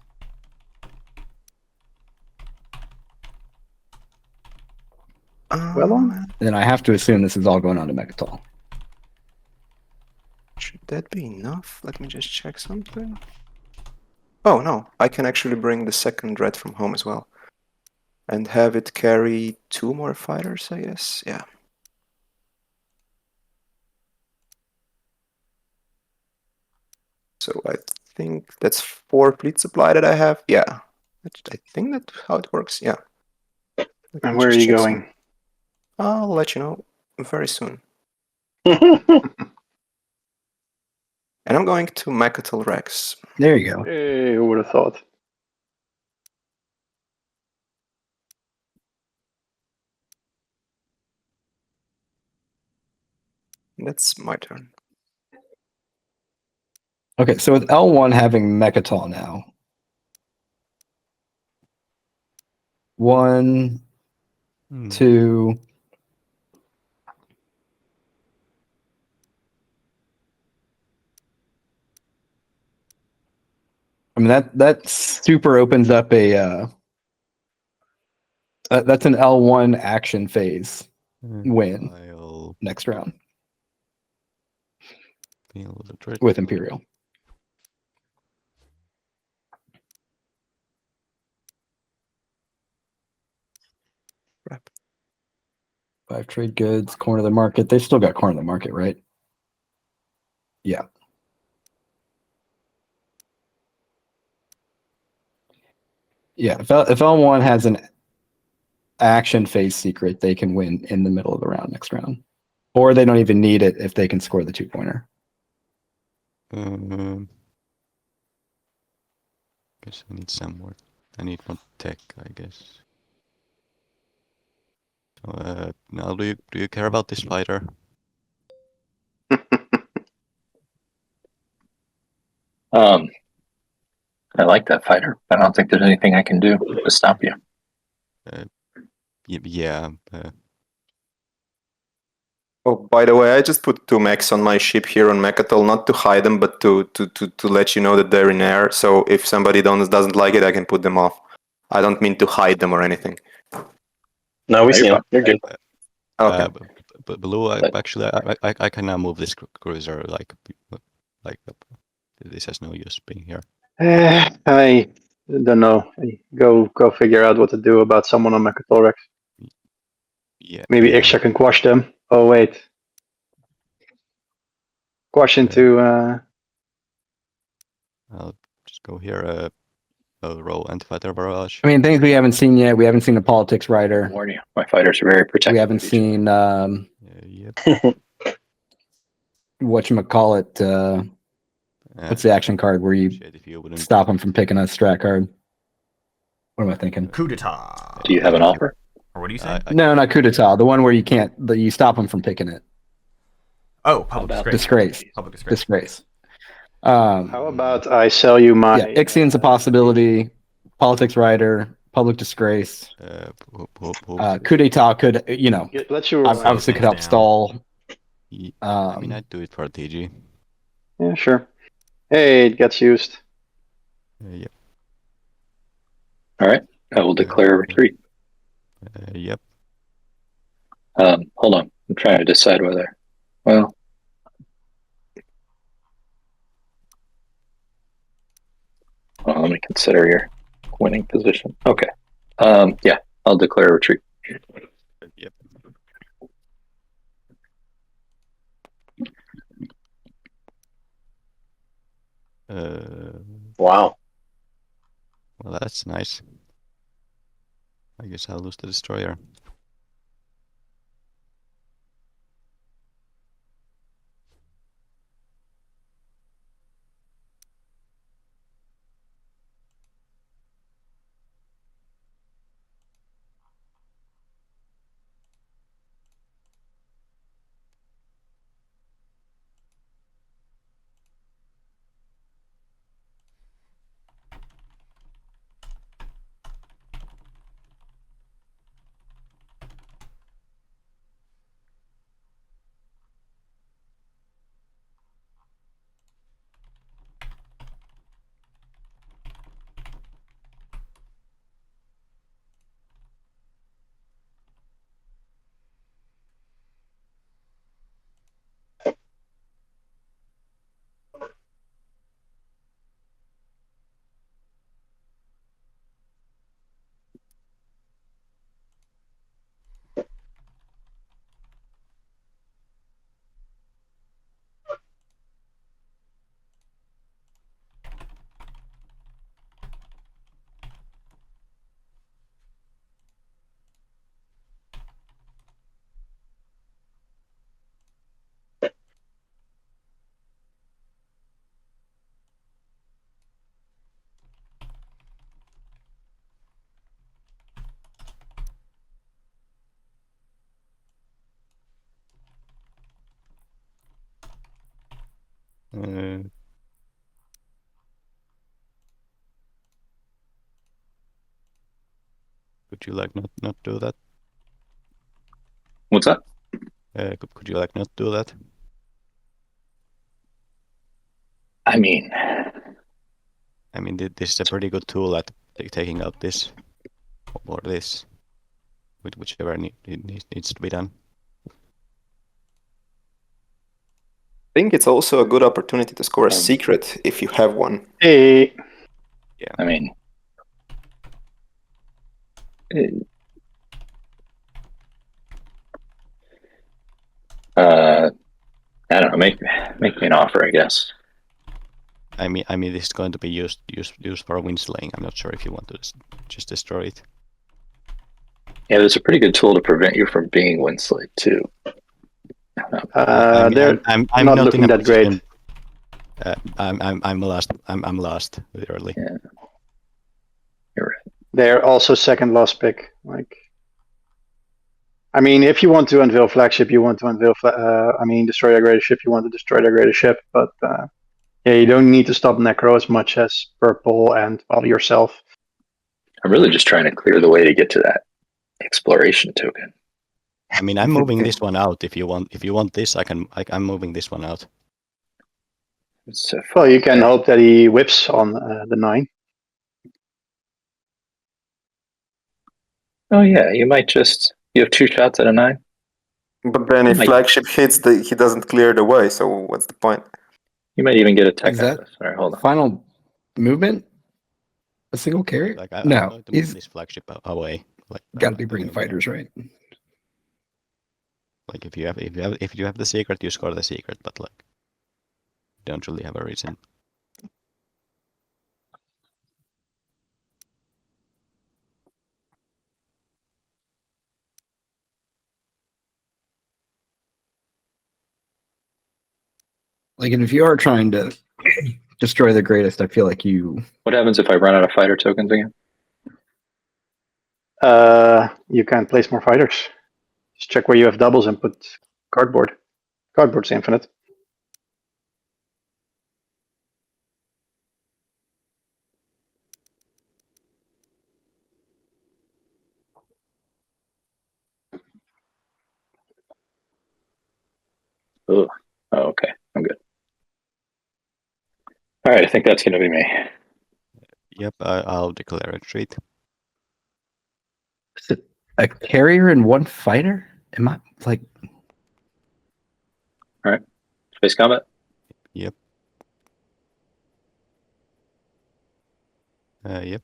Then I have to assume this is all going on to Mechatol. Should that be enough? Let me just check something. Oh no, I can actually bring the second red from home as well. And have it carry 2 more fighters, I guess. Yeah. So I think that's 4 fleet supply that I have. Yeah. I think that's how it works. Yeah. And where are you going? I'll let you know very soon. And I'm going to Mechatol Rex. There you go. Hey, who would have thought? That's my turn. Okay, so with L1 having Mechatol now. 1, 2. I mean that super opens up a that's an L1 action phase win next round with Imperial. Crap. 5 trade goods, corner of the market. They still got corner of the market, right? Yeah. Yeah, if L1 has an action phase secret, they can win in the middle of the round next round. Or they don't even need it if they can score the 2-pointer. Guess I need some more. I need more tech, I guess. So, now do you care about this fighter? I like that fighter, but I don't think there's anything I can do to stop you. Yeah. Oh, by the way, I just put 2 mechs on my ship here on Mechatol, not to hide them, but to let you know that they're in air. So if somebody doesn't like it, I can put them off. I don't mean to hide them or anything. No, we see them. You're good. Okay. But Blue, actually, I can now move this cruiser like this has no use being here. I don't know. Go figure out what to do about someone on Mechatol Rex. Yeah. Maybe Xxcha can quash them. Oh wait. Quash into I'll just go here. I'll roll anti-fighter barrage. I mean, things we haven't seen yet. We haven't seen the politics writer. Warn you, my fighters are very protective. We haven't seen what's the action card where you stop them from picking a strat card? What am I thinking? Coup d'etat. Do you have an offer? Or what do you say? No, not coup d'etat. The one where you stop them from picking it. Oh, public About disgrace. Disgrace. Public disgrace. Disgrace. How about I sell you my? Yeah, Xxcha's a possibility. Politics writer, public disgrace. Coup d'etat could, Let you. obviously could help down. stall. I mean, I'd do it for TG. Yeah, sure. Hey, it gets used. Yep. All right. I will declare a retreat. Yep. Hold on. I'm trying to decide whether. Well. Let me consider your winning position. Okay. Yeah, I'll declare a retreat. Yep. Wow. Well, that's nice. I guess I'll lose the destroyer. Could you like not do that? What's that? Could you like not do that? I mean, this is a pretty good tool at taking out this or this, whichever needs to be done. I think it's also a good opportunity to score a secret if you have one. Hey. Yeah. I mean, I don't know. Make me an offer, I guess. I mean, this is going to be used for wind slaying. I'm not sure if you want to just destroy it. Yeah, there's a pretty good tool to prevent you from being windslayed too. They're I'm not looking in a that great. I'm last literally. Yeah. You're right. They're also second last pick. I mean, if you want to unveil flagship, you want to unveil. Destroy their greatest ship. You want to destroy their greatest ship, but yeah, you don't need to stop Nekro as much as purple and yourself. I'm really just trying to clear the way to get to that exploration token. I mean, I'm moving this one out. If you want this, I'm moving this one out. Well, you can hope that he whips on the 9. Oh yeah, you might just. You have 2 shots at a 9. But then if flagship hits, he doesn't clear the way, so what's the point? You might even get a tech Is out that of this. All right, hold on. final movement? A single carry? I'm No, going to he's move this flagship away. got to be bringing fighters, right? Like if you have the secret, you score the secret, but like you don't really have a reason. Like, and if you are trying to destroy the greatest, I feel like you. What happens if I run out of fighter tokens again? You can place more fighters. Just check where you have doubles and put cardboard. Cardboard's infinite. Ugh. Oh, okay. I'm good. All right, I think that's going to be me. Yep, I'll declare a retreat. Is it a carrier and one fighter? Am I like? Space combat. Yep. Yep.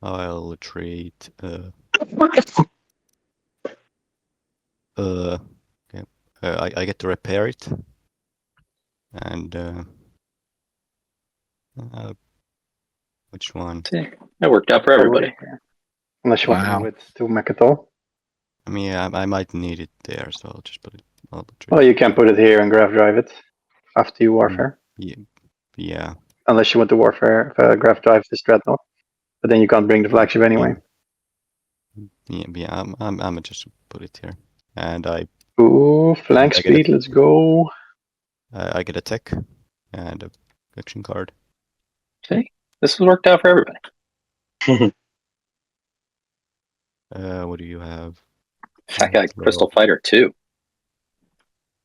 I'll retreat. Okay. I get to repair it. And which one? See, that worked out for everybody. Unless you want to Wow. move it to Mechatol. I mean, I might need it there, so I'll just put it. I'll retreat. Well, you can put it here and graph drive it after you warfare. Yeah. Unless you want to warfare graph drive this dreadnought. But then you can't bring the flagship anyway. Yeah. I'm just put it here, and Ooh, flank I get it. speed, let's go. I get a tech and a action card. See, this has worked out for everybody. What do you have? I got Crystal Fighter too.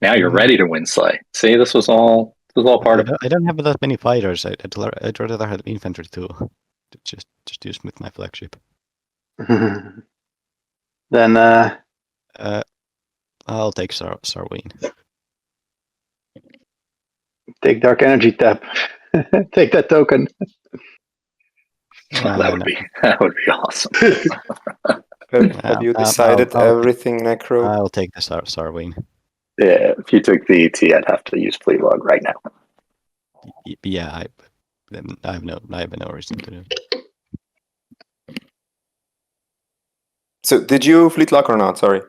Now you're ready to win Slay. See, this was all part of it. I don't have that many fighters. I'd rather have infantry too. Just use with my flagship. Then I'll take Sarween. take Dark Energy tap. Take that token. That would be awesome. Have you decided everything, Nekro? I'll take the Sarween. Yeah, if you took the ET, I'd have to use Fleet Log right now. Yeah, I have no reason to do. So did you fleet lock or not? Sorry.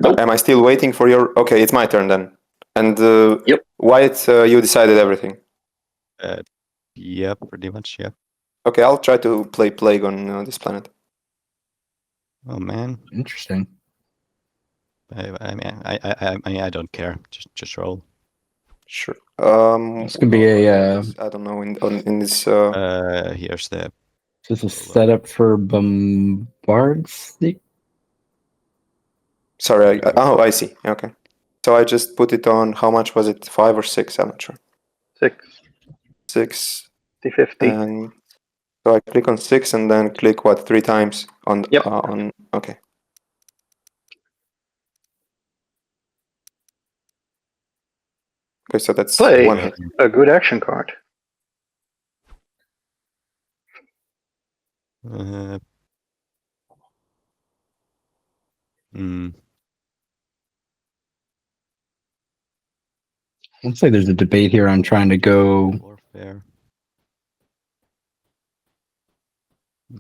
Nope. Am I still waiting for your? Okay, it's my turn then. And Yep. Wyatt, you decided everything. Yeah, pretty much. Yeah. Okay, I'll try to play Plague on this planet. Oh man, Interesting. I mean, I don't care. Just roll. Sure. This could be a. I don't know in this. Here's the. This is a setup for bombard sneak. Sorry. I see. Okay. So I just put it on. How much was it? 5 or 6? I'm not sure. 6. 6. 50. And so I click on 6 and then click what 3 times on. Yep. On. Okay. Okay, so that's Play. one hit. A good action card. Looks like there's a debate here on trying to go. Warfare.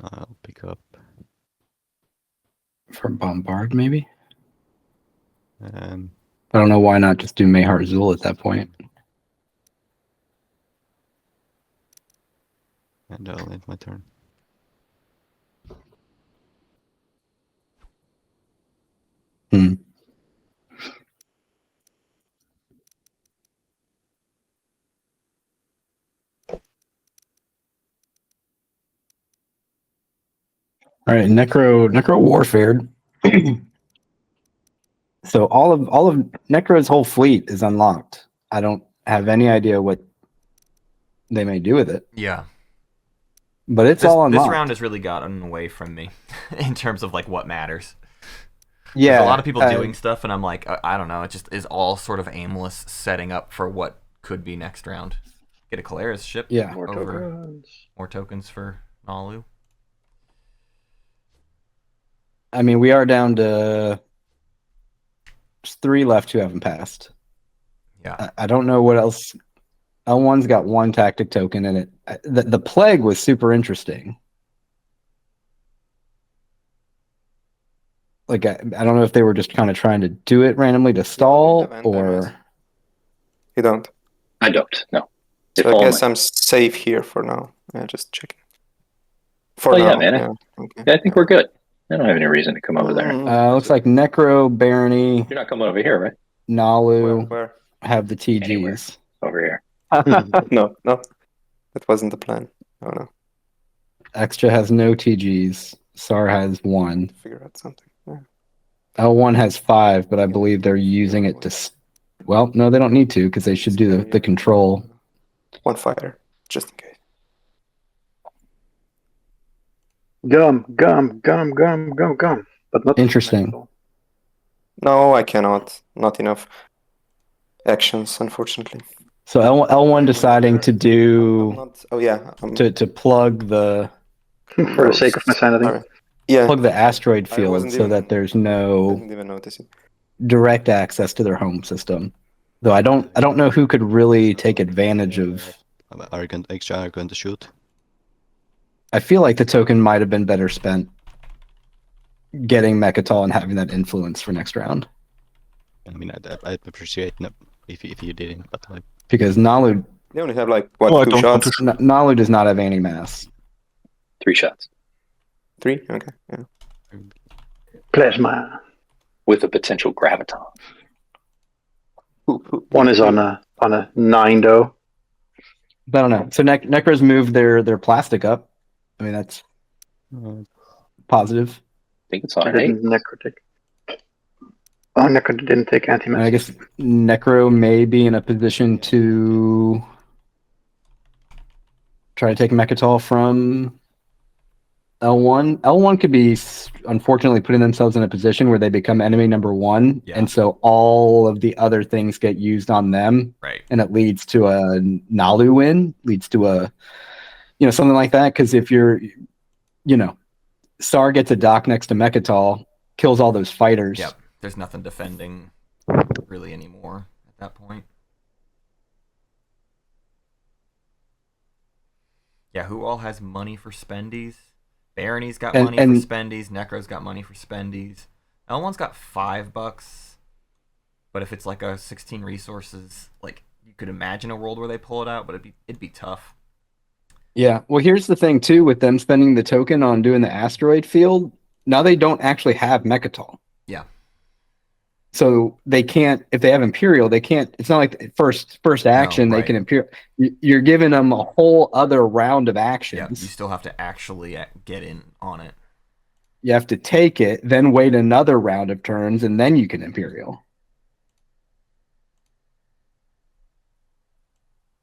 I'll pick up. For bombard, maybe. I don't know why not just do Mayhar Zul at that point. And I'll end my turn. All right, Nekro warfared. So all of Nekro's whole fleet is unlocked. I don't have any idea what they may do with it. Yeah. But it's all unlocked. This round has really gotten away from me in terms of like what matters. Yeah. There's a lot of people doing stuff, and I'm like, I don't know. It just is all sort of aimless, setting up for what could be next round. Get a Kalaris ship. Yeah. More tokens for Naalu. I mean, we are down to 3 left who haven't passed. Yeah. I don't know what else. L1's got 1 tactic token in it. The plague was super interesting. Like, I don't know if they were just kind of trying to do it randomly to stall, or... You don't? I don't, no. So I guess I'm safe here for now. Yeah, just checking. For Oh, now, yeah, man. Okay. I think we're good. I don't have any reason to come over there. Looks like Nekro, Barony, You're not coming over here, right? Naalu Where? have the TGs. Anywhere. Over here. No, that wasn't the plan. Oh no, Xxcha has no TGs. Saar has 1. figure out something. Yeah. L1 has 5, but I believe they're using it to. Well, no, they don't need to because they should do the control. 1 fighter, just in case. Gum. But not Interesting. No, I cannot. Not enough actions, unfortunately. So L1 deciding to do to plug the for the sake of my sanity. Sorry. Yeah, plug the asteroid I field wasn't so even- that there's I no didn't even notice it. direct access to their home system. Though I don't know who could really take advantage of. Xxcha are going to shoot. I feel like the token might have been better spent getting Mechatol and having that influence for next round. I mean, I'd appreciate if you didn't, but like. Because Naalu They only have like what, 2 shots? Naalu does not have anti-mass. 3 shots. 3? Okay. Yeah. Plasma. With a potential graviton. One is on a 9 though. But I don't know. So Nekro's moved their plastic up. I mean that's positive. I think it's on an 8. Didn't Nekro take? Oh, Nekro didn't take And anti-mass. I guess Nekro may be in a position to try to take Mechatol from L1. L1 could be unfortunately putting themselves in a position where they become enemy number 1, and so all of the other things get used on them, Right. and it leads to a Naalu win, leads to a something like that. Because if you're, Saar gets a dock next to Mechatol, kills all those fighters. Yep. There's nothing defending really anymore at that point. Yeah, who all has money for spendies? Barony's got money for spendies. Nekro's got money for spendies. L1's got $5. But if it's like a 16 resources, like you could imagine a world where they pull it out, but it'd be tough. Yeah. Well, here's the thing too, with them spending the token on doing the asteroid field, now they don't actually have Mechatol. Yeah. So they can't, if they have Imperial, they can't, it's not like first action, they can Imperial. You're giving them a whole other round of actions. Yeah, you still have to actually get in on it. You have to take it, then wait another round of turns, and then you can Imperial.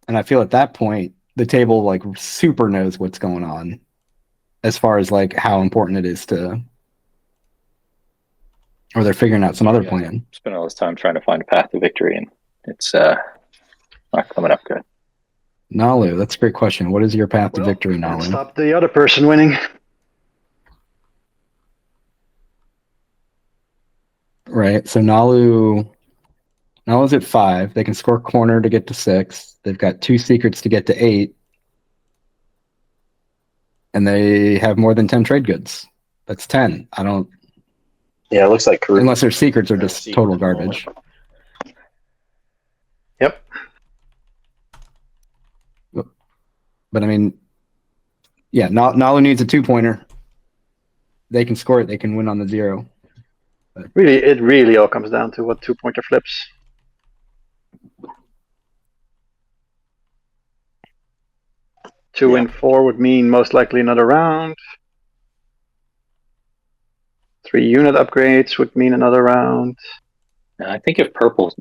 And I feel at that point, the table like super knows what's going on as far as like how important it is to, or they're figuring out some other plan. Spent all this time trying to find a path to victory, and it's not coming up good. Naalu, that's a great question. What is your path to victory, Naalu? Stop the other person winning. Right. So Naalu's at 5. They can score corner to get to 6. They've got 2 secrets to get to 8. And they have more than 10 trade goods. That's 10. I don't. Yeah, it looks like unless their secrets are just total garbage. Yep. But I mean, yeah, Naalu needs a 2-pointer. They can score it. They can win on the 0. But really, it really all comes down to what 2-pointer flips. Two and 4 would mean most likely another round. 3 unit upgrades would mean another round. I think if purple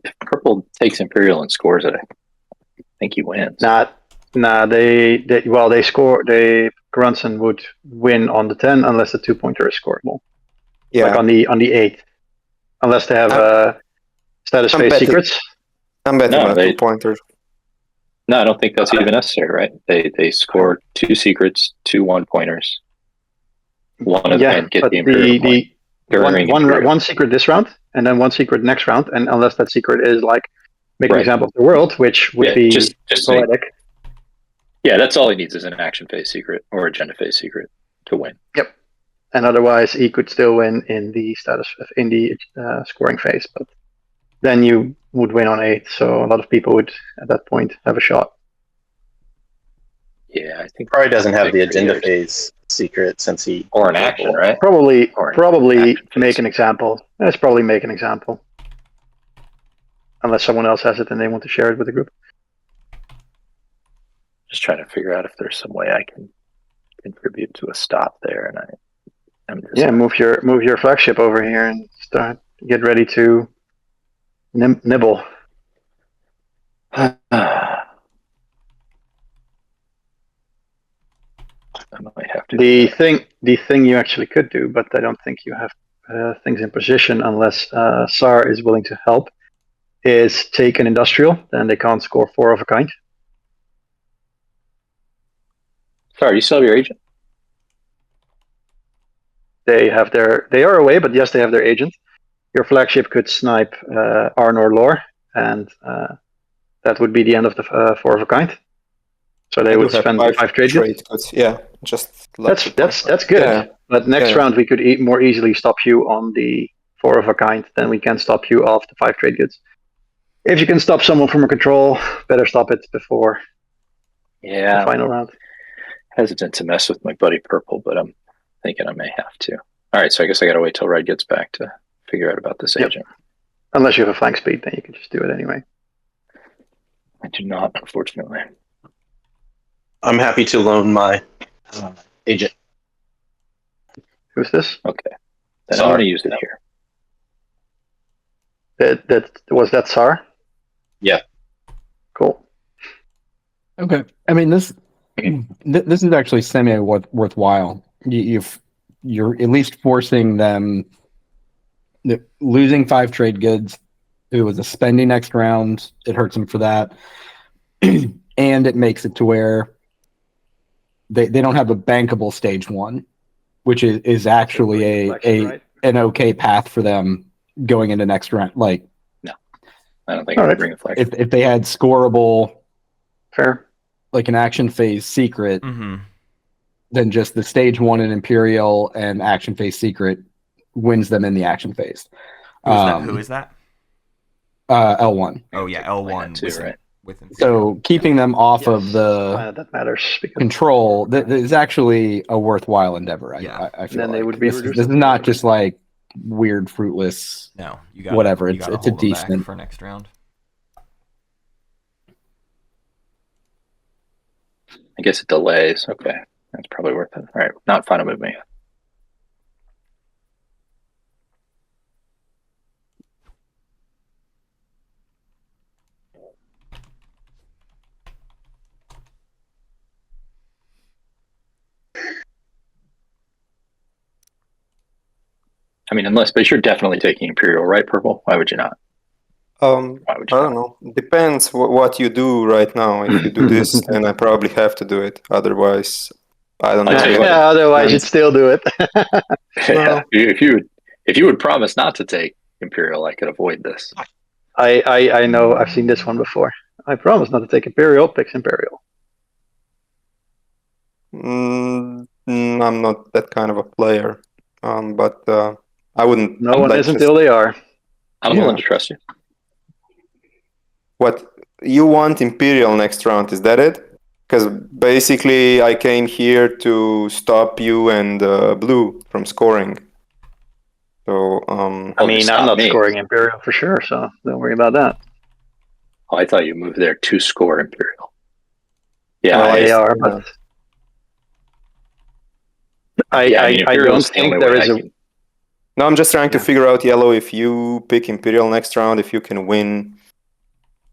takes Imperial and scores it, I think he wins. They score. Karunsun would win on the 10 unless the 2-pointer is scoreable. Yeah. Like on the 8, unless they have status phase secrets. I'm betting on 2-pointers. No, I don't think that's even necessary, right? They score 2 secrets, 2 1-pointers. One of them get the Imperial point. One secret this round, and then 1 secret next round, and unless that secret is like, make an example of the world, which would be just poetic. Yeah, that's all he needs is an action phase secret or agenda phase secret to win. Yep. And otherwise, he could still win in the scoring phase, but then you would win on 8. So a lot of people would, at that point, have a shot. Yeah, I think Probably doesn't have the big agenda figures. phase secret since he Or an action, right? Probably Or an probably action phase. make an example. Let's probably make an example. Unless someone else has it and they want to share it with the group. Just trying to figure out if there's some way I can contribute to a stop there, and I'm just Yeah, move your flagship over here and get ready to nibble. I might have to. The thing you actually could do, but I don't think you have things in position unless Saar is willing to help, is take an industrial. Then they can't score 4 of a kind. Sorry, you still have your agent? They are away, but yes, they have their agent. Your flagship could snipe Arnor Lore, and that would be the end of the 4 of a kind. So they would spend 5 trade goods. Yeah, just that's good. Yeah. But next round we could more easily stop you on the 4 of a kind than we can stop you off the 5 trade goods. If you can stop someone from a control, better stop it before the final round. Hesitant to mess with my buddy Purple, but I'm thinking I may have to. All right, so I guess I got to wait till Red gets back to figure out about this agent. Unless you have a flank speed, then you can just do it anyway. I do not, unfortunately. I'm happy to loan my agent. Who's this? Okay, then I'm going to use it here. Was that Saar? Yeah. Cool. Okay. I mean, this is actually semi worthwhile. You're at least forcing them losing 5 trade goods. It was a spending next round. It hurts them for that, and it makes it to where they don't have a bankable stage 1, which is actually an okay path for them going into next round. Like, no, I don't think I would bring a flag. If they had scoreable, fair, like an action phase secret, then just the stage 1 and Imperial and action phase secret wins them in the action phase. Who is that? L1. Oh yeah, L1 too, right? So keeping them off of the that matters control is actually a worthwhile endeavor. I feel then they like. would be this is not just like weird, fruitless. No, whatever. It's a decent for next round. I guess it delays. Okay, that's probably worth it. All right, not final movement yet. I mean, but you're definitely taking Imperial, right, Purple? Why would you not? I don't know. Depends what you do right now. If you do this, then I probably have to do it. Otherwise, I don't know. Yeah, otherwise you'd still do it. Yeah, if you would promise not to take Imperial, I could avoid this. I know. I've seen this one before. I promise not to take Imperial. Picks Imperial. I'm not that kind of a player. But I wouldn't. No one is until they are. I'm willing to trust you. What you want Imperial next round? Is that it? Because basically, I came here to stop you and Blue from scoring. So I mean, I'm not scoring Imperial for sure, so don't worry about that. Oh, I thought you moved there to score Imperial. Yeah, well, they are, but I don't think there is a. No, I'm just trying to figure out, Yellow, if you pick Imperial next round, if you can win.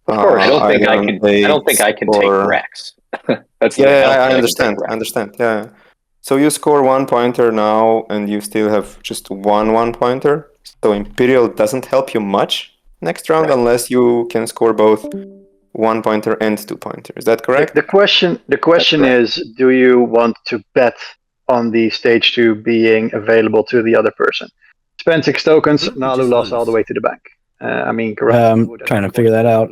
Of course, I don't think I can take Rex. That's I understand. I understand. Yeah. So you score 1 pointer now, and you still have just one pointer. So Imperial doesn't help you much next round unless you can score both 1 pointer and 2 pointer. Is that correct? The question is, do you want to bet on the stage 2 being available to the other person? Spend 6 tokens. Naalu lost all the way to the bank. I mean, correct. I'm trying to figure that out.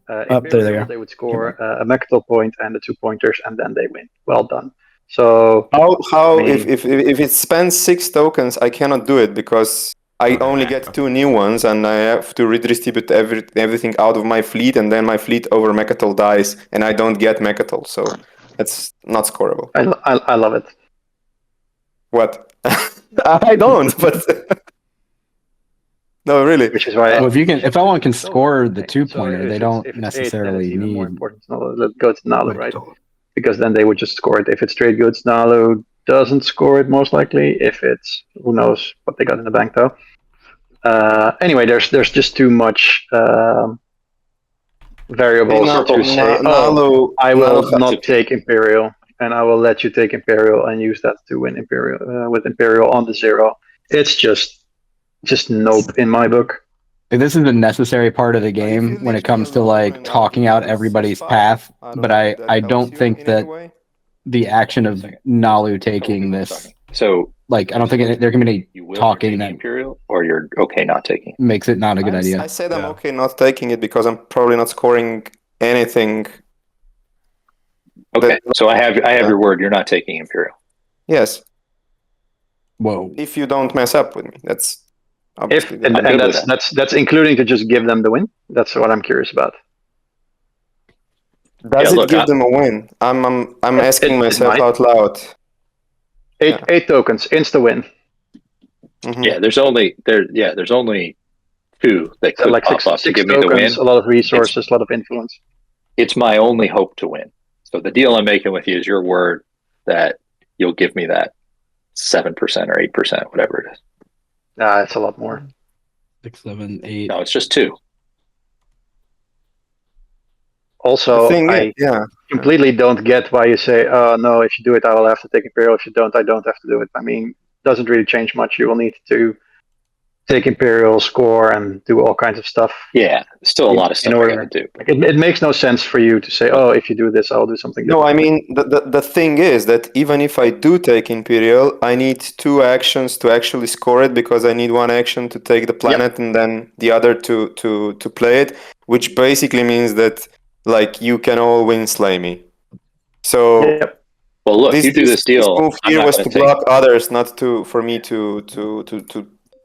Up there they go. They would score a Mectal point and the 2 pointers, and then they win. Well done. So how I mean, if it spends 6 tokens, I cannot do it because I only get 2 new ones, and I have to redistribute everything out of my fleet, and then my fleet over Mecatol dies, and I don't get Mecatol. So It's not scoreable. I love it. What? I don't, but no, really. Which is why. Well, if L1 can score the 2-pointer, So they if don't it's necessarily 8, then it's even more need. important to go to Naalu, right? Because then they would just score it. If it's straight goods, Naalu doesn't score it most likely. If it's, who knows what they got in the bank though. Anyway, there's just too much variables to say. Naalu, I will Naalu not take Imperial, and I will let you take Imperial and use that to win Imperial with Imperial on the 0. It's just nope in my book. This is a necessary part of the game when it comes to like talking out everybody's path, but I don't think that the action of Naalu taking this, So like, I don't think there can be you any will talking take that Imperial, or you're okay not taking it? makes it not a good I idea. said I'm okay not taking it because I'm probably not scoring anything. Okay, so I have your word. You're not taking Imperial. Yes, Whoa. if you don't mess up with me, that's obviously. And good with that's including to just give them the win. That's what I'm curious about. Does Yeah, it look, give them a win? I'm asking myself might. out loud. 8 tokens, insta win. Mhm. Yeah, there's only 2 that So could like pop six up to give me tokens, the win. a lot of resources, a lot of influence. It's my only hope to win. So the deal I'm making with you is your word that you'll give me that 7% or 8%, whatever it is. It's a lot more. 6, 7, 8. No, it's just 2. Also, I yeah, completely don't get why you say, "Oh no, if you do it, I will have to take Imperial. If you don't, I don't have to do it." I mean, it doesn't really change much. You will need to take Imperial, score, and do all kinds of stuff. Yeah, still a lot of stuff I got to do. Like, it makes no sense for you to say, "Oh, if you do this, I'll do something." No, different. I mean the thing is that even if I do take Imperial, I need 2 actions to actually score it because I need 1 action to take the planet and then the other to play it, which basically means that like you can all win slay me. So well, look, you do this deal. This move I'm here not was gonna to block others, not for me to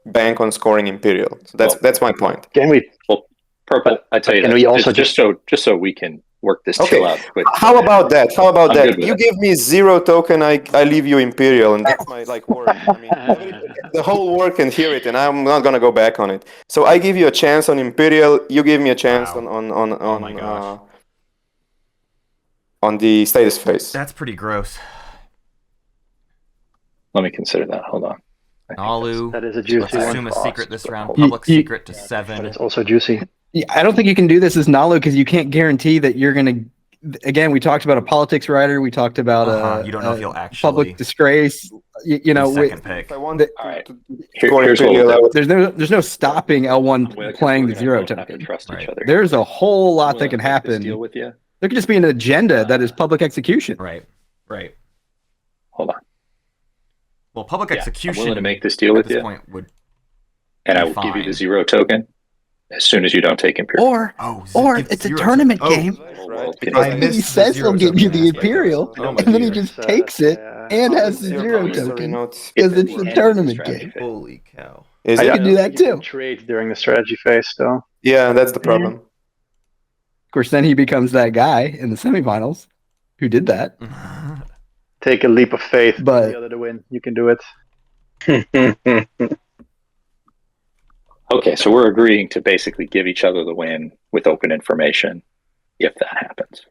bank on scoring Imperial. So that's my point. Can we? Well, Purple, I tell you, can that, we also just so we can work this Okay. deal out quick. How about that? I'm good with You it. give me 0 token, I leave you Imperial, and that's my like word. I mean, the whole world can hear it, and I'm not gonna go back on it. So I give you a chance on Imperial. You give me a chance on the status phase. That's pretty gross. Let me consider that. Hold on. Naalu. That is a juicy Let's one. assume a secret this round. You- Public you- secret to 7. But it's also juicy. Yeah, I don't think you can do this as Naalu because you can't guarantee that you're going to. Again, we talked about a politics writer. We talked about you don't know if he'll actually public disgrace. You know, second pick. If I want All right. score Here's what Imperial, we'll do. there's no stopping L1 playing the We're 0 gonna have to token. trust each other. There's a whole I'm lot that willing can to make this happen. Deal with you. There could just be an agenda that is public execution. Right. Hold on. Well, public Yeah, execution. I'm willing to make this deal at with this you, point would. and I be will give you the fine. 0 token as soon as you don't take Imperial. Or it's a tournament game. right? I And missed he the says 0 he'll give you token the aspect of it. Imperial, Oh my and then he dear. just takes it and has the 0 token because it's a tournament game. Holy cow. Is You it? can do that You can too. trade during the strategy phase, though. Yeah, that's the problem. Of course, then he becomes that guy in the semifinals who did that. Take a leap of faith. But- The other to win. You can do it. Okay, so we're agreeing to basically give each other the win with open information if that happens.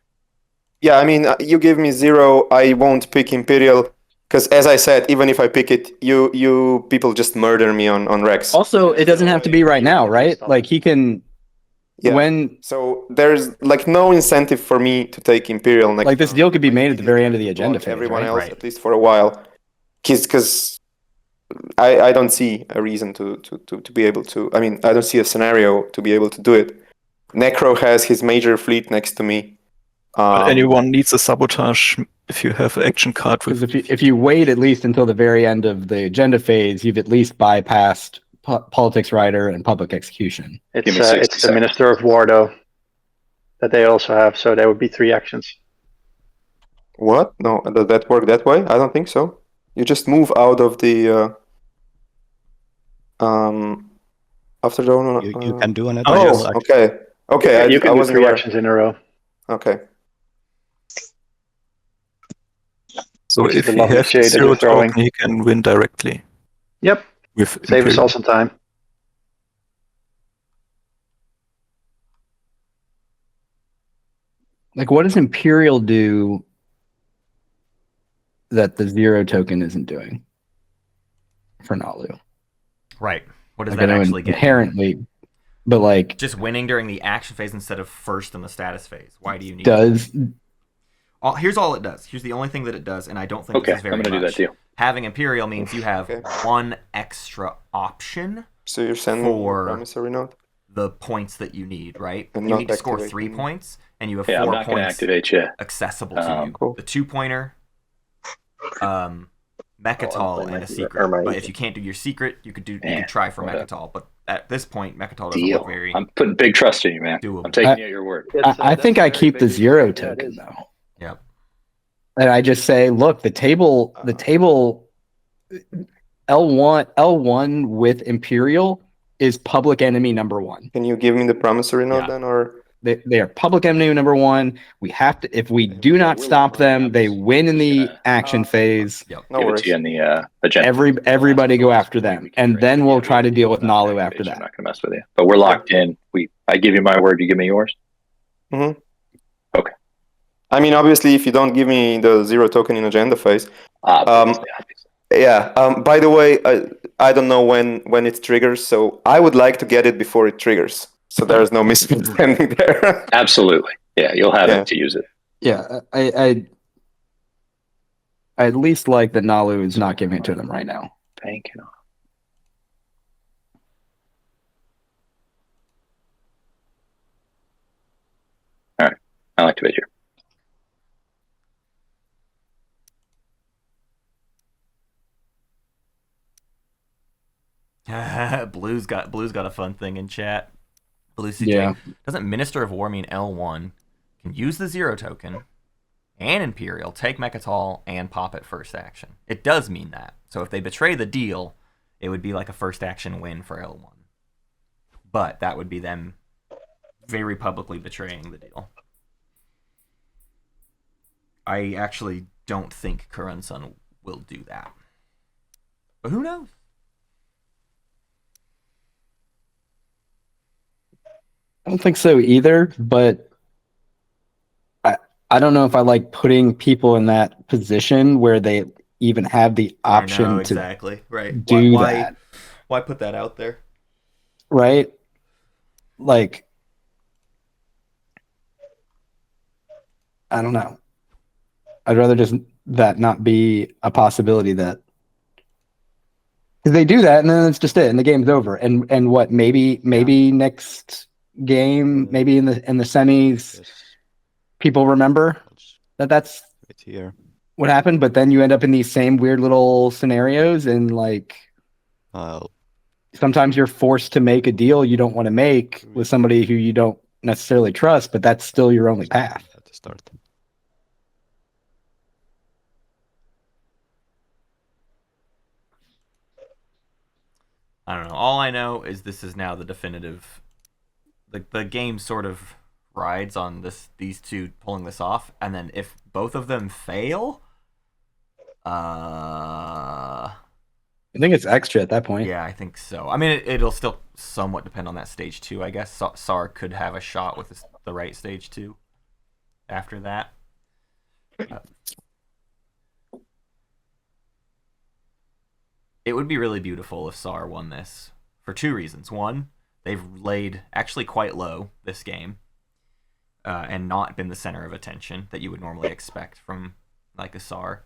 Yeah, I mean, you give me 0, I won't pick Imperial because, as I said, even if I pick it, you people just murder me on Rex. Also, it doesn't have to be right now, right? Like he can when So there's like no incentive for me to take Imperial next. like this deal could be made at the very end of the agenda phase, Everyone right? else, at least for a while, because I don't see a reason to be able to. I mean, I don't see a scenario to be able to do it. Nekro has his major fleet next to me. But anyone needs a sabotage if you have an action card Because with. if you wait at least until the very end of the agenda phase, you've at least bypassed politics writer and public execution. Give me It's 60 the seconds. Minister of War, though, that they also have. So there would be 3 actions. What? No, does that work that way? I don't think so. You just move out of the after the You can do an Oh, additional okay. Okay, You I can do wasn't 3 aware. actions in a row. Okay. So which is if the he lovely has shade that zero you're throwing. token, he can win directly. Yep, With save us Imperial. all some time. Like, what does Imperial do that the zero token isn't doing for Naalu? Right. What does Like, that I know actually get? inherently, but like, Just winning during the action phase instead of first in the status phase. Why do you need does that? Here's all it does. Here's the only thing that it does, and I don't think Okay, this is very I'm gonna much. do that deal. Having Imperial means you have Okay. one extra option So you're sending for your promissory note? the points that you need, right? And You not need to score 3 activating. points, and you have Yeah, I'm 4 not gonna points activate you. accessible to you. Cool. The 2-pointer, Mechatol, playing and my- a secret. or my But if agent. you can't do your secret, you could Yeah, try for whatever. Mechatol. But at this point, Mechatol doesn't Deal. look very I'm putting big trust in you, man. doable. I'm taking you at your word. I think I keep the zero token though. Yep. And I just say, look, the table L1 with Imperial is public enemy number 1. Can you give me the promissory note Yeah. then, or They are public enemy number 1. We have to, if we do not stop them, they win in the action phase. Yep. no Give it worries? to you in the agenda. Everybody go after them, and then we'll try to deal with Naalu after I'm that. not gonna mess with you, but we're locked in. I give you my word, you give me yours. I mean, obviously, if you don't give me the zero token in agenda phase. Obviously. Yeah. By the way, I don't know when it triggers, so I would like to get it before it triggers, so there is no misunderstanding there. Absolutely. Yeah, you'll have Yeah. it to use it. Yeah, I at least like that Naalu is not giving it to them right now. Thank you. All right, I'll activate you. Blue's got a fun thing in chat. Blue CJ, Yeah. doesn't Minister of War mean L1 can use the zero token and Imperial, take Mechatol, and pop it first action? It does mean that. So if they betray the deal, it would be like a first action win for L1. But that would be them very publicly betraying the deal. I actually don't think karunsun will do that. But who knows? I don't think so either, but I don't know if I like putting people in that position where they even have the option I know, to exactly. Right. do that. Why put that out there? Right? Like, I don't know. I'd rather just that not be a possibility that because they do that and then it's just it and the game's over. And what maybe next game, maybe in the semis, people remember that's Right here. what happened, but then you end up in these same weird little scenarios and like Well, sometimes you're forced to make a deal you don't want to make with somebody who you don't necessarily trust, but that's still your only path. at the start. I don't know. All I know is this is now the definitive. The game sort of rides on these two pulling this off, and then if both of them fail, I think it's Xxcha at that point. yeah, I think so. I mean, it'll still somewhat depend on that stage 2, I guess. Saar could have a shot with the right stage 2 after that. It would be really beautiful if Saar won this for 2 reasons. One, they've laid actually quite low this game and not been the center of attention that you would normally expect from like a Saar.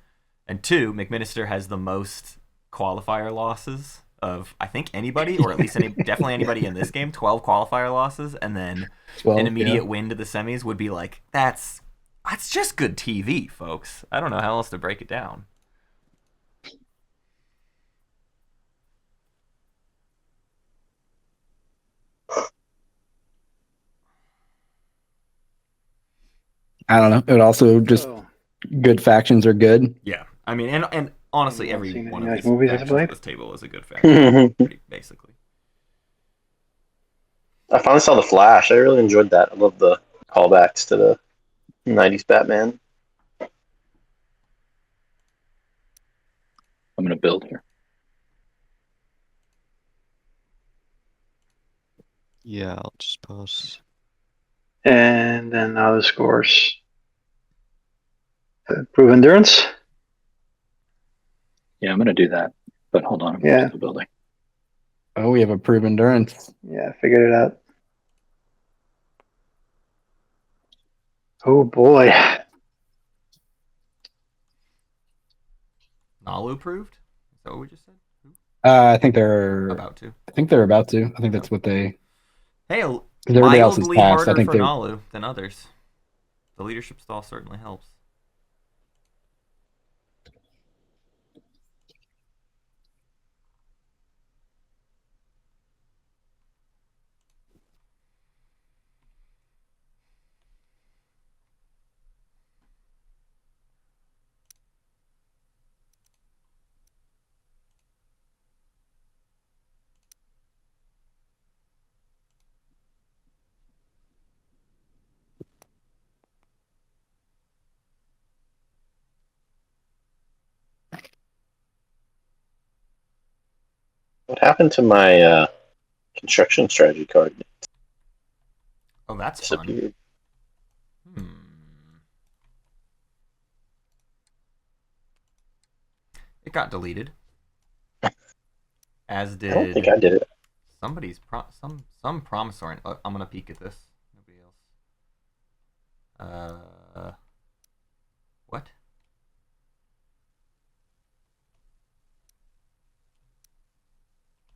And 2, mcminnister has the most qualifier losses of I think anybody, or at least definitely anybody in this game. 12 qualifier losses, and then 12, an immediate win to the semis would be like that's just good TV, folks. I don't know how else to break it down. I don't know. It would also just good factions are good. Yeah, I mean, and honestly, every seen one any of nice these movies factions I've played? at this table is a good faction, basically. I finally saw The Flash. I really enjoyed that. I love the callbacks to the 90s Batman. I'm going to build here. Yeah, I'll just pause. And then now the scores. Prove endurance. Yeah, I'm going to do that. But hold on, I'm still building. Oh, we have a prove endurance. Yeah, figured it out. Oh boy. Naalu proved? Is that what we just said? I think they're about to. I think they're about to. I think that's what they. Hey, everybody else is mildly passed. harder I think for they're. Naalu than others. The leadership stall certainly helps. What happened to my construction strategy card? Oh, that's fun. It got deleted. As did. I don't think I did it. Somebody's some promissory. I'm gonna peek at this. Nobody else. What?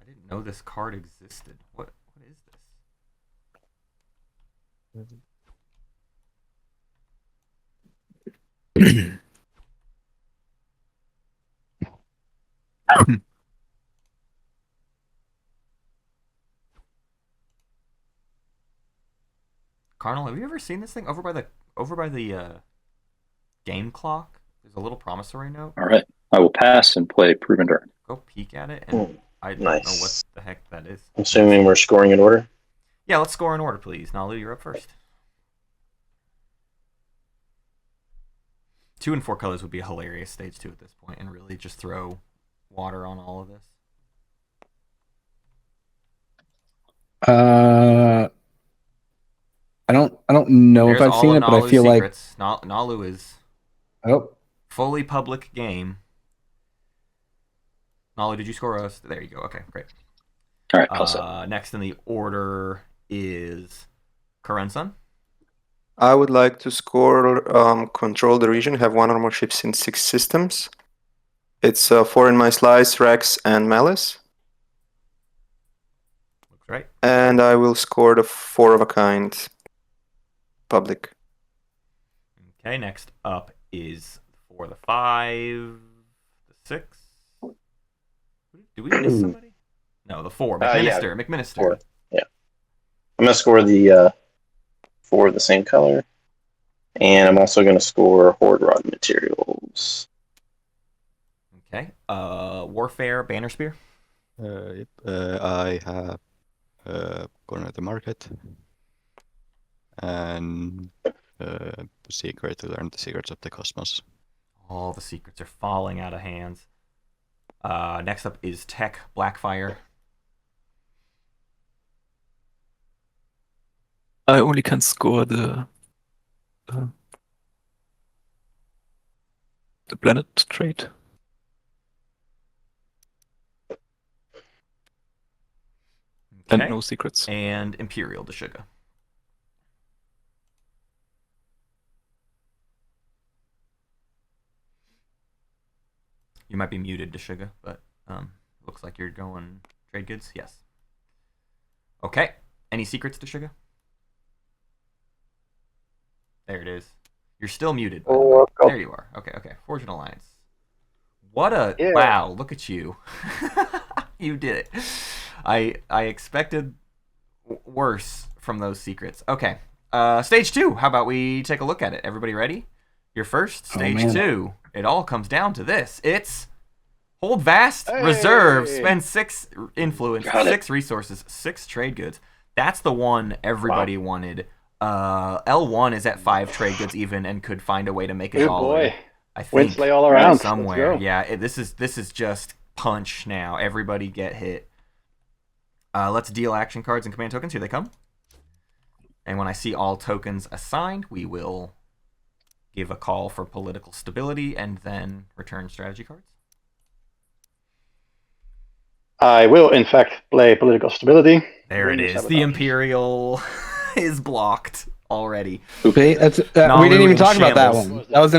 I didn't know this card existed. What is this? Carnal, have you ever seen this thing over by the game clock? There's a little promissory note. All right, I will pass and play Prove Endurance. Go peek at it, and I don't know what the heck that is. I'm assuming we're scoring in order. Yeah, let's score in order, please. Naalu, you're up first. 2 and 4 colors would be a hilarious stage 2 at this point, and really just throw water on all of this. I don't know if I've seen it, but I feel secrets. Like Naalu is fully public game. Naalu, did you score us? There you go. Okay, great. All right, plus it. Next in the order is karunsun. I would like to score control the region, have 1 or more ships in 6 systems. It's 4 in my slice, Rex, and Malice. Looks right. And I will score the 4 of a kind public. Okay, next up is 4, the 5, the 6. Do we miss somebody? No, the 4. mcminnister. Yeah. mcminnister. 4. Yeah. I'm going to score the 4 of the same color. And I'm also going to score Horde Rod materials. Okay. Warfare, Bannerspear. Yep. I have gone at the market and secret to learn the secrets of the cosmos. All the secrets are falling out of hands. Next up is Tech, Blackfire. I only can score the planet trait. Okay. And no secrets. And Imperial, Deshuga. You might be muted, Deshuga, but looks like you're going trade goods. Yes. Okay. Any secrets, Deshuga? There it is. You're still muted. There you are. Okay. Forge an alliance. What a wow! Look at you. You did it. I expected worse from those secrets. Okay. Stage 2. How about we take a look at it? Everybody ready? Your first stage 2. It all comes down to this. It's hold vast reserve, spend 6 influence, 6 resources, 6 trade goods. That's the one everybody wanted. L1 is at 5 trade goods even and could find a way to make $1. I think Winsley all around. somewhere. Let's go. Yeah, this is just punch now. Everybody get hit. Let's deal action cards and command tokens. Here they come. And when I see all tokens assigned, we will give a call for political stability and then return strategy cards. I will, in fact, play political stability. There it is. The Imperial is blocked already. See, that's, we didn't even talk about that one. That was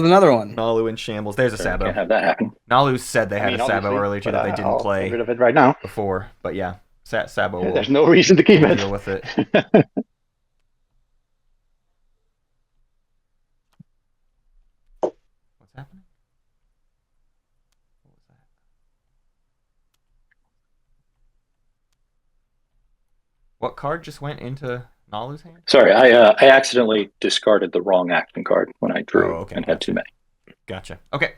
another one. Naalu in shambles. There's a Sabo. Can't have that happen. Naalu said they had a Sabo earlier too that they didn't I'll play get rid of it right now. before. But yeah, Sabo will There's no reason to keep it. deal with it. What's happening? What was that? What card just went into Naalu's hand? Sorry, I accidentally discarded the wrong action card when I drew and had too many. Gotcha. Okay.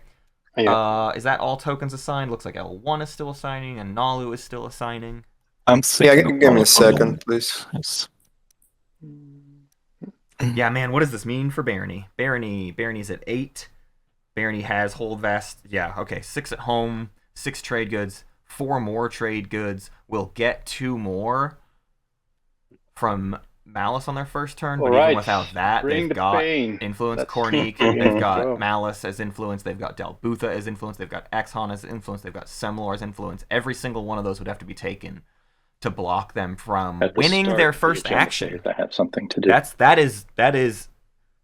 Is that all tokens assigned? Looks like L1 is still assigning and Naalu is still assigning. Give me a second, please. Yes. Yeah, man, what does this mean for Barony? Barony's at 8. Barony has hold vast. Yeah, okay. 6 at home, 6 trade goods, 4 more trade goods. We'll get 2 more from Malice on their first turn, but even without that, they've got influence Cornique, they've got Malice as influence, they've got Delbutha as influence, they've got Xxcha as influence, they've got Semlor as influence. Every single one of those would have to be taken to block them from winning their first action. That have something to do. That is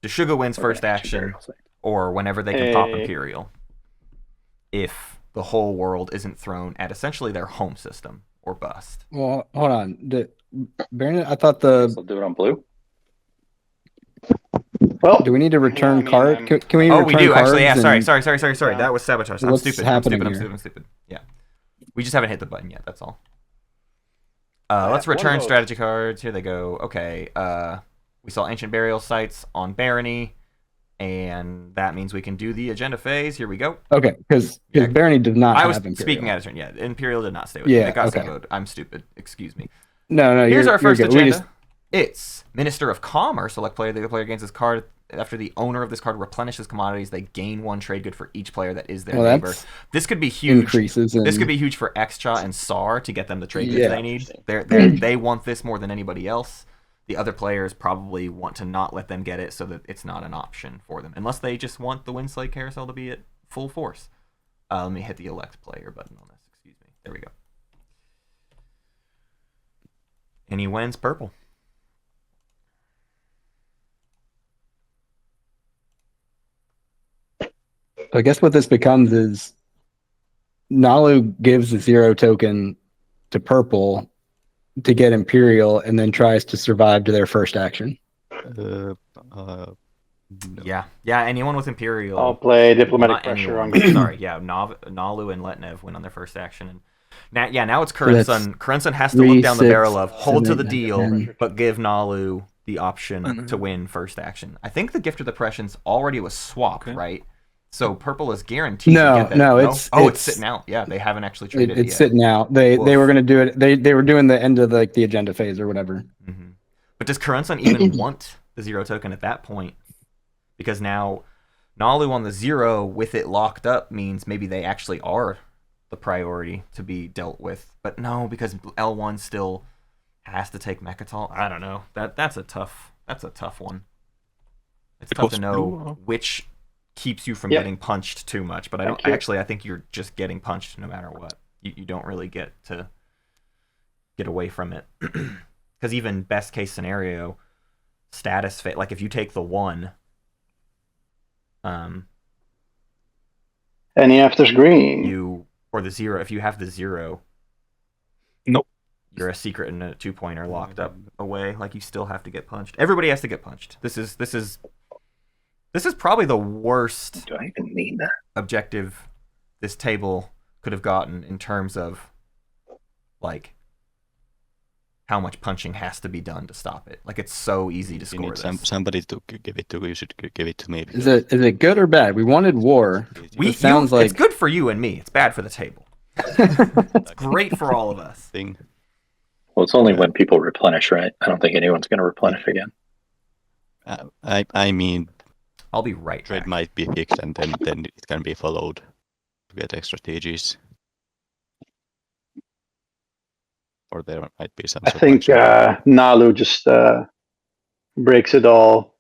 Deshuga wins first action, or whenever they can pop Imperial. If the whole world isn't thrown at essentially their home system or bust. Well, hold on. Barony, I thought I'll do it on blue. Well, do we need to return card? Can we? Oh, return we do actually. Yeah, cards sorry. That was sabotage. I'm What's stupid. happening I'm stupid. Yeah, we just haven't hit the button yet. That's all. Let's return strategy cards. Here they go. Okay. We saw ancient burial sites on Barony, and that means we can do the agenda phase. Here we go. Okay, because Barony did not. I was have Imperial. speaking out of turn. Yeah, Imperial did not stay with me. It got savoed. I'm stupid. Excuse me. No. Here's our first good. agenda. It's Minister of Commerce. Select player. The player gains this card. After the owner of this card replenishes commodities, they gain 1 trade good for each player that is their neighbor. This could be huge. This could be huge for Xxcha and Saar to get them the trade goods they need. They want this more than anybody else. The other players probably want to not let them get it so that it's not an option for them, unless they just want the Winsley carousel to be at full force. Let me hit the elect player button on this. Excuse me. There we go. And he wins purple. I guess what this becomes is Naalu gives a 0 token to purple to get Imperial and then tries to survive to their first action. Yeah, anyone with Imperial. I'll play diplomatic pressure on. Sorry, yeah, Naalu and Letnev win on their first action. And now it's Karunsun. Karunsun has to look down the barrel of hold to the deal, but give Naalu the option to win first action. I think the Gift of Depressions already was swapped, right? So purple is guaranteed to get that. No, it's sitting out. Yeah, they haven't actually traded it yet. It's sitting out. They were going to do it. They were doing the end of the agenda phase or whatever. Mm-hmm. But does Karunsun even want the 0 token at that point? Because now Naalu on the 0 with it locked up means maybe they actually are the priority to be dealt with. But no, because L1 still has to take Mechatol. I don't know. That's a tough one. It's tough to know which keeps you from getting punched too much, but I think you're just getting punched no matter what. You don't really get to get away from it. Because even best case scenario, status fit, like if you take the 1, any after's green, or the 0, if you have the 0, nope, you're a secret and a 2-pointer locked up away. Like you still have to get punched. Everybody has to get punched. This is probably the worst Do I even mean that? objective this table could have gotten in terms of like how much punching has to be done to stop it. Like it's so easy to score. You need somebody to give it to. You should give it to me. Is it good or bad? We wanted war. It's good for you and me. It's bad for the table. It's great for all of us. Well, it's only when people replenish, right? I don't think anyone's going to replenish again. I mean, I'll be right Trade back. might be fixed, and then it can be followed to get extra TGs. Or there might be some I supply think chain. Naalu just breaks it all,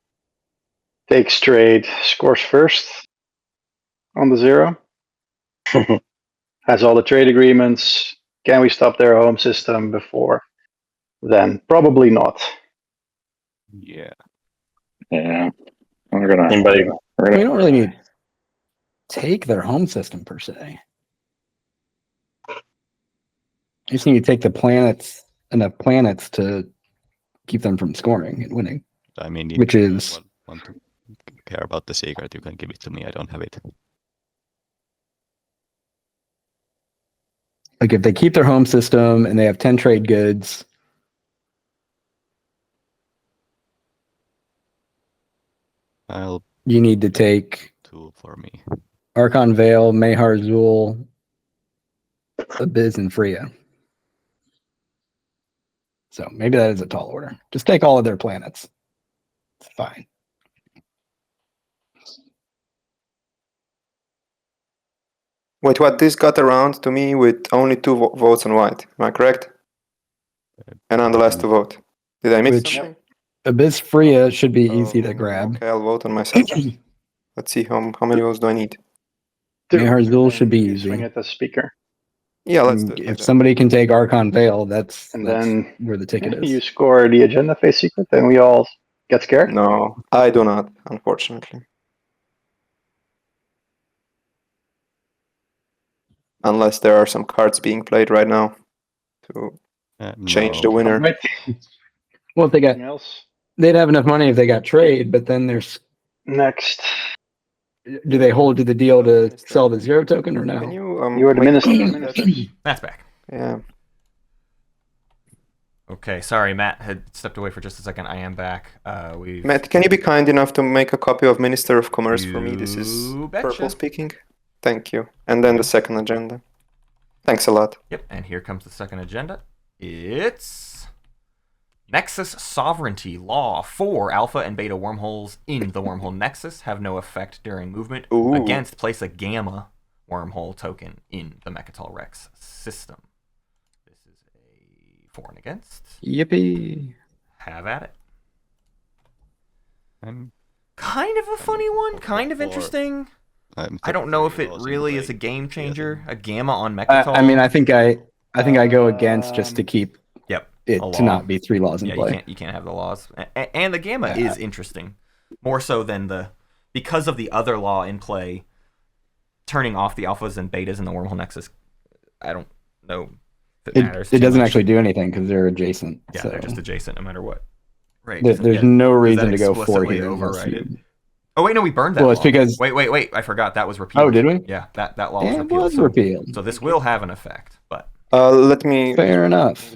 takes trade, scores first on the 0. Has all the trade agreements. Can we stop their home system before then? Probably not. Yeah. Yeah. We're gonna. Anybody? We don't really need to take their home system per se. You just need to take the planets, enough planets to keep them from scoring and winning. I mean, Which if you is- want to care about the secret, you can give it to me. I don't have it. Like if they keep their home system and they have 10 trade goods, you need to take 2 for me. Archon Vale, Mahar Zul, Abyss, and Freya. So maybe that is a tall order. Just take all of their planets. It's fine. Wait, what? This got around to me with only 2 votes on white. Am I correct? And on the last to vote. Did I miss Which- something? Abyss Freya should be easy to grab. Okay, I'll vote on myself. Let's see how many votes do I need. Mahar Zul And should be you easy. swing it as speaker. Yeah, let's do it. If somebody can take Archon Vale, that's And then where the ticket you is. score the agenda phase secret, and we all get scared. No, I do not, unfortunately. Unless there are some cards being played right now to change the No. winner. Right. Well, if they got, Anything else? they'd have enough money if they got trade, but then there's, Next, do they hold to the deal to sell the 0 token or no? Can you you are the make- minister. That's back. Yeah. Okay, sorry, Matt had stepped away for just a second. I am back. We Matt, can you be kind enough to make a copy of Minister of Commerce for me? This is You betcha. purple speaking. Thank you. And then the second agenda. Thanks a lot. Yep, and here comes the second agenda. It's Nexus Sovereignty Law. 4 alpha and beta wormholes in the wormhole Nexus have no effect during movement. Ooh. Against, place a gamma wormhole token in the Mechatol Rex system. This is a for and against. Yippee. Have at it. I'm Kind of a funny one, kind of for- interesting. I'm I don't know if it 3 really laws is a in game play. changer. A gamma on Mechatol. I mean, I think I go against just to keep Yep. it a to law. not be 3 laws in Yeah, play. you can't have the laws. And the gamma Yeah. is interesting, more so than because of the other law in play. Turning off the alphas and betas in the wormhole nexus, I don't know if it matters. It too doesn't much. actually do anything because they're adjacent. Yeah, so they're just adjacent no matter what. Right. there's Yeah. no Does reason that to go for explicitly here. unless override it? you- Oh wait, no, we burned that. Well, it's law. because- Wait, I forgot that was repealed. Oh, did we? Yeah, that law was It repealed. was so, repealed. so this will have an effect, but Let me. Fair enough.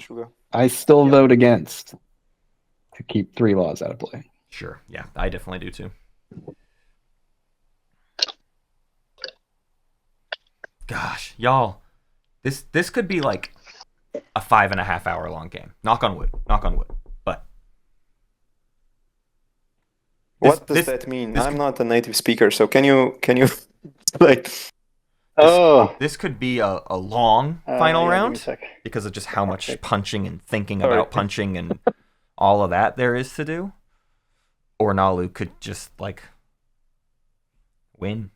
I still vote against to keep 3 laws out of play. sure. Yeah, I definitely do too. Gosh, y'all, this could be like a 5.5 hour long game. Knock on wood. Knock on wood. But What does this- that mean? this I'm could- not a native speaker, so can you like? Oh, this could be a long final yeah, give me a round sec. because of just how much Okay. punching and thinking Sorry. about punching and all of that there is to do. Or Naalu could just like win.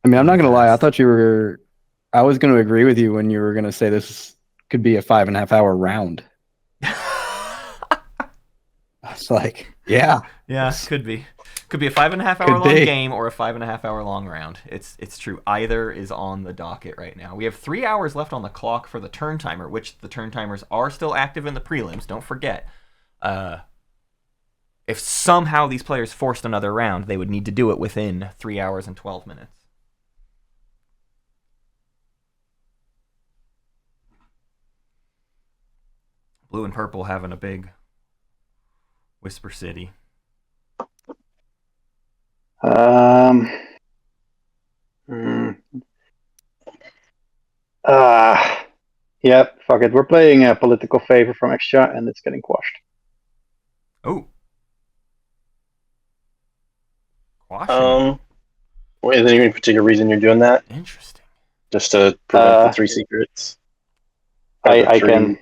I mean, I'm not gonna lie. I thought I was gonna agree with you when you were gonna say this could be a 5.5 hour round. I was like, yeah. Yeah, could be. Could be a 5.5 hour Could long be. game or a 5.5 hour long round. It's true. Either is on the docket right now. We have 3 hours left on the clock for the turn timer, which the turn timers are still active in the prelims. Don't forget. If somehow these players forced another round, they would need to do it within 3 hours and 12 minutes. Blue and purple having a big Whisper City. Hmm. Yep, fuck it. We're playing a political favor from Xxcha, and it's getting quashed. Oh. Quashing. Is there any particular reason you're doing that? Interesting. Just to prevent the 3 secrets? I can.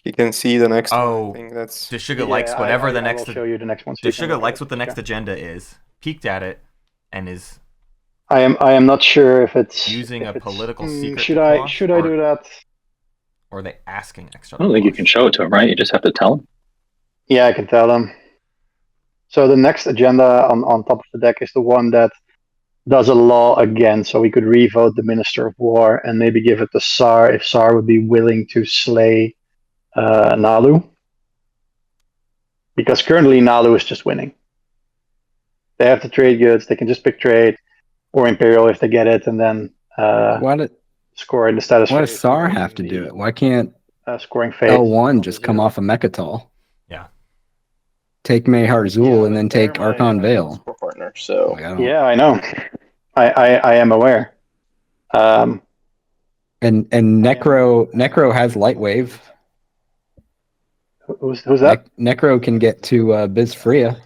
You can see the next one. Oh, I think that's Deshuga likes whatever the next. I will show you the next one. So Deshuga likes what the next agenda is. Peeked at it, and is. I am not sure if it's using a political secret. Should I do that? Or are they asking extra? I don't think you can show it to him, right? You just have to tell him. Yeah, I can tell them. So the next agenda on top of the deck is the one that does a law again. So we could revote the Minister of War and maybe give it to Saar if Saar would be willing to slay Naalu. Because currently Naalu is just winning. They have the trade goods. They can just pick trade or Imperial if they get it, and then score in the status. Why does Saar have to do it? Why can't scoring fate L1 just come off a Mechatol? Yeah. Take Mayharzul and then take Archon Vale. Partner, so yeah, I know. I am aware. And Nekro has light wave. Who's that? Nekro can get to Bizfria.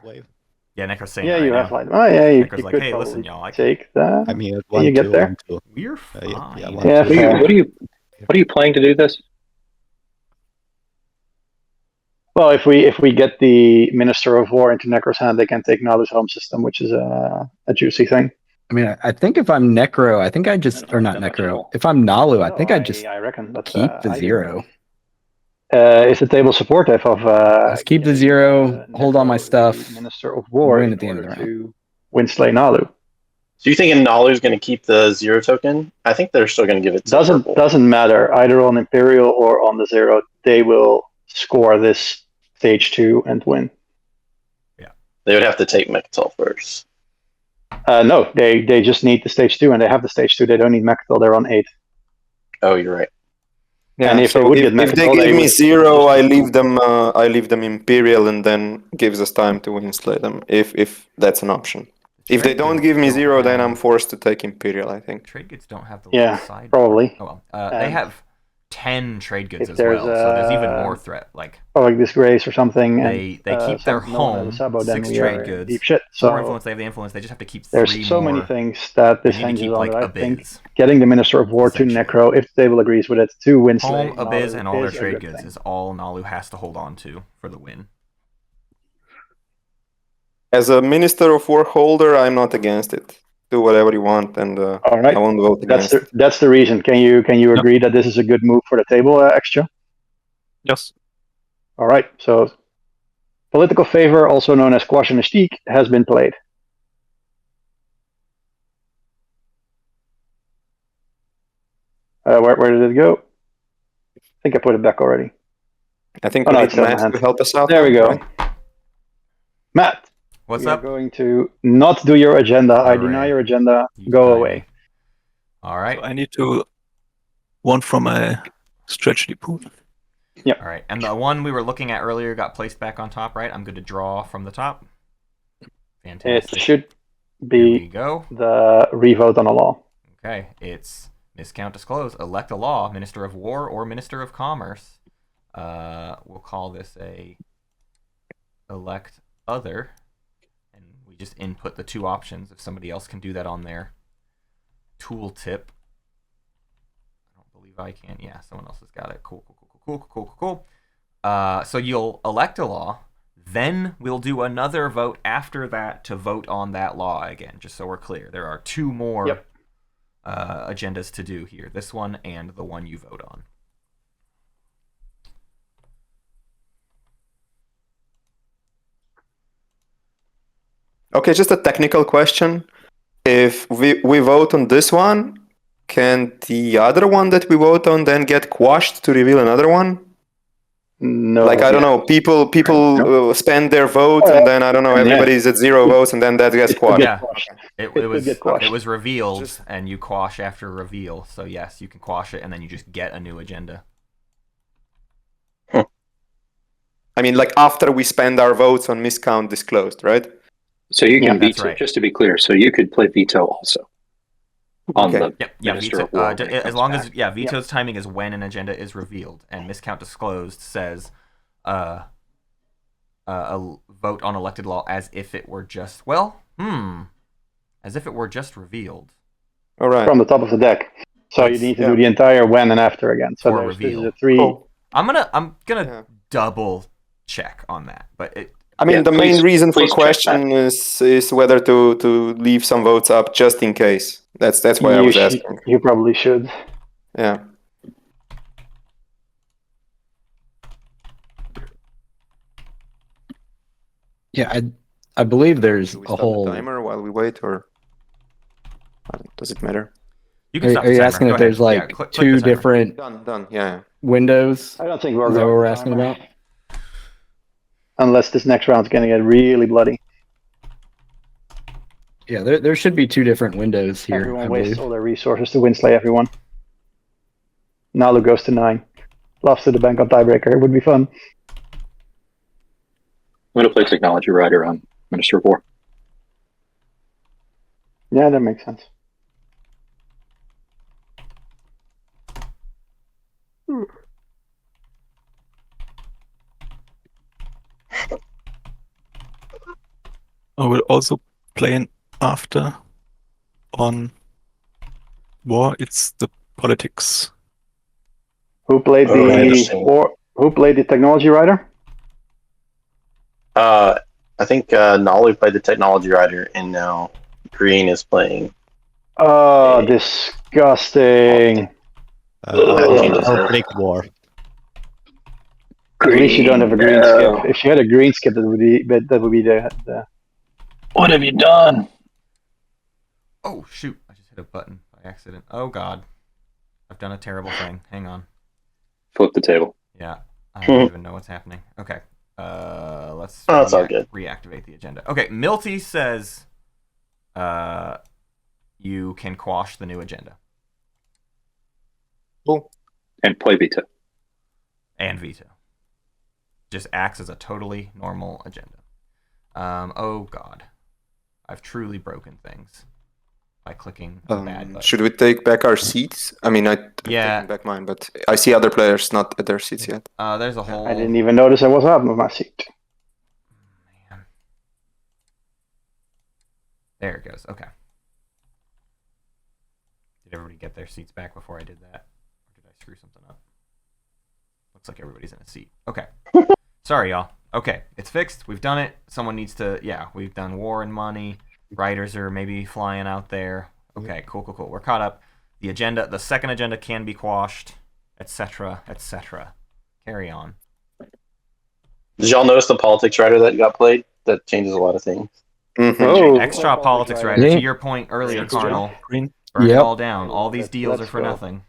Yeah, Nekro's saying. Yeah, right you now. have light. Oh yeah, you Nekro's like, could hey, probably listen, y'all. I take that. I mean, Can you get there? We're fine. What are you playing to do this? Well, if we get the Minister of War into Nekro's hand, they can take Naalu's home system, which is a juicy thing. I mean, I think if I'm Nekro, I think I just, or not Nekro. If I'm Naalu, I think I just reckon, but, keep the 0. Is the table supportive of? Let's keep the 0. Hold all my stuff. Minister of War win at the end of the round. To win slay Naalu. So you thinking Naalu's going to keep the 0 token? I think they're still going to give it. To doesn't matter either on Imperial or on the 0. They will score this stage 2 and win. Yeah, they would have to take Mechatol first. No, they just need the stage 2, and they have the stage 2. They don't need Mechatol. They're on 8. Oh, you're right. Yeah, and if so they would if get they Mechatol, give me 0, I leave them Imperial, and then gives us time to win slay them if that's an option. If they don't give me 0, then I'm forced to take Imperial, I think. Trade goods don't have the side. Probably. Oh well, they have 10 trade goods as well, so there's even more threat. Like disgrace or something. They keep their home, 6 trade goods. Deep shit. So more influence, they have the influence. They just have to keep 3 there's so many things that this hinges on. Like I think getting the Minister of War to Nekro, if the table agrees with it, to win slay. Home, Abyss, and all their trade goods is all Naalu has to hold on to for the win. As a Minister of War holder, I'm not against it. Do whatever you want, and all right. I won't vote against it. That's the reason. Can you agree that this is a good move for the table, Xxcha? Yes. All right. So, political favor, also known as quash and mystique, has been played. Where did it go? I think I put it back already. I think we need Matt to help us out. There we go. Right? Matt. What's up? We're going to not do your agenda. I deny your agenda. Go away. All right. So I need to one from my strategy pool. Yep. All right. And the one we were looking at earlier got placed back on top, right? I'm going to draw from the top. Fantastic. It should be the revote on a law. Okay. It's miscount disclose. Elect a law, Minister of War or Minister of Commerce. We'll call this a elect other. We just input the 2 options. If somebody else can do that on their tooltip. I don't believe I can. Yeah, someone else has got it. Cool. So you'll elect a law, then we'll do another vote after that to vote on that law again, just so we're clear. There are 2 more agendas to do here. This one and the one you vote on. Okay, just a technical question. If we vote on this one, can the other one that we vote on then get quashed to reveal another one? No. Like, I don't know, people spend their vote, and then, I don't know, everybody's at 0 votes, and then that gets quashed. Yeah, it was revealed, and you quash after reveal. So yes, you can quash it, and then you just get a new agenda. I mean, like, after we spend our votes on miscount disclosed, right? So you can veto, right. just to be clear, so you could play veto also. On the Minister of War, as long as veto's timing is when an agenda is revealed, and miscount disclosed says vote on elected law as if it were just as if it were just revealed. All right. From the top of the deck. So you need to do the entire when and after again. So For this is reveal. a 3. Cool. I'm gonna double check on that, but the main reason for please check question is whether to leave some votes up just in case. That's why I was asking. You probably should. Yeah. Yeah, I believe there's Do we a stop whole. the timer while we wait, or does it matter? you can stop Are the you timer. asking Go if there's ahead. like Yeah, click the two timer. different Done. Yeah. windows? I don't think we're Is that what going we're to asking timer. about? Unless this next round's going to get really bloody. Yeah, there should be two different windows here. Everyone I wastes believe. all their resources to winslay everyone. Naalu goes to 9. Loves to the bank on tiebreaker. It would be fun. I'm going to play Technology Rider on Minister of War. Yeah, that makes sense. I will also play an after on war. It's the politics. Who played Oh, the interesting. Who played the technology rider? I think Naalu played the Technology Rider, and now Green is playing. Oh, disgusting. I'll take war. At least you don't have a green skip. If you had a green skip, that would be the. What have you done? Oh shoot! I just hit a button by accident. Oh god, I've done a terrible thing. Hang on. Flip the table. Yeah, I don't even know what's happening. Okay, let's Oh, it's all good. reactivate the agenda. Okay, Milty says, you can quash the new agenda Cool. And play veto. and veto. Just acts as a totally normal agenda. Oh god, I've truly broken things by clicking the bad button. Should we take back our seats? I've Yeah. taken back mine, but I see other players not at their seats yet. There's a whole. I didn't even notice I was up with my seat. Man. There it goes. Okay. Did everybody get their seats back before I did that? Or did I screw something up? Looks like everybody's in a seat. Okay. Sorry, y'all. Okay, it's fixed. We've done it. Someone needs to... Yeah, we've done war and money. Riders are maybe flying out there. Okay, cool. We're caught up. The agenda, the second agenda can be quashed, etc., etc. Carry on. Did y'all notice the Politics Rider that got played? That changes a lot of things. Mm-hmm. Oh, Extra politics rider. Yeah. To your point earlier, Carnal. Green. Burn it Yep. all down. All these deals are for go. nothing.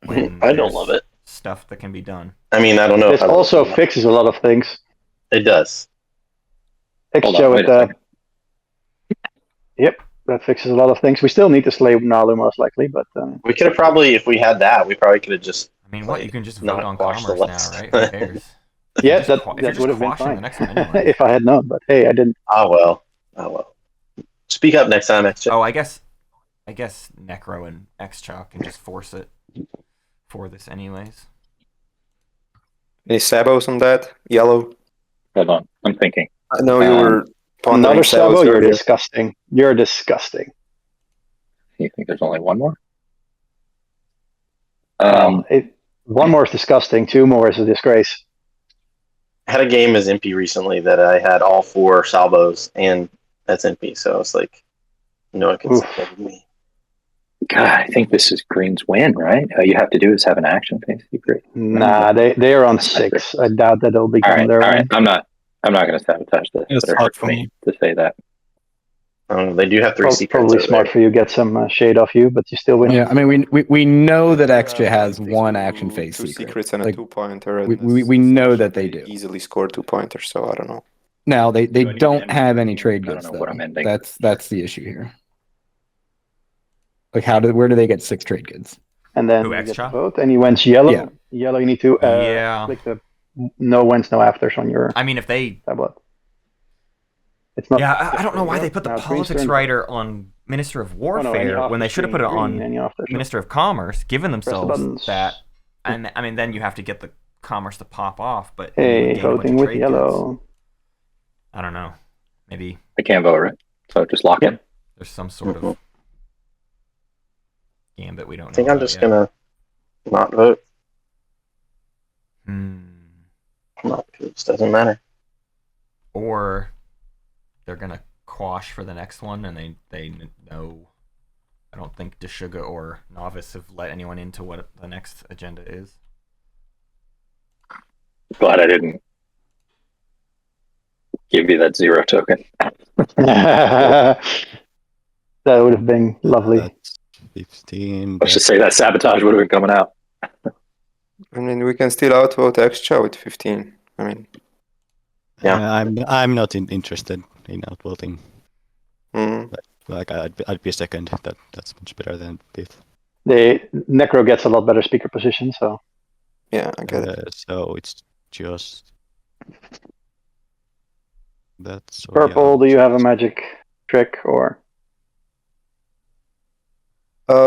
When I don't there's love it. Stuff that can be done. I mean, I don't know. This if I also love it. fixes a lot of things. It does. Hold Xxcha on, with wait a second. Yep, that fixes a lot of things. We still need to slay Naalu most likely, but We could have probably, if we had that, we probably could have just. I mean, what? You can just Not vote on quash the commerce now, list. right? Who cares? yeah, Just that if you're that just would have been quashing fine the next one anyway. if I had known. But hey, I didn't. Oh well. Speak up next time, Xxcha. Oh, I guess Nekro and Xxcha can just force it for this anyways. Any sabos on that? Yellow? Hold on. I'm thinking. I know you were pondering Another Sabo, sabos you're earlier. disgusting. You're disgusting. You think there's only one more? One more is disgusting. Two more is a disgrace. I had a game as MP recently that I had all 4 salvos, and that's MP. So it's like, no one can Oof. say me. God, I think this is Green's win, right? All you have to do is have an action phase secret. Nah, they are on 6. I doubt that they'll become All right, their all right. own. I'm not going to sabotage this. It's But it hard hurts for me me. to say that. They do have 3 secrets. Probably over smart there. for you. Get some shade off you, but you still win. Yeah, I mean, we know that Xxcha has It takes one two- action phase two secret. secrets and a Like, 2-pointer. we know that they do. Easily score 2-pointers, so I don't know. Now they Do I need don't to have end? any trade I don't goods know though. what I'm ending. That's the issue here. Like, where do they get 6 trade goods? And then Who, you get to Xxcha? vote, and he wins yellow. Yeah. Yellow, you need to Yeah. click the no wins, no afters on your I mean, if they... tablet. It's not. Yeah, I don't know why they put the Now it's Green's politics turn. rider on Minister of Oh, Warfare no, any when they afters, should have put it green, on any afters. Minister of Commerce, given the themselves buttons. that... And I mean, then you have to get the commerce to pop off, but... Hey, you gain a bunch voting of with trade yellow. goods. I don't know. Maybe I can't vote, right? So just lock in. there's some sort of gambit we don't know I think I'm about just yet. gonna not vote. Hmm. It just doesn't matter. Or they're gonna quash for the next one, and they know. I don't think Deshuga or Novice have let anyone into what the next agenda is. Glad I didn't give you that 0 token. That would have been lovely. That's 15. Let's just say that sabotage would have been coming out. I mean, we can still outvote Xxcha with 15. I mean, Yeah. I'm not interested in outvoting. mm, Like I'd be second. That's much better than fifth. The Nekro gets a lot better speaker position, so yeah, I get it. So it's just that. So purple. yeah, Do you have a magic trick or?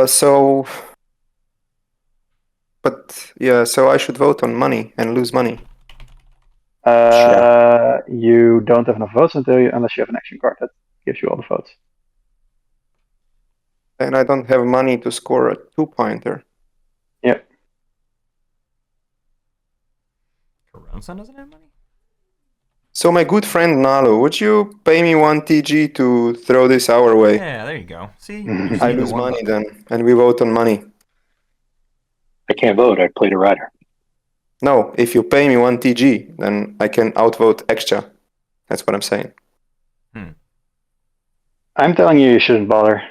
So, but yeah, so I should vote on money and lose money. You don't have enough votes unless you have an action card that gives you all the votes. And I don't have money to score a 2-pointer. Yep. Karunsun doesn't have money? So my good friend Naalu, would you pay me 1 TG to throw this our way? Yeah, there you go. See? I lose money then, and we vote on money. I can't vote. I played a rider. No, if you pay me 1 TG, then I can outvote Xxcha. That's what I'm saying. I'm telling you, you shouldn't bother.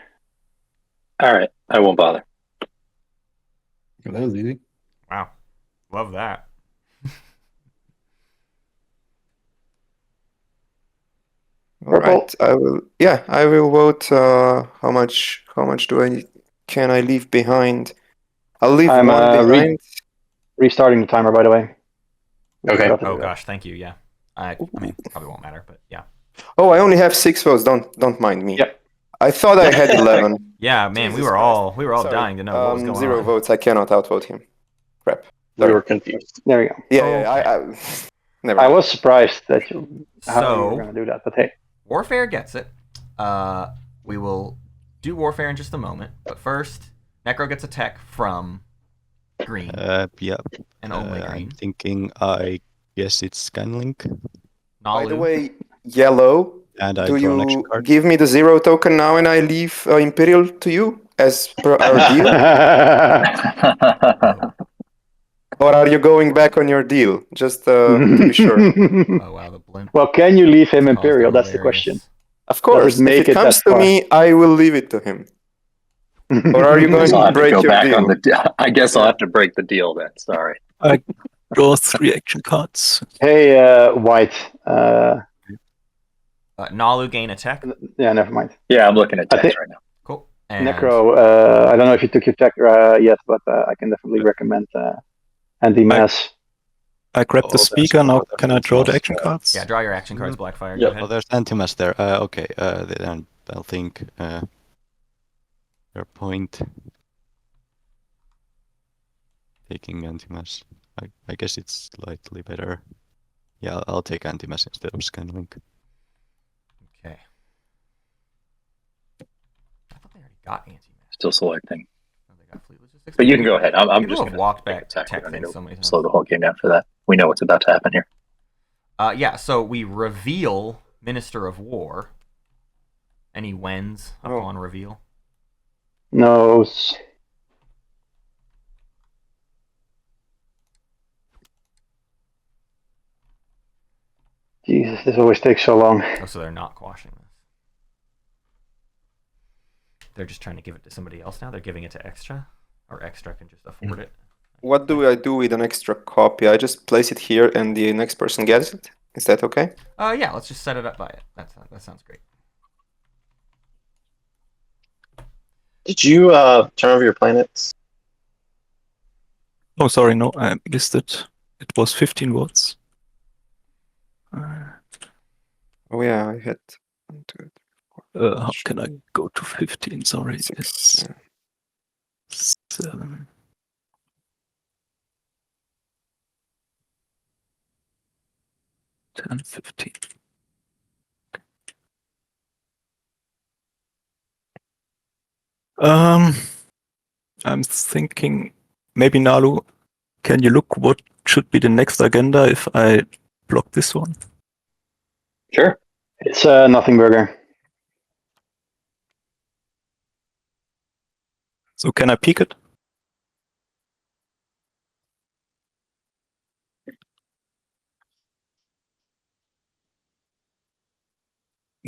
All right, I won't bother. That was easy. Wow. Love that. All right, I will. Yeah, I will vote. How much? How much can I leave behind? I'll leave I'm one behind. restarting the timer, by the way. Okay. Oh gosh, thank you. Yeah. I mean, probably won't matter, but yeah. Oh, I only have 6 votes. Don't mind me. Yep. I thought I had 11. Yeah, man, we were all dying to know what was going 0 on. votes. I cannot outvote him. Crap. We were confused. There we go. Yeah, I never. I was surprised that how you were So going to do that, but hey. Warfare gets it. We will do Warfare in just a moment, but first, Nekro gets a tech from green. Yeah. And only green. I'm thinking. I guess it's Scanlink. By the Naalu. way, yellow. And I Do draw an action you card. give me the 0 token now, and I leave Imperial to you as per our deal? Or are you going back on your deal? Just to be sure. Oh wow, the blimp. Well, can you leave him Oh, Imperial? That's the hilarious. question. Of course, Does it make if it comes that to far? me, I will leave it to him. Or are you going So I'll to have to break go your back deal? on the. I guess I'll have to break the deal then. Sorry. I draw 3 action cards. Hey, White. Naalu gain a tech. Yeah, never mind. Yeah, I'm looking at I text think- right now. Cool. And Nekro, I don't know if you took your tech yet, but I can definitely recommend anti-mass. I grab the there's speaker now. another Can I draw the mass, action cards? yeah, draw your action cards, Blackfire. Yeah. Go ahead. Oh, there's Antimass there. Okay. Then I'll think. Your point. Taking Antimass. I guess it's slightly better. Yeah, I'll take Antimass instead of Scanlink. Okay. I thought they already got anti-mass. Still selecting. Oh, they got fleet logistics. But you can go ahead. I'm People just have gonna walked take back attack. tech We don't need things to so many times. slow the whole game down for that. We know what's about to happen here. Yeah, so we reveal Minister of War. And he wins upon reveal. No. Jesus, this always takes so long. Oh, so they're not quashing this. They're just trying to give it to somebody else now. They're giving it to Xxcha, or Xxcha can just afford it. What do I do with an extra copy? I just place it here and the next person gets it? Is that okay? Yeah, let's just set it up by it. That sounds great. Did you turn over your planets? Oh, sorry, no, I missed it. It was 15 votes. Oh yeah, I had 1, 2, 3, 4, How can I go to 15? Sorry, 6, it's 7. 10, 15. I'm thinking maybe Naalu. Can you look what should be the next agenda if I block this one? Sure. It's nothing burger. So can I peek it?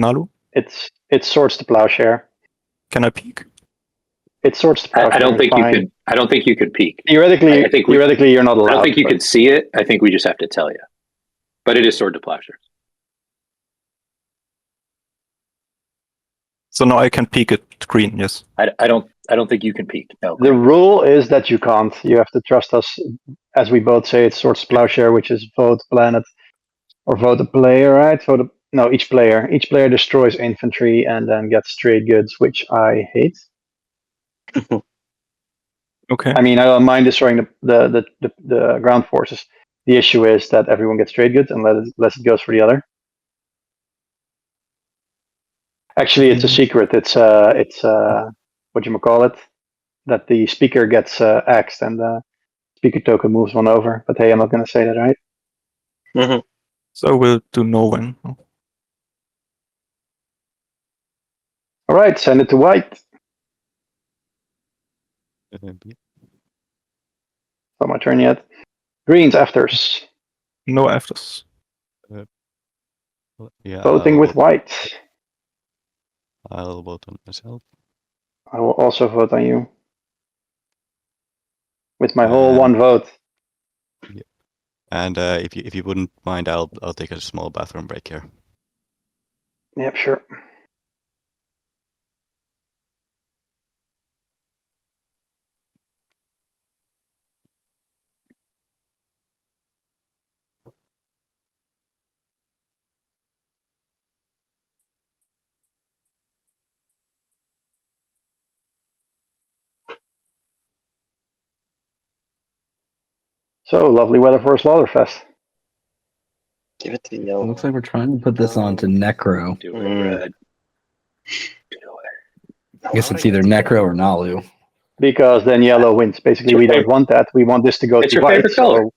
Naalu, It sorts the plowshare. can I peek? It sorts the plowshare. I don't think you fine. could. I don't think you could peek. Theoretically, I think you're not allowed. I don't think you but- could see it. I think we just have to tell you. But it is sword to plowshare. So now I can peek it green, yes. I don't think you can peek. No. The rule is that you can't. You have to trust us, as we both say. It's sorts plowshare, which is vote planet or vote a player, right? Each player. Each player destroys infantry and then gets trade goods, which I hate. Okay. I mean, I don't mind destroying the ground forces. The issue is that everyone gets trade goods unless it goes for the other. Actually, it's a secret. It's what you call it, that the speaker gets axed and the speaker token moves one over. But hey, I'm not going to say that, right? Mm-hmm. So we'll do no one. All right, send it to white. Not my turn yet. Greens afters. No afters. Yeah. Voting with white. I'll vote on myself. I will also vote on you. With my whole one vote. And if you wouldn't mind, I'll take a small bathroom break here. Yep, sure. So, lovely weather for a Slaughterfest. Give it to the It yellow. looks like we're trying to put this on to Nekro. Do Mm. it, Red. I guess it's either Nekro or Naalu. Because then yellow wins. Basically, we don't want that. We want this to go It's to your white. favorite color. So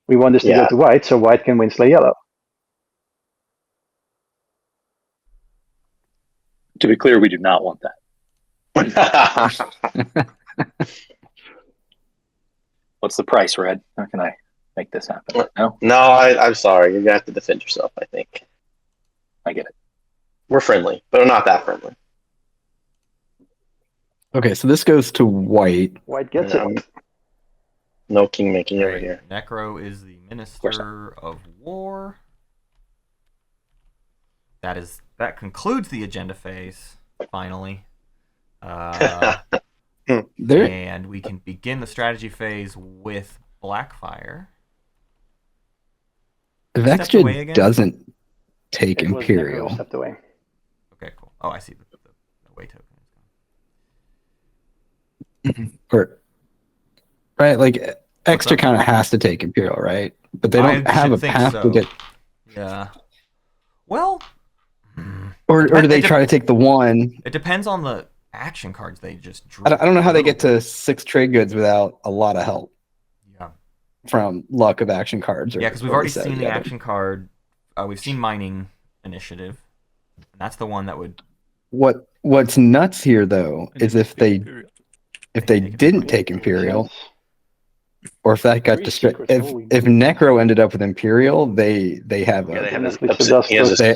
we want this to go Yeah. to white, so white can win slay yellow. To be clear, we do not want that. What's the price, Red? How can I make this happen? No, No, I'm sorry. You're gonna have to defend yourself. I think I get it. we're friendly, but we're not that friendly. Okay, so this goes to white. White gets Yeah. it. No king making over Right. here. Necro is the course Minister of War. That concludes the agenda phase, finally. There, And we can begin the strategy phase with Blackfire. if Stepped away Xxcha again? doesn't take It was Imperial. Necro stepped away. Okay, cool. Oh, I see the away token. Or, right, like What's Xxcha up? kind of has to take Imperial, right? But they don't I have should a think path so. to get. Yeah. Well, Or do they it try to take the one? it depends on the action cards they just drew. I don't know how a they little get to 6 trade goods without a lot of help Yeah. from luck of action cards. Yeah, because we've already seen the action card. We've seen Mining Initiative. And that's the one that would. What's nuts here though is if they Take didn't it. take Imperial, Yes. or if that got Three destroyed, secrets, holy if Necro ended up with Imperial, they have Yeah, they a have Honestly, a, so he has a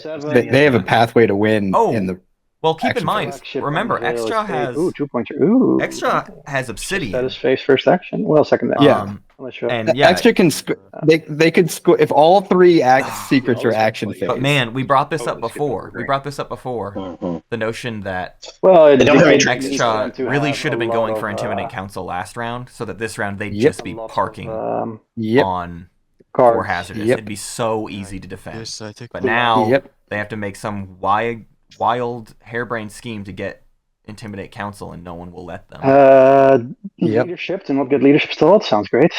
they have a pathway to win Oh, in the. Well, keep in Action mind. Flagship Remember, on Hill Xxcha Estate. has Ooh, 2-pointer. Ooh. Xxcha has Obsidian. Status phase first action. Well, second action. Yeah. Um, I'm not sure. and yeah, Extra can they could score if all 3 secrets are action phase. but man, we brought this up Totally skipped over before. We green. brought this up before. Mhm. The notion that Well, it They don't have any indicates tricks. them to Xxcha really have should have a been lot going of, for Intimidate Council last round, so that this round they'd Yep. just be a lot of, parking Yep. on cards. 4 hazardous. Yep. It'd be so easy to defend. Yes, I take. But now Yep. they have to make some wild harebrained scheme to get Intimidate Council, and no one will let them. Yep. Leadership to not get leadership stalled sounds great.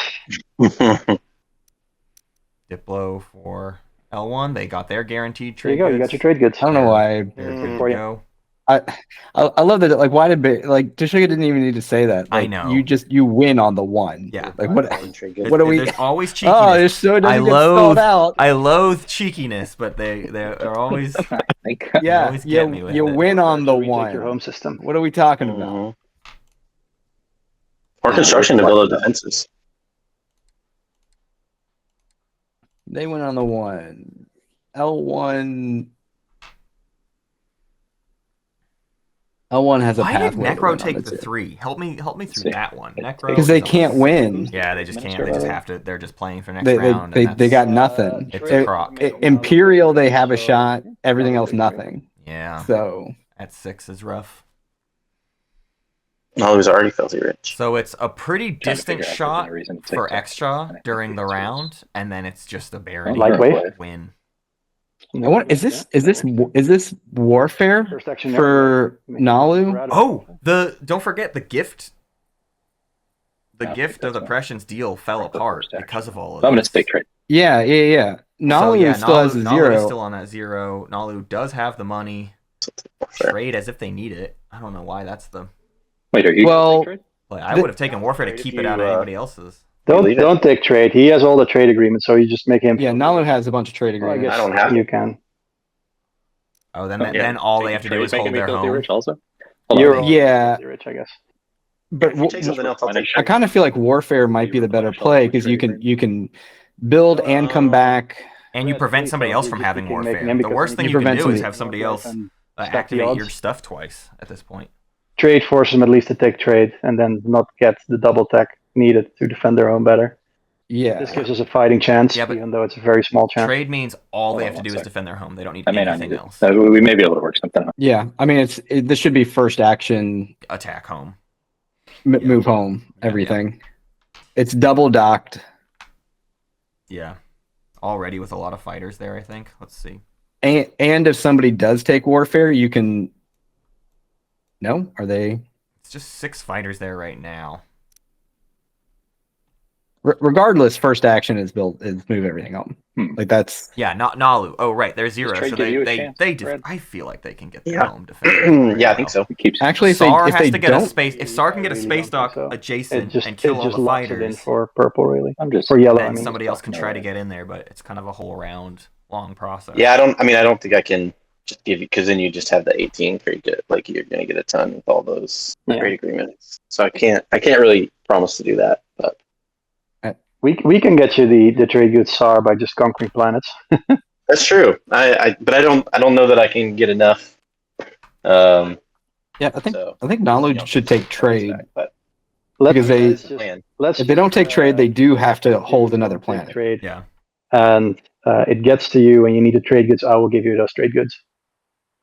Diplo for L1, they got their guaranteed There you trade go. You got goods. your trade goods. I don't know why. They're Mm. good For to you. go. I love that. Like, why did Deshuga didn't even need to say that? I Like, know. you win on the one. Yeah. Like what? Trade What are we? There's always cheekiness. Oh, it's so it doesn't get stalled out. I loathe cheekiness, but they're always Yeah, always get me with you it. win on the Retake one. your home system. What are we talking about? Mhm. Or construction to build up defenses. They went on the one. L1. L1 has a Why did pathway. to Nekro win take on the two. 3? Help me through that one. Nekro Because they is a- can't win. Yeah, they just can't. They just have to. They're just playing for next They round. they got nothing. It's a crock. Imperial, they have a shot. Everything else, nothing. Yeah. So At 6 is rough. No, he was already filthy rich. So it's a pretty distant figure out if there's shot any reason to for take Xxcha during the round, and then it's just a Barony Lightweight? win. is this warfare First action for Naalu? Oh, don't forget the gift. The gift of the Prescience deal fell apart because of all of I'm going to this. stake trade. Yeah. Naalu still has a Naalu 0. is still on that 0. Naalu does have the money. Trade as if they need it. I don't know why that's the. Wait, are you Well, going to stake trade? Like, I would have taken warfare to keep it out of anybody else's. Don't take trade. He has all the trade agreements, so you just make him. Yeah, Naalu has a bunch of trade Well, I agreements. guess I don't have you it. can. Oh, then Yeah. then all they Taking have to do trade, is hold making me their filthy home. rich also? Hold You're on. all Yeah. filthy rich, I guess. But If you take something else, I'll take I trade. kind of feel like warfare might be the better play because you can build and come back. And you prevent somebody else from having You're just warfare. making him The worst because thing you can prevent do is somebody- have somebody else and stack the activate your odds. stuff twice at this point. Trade forces them at least to take trade and then not get the double tech needed to defend their home better. Yeah. This gives us a fighting chance, Yeah, but even though it's a very small chance. Trade means all Hold they on have to one do is sec. defend their home. They don't need I may not anything need it. else. We may be able to work something out. Yeah. I mean, this should be first action, Attack home. move home, everything. It's double docked. Yeah. Already with a lot of fighters there, I think. Let's see. And if somebody does take warfare, you can. No, are they? It's just 6 fighters there right now. Regardless, first action is move everything home. Like that's Yeah, not Naalu. Oh, right. They're 0. trade So give you a they chance, I Brad? feel like they can get their Yeah. home defended. Yeah, I think so. It keeps actually if Saar they has to get don't. a space. If Saar can get a really space don't think dock so. adjacent and kill all the locks it in fighters, for purple, really. I'm just For yellow, I then mean. somebody else can talking try about to get in there, but it's kind of a whole round long process. Yeah, I don't think I can just give you, because then you just have the 18 trade good. Like, you're going to get a ton with all those Yeah. trade agreements. So I can't really promise to do that. But We can get you the trade goods Saar by just conquering planets. that's true. But I don't know that I can get enough. Yeah, I think So, Naalu should take trade. But Because they- that's the plan. If they don't take trade, they do have to hold another planet. Trade, Yeah. and it gets to you, and you need the trade goods. I will give you those trade goods.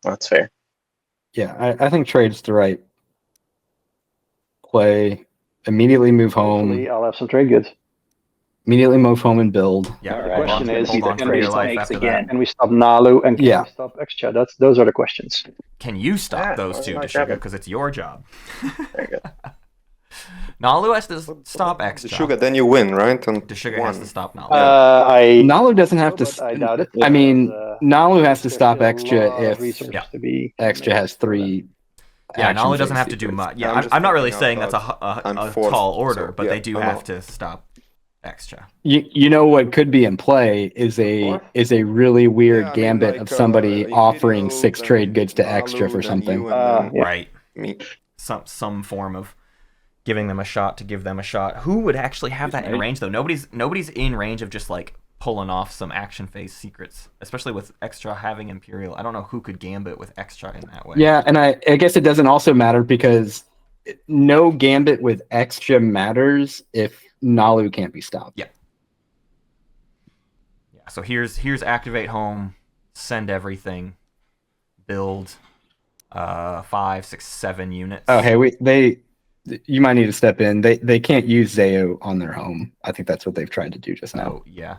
That's fair. Yeah, I think trade's the right play. Immediately move Hopefully, home. I'll have some trade goods. Immediately move home and build. Yeah. All The right. Hold on, question is, hold on can for we your stop life snakes after again? that. Can we stop Naalu and can Yeah. we stop Xxcha? Those are the questions. Can you stop Yeah, those well, two, might Deshuga? happen. Because it's your job. There you go. Naalu has to stop Xxcha. Deshuga, then you win, right? And Deshuga has to stop Naalu. Naalu doesn't have to. but I doubt it. I mean, because, Naalu has to there's stop still a Xxcha lot of if resources Yeah. to be Xxcha has 3. Yeah, action Naalu doesn't phase have to do secrets. much. Yeah, Yeah, I'm just I'm not really thinking saying out that's a I'm fourth, tall order, so, but yeah, they do I have know. to stop Xxcha. You know what could be in play is a really weird Yeah, I mean, gambit like, of somebody Imperial, offering 6 then trade goods to Naalu, Xxcha for then something. you, and then Yeah. Right. me. Some form of giving them a shot to give them a shot. Who would actually have that in range though? Nobody's in range of just like pulling off some action phase secrets, especially with Xxcha having Imperial. I don't know who could gambit with Xxcha in that way. Yeah, and I guess it doesn't also matter because no gambit with Xxcha matters if Naalu can't be stopped. Yeah. So here's activate home, send everything, build 5, 6, 7 units. Oh, hey, you might need to step in. They can't use Zeo on their home. I think that's what they've tried to do just now. Oh, yeah.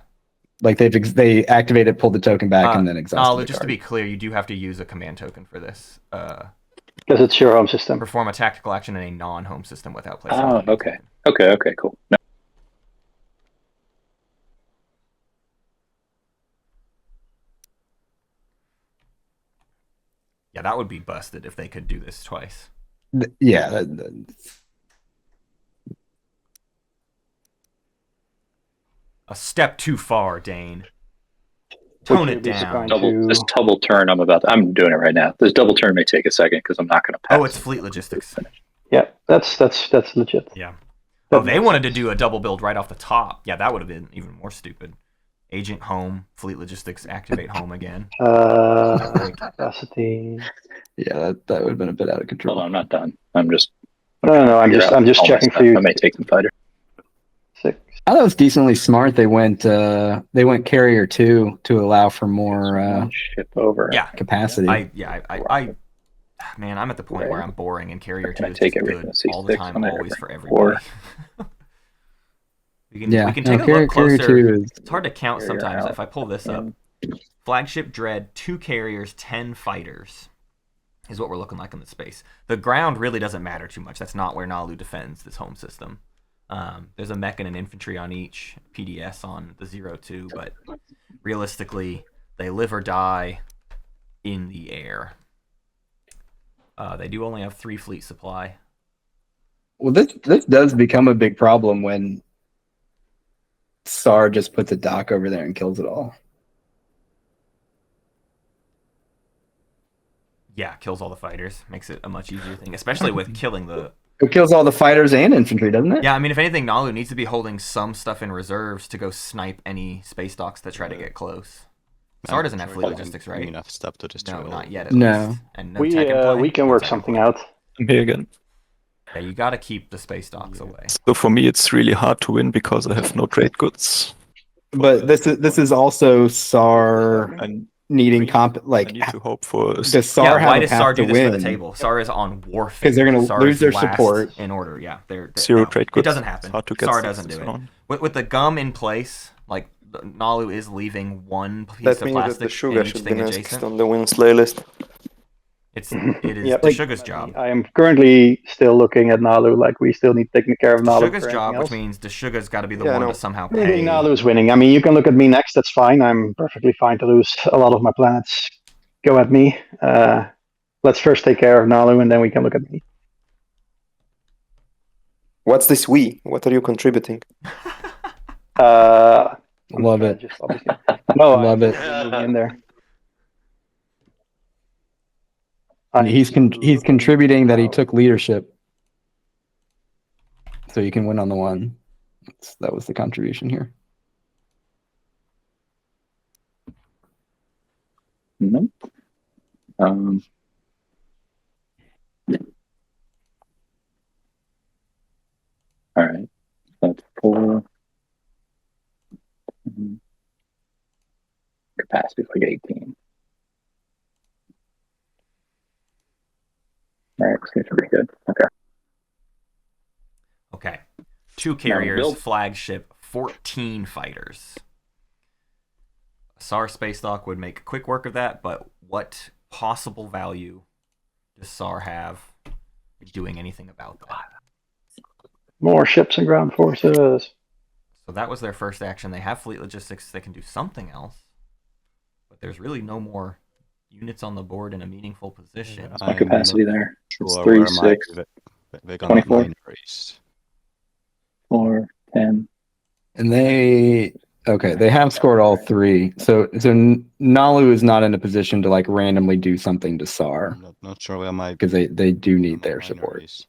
Like they activated, pulled the token back, and then exhausted. Naalu, just to be clear, you do have to use a command token for this. Because it's your home system. Perform a tactical action in a non-home system without placing. Oh, a command okay. token. Okay, cool. No. Yeah, that would be busted if they could do this twice. Yeah. A step too far, Dane. Tone it down. This double turn I'm doing it right now. This double turn may take a second because I'm not going to pass. Oh, it's fleet logistics. Yeah, that's legit. Yeah. Oh, they wanted to do a double build right off the top. Yeah, that would have been even more stupid. Agent home, fleet logistics, activate home again. Capacity. Yeah, that would have been a bit out of control. Hold on, I'm not done. I'm just. No, I'm just checking for you. I may take some fighter. 6. I thought it was decently smart. They went carrier 2 to allow for more ship over. Yeah, capacity. Man, I'm at the point where I'm boring, and carrier 2 is take just everything good to all the C6 time, on always for everybody. 4. we can take a look closer. It's hard to count sometimes. If I pull this up, flagship dread, 2 carriers, 10 fighters is what we're looking like in the space. The ground really doesn't matter too much. That's not where Naalu defends this home system. There's a mech and an infantry on each, PDS on the 0-2, but realistically, they live or die in the air. They do only have 3 fleet supply. Well, this does become a big problem when Saar just puts a dock over there and kills it all. Yeah, kills all the fighters. Makes it a much easier thing, especially with killing the... It kills all the fighters and infantry, doesn't it? Yeah, I mean, if anything, Naalu needs to be holding some stuff in reserves to go snipe any space docks that try to get close. Saar doesn't have fleet logistics, right? Enough stuff to destroy. No, not yet. At No. least. And no tech in play. We can work something out. I'm here again. Yeah, you got to keep the space docks away. So for me, it's really hard to win because I have no trade goods. But this is also Saar needing I need to hope for. Does Saar have why a does path Saar to do this win? for the table? Saar is on warfare. Because they're going to Saar lose is their last support. in order. Yeah, Zero trade goods. It doesn't happen. Hard to get Saar things doesn't do it. around. With the gum in place, like Naalu is leaving one piece That of means that plastic the in Deshuga each should be thing next adjacent. on the wins playlist. It is Yep. Deshuga's job. I am currently still looking at Naalu. Like we still need taking care of Naalu. Deshuga's job, which means Deshuga's got to be the Yeah, one no. to somehow Maybe pay. Naalu's winning. I mean, you can look at me next. That's fine. I'm perfectly fine to lose a lot of my planets. Go at me. Let's first take care of Naalu, and then we can look at me. What's this we? What are you contributing? Love it. Just obviously. No, Love it. moving in there. He's contributing that he took leadership, so you can win on the one. That was the contribution here. Nope. Yeah. All right. That's 4. Capacity like 18. All right, seems pretty good. Okay. Okay. 2 carriers, build. flagship, 14 fighters. Saar space dock would make quick work of that, but what possible value does Saar have in doing anything about that? More ships and ground forces. So that was their first action. They have fleet logistics. They can do something else. But there's really no more units on the board in a meaningful position. My capacity there. It's Sure, 3, where 6, we're gonna 24. mine race. 4, 10. And they have scored all 3. So Naalu is not in a position to like randomly do something to Saar I'm not sure where my because they do need their miner support. is.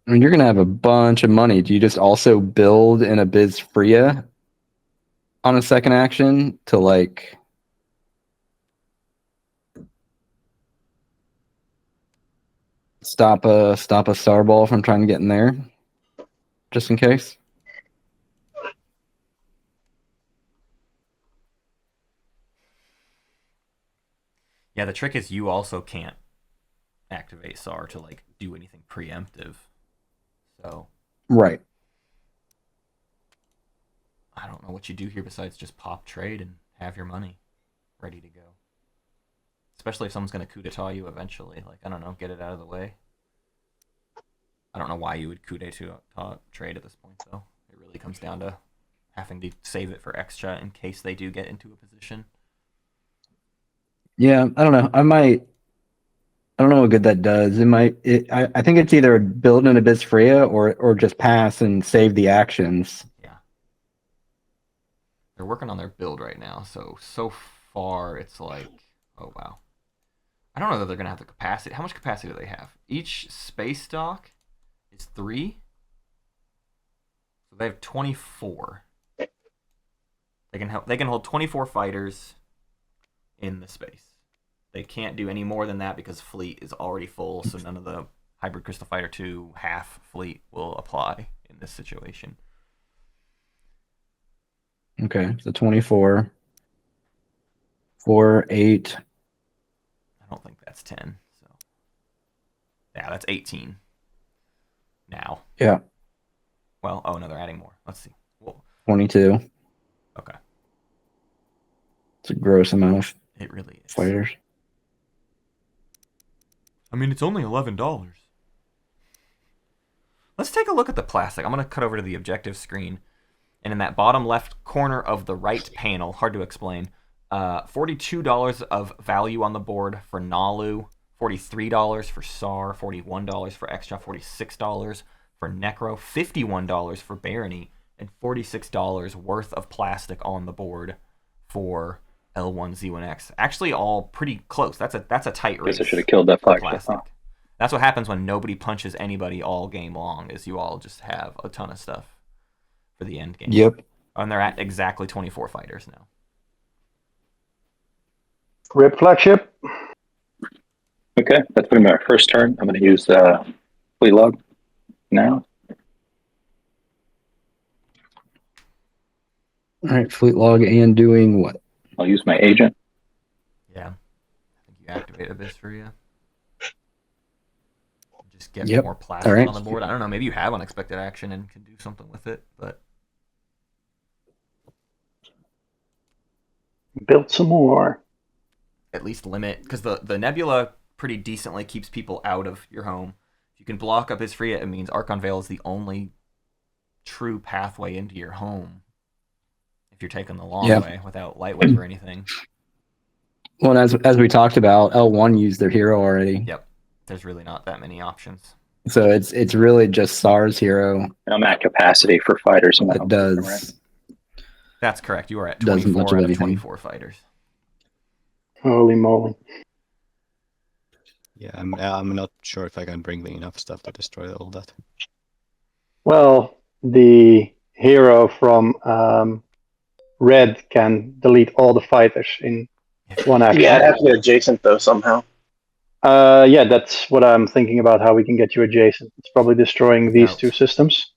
I mean, you're gonna have a bunch of money. Do you just also build in a Biz Freya on a second action to like stop a Starball from trying to get in there, just in case? Yeah, the trick is you also can't activate Saar to like do anything preemptive. So Right. I don't know what you do here besides just pop trade and have your money ready to go. Especially if someone's going to coup d'etat you eventually. Like, I don't know, get it out of the way. I don't know why you would coup to trade at this point, though. It really comes down to having to save it for Xxcha in case they do get into a position. Yeah, I don't know. I don't know what good that does. I think it's either build an Abyss Freya or just pass and save the actions. Yeah. They're working on their build right now, so far it's like, oh wow. I don't know that they're gonna have the capacity. How much capacity do they have? Each space dock is 3. So they have 24. They can hold 24 fighters in the space. They can't do any more than that because fleet is already full, so none of the Hybrid Crystal Fighter 2 half fleet will apply in this situation. Okay, so 24. 4, 8. I don't think that's 10. So yeah, that's 18 now. Yeah. Well, oh no, they're adding more. Let's see. Whoa. 22. Okay. It's a gross amount of It really is. fighters. I mean, it's only $11. Let's take a look at the plastic. I'm going to cut over to the objective screen. And in that bottom left corner of the right panel, hard to explain, $42 of value on the board for Naalu, $43 for Saar, $41 for Xxcha, $46 for Nekro, $51 for Barony, and $46 worth of plastic on the board for L1z1x. Actually, all pretty close. That's a tight race. Guess I should have killed that flagship. Plastic. That's what happens when nobody punches anybody all game long. Is you all just have a ton of stuff for the end game. Yep. And they're at exactly 24 fighters now. Rip flagship. Okay, that's been my first turn. I'm going to use fleet log now. All right, fleet log and doing what? I'll use my agent. Yeah. I think you activated this for you. Just get Yep. more plastic All right. on the board. I don't know. Maybe you have unexpected action and can do something with it, but Build some more. at least limit, because the Nebula pretty decently keeps people out of your home. If you can block up his Freya, it means Archon Veil is the only true pathway into your home. If you're taking the long way without light wave or anything. Well, and as we talked about, L1 used their hero already. Yep. There's really not that many options. So it's really just Saar's hero And I'm at capacity for fighters. In that home, does. right? That's correct. You are at Doesn't 24 much of out of anything. 24 fighters. Holy moly. Yeah, I'm not sure if I can bring enough stuff to destroy all that. Well, the hero from red can delete all the fighters in one action. Yeah, I'd have to get adjacent though somehow. Yeah, that's what I'm thinking about, how we can get you adjacent. It's probably destroying these Ouch. two systems.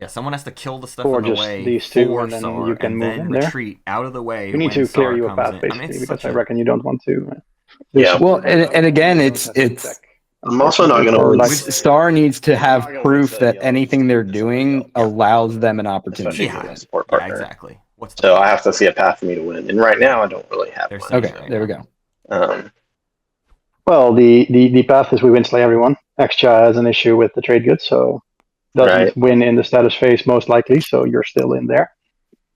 Yeah, someone has to kill the stuff Or in the just way these two, for and then Saar, you can and move then in there. retreat out of the way. We need when to clear Saar you a comes path, in. basically, it's because such I reckon you don't want to. Yeah. Well, and again, it's I'm also not going to Like- like Star needs to have I'm not gonna proof rinse that yellow. anything they're doing allows them an opportunity. especially Yeah. for a support Yeah, partner. exactly. What's the So point? I have to see a path for me to win, and right now I don't really have There's one. some- Okay, there we go. Well, the path is we win slay everyone. Xxcha has an issue with the trade goods, so doesn't Right. win in the status phase most likely, so you're still in there.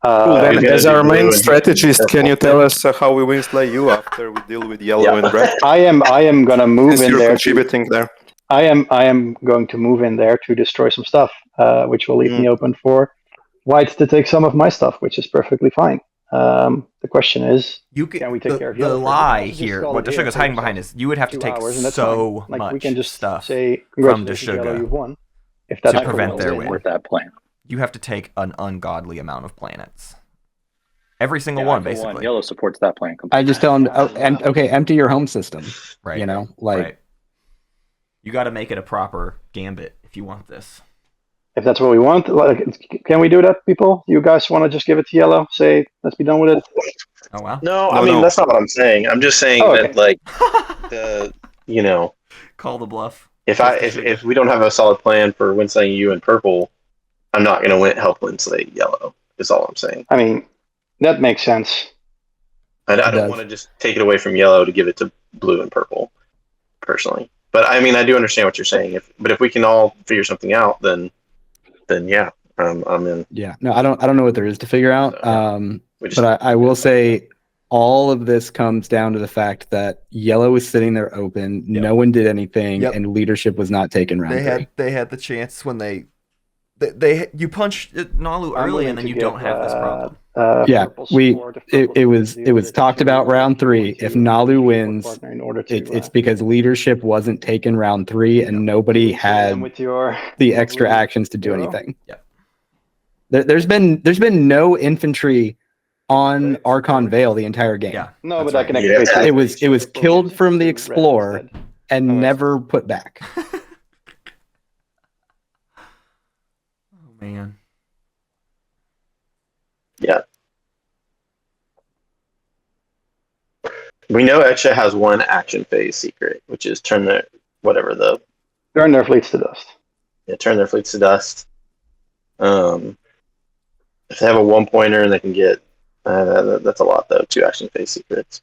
Then, you as gotta our do blue main and strategist, purple. can you tell us how we win slay you after we deal with yellow and red? I am gonna move Since in you're there. contributing there. I am going to move in there to destroy some stuff, which will leave me open for white to take some of my stuff, which is perfectly fine. The question is, You can we take care of the yellow first? lie We can just here, call what it here Deshuga's for hiding behind yourself. is you would have to 2 take hours, and that's so fine. Like, much we can just stuff say from congratulations, yellow, Deshuga you've won. If that's to prevent their win. Worth that plan. You have to take an ungodly amount of planets. Every single Yeah, one, for basically. Yellow supports that plan completely. I just tell them, okay, empty your home system. Right. You know, like Right. You got to make it a proper gambit if you want this. If that's what we want, like, can we do that, people? You guys want to just give it to yellow? Say, let's be done with it. Oh wow. No, I mean that's not what I'm saying. I'm just saying Oh, okay. that like the Call the bluff. if we don't have a solid plan for winslaying you in purple, I'm not going to help winslay yellow. Is all I'm saying. I mean, that makes sense. I don't does. want to just take it away from yellow to give it to blue and purple, personally. But I mean, I do understand what you're saying. But if we can all figure something out, then yeah, I'm in. Yeah, no, I don't know what there is to figure out. So, But I will say all of this comes down to the fact that yellow was sitting there open, no one did anything, and leadership was not taken round three. They had the chance when they you punch Naalu early and then you don't have this problem. Yeah, it was talked about round 3. If Naalu wins, it's because leadership wasn't taken round 3 and nobody had the extra actions to do anything. Yeah. There's been no infantry on Archon Vale the entire game. Yeah. No, but I can activate It was killed from the Explorer and never put back. Oh man. Yeah. We know Xxcha has one action phase secret, which is turn their fleets to dust. Yeah, turn their fleets to dust. If they have a 1-pointer and they can get that's a lot though, 2 action phase secrets,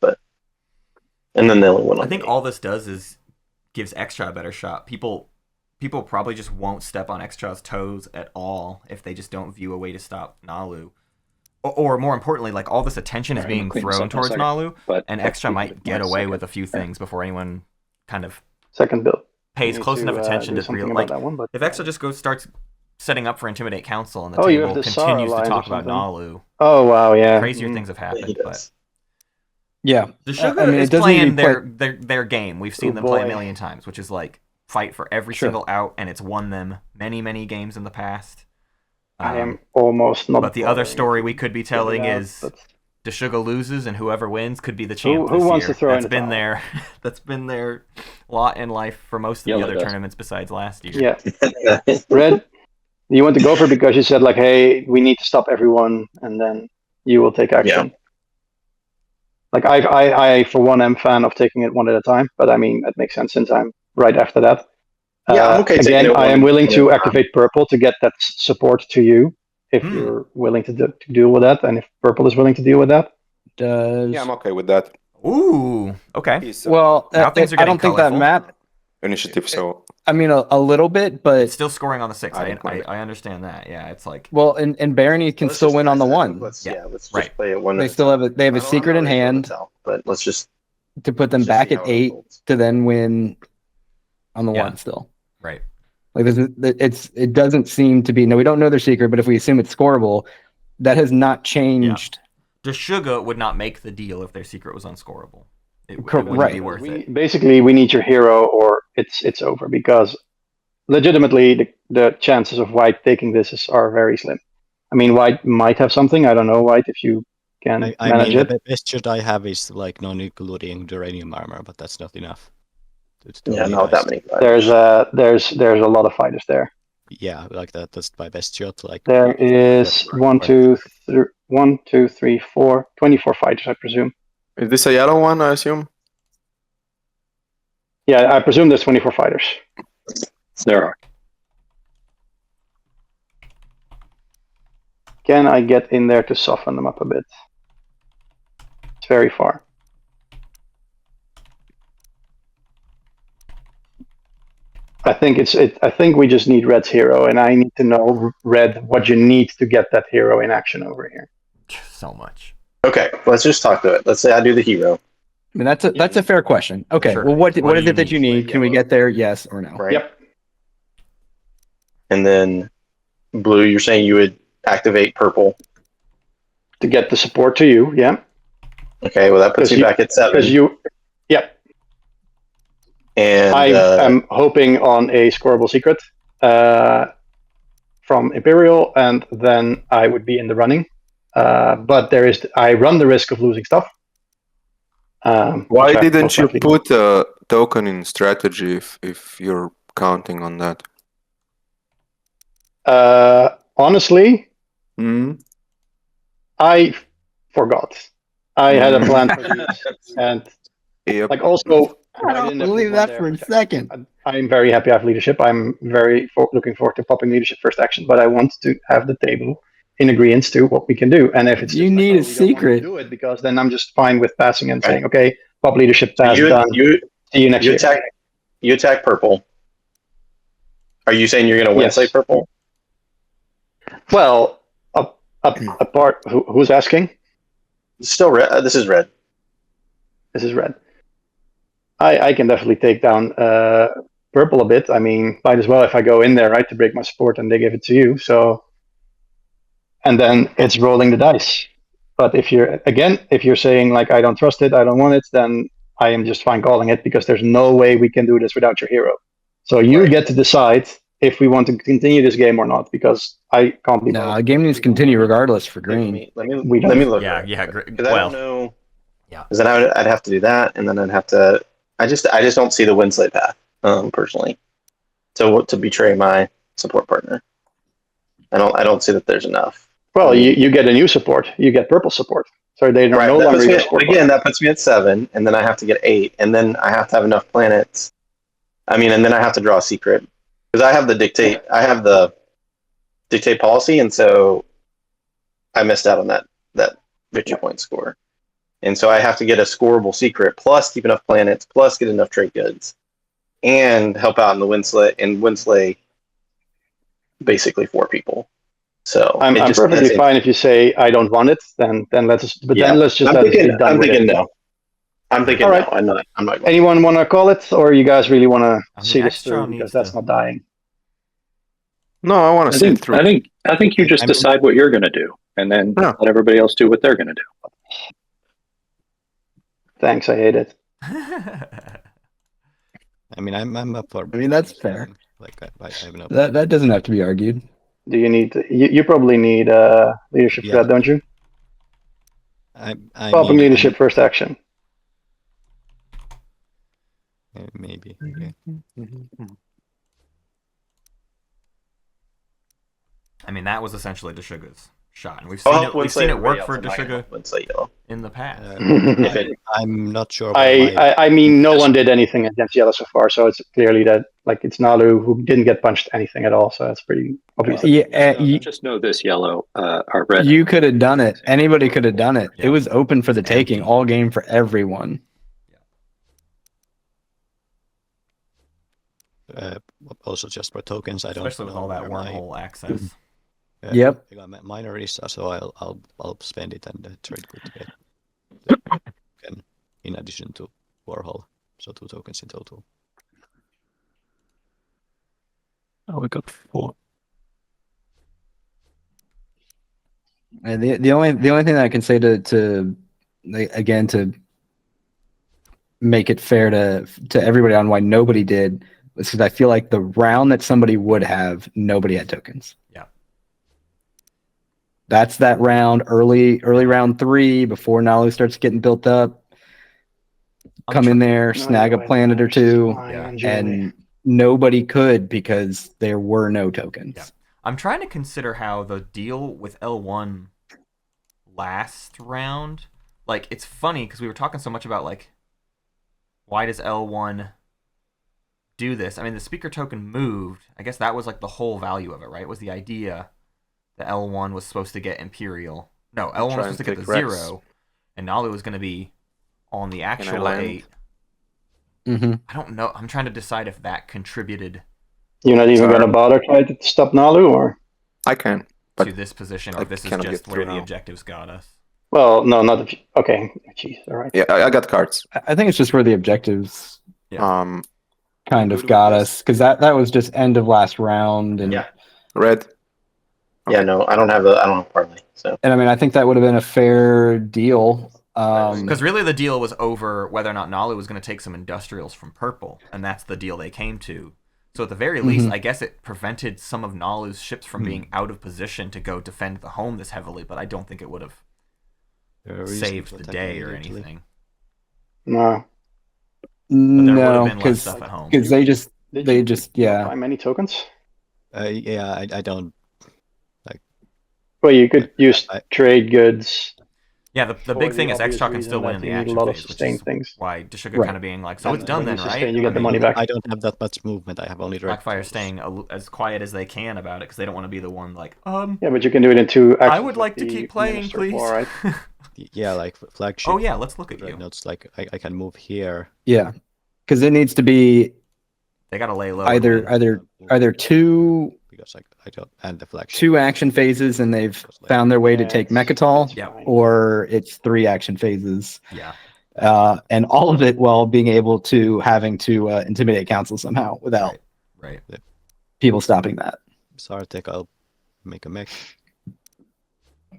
and then they only win on I think all this does is gives Xxcha a better shot. People probably just won't step on Xxcha's toes at all if they just don't view a way to stop Naalu. Or more importantly, like all this attention is being thrown towards Naalu, and Xxcha might get away with a few things before anyone kind of second build pays close enough attention to real. Like if Xxcha just starts setting up for Intimidate Council and the you table have the Saar continues to talk or about Naalu. Oh wow, yeah. Crazier things have happened, but yeah, Deshuga is playing their game. We've seen them play a million times, which is like fight for every single out, and it's won them many games in the past. I am almost not. But the other story we could be telling is Deshuga loses, and whoever wins could be the champ. Who wants year. to throw That's been their that's been their lot in life for most of the other tournaments besides last year. Yeah, Red. You want to go for it because you said like, hey, we need to stop everyone, and then you will take action. Yeah. Like I for one am fan of taking it one at a time, but I mean that makes sense since I'm right after that. Yeah, I'm okay. Again, I am willing to activate purple to get that support to you if you're willing to deal with that, and if purple is willing to deal with that. Yeah, I'm okay with that. Ooh, okay. Well, Now things are getting I don't think that map initiative. So I mean a little bit, but it's still scoring on the 6. I understand that. Yeah, it's like and Barony can still win on the 1. Let's just play it one. They still have a secret in hand, but let's just to put them back at 8 to then win on the 1 still. Right. Like it doesn't seem to be. No, we don't know their secret, but if we assume it's scoreable, that has not changed. Yeah. Deshuga would not make the deal if their secret was unscoreable. It wouldn't be worth it. Basically, we need your hero, or it's over, because legitimately the chances of White taking this are very slim. I mean, White might have something. I don't know, White, if you can manage it. The best shot I have is like non-including Duranium armor, but that's not enough. Not that many. There's a lot of fighters there. Yeah, like that's my best shot. Like there is 1, 2, 3, 4, 24 fighters, I presume. Is this a yellow one, I assume? Yeah, I presume there's 24 fighters. There are. Can I get in there to soften them up a bit? It's very far. I think we just need Red's hero, and I need to know, Red, what you need to get that hero in action over here. So much. Okay, let's just talk to it. Let's say I do the hero. I mean, that's a fair question. Okay, Sure. well, what is it that you need? Can we get there? Yes or no? Right. Yep. And then blue, you're saying you would activate purple to get the support to you. Yeah. Okay, well that puts you back at 7. Because yep. And I am hoping on a scoreable secret from Imperial, and then I would be in the running. But I run the risk of losing stuff. Why didn't you put a token in strategy if you're counting on that? Honestly, I forgot. I had a plan for these, and like also. I don't believe that for a second. I'm very happy I have leadership. I'm very looking forward to popping leadership first action, but I want to have the table in agreement to what we can do. And if it's you need a secret, do it, because then I'm just fine with passing and saying, okay, pop leadership task done. See you next year. you attack purple. Are you saying you're going to win Yes. slate purple? Well, apart. Who's asking? Still red. This is red. This is red. I can definitely take down purple a bit. I mean, might as well if I go in there, right, to break my support and they give it to you. So, and then it's rolling the dice. But if you're saying like I don't trust it, I don't want it, then I am just fine calling it because there's no way we can do this without your hero. So you get to decide if we want to continue this game or not because I can't be. No, the game needs to continue regardless for green. Let me look. Yeah, yeah. Because I don't know. Yeah. Because then I'd have to do that, and then I'd have to. I just don't see the win slate path, personally, to betray my support partner. I don't see that there's enough. Well, you get a new support. You get purple support. So they Right, no longer your support. again, that puts me at 7, and then I have to get 8, and then I have to have enough planets. I mean, and then I have to draw a secret because I have the dictate. I have the dictate policy, and so I missed out on that victory point score. And so I have to get a scoreable secret, plus keep enough planets, plus get enough trade goods, and help out in the Winslay basically 4 people. So I'm perfectly fine if you say I don't want it. Then let's just. But then let's just. I'm thinking no. I'm thinking all right. no. I'm not. Anyone want to call it, or you guys really want to see this Xxcha through because that's not dying? No, I want to see it through. I think you just decide what you're going to do, and then let everybody else do what they're going to do. Thanks, I hate it. I mean, I'm up for. I mean, that's fair. Like I have no. That doesn't have to be argued. Do you need? You probably need leadership for that, don't you? Popping leadership first action. Maybe. Okay. I mean, that was essentially Deshuga's shot, and we've seen it work for Deshuga in the past. I'm not sure. I mean, no one did anything against yellow so far, so it's clearly that like it's Naalu who didn't get punched anything at all. So that's pretty obvious. You just know this yellow are red. You could have done it. Anybody could have done it. Yeah. It was open for the taking all game for everyone. Also, just for tokens, I don't. Especially with all that wormhole access. Yep. I got minor Risa, so I'll spend it and trade good to get token in addition to Warhol. So 2 tokens in total. Oh, we got 4. And the only thing that I can say to make it fair to everybody on why nobody did was because I feel like the round that somebody would have, nobody had tokens. Yeah. That's that round, early round 3 before Naalu starts getting built up. Come in there, snag a planet or 2, and nobody could because there were no tokens. Yeah. I'm trying to consider how the deal with L1 last round, like, it's funny because we were talking so much about, like, why does L1 do this? I mean, the speaker token moved. I guess that was, like, the whole value of it, right? Was the idea that L1 was supposed to get Imperial. No, L1 was supposed to get the 0, and Naalu was going to be on the actual 8. Mm-hmm. I don't know. I'm trying to decide if that contributed. You're not even going to bother trying to stop Naalu, or I can to this position, or this is just where the objectives got us. Well, no, not the. Okay, jeez, all right. Yeah, I got cards. I think it's just where the objectives kind of got us because that was just end of last round and red. Yeah, no, I don't have parlay. So, and I mean, I think that would have been a fair deal. Because really the deal was over whether or not Naalu was going to take some industrials from purple, and that's the deal they came to. So at the very least, I guess it prevented some of Naalu's ships from being out of position to go defend the home this heavily, but I don't think it would have saved the day or anything. No. No, because they just buy many tokens. Yeah, I don't. Well, you could use trade goods. Yeah, the big thing is Xxcha can still win in the action phase, which is why Deshuga kind of being like, so it's done then, right? You get the money back. I don't have that much movement. I have only Blackfire staying as quiet as they can about it because they don't want to be the one like, Yeah, but you can do it in 2 actions. I would like to keep playing, please. Right? Yeah, like flagship. Oh yeah, let's look at you. Notes like I can move here. Yeah, because it needs to be They got to lay low. Either two because I don't and the flagship. 2 action phases and they've found their way to take Mechatol, Yeah. or it's 3 action phases. Yeah. And all of it while being able to having to intimidate council somehow without Right. people stopping that. Sartek, I'll make a mech. I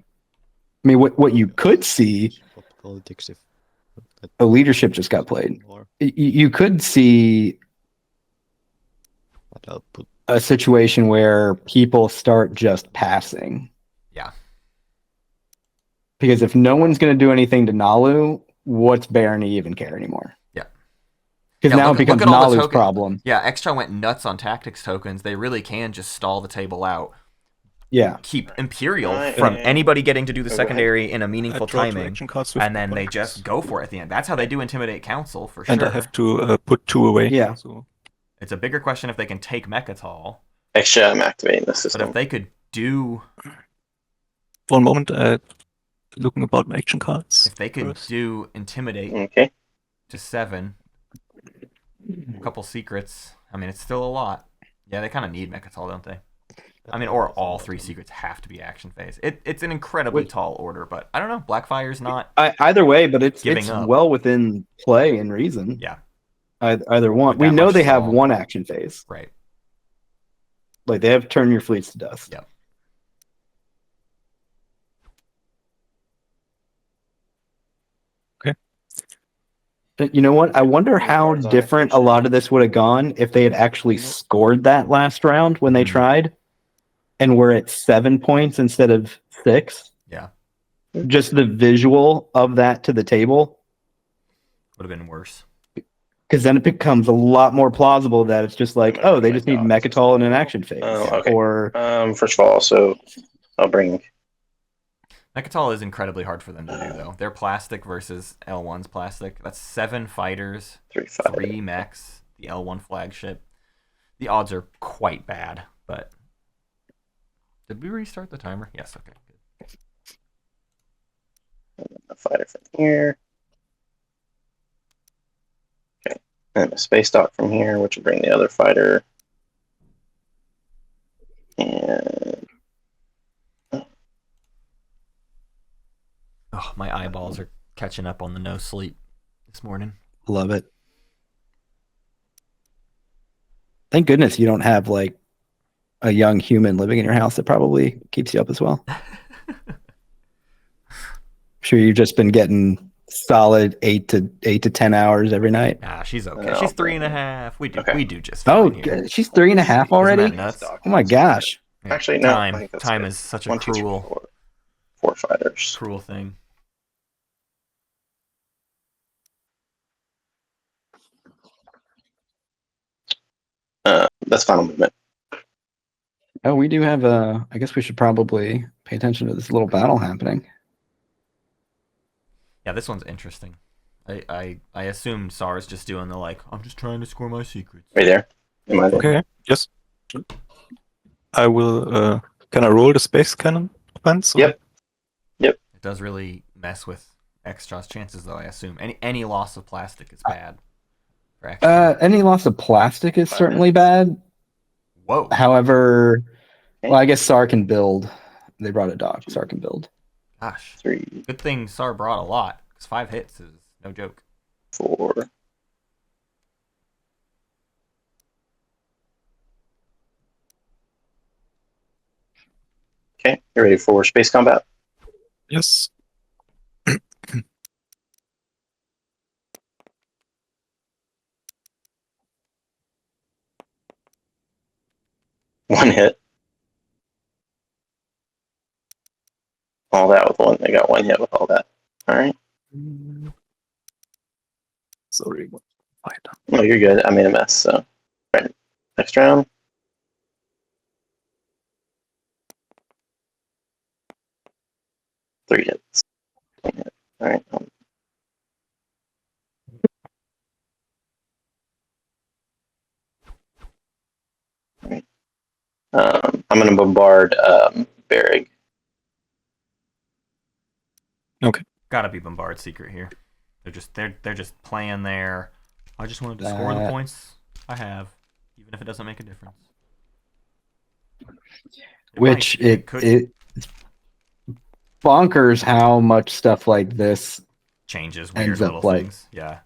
mean, what you could see, Politics if the leadership just got played. more. You could see But I'll put a situation where people start just passing. Yeah. Because if no one's going to do anything to Naalu, what's Barony even care anymore? Yeah. Because now it becomes look at all the Naalu's token- problem. Yeah, Xxcha went nuts on tactics tokens. They really can just stall the table out. Yeah. Keep Imperial Right. from anybody getting to do the Go ahead. secondary in a meaningful I draw timing, direction cards with and then they politics. just go for it at the end. That's how they do intimidate council, for sure. And I have to put 2 away. Yeah. So It's a bigger question if they can take Mechatol, Xxcha, I'm activating the but system. if they could do... one moment, looking about my action cards. If they could first. do Intimidate Okay. to 7, a couple secrets, I mean, it's still a lot. Yeah, they kind of need Mechatol, don't they? I mean, or all 3 secrets have to be action phase. It's an incredibly tall order, but I don't know. Blackfire's not... Either way, but it's Giving up. well within play and reason. Yeah, Either one. With We that know much they have stall. 1 action phase. right. Like, they have turn your fleets to dust. Yep. But you know what? I wonder how different a lot of this would have gone if they had actually scored that last round when they Mhm. tried and were at 7 points instead of 6. Yeah, Just the visual of that to the table. would have been worse. Because then it becomes a lot more plausible that it's just like, oh, they just need Mechatol in an action phase. Oh, okay. Or First of all, so I'll bring. Mechatol is incredibly hard for them to do, though. They're plastic versus L1's plastic. That's 7 fighters, 3 mechs, the L1 flagship. The odds are quite bad, but... Did we restart the timer? Yes, okay, good. A fighter from here. Okay. And a space dock from here, which will bring the other fighter. And Oh, my eyeballs are catching up on the no sleep this morning. love it. Thank goodness you don't have like a young human living in your house that probably keeps you up as well. I'm sure you've just been getting solid 8 to 10 hours every night. Ah, she's okay. No. She's 3.5. We do Okay. we do just Oh, fine here. she's 3.5 already? Isn't that nuts? Oh my gosh. Yeah, Actually, no, I Time, think that's time good. is such a 1, 2, 3, cruel, 4 fighters. cruel thing. That's final movement. Oh, we do have a. I guess we should probably pay attention to this little battle happening. Yeah, this one's interesting. I assume Saar's just doing the like, I'm just trying to score my secrets. Right there. Am I there? Okay, yes. I will. Can I roll the space cannon offense? Yep. It does really mess with Xxcha's chances, though. I assume any loss of plastic is bad for Xxcha. Any loss of plastic is certainly bad. Whoa. However, well, I guess Saar can build. They brought a dog. Saar can build. Gosh. 3, Good thing Saar brought a lot, because 5 hits is no joke. 4. Okay, you ready for space combat? Yes. One hit. All that with one. I got 1 hit with all that. All right. Sorry. Fine. No, you're good. I made a mess. So, right. Next round. Three hits. 1 hit. All right. I'm going to bombard Berrig. Gotta be Bombard secret here. They're just playing there. I just wanted to score the points I have. even if it doesn't make a difference. Which could it bonkers how much stuff like this changes weird ends up little like things. Yeah.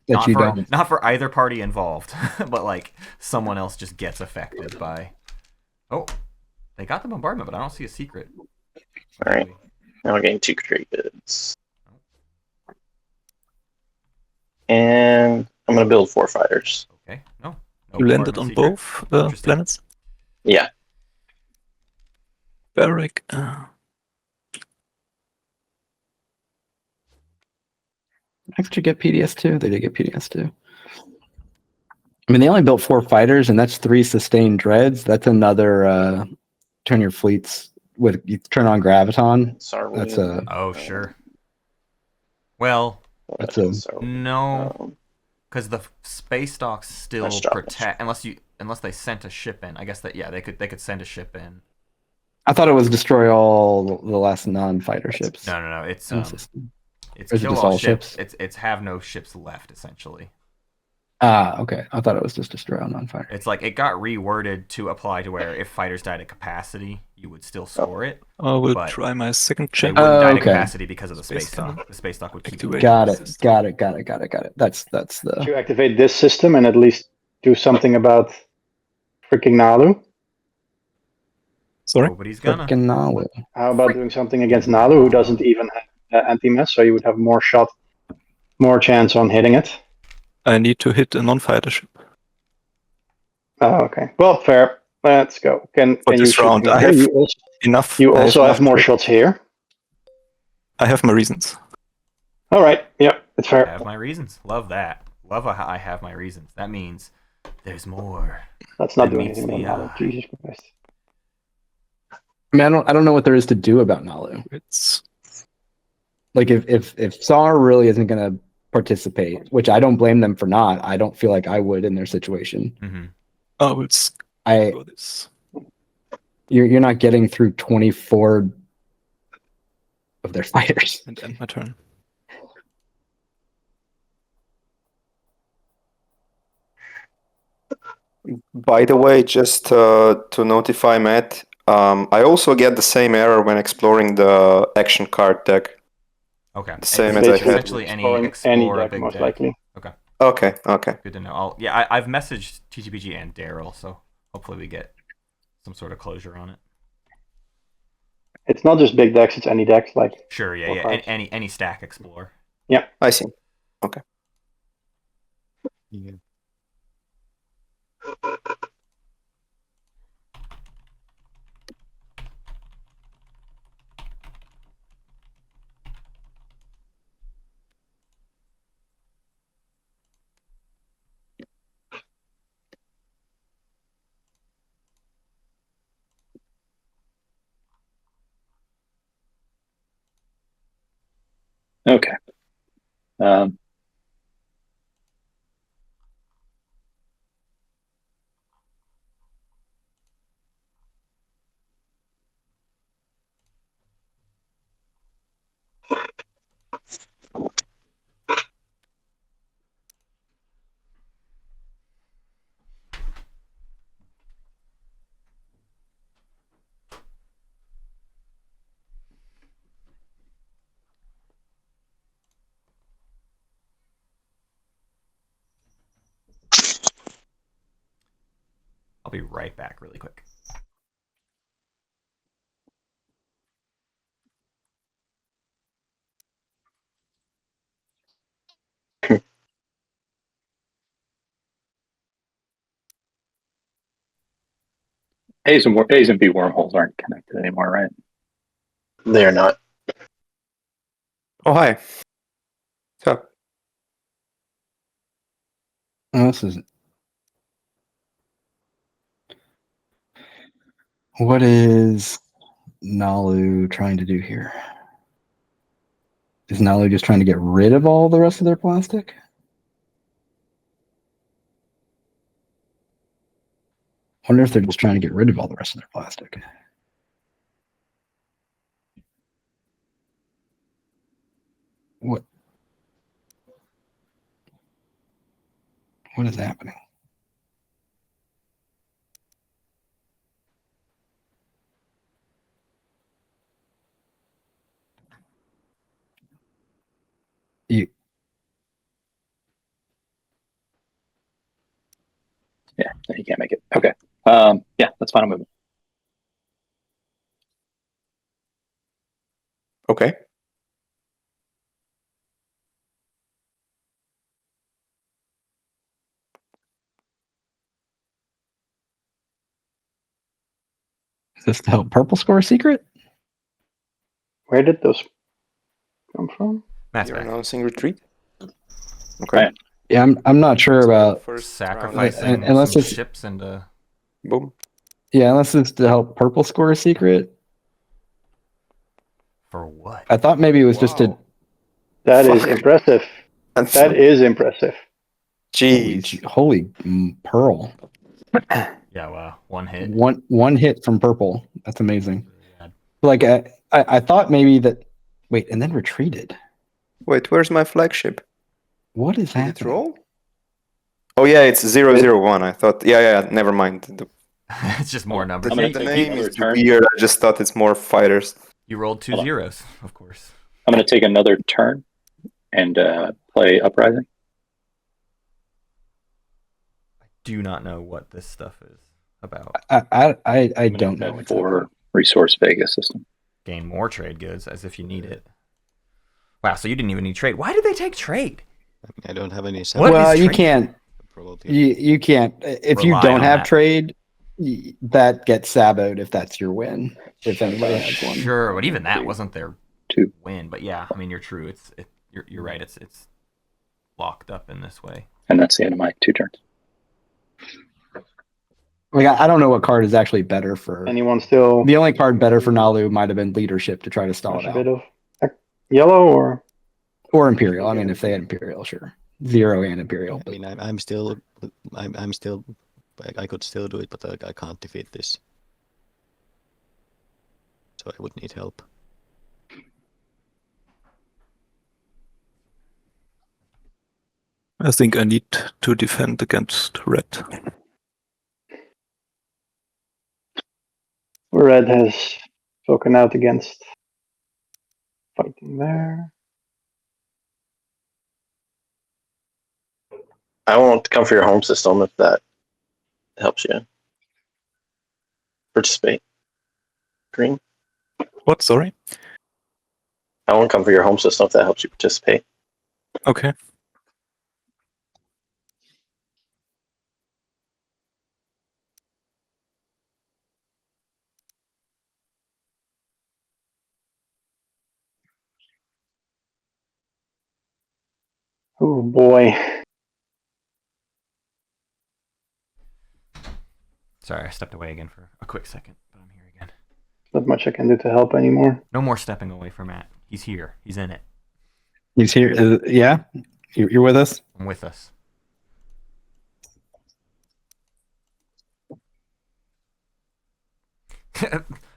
That you don't. Not for either party involved, but like someone else just gets affected by. Oh, they got the bombardment, but I don't see a secret. All right. Now we're getting 2 trade goods. And I'm going to build 4 fighters. Okay. No You landed on bombardment secret. both planets? Yeah. Barrack. Xxcha get PDS too? They did get PDS too. I mean, they only built 4 fighters, and that's 3 sustained dreads. That's another turn your fleets with you turn on graviton. That's a Oh sure. Well, that's a no, because the space docks still protect unless they sent a ship in. I guess that they could send a ship in. I thought it was destroy all the last non-fighter ships. No. It's Or is it kill just all all ships. ships? It's have no ships left essentially. Okay. I thought it was just destroy all non-fighter. It's like it got reworded to apply to where if fighters died at capacity, you would still score it. I will but try my second They check. wouldn't die to okay. capacity because of the space dock. The space dock would keep it. Got it. That's the. If you activate this system and at least do something about freaking Naalu. Sorry? Nobody's gonna. Frickin' Naalu. How about doing something against Naalu, who doesn't even have anti-mess, so you would have more chance on hitting it? I need to hit a non-fighter ship. Oh, okay. Well, fair. Let's go. Can For you this shoot round, me I here? have You also, enough. you I also have enough more to- shots here. I have my reasons. All right. Yep, it's I fair. have my reasons. Love that. Love how I have my reasons. That means there's more. Let's not That do meets anything the about Naalu. eye. Jesus Christ. I mean, I don't know what there is to do about Naalu. It's Like if Saar really isn't going to participate, which I don't blame them for not. I don't feel like I would in their situation. Mm-hmm. I will go this. You're not getting through 24 of their fighters. And end my turn. By the way, just to notify Matt, I also get the same error when exploring the action card deck. Okay. The same It's as I had. essentially any explore a deck, big most deck. likely. Okay. Okay. Good to know. I've messaged TTPG and Daryl, so hopefully we get some sort of closure on it. It's not just big decks; it's any decks. Like Sure. Yeah. Four Yeah. cards. Any stack explore. yeah. I see. Okay. Yeah. Okay. I'll be right back really quick. A's and B wormholes aren't connected anymore, right? They are not. Oh, hi. So, This is. What is Naalu trying to do here? Is Naalu just trying to get rid of all the rest of their plastic? I wonder if they're just trying to get rid of all the rest of their plastic. What is happening? Yeah, then you can't make it. Okay. Yeah, that's fine. I'm moving. Okay. Is this to help purple score a secret? Where did those come from? Matt's You're back. announcing retreat. Okay. Right. Yeah, I'm not sure about. First Sacrificing unless some it's- ships into. Boom. Yeah, unless it's to help purple score a secret. For what? I thought maybe it was just to. Wow. That is Fuck. impressive. And That is impressive. Jeez. Holy pearl! Yeah, wow. One hit. One hit from purple. That's amazing. Bad. Like I thought maybe that. Wait, and then retreated. Wait, where's my flagship? What is Did it happening? roll? Oh yeah, it's 001. I thought. Yeah. Never mind. It's just more numbers. I'm gonna The take name another is turn. weird. I just thought it's more fighters. You rolled 2 Hold on. zeros, of course. I'm going to take another turn and play Uprising. Do not know what this stuff is about. I I'm gonna don't know. bet what's for Resource Vega system. Gain more trade goods as if you need it. Wow, so you didn't even need trade. Why did they take trade? I mean, I don't have any. What well, is you trade? can't. Probably. You can't. If you Rely don't on have that. trade, that gets saboed if that's your win. If anybody has one. Sure, but even that wasn't their 2. win. But yeah, I mean, you're true. You're right. It's locked up in this way. And that's the end of my 2 turns. Like I don't know what card is actually better for. Anyone still The only card better for Naalu might have been leadership to try to stall it a out, bit of yellow or or Imperial. I mean, if they had Imperial, sure, 0 and Imperial. I But mean, I'm still. I could still do it, but I can't defeat this. So I would need help. I think I need to defend against red. red has spoken out against fighting there. I won't come for your home system if that helps you participate. Green. What? Sorry. I won't come for your home system if that helps you participate. Okay. Oh boy. Sorry, I stepped away again for a quick second, but I'm here again. Not much I can do to help anymore. No more stepping away from Matt. He's here. He's in it. he's here. Yeah, you're with us. I'm with us.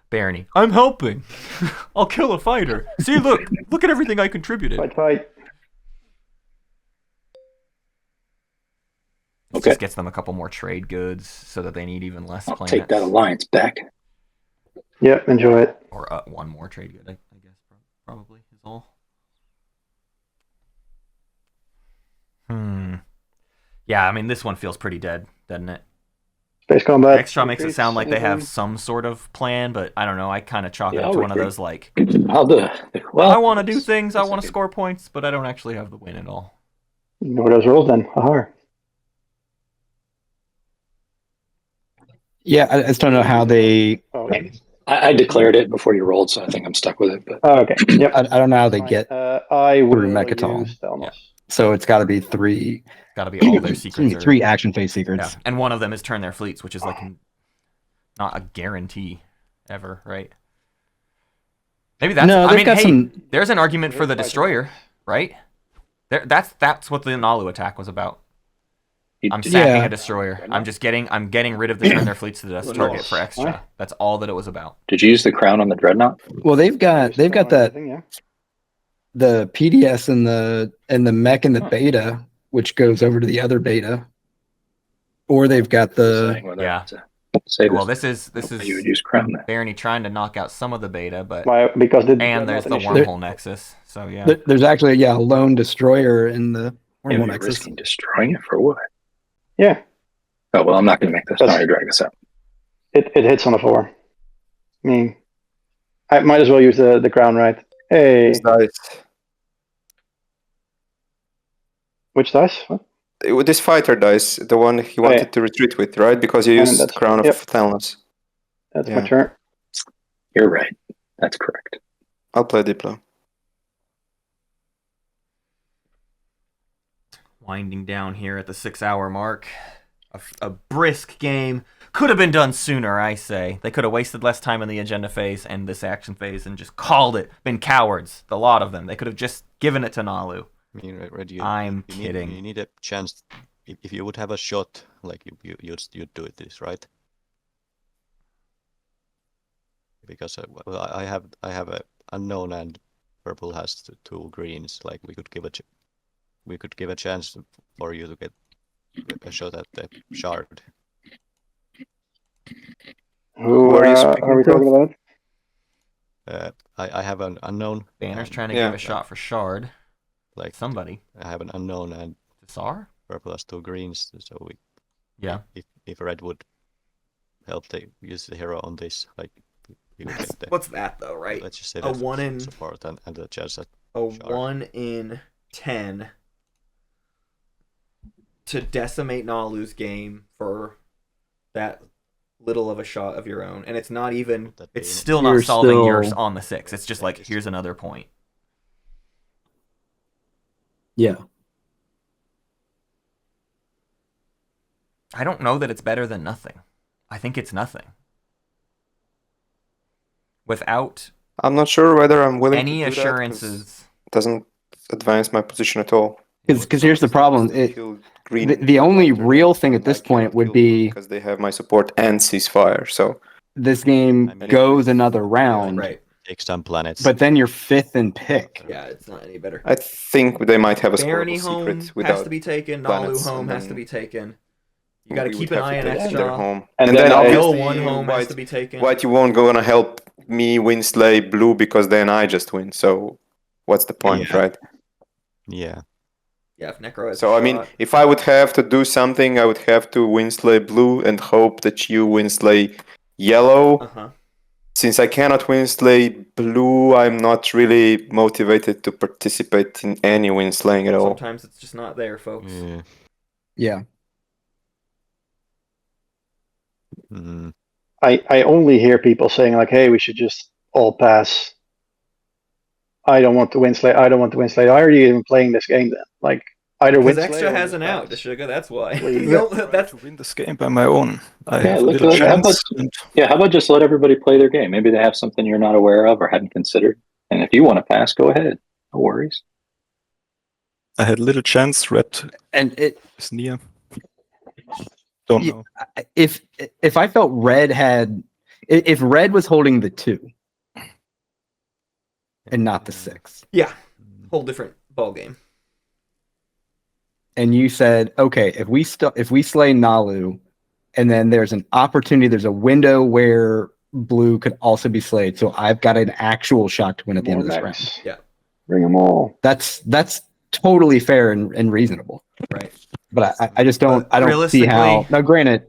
Barony, I'm helping. I'll kill a fighter. See, look at everything I contributed. Fight. It Okay. just gets them a couple more trade goods so that they need even less I'll planets. take that alliance back. Yep, enjoy it. Or one more trade good, I guess, probably is all. Yeah, I mean, this one feels pretty dead, doesn't it? Space combat. Xxcha makes it sound like they have some sort of plan, but I don't know. I kind of chalk it Yeah, up to I'll one of retreat. those, like, I'll do it. Well, I want to do things, I that's want to okay. score points, but I don't actually have the win at all. Ignore those rolls then. Haha. Yeah, I just don't know how they. Oh, I declared it before you rolled, so I think I'm stuck with it. But okay. Yep. I don't know how they Fine. get. I will Mechatol. use Thelmos. Yeah. So it's got to be 3. Got to be all their secrets. Are, 3 action phase yeah. secrets. And one of them is turn their fleets, which is like not a guarantee ever, right? Maybe that's. No, I they've mean, got hey, some. there's an argument for the destroyer, right? That's what the Naalu attack was about. I'm sacking Yeah. a destroyer. I'm getting rid of the turn their fleets to the dust target for Xxcha. That's all that it was about. did you use the crown on the dreadnought? Well, they've got that Yeah. the PDS and the mech and the beta, which goes over to the other beta, or they've got the. Saying whether yeah. to Say Well, this. this You would is use crown there. Barony trying to knock out some of the beta, but Why? Because and there's the initially- wormhole nexus. So yeah. There's actually a lone destroyer in the Yeah, wormhole you're nexus. risking destroying it for what? Yeah. Oh, well, I'm not going to make this. I'm going to drag this out. It hits on a 4. I mean, I might as well use the crown, right? Hey, Dice. which dice? What? With this fighter dice, the one he wanted yeah. to retreat with, right? Because you And used that's- Crown of yep. Thalnos. That's Yeah. my turn. You're right. That's correct. I'll play Diplo. Winding down here at the 6-hour mark. A brisk game. Could have been done sooner, I say. They could have wasted less time in the agenda phase and this action phase and just called it. Been cowards, the lot of them. They could have just given it to Naalu. I mean, Red, I'm kidding. You need a chance. If you would have a shot, like you'd do it this, right? Because well, I have a unknown and purple has two greens. Like we could give a chance for you to get a shot at the shard. Who Who are you are speaking we to? talking about? I have an unknown. Banner's trying to Yeah. give a shot for shard. Like Somebody. I have an unknown and Saar? purple has two greens. So we Yeah. if red would help use the hero on this, like we would get the, What's that though, right? let's just say A the 1 in support and the chance at a shard. 1 in 10 to decimate Naalu's game for that little of a shot of your own, and it's not even. It's still not You're solving still- yours on the 6. It's just like here's another point. Yeah. I don't know that it's better than nothing. I think it's nothing. Without I'm not sure whether I'm willing any to do assurances. that. It doesn't advance my position at all. Because here's the problem. Kill green The only fighter, real thing at this I cannot point would kill be because they have my support and ceasefire. So this game I mean, goes another round, Right. Take some planets. but then you're fifth in pick. Yeah, it's not any better. I think they might have a Barony scorable home secret without has to be taken. Naalu planets, home and has to then be taken. You got to we keep would an have eye to on take their Xxcha. home. And And then then I- obviously L1 home has to white, be taken. white you won't go and help me win slay blue because then I just win. So what's the point, Yeah. right? Yeah. Yeah, if Nekro has So a I mean, shot. if I would have to do something, I would have to win slay blue and hope that you win slay yellow. Uh-huh. Since I cannot win slay blue, I'm not really motivated to participate in any win slaying at all. Sometimes it's just not there, folks. Yeah. Yeah. Mm. I only hear people saying like, "Hey, we should just all pass." I don't want to win slay. I don't want to win slay. Why are you even playing this game then? Like either win Because slay Xxcha or has just an out, pass. Deshuga, that's why. Please. That's To win this game by my own. I Yeah, have a look, little look, how chance. how about just let everybody play their game? Maybe they have something you're not aware of or hadn't considered. And if you want to pass, go ahead. No worries. I had little chance. Red And is near. Don't Yeah. know. if I felt red had, if red was holding the 2 and not the 6, yeah, whole different ball game. and you said, okay, if we slay Naalu, and then there's an opportunity, there's a window where blue could also be slayed, so I've got an actual shot to win at the end of this round. Nice. Yeah. Bring them all. That's totally fair and reasonable. Right. But I just don't But I don't see how. realistically- Now, granted,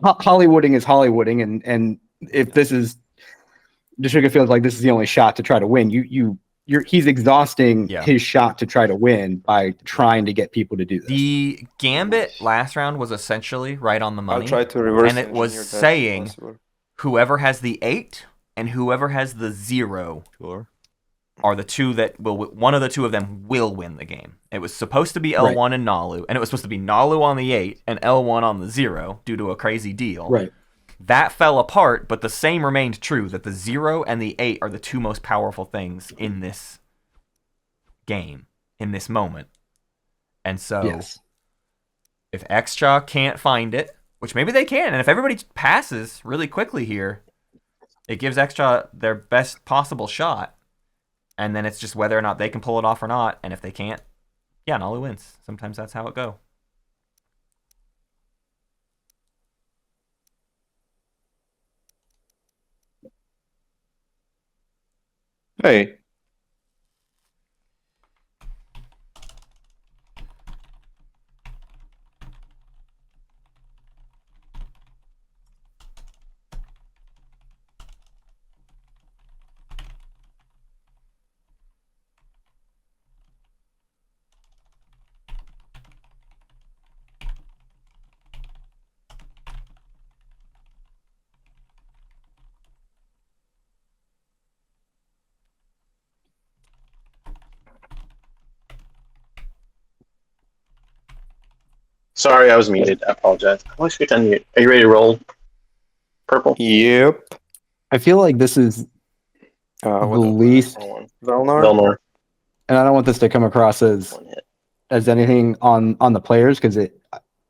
Hollywooding is Hollywooding, and if this is Deshuga feels like this is the only shot to try to win, he's exhausting Yeah. his shot to try to win by trying to get people to do this. The gambit last round was essentially right on the I'll money. try to reverse And it was engineer that if saying possible. whoever has the 8 and whoever has the 0 Sure. are the two that will. One of the two of them will win the game. It was supposed to be L1 and Naalu, and it was supposed to be Naalu on the 8 and L1 on the 0 due to a crazy deal. Right. That fell apart, but the same remained true, that the 0 and the 8 are the two most powerful things in this game, in this moment. And so, Yes. if Xxcha can't find it, which maybe they can, and if everybody passes really quickly here, it gives Xxcha their best possible shot, and then it's just whether or not they can pull it off or not, and if they can't, yeah, Naalu wins. Sometimes that's how it go. Hey, Sorry, I was muted. I apologize. I always forget to unmute. Are you ready to roll? Purple? Yep. I feel like this is the What least, Roll one. Velnor? Velnor. and I don't want this to come across One hit. as anything on the players, because it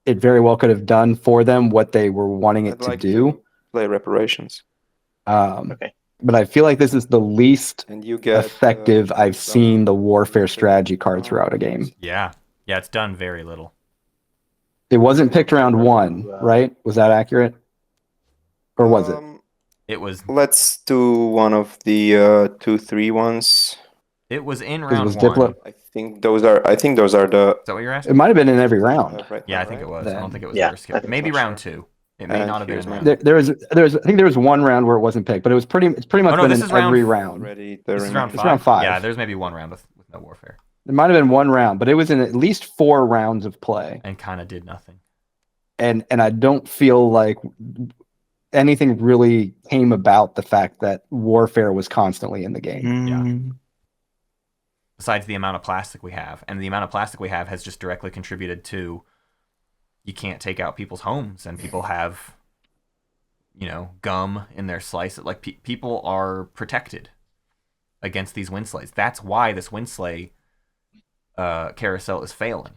very well could have done for them what they were wanting it I'd to like do. to play reparations. Okay. Okay. But I feel like this is the least And you get effective I've seen the warfare strategy card Oh, throughout a game. Yeah. Yeah, it's done very little. It wasn't picked round 1, right? Was that accurate? Or was it? It was Let's do one of the 2-3 ones. in Because it round was 1. Diplo. I think those are the Is that what you're It asking? might have been in every round. right Yeah, now, I think it right? was. I don't think it was Yeah, ever I skipped. think Maybe so, round sure. 2. It may And not have been here's in my- round. There was I think there was one round where it wasn't picked, but it's pretty much Oh, no, been this in is round every f- round. Already This is round 5. It's round 5. Yeah, there's maybe one round with no warfare. There might have been one round, but it was in at least 4 rounds of play. And kind of did nothing. And I don't feel like anything really came about the fact that warfare was constantly in the game. Mm, Besides the amount of plastic we have. And the amount of plastic we have has just directly contributed to you can't take out people's homes, and people have, gum in their slice. Like, people are protected against these wind slays. That's why this wind slay carousel is failing,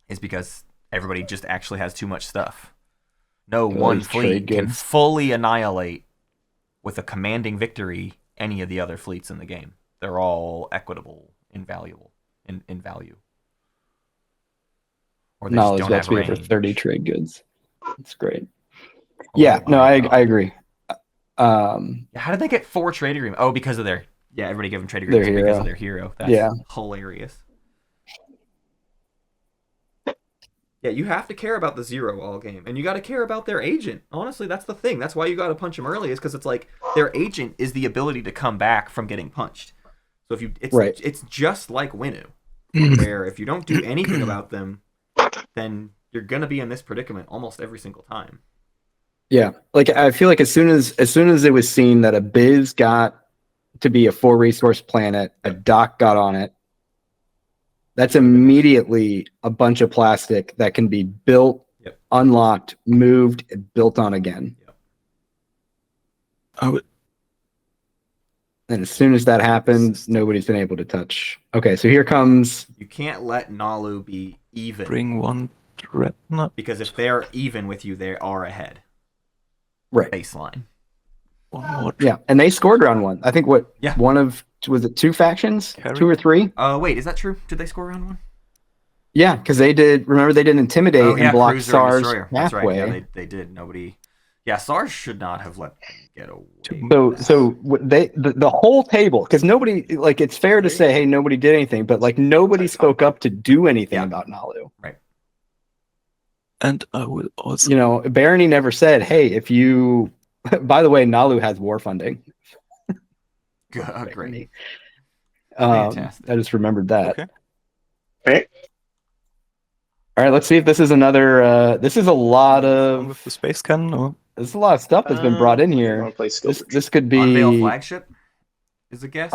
is because everybody just actually has too much stuff. No one these fleet trade can goods. fully annihilate with a commanding victory any of the other fleets in the game. They're all equitable, invaluable in value. Or they just Knowledge don't that's have me for range. 30 trade goods. That's great. Oh Yeah, no, my I God. agree. Um, How did they get 4 trade agreements? Oh, because of their... Yeah, everybody gave them trade Their agreements because hero. of their hero. That's Yeah. hilarious. Yeah, you have to care about the 0 all game, and you got to care about their agent. Honestly, that's the thing. That's why you got to punch them early, is because it's like their agent is the ability to come back from getting punched. So if you, Right. it's just like Winu, where if you don't do anything about them, then you're gonna be in this predicament almost every single time. yeah, like I feel like as soon as it was seen that a biz got to be a 4 resource planet, a dock got on it, that's immediately a bunch of plastic that can be built, Yep. unlocked, moved, and built on again. I would, And as soon as that happens, nobody's been able to touch. Okay, so here comes. You can't let Naalu be even, bring one dreadnought. because if they're even with you, they are ahead. Right. Baseline. One more. Yeah, and they scored round 1. I think Yeah. one of, was it 2 factions? Carry. 2 or 3? Wait, is that true? Did they score round 1? Yeah, because they did. Remember, they did intimidate and block Cruiser and Saar's Destroyer. That's right. pathway. Yeah, they did. Nobody. Yeah, SAR should not have let them get away. with that. So the whole table, because nobody, like, it's fair to say, hey, nobody did anything, but like nobody spoke up to do anything Yeah. about Naalu. And I will also. You know, Barony never said, hey, if you. By the way, Naalu has war funding. Great. Fantastic. I just remembered that. Okay. Okay. All right, let's see if this is another. This is a lot One with of. the space cannon, or There's a lot of stuff that's been brought in I here. wanna play skill This could be. Unveil flagship is a guess.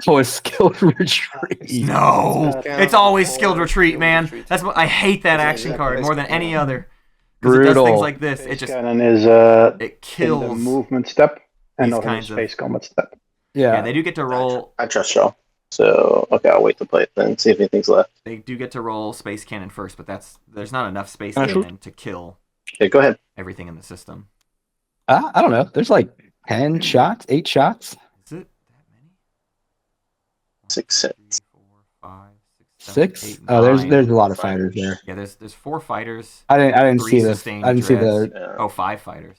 Oh, a skilled retreat. No, it's always skilled retreat, man. That's what I hate that action card more than any other. Because it does Brutal. things like this. It Space just cannon is it in the kills. movement step and these not in the kinds of- space combat step. Yeah. Yeah, they do get to roll. I trust y'all. So, okay, I'll wait to play it then, see if anything's left. They do get to roll space cannon first, but there's not enough space Can I shoot? cannon to kill Okay, go ahead. everything in the system. I don't know. There's like 10 shots, 8 shots, Is it that many? 6 One, hits. 2, 3, 4, 5, 6, 7, 6. 8, Oh, there's 9. a lot of fighters there. Yeah, there's 4 fighters. I didn't 3 see this. sustained I didn't see dreads. the. Yeah. Oh, 5 fighters.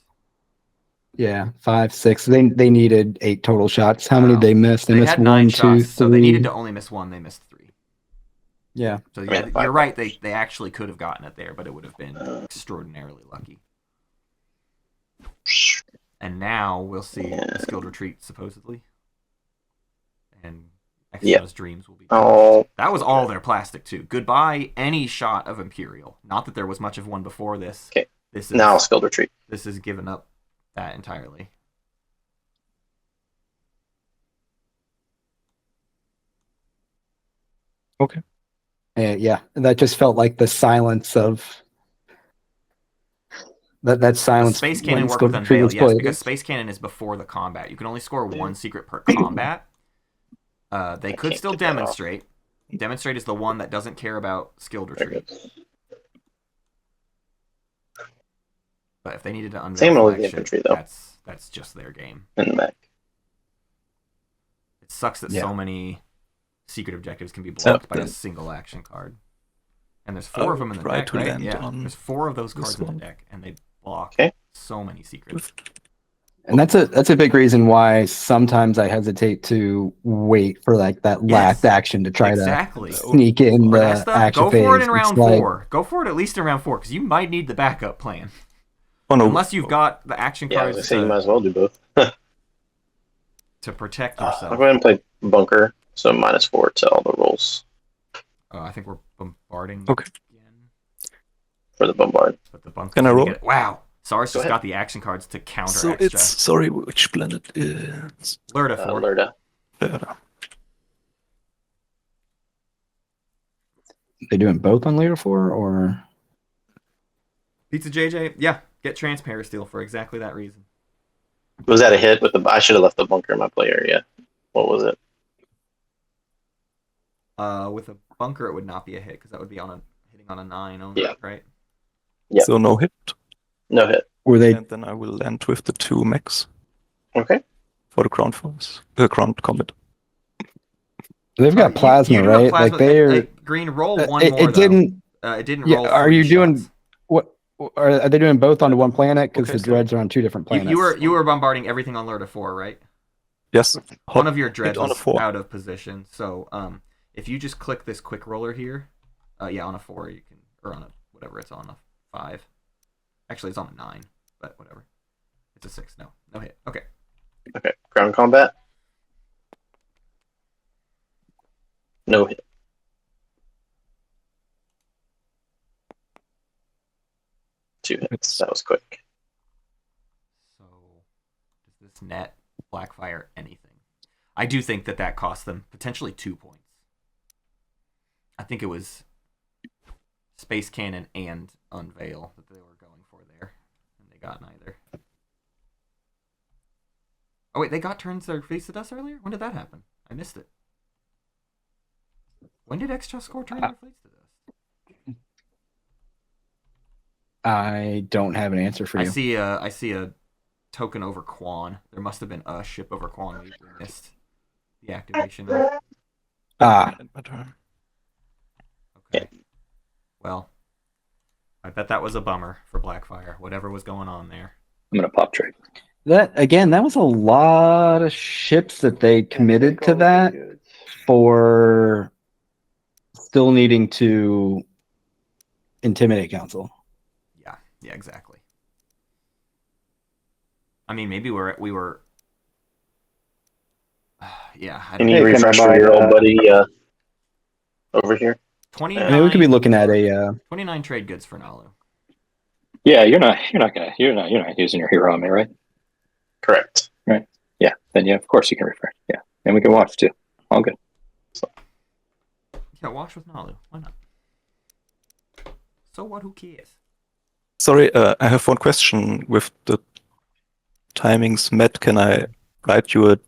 Yeah, 5, 6. They needed 8 total shots. How many Wow. did they miss? They They missed had 9 1, 2, 3. shots, so they needed to only miss 1. They missed 3. Yeah. So I yeah, mean, you're 5 right. They actually could have gotten it there, but it would have been extraordinarily lucky. And now we'll see a skilled retreat supposedly, and Xxcha's dreams will be. Oh, That was all their plastic too. Goodbye any shot of Imperial. Not that there was much of one before this. Okay. This is now skilled retreat. This is given up that entirely. Okay. Yeah, that just felt like the silence of that silence. Space Cannon when work with Tree Unveil, was yes, played. because Space Cannon is before the combat. You can only score 1 secret per combat. They could still demonstrate. Demonstrate is the one that doesn't care about skilled retreat. But if they needed to unveil Same with the flagship, infantry, though. that's just their game. And mech. It sucks that Yeah. so many secret objectives can be blocked by a single action card. And there's 4 of them in the deck, right? Yeah, there's 4 of those cards in the deck, and they block so many secrets. And that's a big reason why sometimes I hesitate to wait for like that last action to try to sneak in the action phase. Go for it in round It's 4. Go for it at least in round 4, because you might need the backup plan. Oh, no. Unless you've got the action Yeah, I cards was gonna say you might as well do both. to protect yourself. I'll go ahead and play Bunker, so -4 to all the rolls I think we're bombarding Okay. again. for the bombard. But the bunker Can I roll? Wow. Saar's Go just ahead. got the action cards to counter So Xxcha. it's, sorry, which planet is... Lurda 4. Lurda. They doing both on layer 4 or Pizza JJ, yeah, get Transparasteel for exactly that reason. Was that a hit with the? I should have left the bunker in my play area. What was it? With a bunker, it would not be a hit because that would be hitting on a 9 only, right? Yeah. So no hit. No hit. were they? And then I will land with the 2 mechs Okay. for the ground force, the ground combat. They've got plasma, you do have right? plasma. Like they're Green, roll one it more. didn't. It didn't Yeah, roll. are 3 you doing shots. what? Are they doing both onto one planet? Because Okay, the so dreads are on 2 different planets. You were bombarding everything on Lurda 4, right? Yes. One of your dreads on a was 4. out of position, so if you just click this quick roller here, on a 4 you can, or on a whatever it's on a 5. Actually, it's on a 9, but whatever. It's a 6. No hit. Okay. Okay. Ground combat. No hit. Two hits. That was quick. So, does this net Blackfire anything? I do think that cost them potentially 2 points. I think it was Space Cannon and Unveil that they were going for there, and they got neither. Oh wait, they got turns their face to dust earlier? When did that happen? I missed it. When did Xxcha score turns their face to dust? I don't have an answer for you. I see a token over Quan. There must have been a ship over Quan we missed the activation of. Okay. Well, I bet that was a bummer for Blackfire, whatever was going on there. I'm gonna pop trade. That was a lot of ships that they committed to that for still needing to intimidate council. Yeah, exactly. I mean, maybe we were. Yeah. Can you refresh your old buddy over here? 29. I mean, we could be looking at a 29 trade goods for Naalu. Yeah, you're not using your hero on me, right? Correct. Right. Yeah. Then of course you can refresh. Yeah, and we can watch too. All good. Yeah, watch with Naalu. Why not? So what? Who cares? Sorry, I have one question with the timings. Matt, can I write you a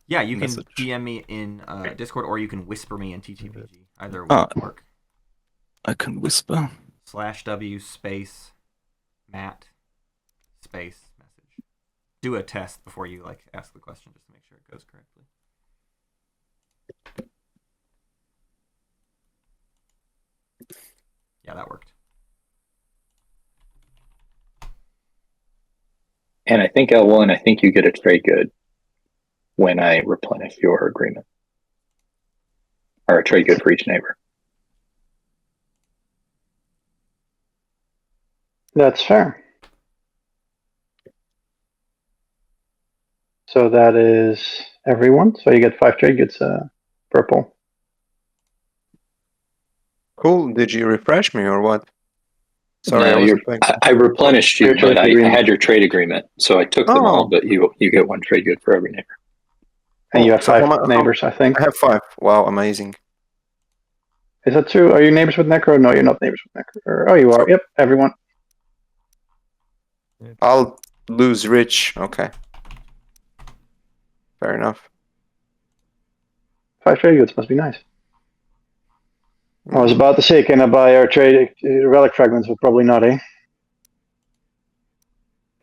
Yeah, you can message? DM me in Discord, or you can whisper me in TTPG. Either will work. I can whisper. /W space Matt space message. Do a test before you ask the question just to make sure it goes correctly. Yeah, that worked. And I think L1, I think you get a trade good when I replenish your agreement. Or a trade good for each neighbor. That's fair. So that is everyone. So you get 5 trade goods, purple. Cool. Did you refresh me or what? Sorry, No, I wasn't paying I replenished you, Your trade but I agreement. had your trade agreement, so I took them Oh. all. But you get 1 trade good for every neighbor. And you have So 5 how mu- neighbors, I think. I have 5. Wow, amazing. Is that true? Are you neighbors with Nekro? No, you're not neighbors with Nekro. Oh, you are. Yep, everyone. I'll lose rich. Okay. Fair enough. 5 trade goods must be nice. I was about to say, can I buy our trade relic fragments, but probably not, eh?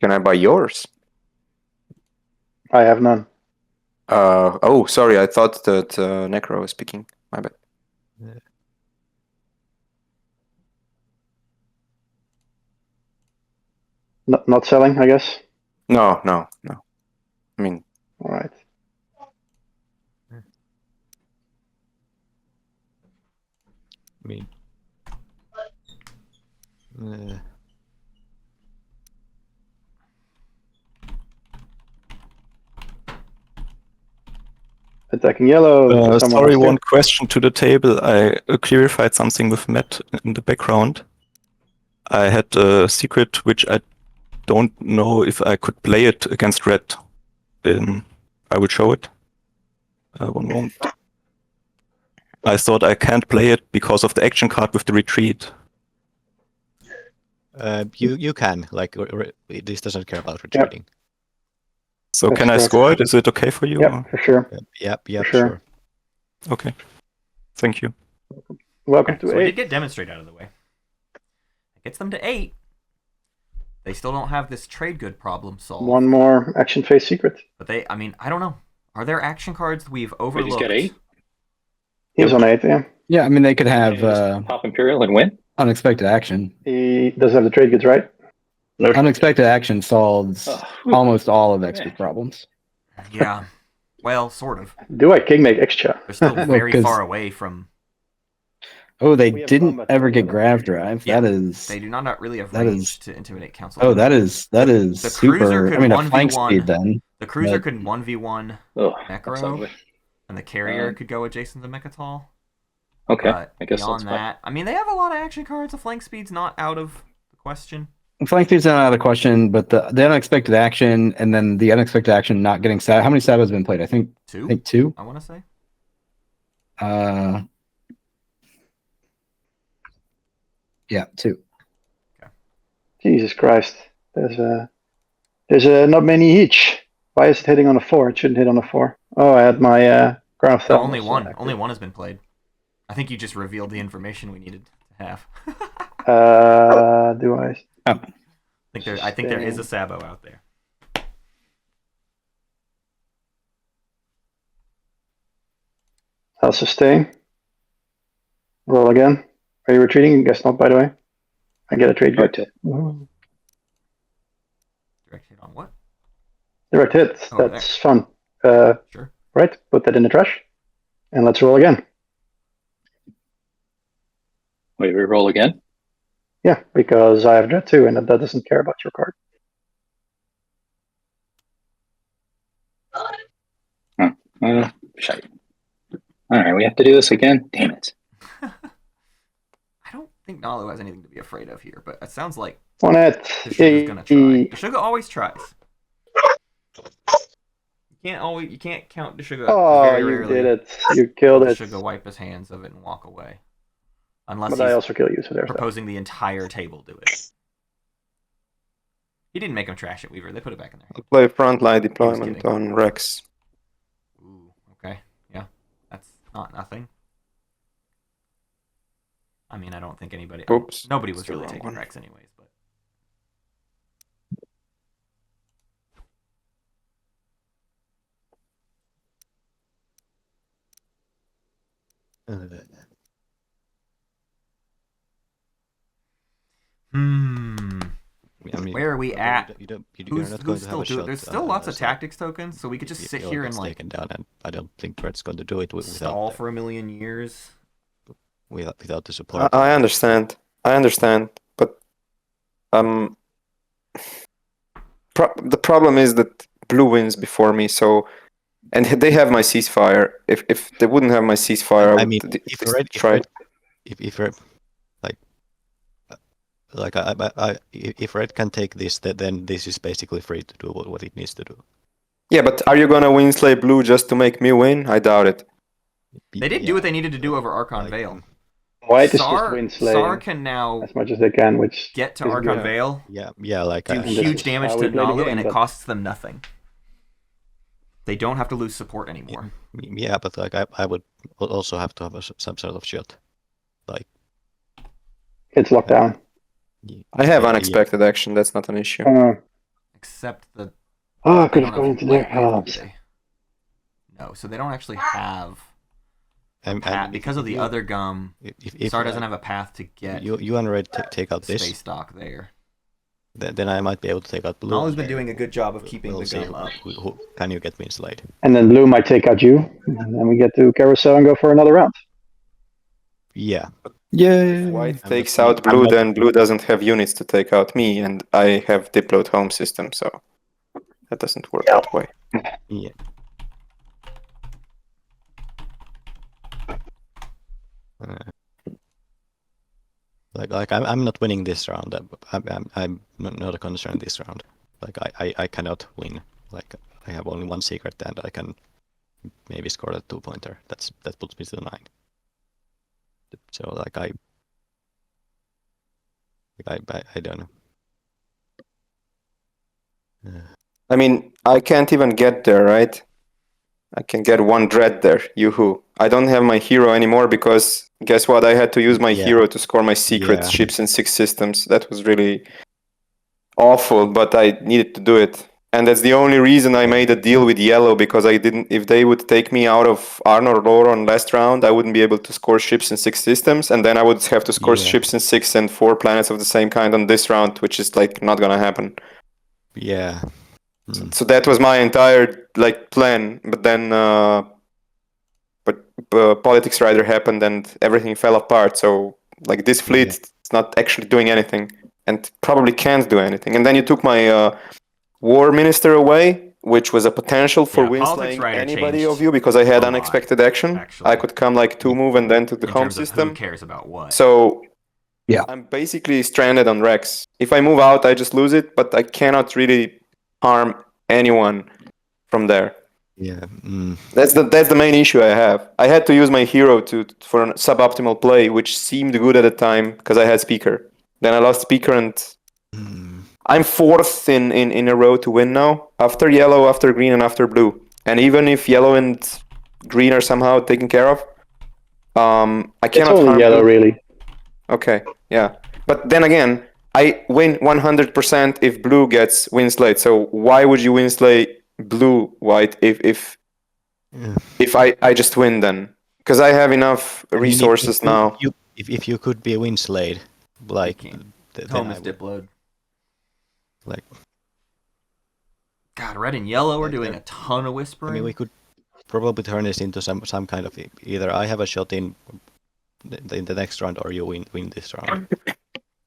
Can I buy yours? I have none. Oh, sorry. I thought that Nekro was speaking. My bad. Not selling, I guess. No. I mean, All right. Me. Attacking yellow. Sorry, one question to the table. I clarified something with Matt in the background. I had a secret which I don't know if I could play it against red. I will show it. One moment. I thought I can't play it because of the action card with the retreat. You can, like, this doesn't care about retreating. So That's can I correct. score it? Is it okay for you? Yep, for sure. Yep, For sure. Okay. Thank you. Welcome Okay, to so we 8. did get demonstrate out of the way. It gets them to 8. They still don't have this trade good problem solved. One more action phase secret. But they, I mean, I don't know. Are there action cards we've We overlooked? just get 8? He's on 8, yeah. Yeah, I mean they could have Just pop Imperial and win? unexpected action. He does have the trade goods, right? Unexpected action solves almost all of Xxcha's problems. Yeah. Well, sort of. Do I king make Xxcha? They're still very 'cause- far away from. Oh, they We have didn't combat ever with get the grav drive. Yeah, That is. They do not really have that range is- to intimidate council. Oh, that is The super. cruiser could I mean, a 1v1. flank speed then. The cruiser but- could 1v1 Oh, that's Nekro, ugly. and the carrier could go adjacent to Mechatol. Okay, But I guess beyond that's fine. that, I mean, they have a lot of action cards. The flank speed's not out of the question. Flank speed's not out of the question, but the unexpected action and then the unexpected action not getting sab. How many sabos have been played? I think 2? 2. I want to say. Yeah, 2. Jesus Christ. There's not many each. Why is it hitting on a 4? It shouldn't hit on a 4. Oh, I had my ground No, thumb. only one. Only one has been played. I think you just revealed the information we needed to have. Do I? I think there is a Sabo out there. I'll sustain. Roll again. Are you retreating? Guess not, by the way. I get a trade Direct good. hit. Direct hit on what? Direct hit. Oh, That's fun. Sure. Right. Put that in the trash. And let's roll again. Wait, we roll again? Yeah, because I have Dread too, and that doesn't care about your card. Shite. Alright, we have to do this again? Damn it. I don't think Naalu has anything to be afraid of here, but it sounds like On it. Deshuga's gonna try. Deshuga always tries. You can't count Deshuga. Oh, very you rarely. did it. You killed it. Deshuga wipe his hands of it and walk away. Unless But he's I also kill you, so there's that. proposing the entire table do it. He didn't make him trash it, Weaver. They put it back in there. I'll play frontline deployment kidding. on Rex. Ooh, okay. Yeah. That's not nothing. I mean, I don't think anybody... Oops. Nobody was It's the really wrong taking one. Rex anyways, but... I mean, Where are we at? You're Who's not going to have still a doing? shot. There's still lots of so tactics tokens, so we could just if sit Yellow here gets and like taken down, and I don't think Red's going to do it stall without for a million years. without the support. I understand. But the problem is that blue wins before me, so and they have my ceasefire. If they wouldn't have my ceasefire, I mean, if Red if Red can take this, then this is basically free to do what it needs to do. Yeah, but are you gonna win slay blue just to make me win? I doubt it. They did do what they needed to do over Archon like, Vale. White is just Saar winslaying can now as much as they can, which get to is Archon good. Vale, Yeah, like do And this huge is damage how to we play the Naalu, game, and it but- costs them nothing. They don't have to lose support anymore. yeah, but like I would also have to have some sort of shot. Like It's locked down. I have yeah, unexpected action. That's not an issue. Except the I they could don't have gone have into their lightning, do halves. they? No, so they don't actually have and path if because of the you- other gum. if Saar doesn't have a path to get you unread take out space this, dock there. then I might be able to take out blue. Naalu's been doing a good job of keeping We'll the see gum up. who can you get Winslade? And then blue might take out you, and then we get to carousel and go for another round. Yeah, Yay! White I'm takes not- out I'm blue, not- then blue doesn't have units to take out me, and I have Diploed home system, so that doesn't work that way. yeah. Like I'm not winning this round. I'm not concerned this round. Like I cannot win. Like I have only one secret and I can maybe score a 2-pointer. That puts me to 9. So like I don't know. I mean, I can't even get there, right? I can get one dread there, yoo-hoo. I don't have my hero anymore because guess what? I had to use my Yeah. hero to score my secret Yeah. ships in 6 systems. That was really awful, but I needed to do it. And that's the only reason I made a deal with yellow, because I didn't. If they would take me out of Arnor Loron last round, I wouldn't be able to score ships in 6 systems, and then I would have to score Yeah. ships in 6 and 4 planets of the same kind on this round, which is like not gonna happen. Yeah. So that was my entire like plan, but then Politics Rider happened and everything fell apart. So like this fleet is not actually doing anything and probably can't do anything. And then you took my War Minister away, which was a potential for Yeah, Politics winslaying Rider anybody changed of you because I had a lot, unexpected action. actually. I could come like 2 move and then to the In home terms of system. who cares about what. So Yeah. I'm basically stranded on Rex. If I move out, I just lose it, but I cannot really harm anyone from there. Yeah. That's the main issue I have. I had to use my hero for a suboptimal play, which seemed good at the time because I had Speaker. Then I lost Speaker and I'm 4th in a row to win now. After yellow, after green, and after blue. And even if yellow and green are somehow taken care of, I It's cannot only harm yellow, blue. really. Okay, yeah. But then again, I win 100% if blue gets winslate. So why would you winslay blue white if I just win then? Because I have enough I mean, resources now. If you could be a Winslade, like then Home I is would, Dipload. like God, red and yellow are Like, doing a ton of I whispering. mean we could probably turn this into some kind of either I have a shot in the next round or you win this round.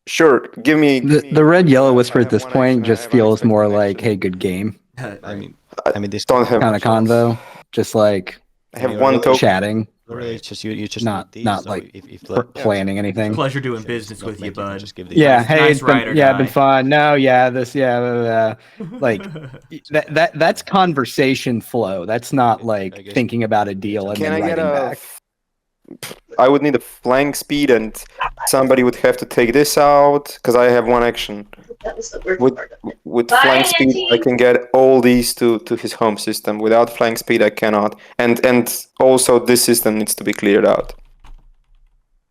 Sure, give me The red yellow whisper I at have this one point action, I just have feels more unexpected like, action. hey, good game Right. I mean this don't have kind of much else. convo, just like I have I mean, one really token. chatting, really it's just you just not need these, not so like if planning anything. Pleasure doing it's business not with you, meant, can bud. just give these Yeah, Nice- hey, nice it's been, rider yeah, guy. been fun. No, yeah, this, yeah, like that's conversation flow. That's not I like guess- thinking about a deal and Can then I get writing a? back. I would need a flank speed, and somebody would have to take this out because I have one action. With flank speed, I can get all these to his home system. Without flank speed, I cannot. And also, this system needs to be cleared out.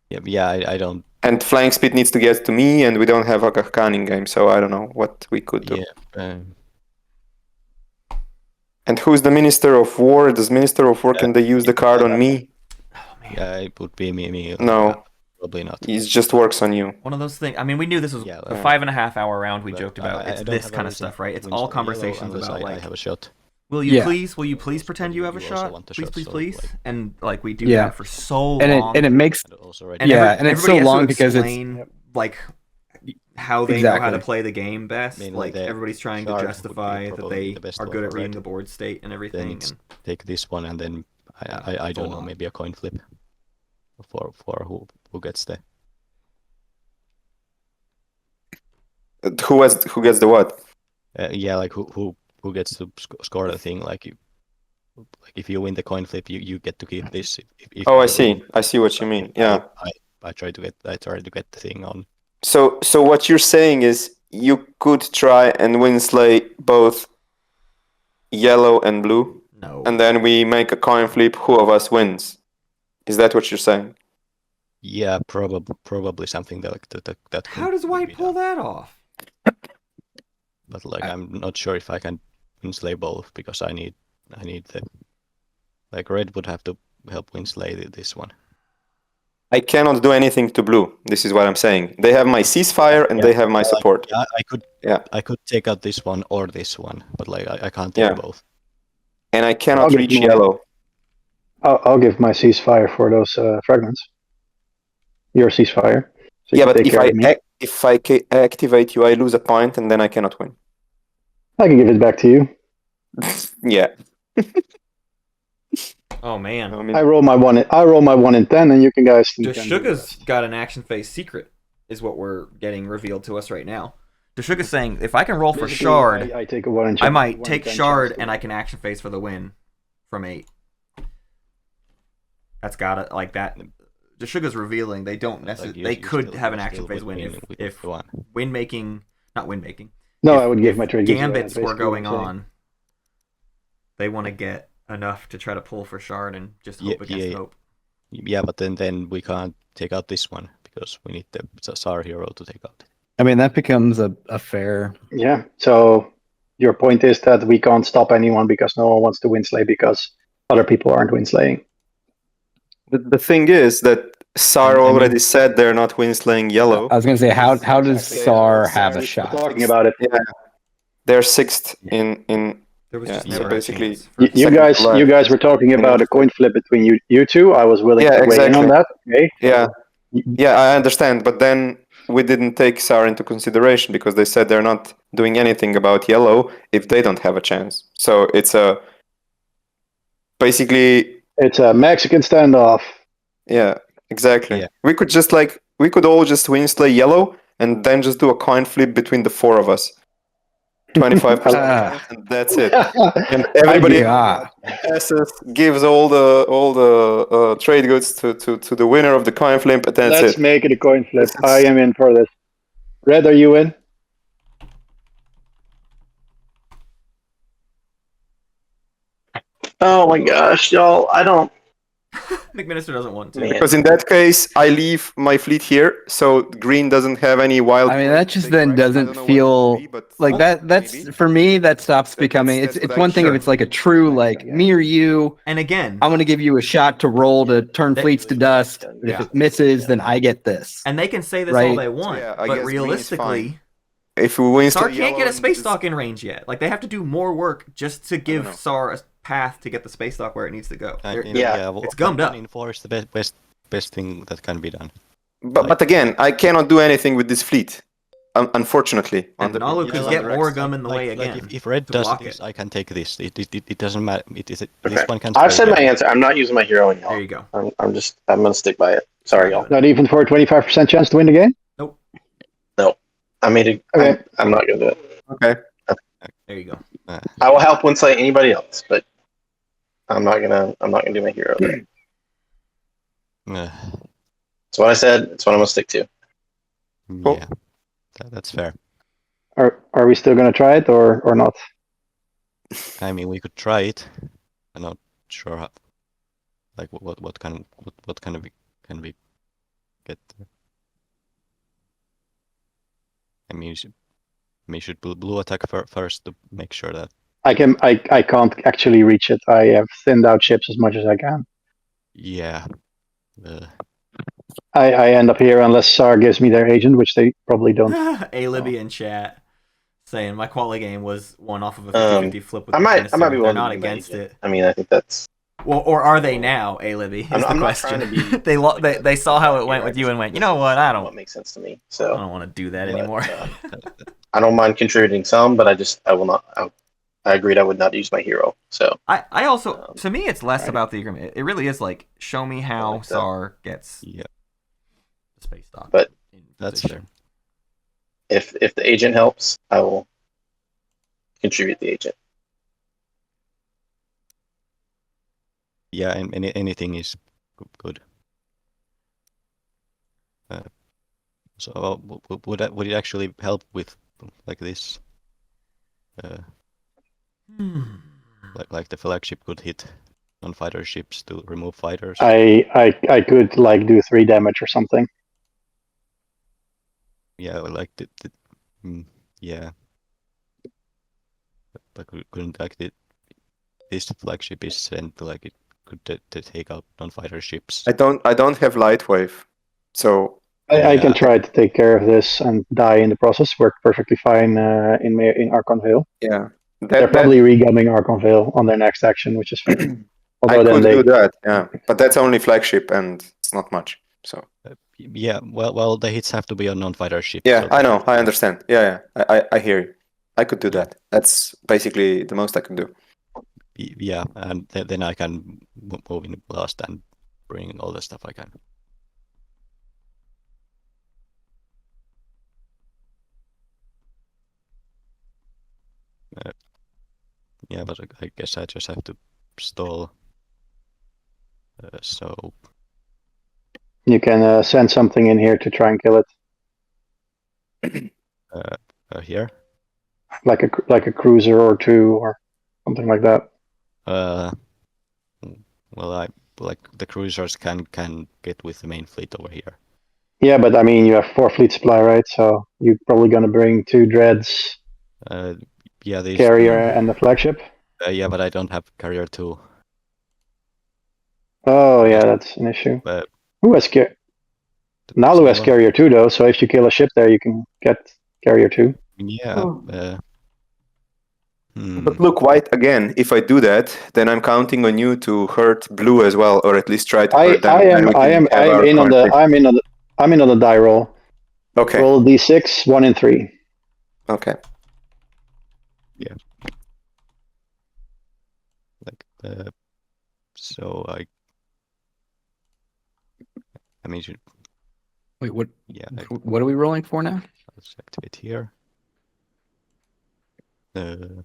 Yeah, I don't. And flank speed needs to get to me, and we don't have a Kahkanin game, so I don't know what we could do. Yeah. And who's the Minister of War? Does Minister of War, can they use the card on me? Yeah, it would be me. No. Probably not. It just works on you. One of those things. I mean, we knew this was Yeah, the like- 5.5 hour round we But joked about. I It's don't this have a kind of reason stuff, right? to It's win all yellow conversations unless about I like, have a shot. will you Yeah. please pretend you have a You also shot? want the Please, shot, please, so, please. like- And like we do Yeah. that for so And long. it makes And also right And Yeah, every- and it's everybody so has to long because it's- explain, like how they know how to Exactly. play the game best. Mainly Like the everybody's trying to Char would be justify that probably they the best are one good for at reading red. the board state and Then everything. it's And take this one and then I don't know, maybe a coin flip for who gets the Who gets the what? yeah, like who gets to score the thing, like if you win the coin flip you get to keep this if Oh, I see what you mean. Yeah. I try to get the thing on. So what you're saying is you could try and winslay both yellow and blue, No. and then we make a coin flip. Who of us wins? Is that what you're saying? Yeah, probably something that. How does white pull that off? But like, I'm not sure if I can winslay both because I need the. Like, red would have to help winslay this one. I cannot do anything to blue. This is what I'm saying. They have my ceasefire and they have my support. Yeah, I could. Yeah. I could take out this one or this one, but like I can't take both. And I cannot I'll reach get more. yellow. I'll give my ceasefire for those fragments. Your ceasefire. So Yeah, you but take care of me. if I activate you, I lose a point and then I cannot win. I can give it back to you. Yeah. Oh man. I mean, I roll my 1 in 10, and you can guys. Deshuga's got an action phase secret, is what we're getting revealed to us right now. Deshuga's saying, if I can roll for Basically, shard, I take a 1 in I might 1 in take 10 shard chance to and win. I can action phase for the win from 8. That's got it like that. Deshuga's revealing they don't necessarily. They could have an action phase win if win making, not win making. No, I would give my trade. Gambits were going on. They want to get enough to try to pull for shard and just hope against hope. Yeah, but then we can't take out this one because we need the Saar hero to take out. I mean, that becomes a fair. Yeah. So your point is that we can't stop anyone because no one wants to winslay because other people aren't winslaying. the thing is that Saar already said they're not winslaying yellow. I was going to say, how does Exactly. Saar have a shot? Talking about it. Yeah. They're 6th in There was yeah, just so never basically a chance. You guys were talking about a coin flip between you two. I was willing to weigh in on that. Okay. Yeah. Yeah, I understand, but then we didn't take Saar into consideration because they said they're not doing anything about yellow if they don't have a chance. So it's basically a Mexican standoff. Yeah, exactly. Yeah. We could all just winslay yellow and then just do a coin flip between the 4 of us. 25%, and that's it. And everybody passes, gives all the trade goods to the winner of the coin flip, and that's Let's it. make it a coin flip. I am in for this. Red, are you in? Oh my gosh, y'all! I don't. McMinnister doesn't want to. Man. Because in that case, I leave my fleet here, so green doesn't have any wild. I mean, that just then doesn't feel like that. That's for me. That stops becoming. It's one thing if it's like a true like me or you. And again, I'm going to give you a shot to roll to turn fleets to dust. But if it misses, then I get this. and they can say this all they want, I but guess green is fine. realistically, If we win, Saar can't get a space dock in range yet. Like they have to do more work just to give Saar a path to get the space dock where it needs to go. It's gummed up. Enforce the best thing that can be done. But again, I cannot do anything with this fleet, unfortunately. And Naalu could get more gum in the way again. If red to does block this, it. I can take this. It doesn't matter. This one can. I've said my answer. I'm not using my hero on y'all. There you go. I'm gonna stick by it. Sorry, y'all. Not even for a 25% chance to win the game? Nope. No, I made it. Okay. I'm not gonna do it. Okay. There you go. I will help winslay anybody else, but I'm not gonna do my hero there. That's what I said. It's what I'm gonna stick to. Yeah, that's fair. Are we still gonna try it or not? I mean, we could try it. I'm not sure how. Like what can we get there? I mean, we should blue attack first to make sure that. I can't actually reach it. I have thinned out ships as much as I can. Yeah. I end up here unless Saar gives me their agent, which they probably don't. A Libby in chat saying my quality game was one off of a 50-50 flip with I might be They're willing not to do against that. it. I mean, I think that's. Well, or are they now, A Libby? I'm the not question. trying to be. they saw how it went with you and went, you know what? I What don't makes sense to me. I So don't want to do that But, anymore. I don't mind contributing some, but I will not. I agreed I would not use my hero. So I also to me it's less about the agreement. It really is like show me how like that. Saar gets Yeah. the space dock. But in That's position. fair. if the agent helps, I will contribute the agent. Yeah, and anything is good. So would it actually help with like this? Like the flagship could hit non-fighter ships to remove fighters. I could like do 3 damage or something. Yeah, like yeah. But couldn't like this flagship is sent like it could take out non-fighter ships. I don't have light wave, so I can try to take care of this and die in the process. Worked perfectly fine in Archon Vale. yeah. They're probably regumming Archon Vale on their next action, which is fine. I could do that, yeah, but that's only flagship and it's not much. So yeah, well, the hits have to be on non-fighter ships. yeah, so I know, I understand. Yeah, I hear you. I could do that. That's basically the most I can do. Yeah, and then I can move in blast and bring all the stuff I can. Yeah, but I guess I just have to stall. So you can send something in here to try and kill it. Here, like a cruiser or 2 or something like that. Well, I like the cruisers can get with the main fleet over here. Yeah, but I mean, you have 4 fleet supply, right? So you're probably gonna bring 2 dreads, yeah, these carrier, and the flagship. Yeah, but I don't have carrier 2. Oh yeah, that's an issue. But Who has carrier? Naalu has carrier 2 though, so if you kill a ship there, you can get carrier 2. Yeah. But look, white again. If I do that, then I'm counting on you to hurt blue as well, or at least try to hurt them. I'm in on the die roll. Okay. Roll d6, 1 and 3. Okay. Yeah. Like so I mean, Wait, what? Yeah. What are we rolling for now? Let's activate here. And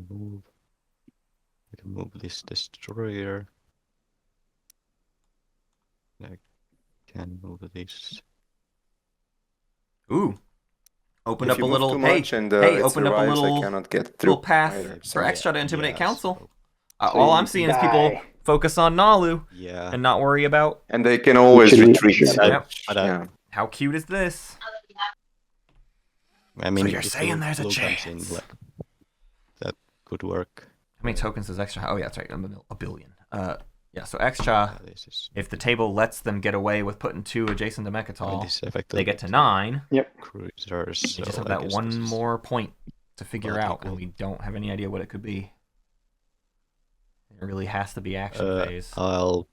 move. I can move this destroyer. I can move this. Ooh. Open If up you a move little. too Hey, much and hey, it open up a survives, little. I cannot get through Little path either, for Xxcha to intimidate council. So, All I'm seeing is people focus on Naalu and not worry about. And they can always retreat. Yep. Yeah. How cute is this? I mean, so you're saying there's a chance? Like, that could work. How many tokens does Xxcha? Oh yeah, that's right, a billion. Yeah. So Xxcha, if the table lets them get away with putting 2 adjacent to Mechatol, they get to 9. Yep. Cruisers. They just have that one more point to figure out, and we don't have any idea what it could be. It really has to be action phase. That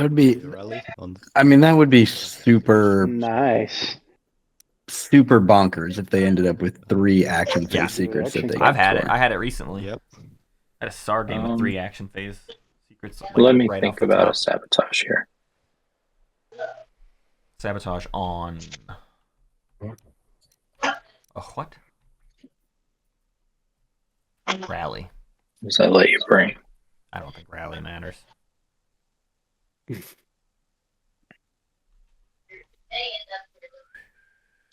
would be. Rally on I mean, that would be super nice. Super bonkers if they ended up with 3 action phase secrets that they. I've had it. I had it recently. Yep. I had a Saar game with 3 action phase secrets. Like, Let me right think off the about top. a sabotage here. Sabotage on. A what? Rally. Does that let you bring? I don't think rally matters.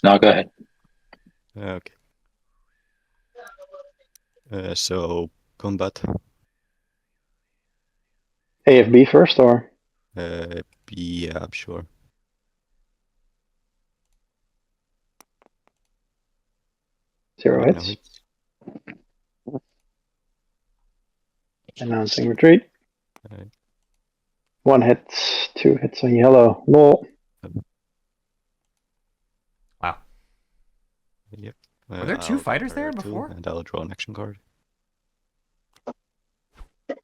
No, go ahead. Okay. So combat. AFB first, or? Yeah, I'm sure. Zero hits. Announcing retreat. 1 hit, 2 hits on yellow. Lol. Wow. Yep. Were there 2 fighters there before? And I'll draw an action card. I thought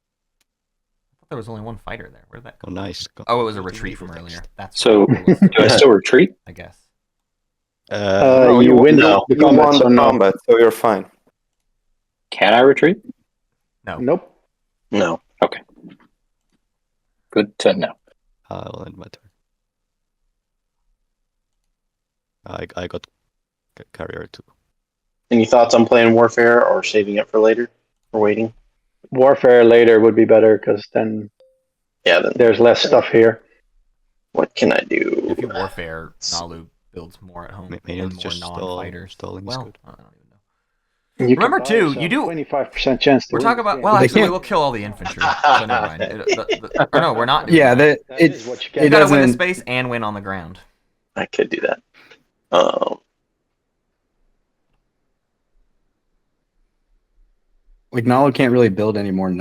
there was only 1 fighter there. Where did that come from? Nice. Oh, it was a retreat from earlier. That's so. Do I still retreat? I guess. No, you win the combat, so combat, so you're fine. Can I retreat? No. Nope. No. Okay. Good to know. I'll end my turn. I got carrier 2. Any thoughts on playing Warfare or saving it for later? Or waiting? Warfare later would be better because then then there's less stuff here. What can I do? If you Warfare, Naalu builds more at home Maybe and it's more just non-fighters. stalling is Well, good. I don't even know. You Remember can buy too, yourself you do. 25% chance to We're win talking this about. game. Well, They actually, can't- we'll kill all the infantry. So never mind. Or no, we're not. Doing Yeah, that. that That is it's what you it get. You gotta win the doesn't. space and win on the ground. I could do that. Like Naalu can't really build any more I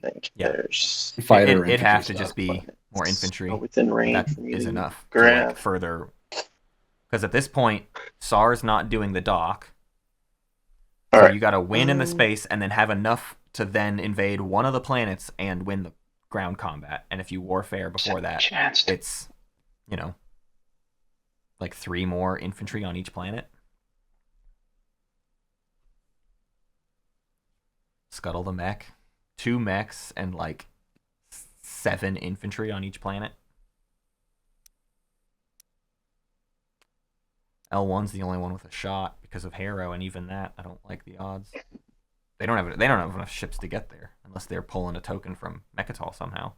think Yeah. there's non-fighter. It'd have to infantry just stuff. be more infantry. not within range That for me is to enough to grab. like further. Because at this point, Saar's not doing the dock. All So right. you got to win in the space and then have enough to then invade one of the planets and win the ground combat. And if you warfare before that, Chance to it's, you know, like 3 more infantry on each planet. Scuttle the mech. 2 mechs and like 7 infantry on each planet. L1's the only one with a shot because of Harrow, and even that, I don't like the odds. They don't have enough ships to get there unless they're pulling a token from Mechatol somehow.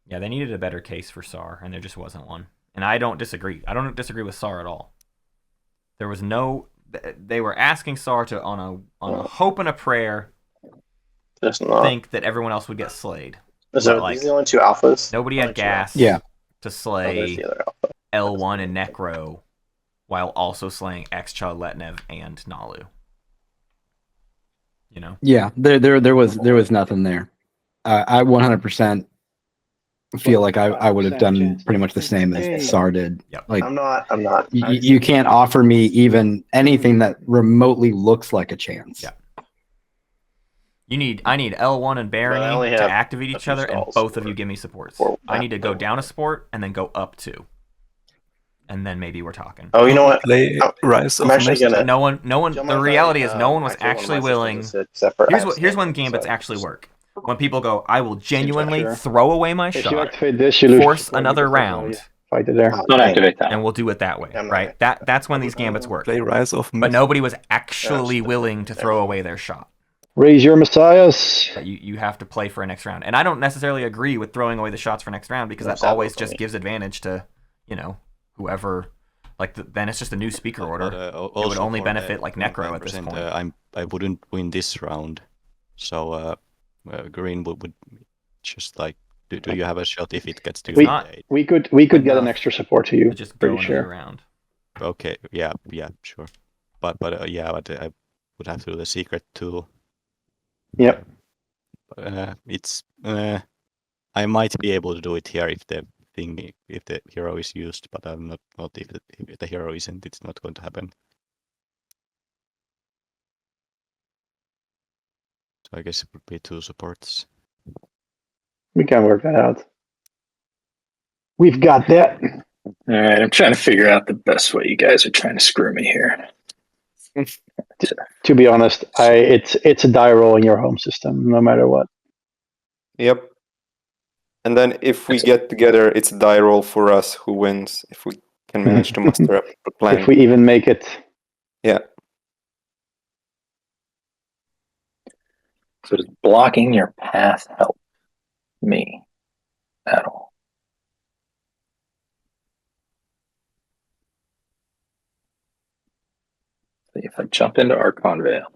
Yeah, they needed a better case for Saar, and there just wasn't one. And I don't disagree. I don't disagree with Saar at all. There was no. They were asking Saar to on a hope and a prayer There's not. think that everyone else would get slayed. So like, these are the only 2 alphas. Nobody Only had 2 gas. Yeah. To Oh, there's slay the other alpha. L1 and Nekro, while also slaying Xxcha, Letnev, and Naalu. You know? Yeah, there was nothing there. I 100% feel like I would have done pretty much the same as Saar did. Yep. Like I'm not. you can't offer me even anything that remotely looks like a chance. Yeah. I need L1 and But I Barony only to have activate a each few other, and stalls both of for- you give me supports. for I need to go that. down a support and then go up 2. And then maybe we're talking. Oh, you know what? Play Rise I'm of actually Mist. gonna. But no one. Do you mind The if reality I, is, no one was activate one of actually my willing. systems except for Here's when accident, gambits so I actually just- work. When people go, I will genuinely Sure. throw away my If you shot, activate this, you lose. force support another because that's why you round, Fight it there. Oh, Don't dang. activate that. and we'll do it that way, Yeah, I'm not right? That's when these gambits work. Play Rise of But Mist. nobody was actually That's- willing to throw away their shot. Raise your messiahs. That you have to play for a next round. And I don't necessarily agree with throwing away the shots for next round because That's that always happened just for me. gives advantage to, whoever. Then it's just a new speaker order. But, it would also only for benefit the like Nekro at this 10%, point. I wouldn't win this round, so green would just like. Do you have a shot if it gets to It's not 8? We could get an enough extra support to you. to just go Pretty another sure. round. Okay, yeah, sure. But I would have to do the secret too. Yep. It's I might be able to do it here if the hero is used, but I'm not if the hero isn't, it's not going to happen. So I guess it would be 2 supports. We can work that out. We've got that. All right, I'm trying to figure out the best way. You guys are trying to screw me here. To be honest, it's a die roll in your home system, no matter what. Yep. And then if we get together, it's a die roll for us who wins if we can manage to muster up a plan. If we even make it. Yeah. So does blocking your path help me at all? So if I jump into Archon Vale,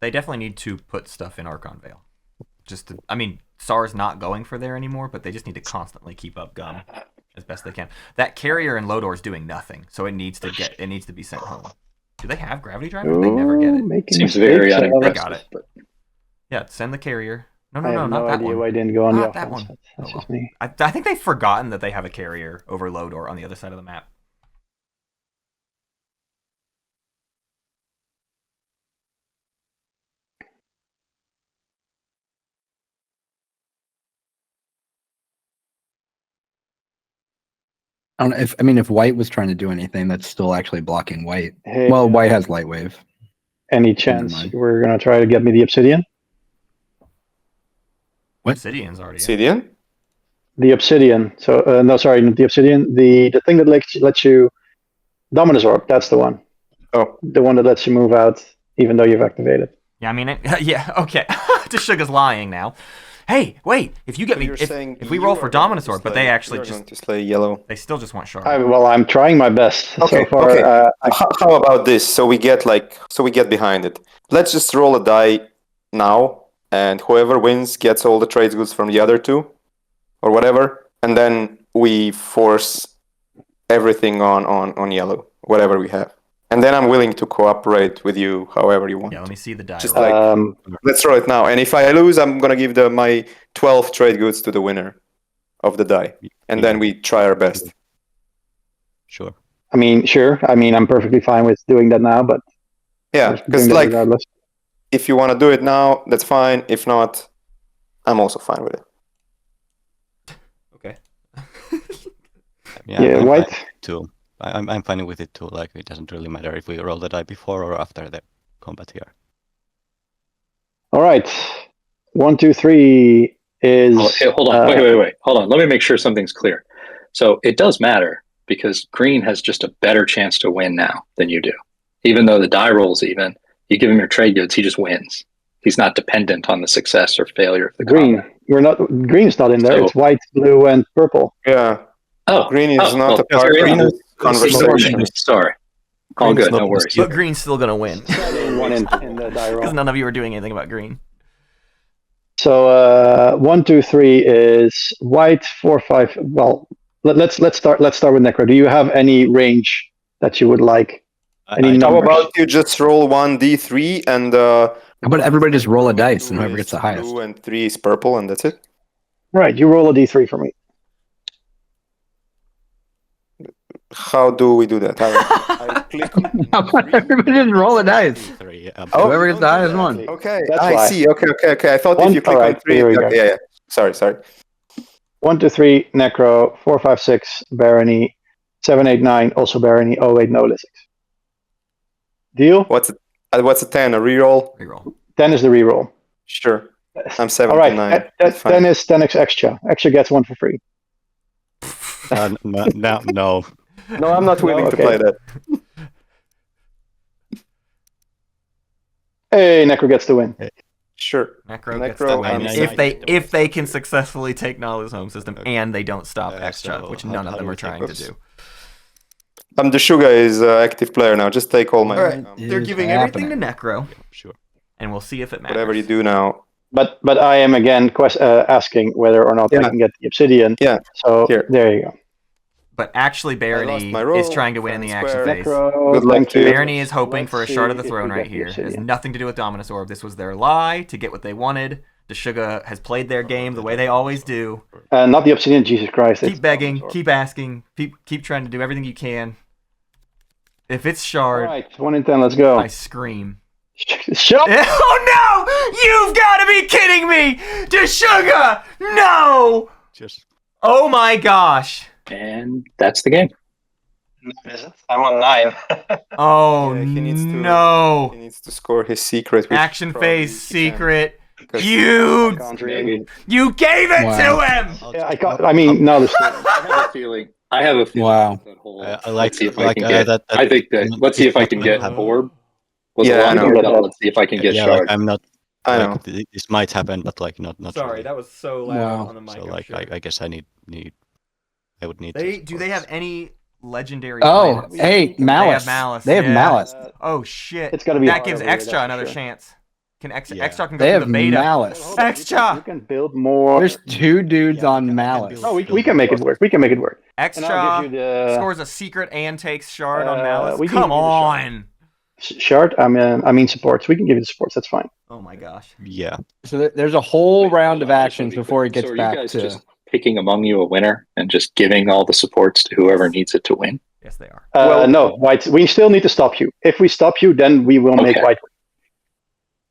They definitely need to put stuff in Archon Vale. Saar's not going for there anymore, but they just need to constantly keep up gun as best they can. That carrier in Lodor is doing nothing, so it needs to be sent home. Do they have gravity driver? They never get it. Making seems very mistakes, Alex. They got unimpressive. it. But Yeah, send the carrier. No, I have not no that idea one. why I didn't go on Not the that offense. one. That's Oh, just well. me. I think they've forgotten that they have a carrier over Lodor on the other side of the map. I don't know if white was trying to do anything, that's still actually blocking white. Hey, Well, white has light wave. any chance mind. we're gonna try to get me the obsidian? What? Obsidian's already in. Obsidian? The obsidian. So no, sorry, not the obsidian. The thing that lets you Dominus Orb, that's the one. Oh. The one that lets you move out even though you've activated. Yeah, I mean, yeah, okay. Deshuga's lying now. Hey, wait! If you get me, You're saying if we you roll are for going Dominus to Orb, but slay- they actually you're just going to slay yellow. they still just want Shard. Well, I'm trying my best Okay, so far. okay. How about this? So we get behind it. Let's just roll a die now, and whoever wins gets all the trade goods from the other two, or whatever, and then we force everything on yellow, whatever we have. And then I'm willing to cooperate with you however you want. Yeah, let me see the die. Just roll. let's roll it now. And if I lose, I'm gonna give my 12 trade goods to the winner of the die, and then we try our best. Sure. I mean, sure. I mean, I'm perfectly fine with doing that now, but Yeah, because doing that regardless. if you want to do it now, that's fine. If not, I'm also fine with it. Okay. Yeah, I'm white. fine too. I'm fine with it too. Like it doesn't really matter if we roll the die before or after the combat here. All right. 1, 2, 3 is. Oh, hey, hold on. Wait. Hold on. Let me make sure something's clear. So it does matter because green has just a better chance to win now than you do. Even though the die rolls even, you give him your trade goods, he just wins. He's not dependent on the success or failure of the Green. combat. Green's not in there. So- It's white, blue, and purple. Yeah, Oh, green is not a well, part green of is- this conversation. Sorry. All Green is good. not No in worries. this But green's still gonna win One in the die roll. because none of you are doing anything about green. So 1, 2, 3 is white. 4, 5. Well, let's start. Let's start with Nekro. Do you have any range that you would like? Any I- How numbers? about you just roll 1d3 and How about everybody just roll a dice and whoever gets the highest? blue and 3 is purple, and that's it. Right. You roll a d3 for me. How do we do that? I click How about everybody just roll a dice? Three, Oh, Whoever you gets don't the do highest that. one. Okay, That's I why. see. Okay. I thought One- if you click alright, on 3, here we go. yeah. Sorry. 1, 2, 3, Nekro. 4, 5, 6, Barony. 7, 8, 9, also Barony. 0, 8, no Lizix. Deal? What's a 10? A reroll? Reroll. 10 is the reroll. Sure. I'm 7 All to right. 9. That's fine. 10 is 10x Xxcha. Xxcha gets one for free. no. No, I'm not willing to okay. play that. Hey, Nekro gets the win. Sure. Necro gets Necro, the win I'm if they can successfully take Naalu's home system and they don't stop Xxcha, so which how- none of how them do are we take trying to this? do. Deshuga is an active player now. Just take all my Alright, It they're is giving everything to happening. Necro, Sure. and we'll see if it matters. whatever you do now. But I am again asking whether or not I Yeah. can get the obsidian. Yeah. So Here. there you go. But actually, lost Barony my roll. is trying to win in the Fair and action square. phase. Necro, Good luck thank to you. you. Barony is hoping for a Let's shard of the see if throne we right get the here. It has obsidian. nothing to do with Dominus Orb. This was their lie to get what they wanted. Deshuga has played their game the way they always do. Not the obsidian, Jesus Christ. Keep it's begging, Dominus Orb. keep asking, keep trying to do everything you can. If it's All shard, right, 1 in 10, let's go. I scream. Shut Oh no! You've got to be kidding me! Deshuga! No! Just Oh my gosh! And that's the game. Is it? I'm on 9. Oh Yeah, he needs to- no! He needs to score his secret. which Action probably phase he can, secret. 'cause- You Can't really. you gave it Wow. to him! Yeah, I can't. I mean, no, there's I have a feeling. Wow. That whole, I like let's see if like I can get. that. I think that. Let's see if I can get Uh, orb. Was Yeah, a I lot know. more than let's see if I can get yeah, shard. like I'm not. I like, know. This might happen, but like not. Sorry, really. that was so loud Wow. on the mic. So I'm like sure. I guess I need. I would need. They to do they have any legendary? Oh, planets? hey, Malice. Malice, They have yeah. Malice. Oh shit! It's gotta be that hard gives over here, Xxcha that's another for sure. chance. Yeah. Xxcha can go They through have the beta? Malice. Xxcha! You can build more. There's 2 dudes Yeah, on I can Malice. build- No, we can make it work. We can make it work. And I'll give you Xxcha the scores a secret and takes shard on we Malice. can Come give you the shard. on! shard. I mean supports. We can give you the supports. That's fine. Oh my gosh. Yeah. So there's a whole Wait, round hold of on, I just actions wanna be before clear. it gets So are back you guys to. just picking among you a winner and just giving all the supports to whoever needs it to win? Yes, they are. No, white. We still need to stop you. If we stop you, then we will make Okay. white.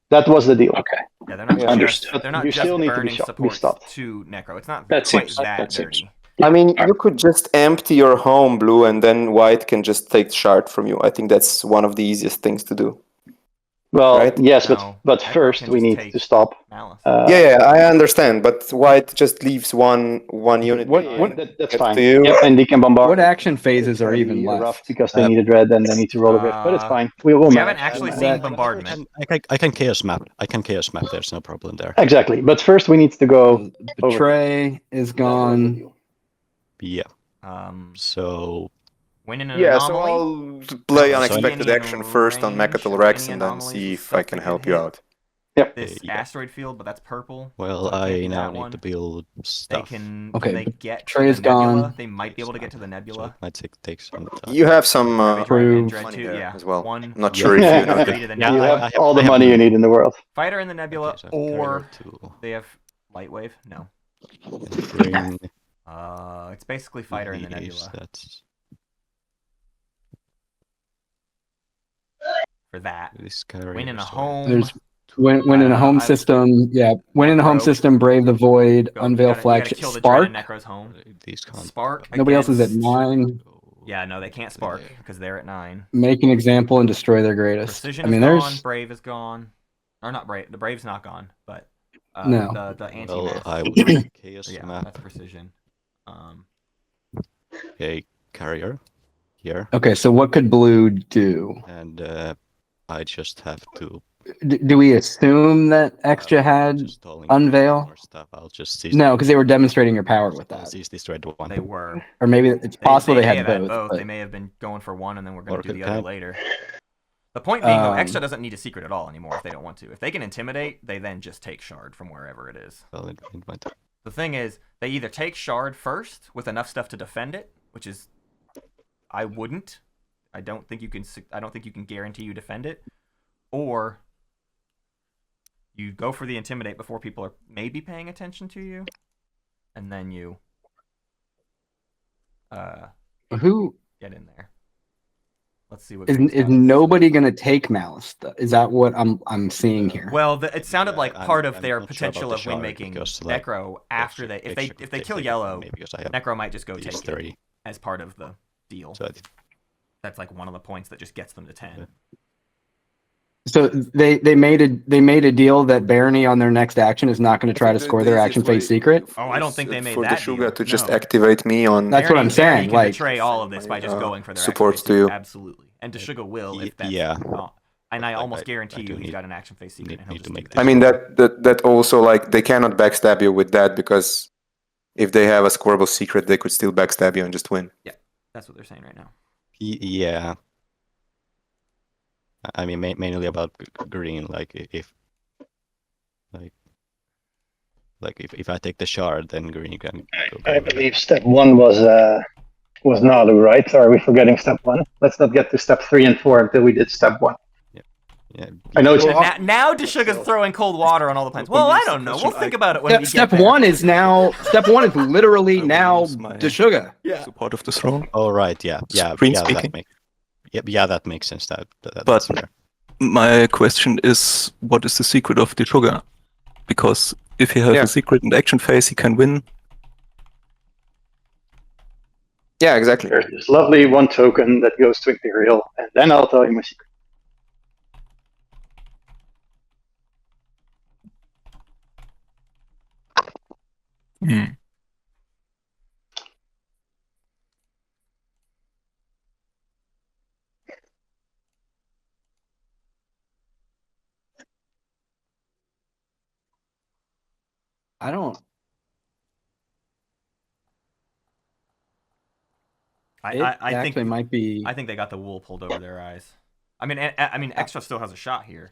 That was the deal. Okay. Yeah, they're not Yeah. Understood. just they're not You just still need to be burning be supports stopped. to Necro. It's not That quite seems- that that seems- dirty. I mean, Alright. you could just empty your home, blue, and then white can just take shard from you. I think that's one of the easiest things to do. Well, Right? yes, No, but Nekro first can we just need take to stop. Malice. Yeah, I understand, but white just leaves one unit What- behind. That's Get fine. to you. Yep, and they can bombard. What action It's phases are gonna even be left? rough because they need a dread and they need to roll a rift, but it's fine. We'll we manage. haven't actually We'll seen manage. bombardment. I can chaos map. I can chaos map. There's no problem there. Exactly, but first we need to go. Betray is gone. Yeah. Um, So win an Yeah, so anomaly. I'll play So unexpected any action first on range Mechatol of Rex any and then anomalies see and if I stuff can that help get you hit. out. This yeah. asteroid field, but that's purple. Well, so I can't I do now that need one. to build They stuff. can. Okay, Can they get to Betray's the nebula? gone. They might be able to get to the So nebula. it might take some time. You have some Ravage, right? And Prove. Dread money too, there yeah. as well. One. I'm not Yeah. sure if you Yeah. know Three to the You nebula. have all the money you need in the world. Fighter in the nebula, Okay, so I have to or carry two. they have light wave. No. And bring It's basically fighter in the these, nebula That's for that. this carrier. Win in a so home. There's win I in don't a home know, system. Yeah, win in a home Necro. system. Brave the void. Go, Unveil you gotta flagship. kill the dread in Spark. Necro's home. These can't. Spark. Nobody else is at against- 9. Yeah, no, they can't spark because they're at 9. Make an example and destroy their greatest. Precision I mean, is gone. there's Brave is gone. Or not Brave. The Brave's not gone, but No. the anti Well, I would chaos yeah, map that's precision. a carrier here, okay. So what could blue do? and I just have to. Do we assume that Xxcha had just stalling unveil? more stuff. I'll just see. No, because they were demonstrating your power with I'll that. seize this red one. They were. Or maybe it's possible they, may had have both. They But may have been going for one, and then we're going Or to do the can other I- later. The point being, though, Um, Xxcha doesn't need a secret at all anymore if they don't want to. If they can intimidate, they then just take shard from wherever it is. Well, it might. The thing is, they either take shard first with enough stuff to defend it, which is, I wouldn't. I don't think you can guarantee you defend it, or you go for the intimidate before people are maybe paying attention to you, and then you who get in there. Let's see what is Green's got. nobody going to take Malice? Is that what I'm seeing here? Well, it sounded like I'm- part of I'm their not sure about potential the of win shard making because, like, Necro after they if they kill yellow, maybe because I have Necro might just go these take it three. as part of the deal. So That's like one of the points that just gets them to 10. So they made a deal that Barony on their next action is not going to try to score their action phase secret. Oh, I don't think they made for that Deshuga deal. to just No. activate me on. That's what I'm Barony saying, can like- betray all of this by just going for their supports action to phase you. secret. Absolutely. And Deshuga will if that's yeah. and I Like, almost I guarantee do you he's need- got an action phase secret. need- And he'll need just to do make that. I mean that also, like, they cannot backstab you with that, because if they have a scoreable secret, they could still backstab you and just win. That's what they're saying right now. Yeah. I mean, mainly about green. Like if I take the shard, then green can. I believe step 1 was Naalu, right? Or are we forgetting step 1? Let's not get to step 3 and 4 until we did step 1. Yeah. I know it's Now Deshuga's throwing cold water on all the plans. Well, I don't know. We'll think about it when we Step get there. one is literally I will now use my- Deshuga. Yeah. Support of the throne. Oh right, yeah. Green That speaking. that makes sense. That's But fair. my question is, what is the secret of the sugar? Because if he has Yeah. a secret in action phase, he can win. Yeah, exactly. There's this lovely 1 token that goes to Imperial, and then I'll tell you my secret. I don't. I Actually think might be. I think they got the wool pulled over their eyes. I mean, Xxcha still has a shot here,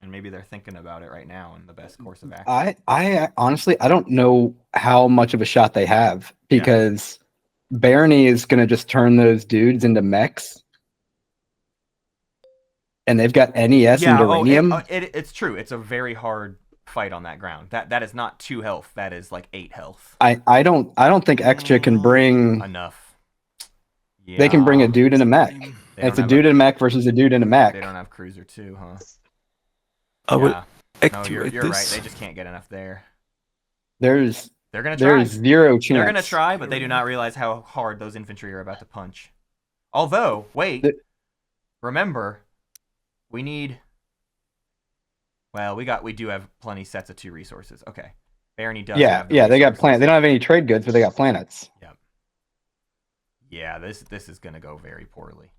and maybe they're thinking about it right now in the best course of action. I honestly I don't know how much of a shot they have, because Barony is going to just turn those dudes into mechs, and they've got NES and uranium. It's true. It's a very hard fight on that ground. That is not 2 health. That is like 8 health. I don't think Xxcha can bring. Enough. Yeah. They can bring a dude in a mech. They And don't it's a have dude in a mech versus a dude in a mech. They don't have cruiser 2, huh? I will No, activate you're right. this. They just can't get enough there. They're gonna try. There's zero chance. They're gonna try, but they do not realize how hard those infantry are about to punch. Although, wait, remember, we need Well, we do have plenty sets of 2 resources. Okay. Barony does Yeah, have the yeah, they got resources. planets. They don't have any trade goods, but they got planets. Yep. Yeah, this is gonna go very poorly.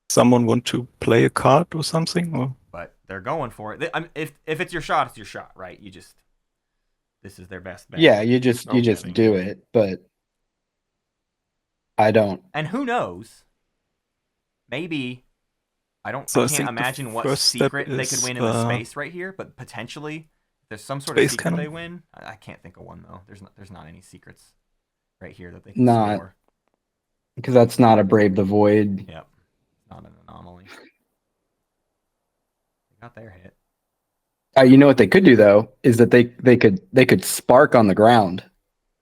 Someone want to play a card or something? Or? But they're going for it. If it's your shot, it's your shot, right? This is their best bet. Yeah, you just do it, but I don't. And who knows? Maybe I So I can't think the imagine what first step secret they could is, win in the space right here, but potentially if there's some sort of Space secret cannon. they win. I can't think of one though. There's not any secrets right here that they can Not. score. Because that's not a Brave the Void. Yep. Not an anomaly. They got their hit. You know what they could do though is that they could spark on the ground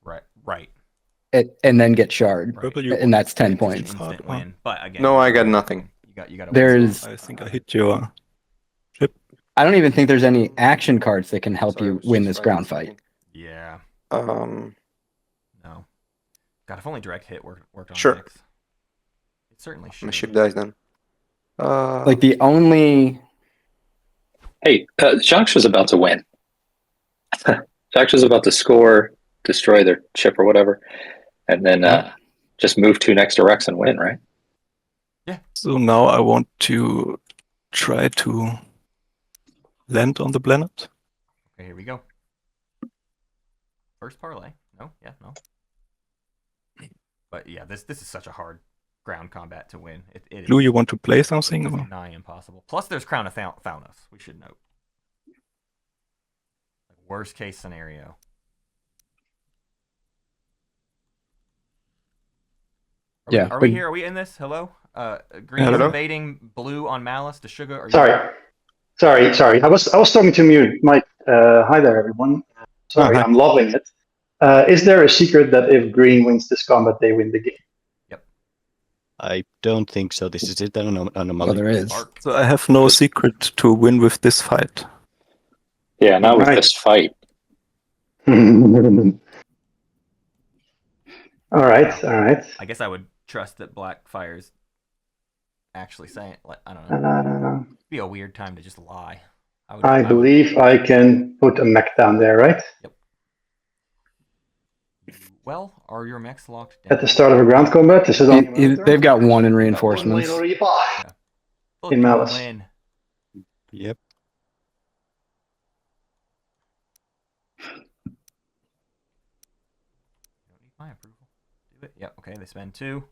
Right. and then get shard, Right. and that's 10 It's just an points. instant win. But again, No, I got nothing. You got. There's. I think I hit your. I don't even think there's any action cards that can help you win this ground fight. Yeah. Um, No. God, if only direct hit worked on Sure. X. It certainly I'm should. gonna ship dice then. Like the only. Hey, Xxcha was about to win. Xxcha was about to score, destroy their ship or whatever, and then just move 2 next to Rex and win, right? So now I want to try to land on the planet. Okay, here we go. First parlay. No. But yeah, this is such a hard ground combat to win. It is. Blue, you want to play something? It's Or? nigh impossible. Plus, there's Crown of Thanos. We should note. Worst case scenario. Are we here? Are we in this? Hello? Green Hello? invading blue on Malice. Deshuga, are you? Sorry. I was talking to mute. Hi there, everyone. Sorry, hi. I'm loving it. Is there a secret that if green wins this combat, they win the game? I don't think so. This is it an anomaly. Well, there is. So I have no secret to win with this fight. Yeah, not with Right. this fight. All right. I guess I would trust that Blackfire's actually saying, like, I don't know. It'd be a weird time to just lie. I believe I can put a mech down there, right? Well, are your mechs locked down? At the start of a ground combat, this is only They've got 1 in reinforcements. In Malice. Win. Yep. Don't need my approval. Do it. Yep. Okay, they spend 2.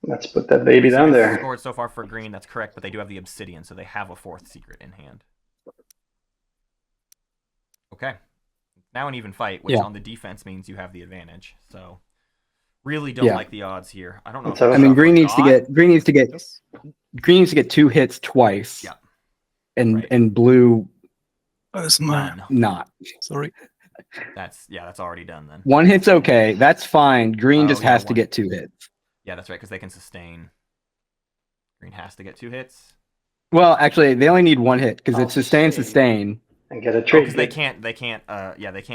Let's put that baby down there. Scored so far for green. That's correct, but they do have the obsidian, so they have a 4th secret in hand. Okay. Now an even fight, which on the defense means you have the advantage. So really don't like the odds here. I don't know. So- I mean, green needs to get 2 hits twice. Yeah. And blue Where's my... None. not. Sorry. That's already done then. 1 hit's okay. That's fine. Green just yeah, has to 1. get 2 hits. Yeah, that's right, because they can sustain. Green has to get 2 hits. Well, actually, they only need 1 hit because it's sustain. And get a trade. Because they can't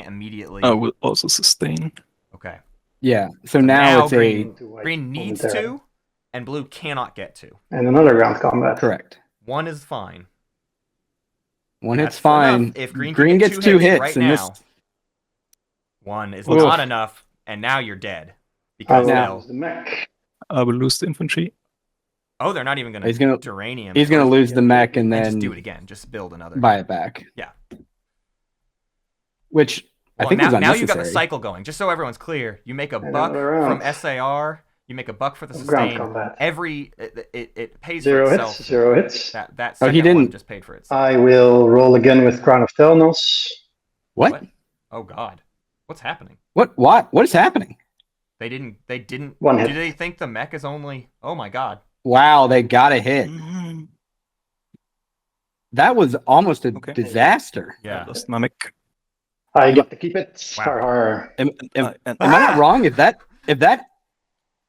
immediately. I will also sustain. Okay. Yeah. So now it's green needs 2, and blue cannot get 2. And another ground combat. correct. 1 is fine. 1 hit's That's fine. enough. If green gets 2 hits right and now, this 1 is Oof. not enough, and now you're dead. I Because will they'll. lose the mech. I will lose the infantry. Oh, they're not even going He's gonna- to Duranium. he's gonna lose the mech and just then do it again. Just build another. buy it back. Yeah. Which Well, I think is now unnecessary. you've got the cycle going. Just so everyone's clear, you make a And buck another round. from SAR. You make a buck for the Ground sustain. combat. It pays 0 for hits. itself. 0 hits. That Oh, he second one didn't- just paid for itself. I will roll again with Crown of Thanos. What? Oh God, what's happening? What is happening? They didn't. One hit. Do they think the mech is only? Oh my God. Wow, they got a hit. That was almost a Okay. disaster. Yeah. I lost my mech. I get to keep it. Wow. Har, har. Am And I not wrong? If that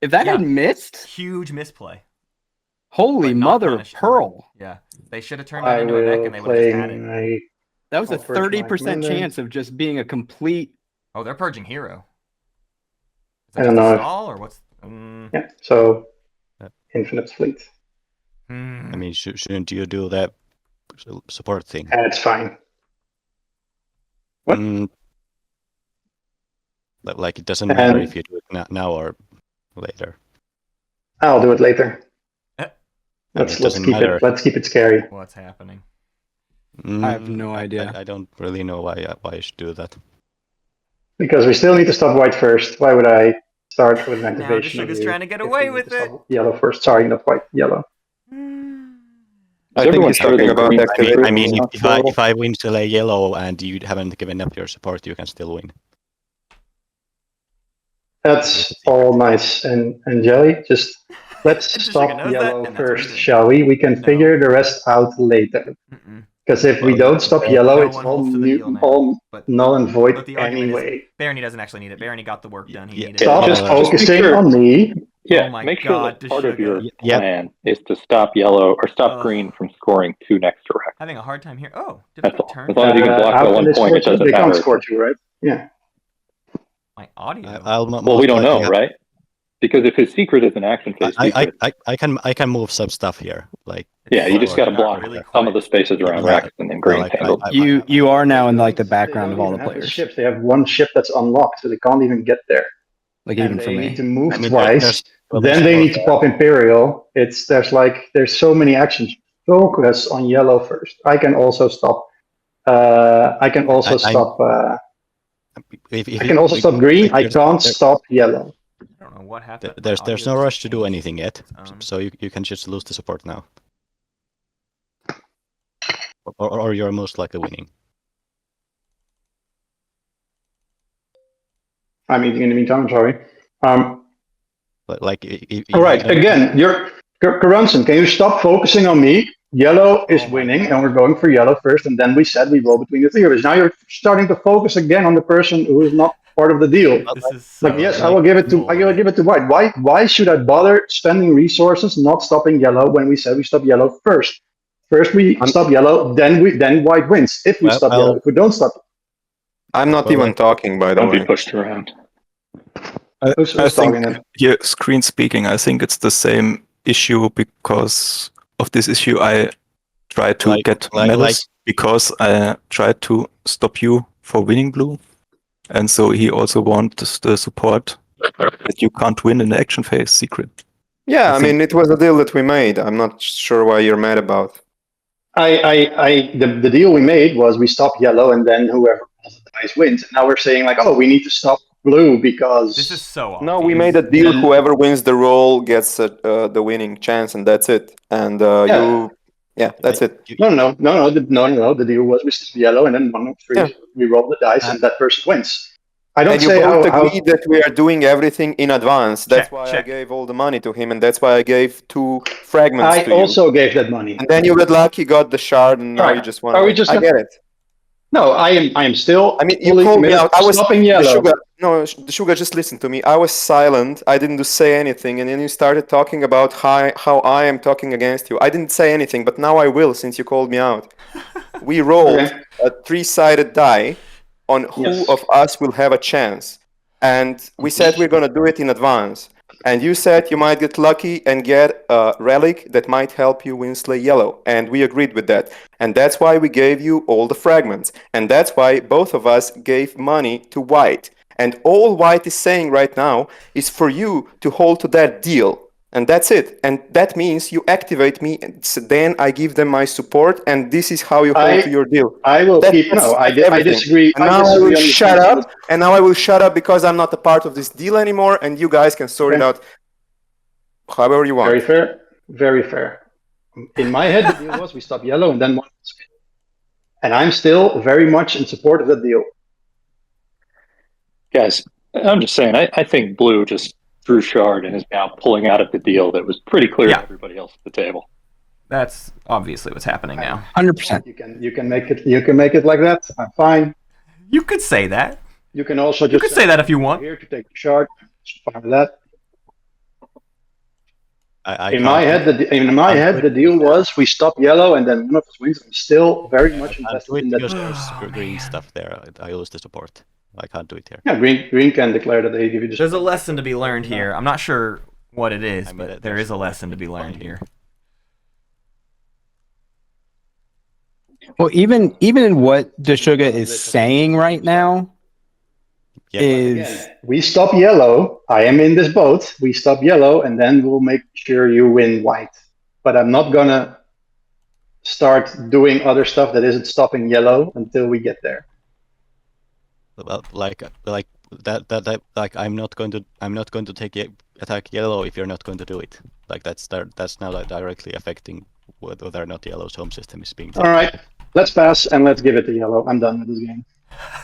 Yeah. had missed, Huge misplay. holy But not mother of punished. pearl! Yeah. They should have turned that I into a mech will and they would have just had play it. my. That was a Oh, first 30% Mike chance of just being a complete. Oh, they're purging hero. Is I that don't just a know if- stall or what's? Yeah. So, Yeah. Infinite Fleet. I mean, shouldn't you do that support thing? And it's fine. Like it doesn't matter if you do it now or later. I'll do it later. Let's doesn't keep matter. it. Let's keep it scary. What's happening? I have no idea. I don't really know why you should do that. Because we still need to stop white first. Why would I start with an Now activation? Deshuga's of you trying to get if we away need with to it. stop yellow first. Sorry, not white. Yellow. I think everyone he's sure talking that about green- activation. I mean, Not if I win to lay yellow and you haven't given up your support, you can still win. That's all nice and jelly. Just let's Deshuga stop knows that, yellow and that's what he's first, doing. shall we? We can No. figure the rest out later. Because if we don't stop yellow, No it's one all holds to the deal now, all but null and void But the argument anyway. is Barony doesn't actually need it. Barony got the work done. He Yeah, needed Stop it. just focusing sure. on me. Yeah, Oh my make sure God, that part of Deshuga. your Yep. plan is to stop yellow or stop Ugh. green from scoring 2 next direct. Having a hard time here. Oh, did I That's get all. turned? As long as you can block How the can 1 they point, score it two? doesn't They can't matter. score two, right? Yeah. My audio. Well, we don't know, right? Because if his secret is an action phase secret, I can move some stuff here. Like yeah, you just got to Got block really some of the quiet. spaces around Yeah. Rex and then green like, tangled. You are now in like the They background of don't all the even have players. ships. They have one ship that's unlocked, so they can't even get there. Like And even for they me. need to move I mean, twice. there's Then they need to pop Imperial. There's so many actions. Focus on yellow first. I can also stop. I can also stop. I can also stop green. I can't stop yellow. I don't know what happened. My There's audio no just rush to do changed. anything yet, so you can just lose the support now, or you're most likely winning. I'm eating in the meantime. I'm sorry. But like, All right. Again, you're Karunsun. Can you stop focusing on me? Yellow is Oh my winning, God. and we're going for yellow first. And then we said we roll between the theories. Now you're starting to focus again on the person who is not part of the deal. This is so Like, yes, I will give it to. I will give it to white. Why should I bother spending resources not stopping yellow when we said we stop yellow first? First we stop yellow, then white wins. If we stop yellow, if we don't stop. I'm not even talking, by the Don't be way. pushed around. Who's I talking think, then? yeah, screen speaking, I think it's the same issue because of this issue. I try to get malice because I tried to stop you for winning blue. And so he also wants the support that you can't win in the action phase secret. Yeah, I think- mean, it was a deal that we made. I'm not sure why you're mad about. The deal we made was we stop yellow and then whoever rolls the dice wins. And now we're saying like, oh, we need to stop blue because This is so obvious. No, we made a deal. Whoever wins the roll gets the winning chance, and that's it. And that's it. No. The deal was we stop yellow and then one of three we roll the dice and that person wins. I don't And you say both how agreed that we are doing everything in advance. That's Check, why check. I gave all the money to him, and that's why I gave 2 fragments I to you. also gave that money. And then you got lucky, got the shard, and now Alright. you just want Are we to. just I get it. No, I am still. I mean, you fully called me committed out. to I was stopping yellow. Deshuga, just listen to me. I was silent. I didn't say anything, and then you started talking about how I am talking against you. I didn't say anything, but now I will since you called me out. We rolled a 3-sided die on who of us will have a chance, and we said we're gonna do it in advance. And you said you might get lucky and get a relic that might help you win Slay Yellow. And we agreed with that. And that's why we gave you all the fragments. And that's why both of us gave money to White. And all White is saying right now is for you to hold to that deal. And that's it. And that means you activate me, and then I give them my support, and this is how you hold to your deal. I will keep. No, I disagree. And now I will shut up. And now I will shut up because I'm not a part of this deal anymore, and you guys can sort it out however you want. Very fair. Very fair. In my head, the deal was we stop yellow and then one. And I'm still very much in support of that deal. Guys, I'm just saying, I think blue just drew shard and is now pulling out of the deal that was pretty clear to everybody else at the table. That's obviously what's happening now. 100%. You can make it like that. I'm fine. You could say that. You can also just You could say that if you want. here to take the shard. Fine with that. In my head, the deal was we stop yellow and then one of us wins. I'm still very much invested in that. There's green stuff there. I lose the support. I can't do it here. Yeah, green can declare that they give you the. There's a lesson to be learned here. I'm not sure what it is, but there is a lesson to be learned here. Well, even in what Deshuga is saying right now is Again, we stop yellow. I am in this boat. We stop yellow, and then we'll make sure you win white. But I'm not gonna start doing other stuff that isn't stopping yellow until we get there. Well, like that like I'm not going to attack yellow if you're not going to do it. Like that's now like directly affecting whether or not yellow's home system is being taken. All right, let's pass and let's give it to yellow. I'm done with this game.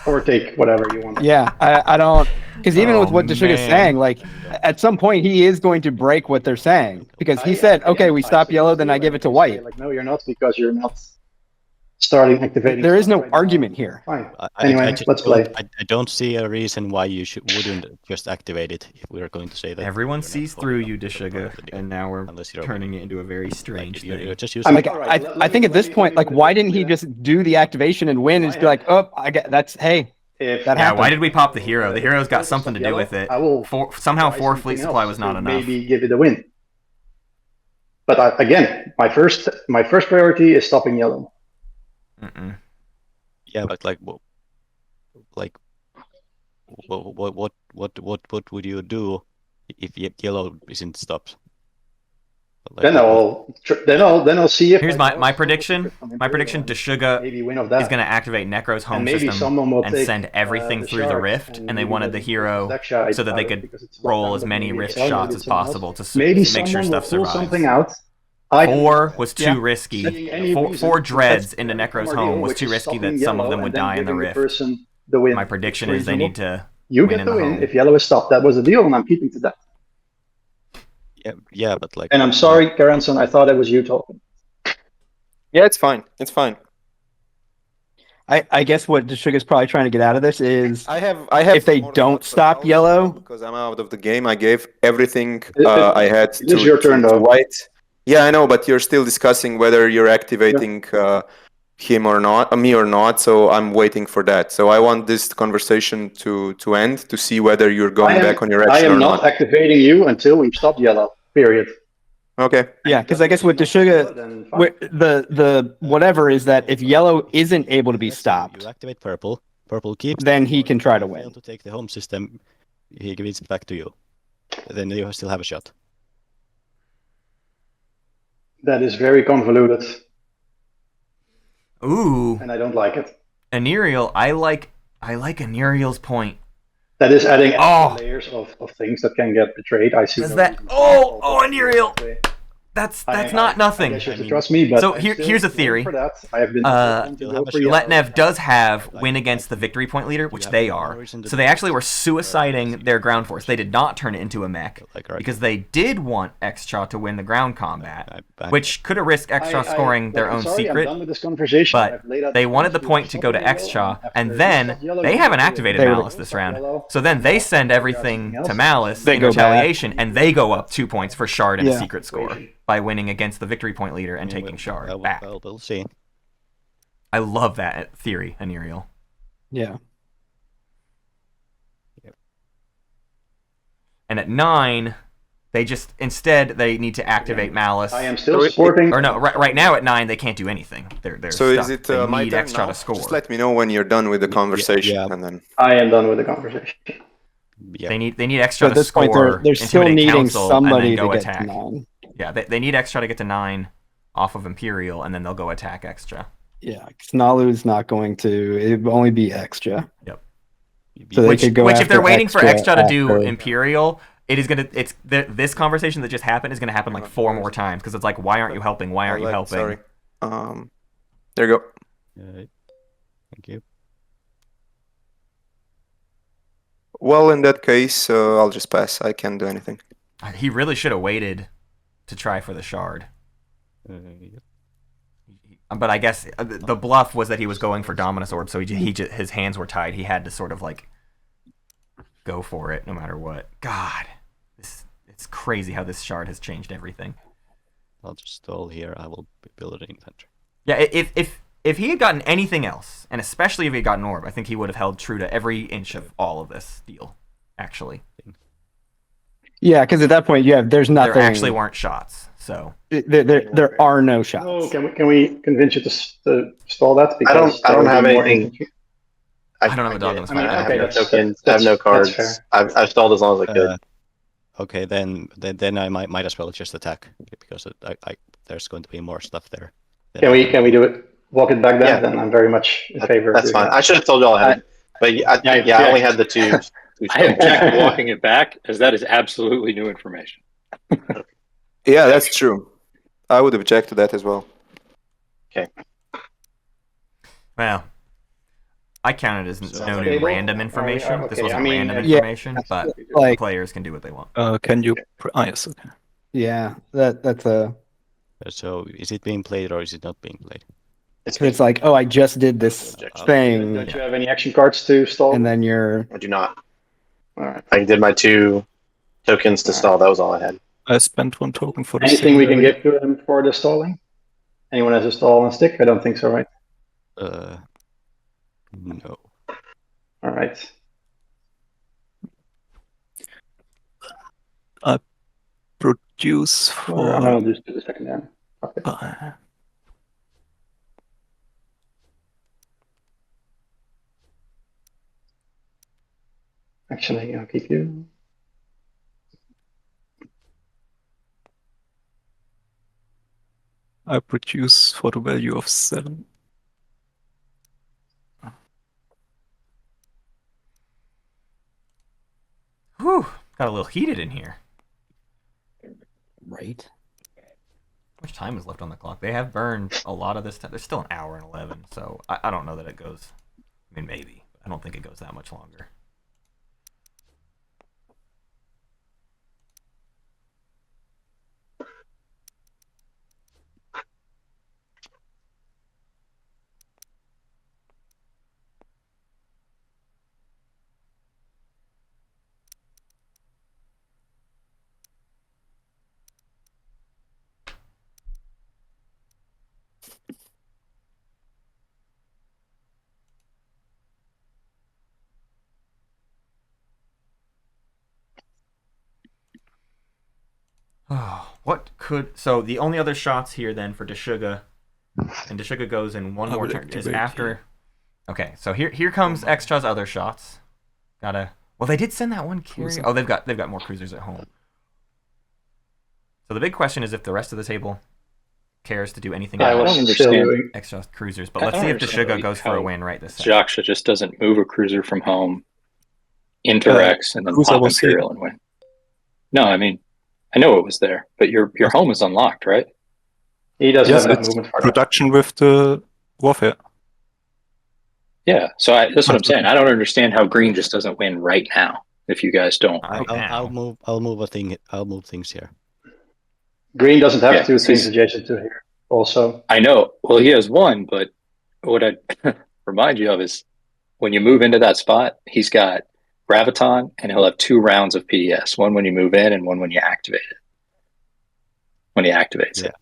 Or take whatever you want. Yeah, I don't, because even with what Deshuga is man. saying, like at some point he is going to break what they're saying, because he said, okay, we stop yellow, then I give it to white. Like, no, you're not, because you're not starting activating. There is stuff no right now. argument here. Fine. I Anyway, just let's play. I don't see a reason why you wouldn't just activate it if we are going to say that. Everyone you're not sees following through up you, with the Deshuga, part of the deal. and now we're Unless you're turning it into a very strange you're thing. just using Like I think at this point, like why didn't he just do the activation and win and just be like, oh, I get that's hey. If That Yeah, happened. why did we pop the hero? The hero's got something to do with it. I will Somehow try 4 something fleet else supply was to not enough. Maybe give it a win. But again, my first priority is stopping yellow. Mm-mm. Yeah, but like what would you do if yellow isn't stopped? Like, Then I'll see if Here's I my know prediction. from My Imperial prediction: and Deshuga maybe win of that. is going to activate Nekro's home And maybe system someone will and take, send everything the through the shark, rift, and they maybe wanted the hero Xxcha so that they out could because it's roll black as out, many maybe rift Excel, shots maybe as someone else. possible to Maybe make someone sure will stuff pull survives. something out. I can do 4 that. was too Yeah. risky. Seeing any reason 4 to dreads test into the Nekro's primordial, home was which too is risky stopping that some of yellow them would and then die in the giving rift. person the win. My prediction It's is they reasonable. need to You win get in the the win home. if yellow is stopped. That was the deal, and I'm keeping to that. yeah, but like. And I'm sorry, Karunsun, I thought it was you talking. Yeah, it's fine. It's fine. I guess what Deshuga's probably trying to get out of this is I have if they more don't thoughts stop about yellow- because I'm out of the game. I gave everything It- I had it is your turn, to though. white. Yeah, I know, but you're still discussing whether you're activating him or not, me or not. So I'm waiting for that. So I want this conversation to end to see whether you're going back on your I action am or not not. activating you until we've stopped yellow. Period. Okay. Yeah, because I guess what Deshuga, Then fine. the whatever is that if yellow isn't able to be stopped, You activate purple. Purple keeps. then he can try to Fail win. to take the home system. He gives it back to you. Then you still have a shot. That is very convoluted, Ooh, and I don't like it. Aniriel. I like Aniriel's point. That is adding extra Oh. layers of things that can get betrayed. I see. Does no that? reason to Oh, solve it Aniriel. that way. That's I not nothing. guess you have to trust me, but So I'm here- still here's a waiting theory. For that. I have been Uh, to You'll go have a for shot. yellow. Letnev does have win against the victory point leader, which they are. So they actually were suiciding their ground force. They did not turn it into a mech because they did want Xxcha to win the ground combat, which could have risked Xxcha scoring their I'm own sorry, I'm secret. done with this conversation. But I've laid out they wanted the points. point to go to Stop yellow, Xxcha, after and you then stop yellow, they you haven't have to activated win. Malice this Stop round. yellow. So then they send everything to Malice They in go back. retaliation, and they go up 2 points for Shard and a Yeah. secret score by winning against the victory point leader and taking Shard back. We'll see. I love that theory, Aniriel. Yeah. And at 9, they just instead they need to activate Malice. I am still supporting. Or no, right now at 9 they can't do anything. They're So stuck. is it They my need turn Xxcha now? to score. Just let me know when you're done with the conversation, yeah. and then. I am done with the conversation. Yeah. They need Xxcha So at to this score. point, they're still intimidate needing council, somebody and then to go get attack. to 9. Yeah, they need Xxcha to get to 9 off of Imperial, and then they'll go attack Xxcha. Yeah, because Naalu's not going to. It will only be Xxcha. Yep. So they Which could go if they're after waiting for Xxcha to do after- Imperial, it is gonna. This conversation that just happened is gonna happen like 4 more times because it's like, why aren't you helping? Why aren't you helping? Sorry. There you go. Thank you. Well, in that case, I'll just pass. I can't do anything. He really should have waited to try for the Shard. Yep. But I guess the bluff was that he was going for Dominus Orb, so his hands were tied. He had to sort of like go for it no matter what. God, it's crazy how this Shard has changed everything. I'll just stall here. I will build an inventory. Yeah, if he had gotten anything else, and especially if he had gotten Orb, I think he would have held true to every inch of all of this deal, actually. Yeah, because at that point, there's nothing. There actually weren't shots. So There are no shots. Oh, can we convince you to stall that? I don't there will have be more anything. infantry. I don't have a dog in get this it. fight. I mean, I have okay, no that's- tokens. I have no that's cards. fair. I've stalled as long as I could. Okay, then I might as well just attack because there's going to be more stuff there. Can we do it? Walk it back then? Yeah. Then I'm very much in favor. of That's doing fine. that. I should have told y'all ahead. But I only had the two. I object walking it back, as that is absolutely new information. Yeah, that's true. I would object to that as well. Well, I count it as no new stable? random information. This okay, wasn't I mean, random yeah, information, but like- players can do what they want. Can you? Yes. Okay. Yeah, that's a. So is it being played or is it not being played? It's like, oh, I just did this thing, Don't you have any action cards to stall? and then you're. I do not. All right. I did my 2 tokens to stall. That was all I had. I spent 1 token for the Anything we can secondary. give to him for the stalling? Anyone has a stall and stick? I don't think so, right? No. All right. Produce Or for. I'll just do the second down. Okay. Actually, I'll keep you. I produce for the value of 7. Whew, got a little heated in here. Right. How much time is left on the clock? They have burned a lot of this time. There's still an hour and 11, so I don't know that it goes. I mean, maybe. I don't think it goes that much longer. Oh, what could... So the only other shots here then for Deshuga, and Deshuga goes in one I more would turn, is activate after... here. Okay, so here comes Xxcha's other shots. Gotta... Well, they did send that one carry... Oh, they've got more cruisers at home. So the big question is if the rest of the table cares to do anything I else. don't understand. Xxcha's cruisers, but I let's don't see if understand Deshuga goes for a how win right this second. Xxcha just doesn't move a cruiser from home into Rex and then cruiser pop was here. Imperial and win. No, I mean, I know it was there, but your home is unlocked, right? He doesn't Yes, have enough it's movement for that. production with the warfare. Yeah, so that's what I'm saying. I don't understand how green just doesn't win right now if you guys don't. Right now. I'll move a thing. I'll move things here. Green doesn't have Yeah, two so things he's- adjacent to here. Also, I know. Well, he has one, but what I remind you of is when you move into that spot, he's got Graviton, and he'll have 2 rounds of PDS. One when you move in, and one when you activate it. When he activates Yeah. it.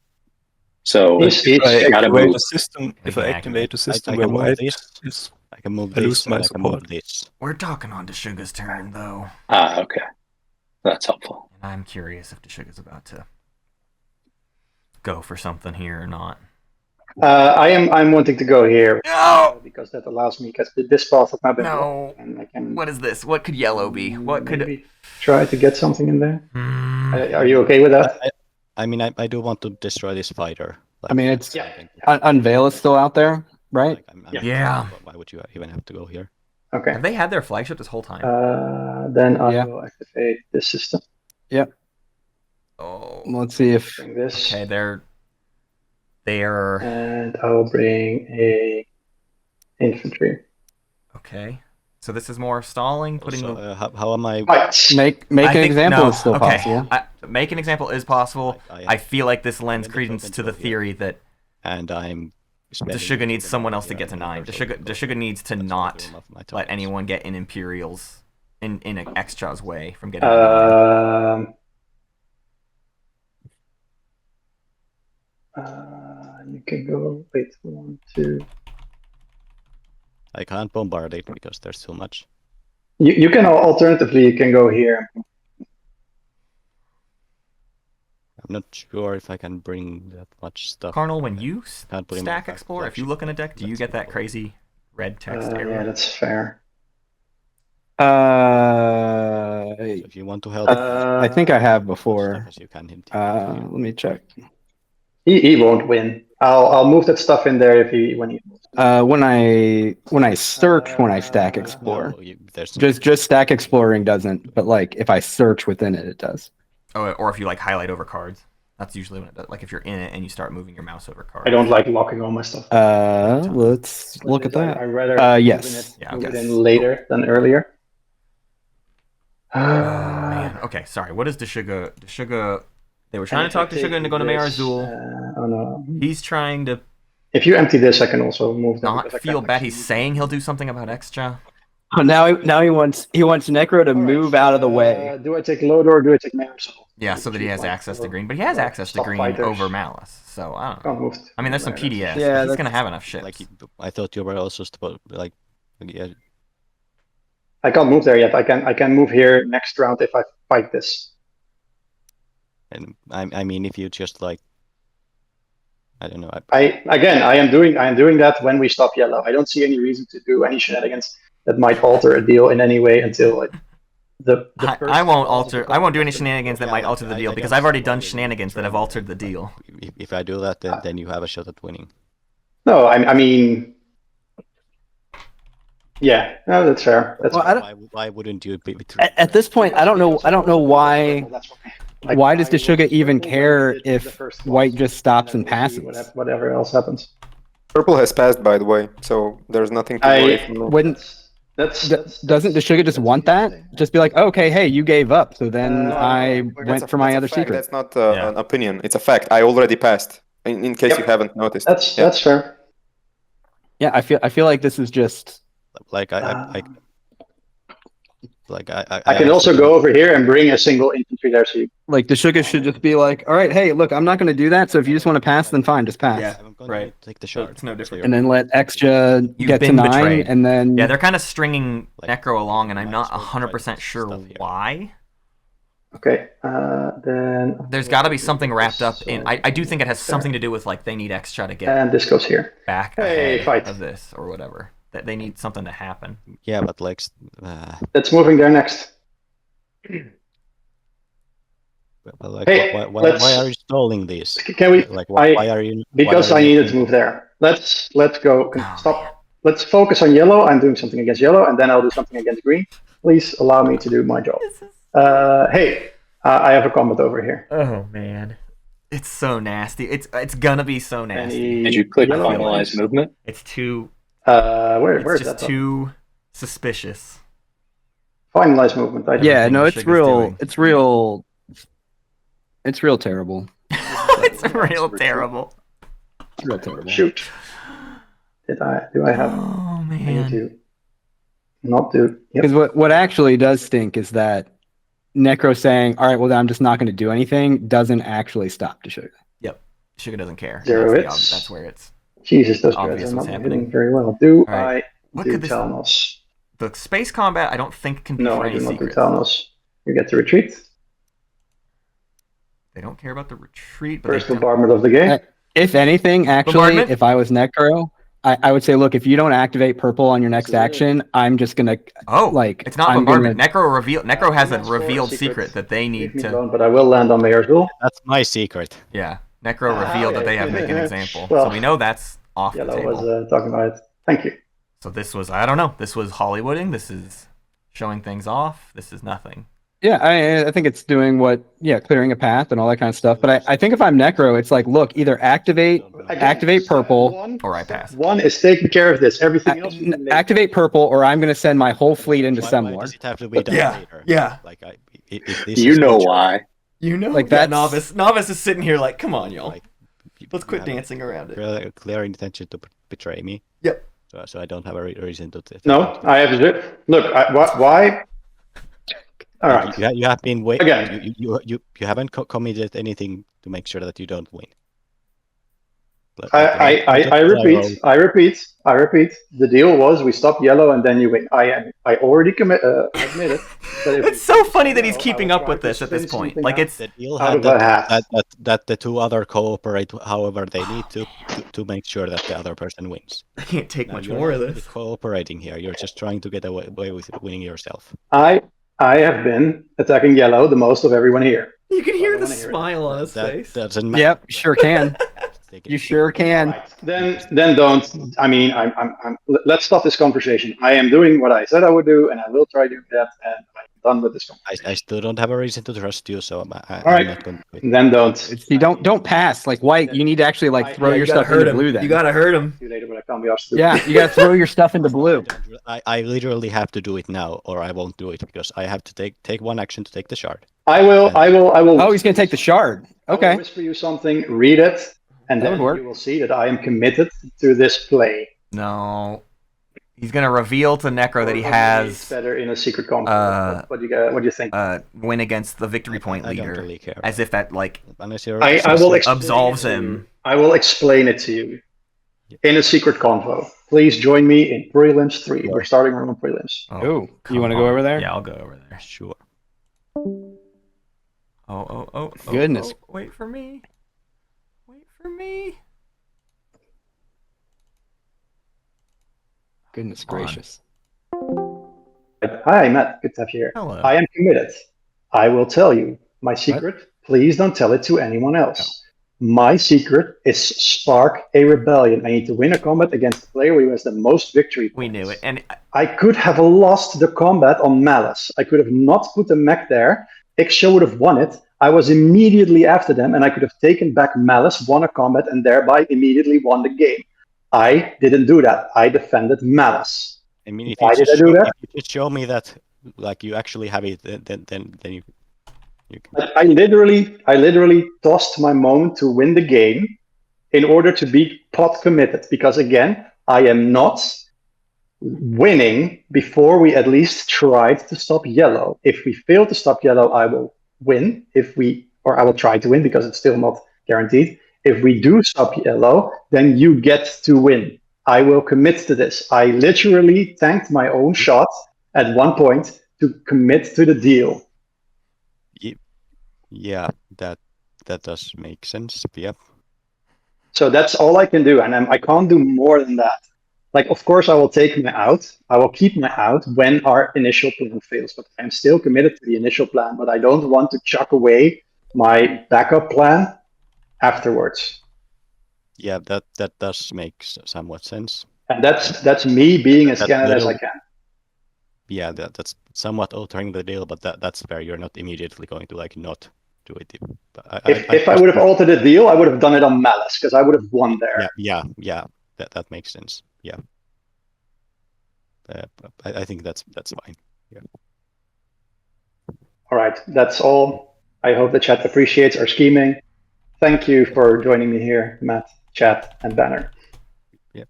So He's- If I gotta activate move. the system, if can I activate the system I where can move white this. is, I can move I this. lose my and I can move support. this. We're talking on Deshuga's turn, though. okay, that's helpful. And I'm curious if Deshuga's about to go for something here or not. I'm wanting to go here No! because that allows me because this path has not been No. blocked, and I can What is this? What could yellow be? What could... maybe try to get something in there. Hmm. Are you okay with that? I mean, I do want to destroy this fighter. I mean, it's Yeah. Unveil is still out there, right? Like, I'm Yeah. Why would you even have to go here? Okay. Have they had their flagship this whole time? Then I Yeah. will activate this system. Oh. Let's see if Bring this, Okay, they're... and I will bring a infantry. Okay. So this is more stalling, putting Also, the... how am I? Right. make I an think- example no, is still okay. possible. Make an example is possible. I feel like this lends I'm credence to the here. theory that And I'm. Deshuga needs someone else to get to 9. Deshuga needs to not let anyone get in Imperials in Xxcha's way from getting to 9. You can go. Wait, 1, 2. I can't bombard it because there's too much. You can alternatively you can go here. not sure if I can bring that much stuff. Carnal, when you Can't bring stack my explore, if you look in a deck, do you get that crazy red text error? Yeah, that's fair. So if you want to help, I think I have before. stuff as you can him. Let me check. He won't win. I'll move that stuff in there when he. When I search when I stack explore, There's just stack exploring doesn't, but like if I search within it, it does. Oh, or if you like highlight over cards. That's usually when it does. Like if you're in it and you start moving your mouse over cards. I don't like locking all my stuff. Let's look at that. I rather yes. move it in later than earlier. Oh man. Okay, sorry. What is Deshuga? Deshuga. They were trying to talk Deshuga into going to Mayor Azul. Oh no. He's trying to If you empty this, I can also move them. not feel bad. He's saying he'll do something about Xxcha. Oh, now he wants Nekro to move out of the way. Do I take Load or do I take Mayor Azul? Yeah, so that he has access to green. But he has access to green over Malice. So I don't know. Can't move. I mean, there's some PDS. Yeah, He's gonna have enough shit. like I thought you were also supposed yeah. I can't move there yet. I can move here next round if I fight this. And I mean, if you just like, I don't know. I am doing that when we stop yellow. I don't see any reason to do any shenanigans that might alter a deal in any way until like I won't do any shenanigans that might alter the deal because I've already done shenanigans that have altered the deal. If I do that, then you have a shot at winning. No, I mean, yeah, no, that's fair. That's Well, why wouldn't you be At this point, I don't know why. Why does Deshuga even care if white just stops and passes? Whatever else happens. Purple has passed, by the way, so there's nothing to worry from. Doesn't Deshuga just want that? Just be like, okay, hey, you gave up, so then I went for my other secret. That's not an opinion; it's a fact. I already passed. In case you haven't noticed. That's fair. Yeah, I feel like this is just like I can also go over here and bring a single infantry there, so you. Like Deshuga should just be like, all right, hey, look, I'm not going to do that. So if you just want to pass, then fine, just pass. Yeah, right. Take the shot. It's no different. And then let Xxcha get to 9, betrayed. and then Yeah, they're kind of stringing Nekro along, and I'm not 100% sure why. Okay, then There's got to be something wrapped up in. I do think it has something to do with like they need Xxcha to get and this goes here. back ahead of this or whatever. That they need something to happen. Yeah, but like That's moving there next. But like, Hey, why are you stalling these? Can we? Like, why are you? Because I needed to move there. Let's go. Stop. Man. Let's focus on yellow. I'm doing something against yellow, and then I'll do something against green. Please allow me to do my job. Hey, I have a comment over here. Oh man, it's so nasty. It's gonna be so nasty. Did you click finalize movement? It's too. Where's just that? Too suspicious. Finalize movement. Yeah, no, it's real. It's real. It's real terrible. It's real terrible. It's real terrible. Shoot. Do I have? Oh man. I need to not do. Because what actually does stink is that Nekro saying, "All right, well, then I'm just not going to do anything," doesn't actually stop Deshuga. Yep. Sugar doesn't care. Zero that's where it's. Jesus, those guys obvious are what's not happening. hitting very well. Do right. I do Talnos? The space combat, I don't think can be No, for I any do not secrets. do Talnos. You get to retreat. They don't care about the retreat. But First bombardment of the game. If anything, actually, if I was Nekro, I would say, look, if you don't activate purple on your next action, I'm just gonna it's not bombardment. Nekro has a revealed secret that they need to. But I will land on Mayor's Rule. That's my secret. Yeah, Nekro revealed that they have make an example, Well, so we know that's off the Yellow table. was talking about it. Thank you. So this was, I don't know, this was Hollywooding. This is showing things off. This is nothing. Yeah, I think it's doing clearing a path and all that kind of stuff. But I think if I'm Nekro, it's like, look, either activate purple, or I pass. One is taking care of this. Everything else. Activate purple, or I'm going to send my whole fleet into Semlor. Does it have to be done later? Yeah. Like, if this You is know nature, why. You know, like that that's Novice is sitting here like, come on, y'all. Like, Let's quit dancing around it. A clear intention to betray me. Yep. So I don't have a reason to. No, I have to. Look, why? All right. You have been waiting. Again. You haven't committed anything to make sure that you don't win. I repeat. The deal was we stop yellow and then you win. I already admitted. It's so funny that he's keeping up with this at this point. Like it's The deal out had of a hat. that the two other cooperate however they need to make sure that the other person wins. I can't take Now, much you're more of not really this. cooperating here. You're just trying to get away with winning yourself. I have been attacking yellow the most of everyone here. You can hear the wanna hear it. smile on his That face. doesn't matter. Yep, sure can. You sure can. Right. Then don't. I mean, let's stop this conversation. I am doing what I said I would do, and I will try to do that. And I'm done with this conversation. I still don't have a reason to trust you, so I'm right. not going to do it. Then don't. You don't pass like white. You need to actually like throw your stuff into blue. Then You gotta hurt him. See you later, but I can't be asked to. yeah, you gotta throw your stuff into blue. I literally have to do it now, or I won't do it because I have to take one action to take the shard. I will. Oh, he's gonna take the shard. I will Okay. whisper you something. Read it, and That then would work. you will see that I am committed to this play. No. He's gonna reveal to Nekro that he Or maybe it's has better in a secret combat. What do you think? win against the victory point I don't leader. really care. As if that like Unless you're I will explain absolves it to him. you. I will explain it to you in a secret convo. Please join me in Prelims 3. We're starting on Prelims. Oh, come you want to go on. over there? Yeah, I'll go over there. Sure. Oh, Goodness. wait for me. Wait for me. Goodness Hold on. gracious. Hi, Matt. Good to have you here. Hello. I am committed. I will tell you my secret. Please don't tell it to anyone else. My secret is spark a rebellion. I need to win a combat against the player who has the most victory points. We knew it. And I could have lost the combat on Malice. I could have not put the mech there. Xxcha would have won it. I was immediately after them, and I could have taken back Malice, won a combat, and thereby immediately won the game. I didn't do that. I defended Malice. I mean, if Why you did just I do show, that? if you just show me that, like you actually have it, then you can. I literally tossed my moment to win the game in order to be pot committed. Because again, I am not winning before we at least tried to stop yellow. If we fail to stop yellow, I will win. I will try to win because it's still not guaranteed. If we do stop yellow, then you get to win. I will commit to this. I literally tanked my own shot at one point to commit to the deal. Yeah, that does make sense. Yeah. So that's all I can do, and I can't do more than that. Like, of course, I will take my out. I will keep my out when our initial plan fails, but I'm still committed to the initial plan. But I don't want to chuck away my backup plan afterwards. Yeah, that does make somewhat sense. And that's me being as candid as I can. Yeah, that's somewhat altering the deal, but that's fair. You're not immediately going to like not do it. If I would have altered the deal, I would have done it on Malice because I would have won there. Yeah. That makes sense. Yeah. I think that's fine. Yeah. All right, that's all. I hope the chat appreciates our scheming. Thank you for joining me here, Matt, chat, and Banner. Yep.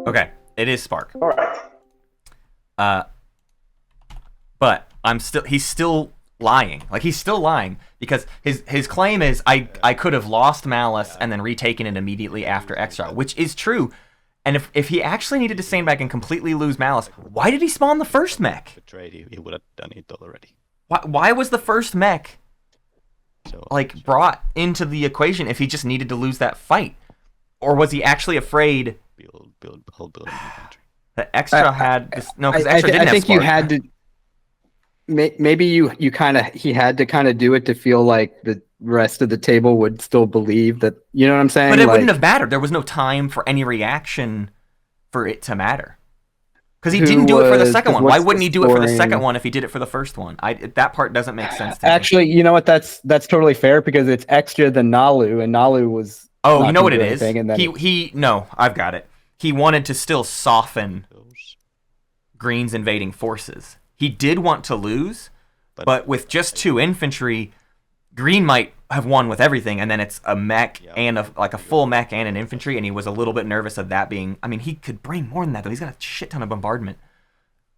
okay, it is Spark. All right. But he's still lying. Like he's still lying because his claim is I could have lost Malice and then retaken it immediately after Xxcha, which is true. And if he actually needed to stand back and completely lose Malice, why did he spawn the first mech? Betrayed, he would have done it already. Why was the first mech So brought into the equation if he just needed to lose that fight? Or was he actually afraid build inventory. that Xxcha had this? No, because I Xxcha didn't have think you Spark. had to. Maybe he had to kind of do it to feel like the rest of the table would still believe that. You know what I'm saying? But it Like, wouldn't have mattered. There was no time for any reaction for it to matter. Because he didn't do it for the second one. Why wouldn't he do it for the second one if he did it for the first one? That part doesn't make sense to me. Actually, you know what? That's totally fair because it's Xxcha than Naalu, and Naalu was. Oh, not you know gonna what it do is? anything, and then No, I've got it. He wanted to still soften Those. Green's invading forces. He did want to lose, but with just 2 infantry, Green might have won with everything, and then it's a mech and a full mech and an infantry, and he was a little bit nervous of that being. I mean, he could bring more than that though. He's got a shit ton of bombardment.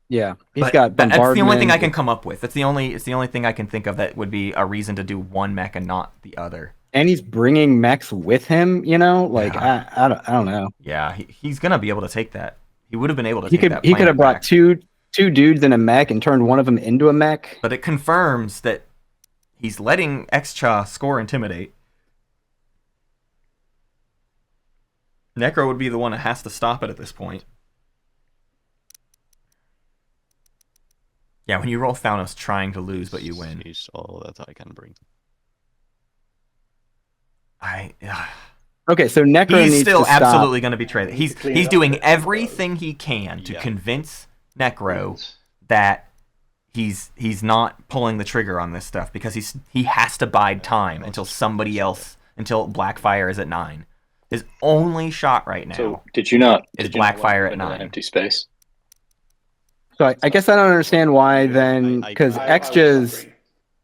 Yeah, he's But got that's the only thing bombardment. I can come up with. It's the only thing I can think of that would be a reason to do one mech and not the other. And he's bringing mechs with him. You know, like Yeah. I don't know. Yeah, he's gonna be able to take that. He would have been able to. He take could that he could have planet brought back. two dudes in a mech and turned one of them into a mech. But it confirms that he's letting Xxcha score intimidate. Nekro would be the one that has to stop it at this point. Yeah, when you roll Thanos trying to lose, but you win. Is all that I can bring. Okay, so Nekro He's needs still to stop. absolutely going to betray that. Need to He's clean it up doing a bit. everything he can to Yeah. convince Nekro that he's not pulling the trigger on this stuff because he has to bide time until somebody else, until Blackfire is at 9. His only shot right now. So did you not? Is did you not Blackfire want at to go into that 9. empty space? So I guess I don't understand why then, because Xxcha's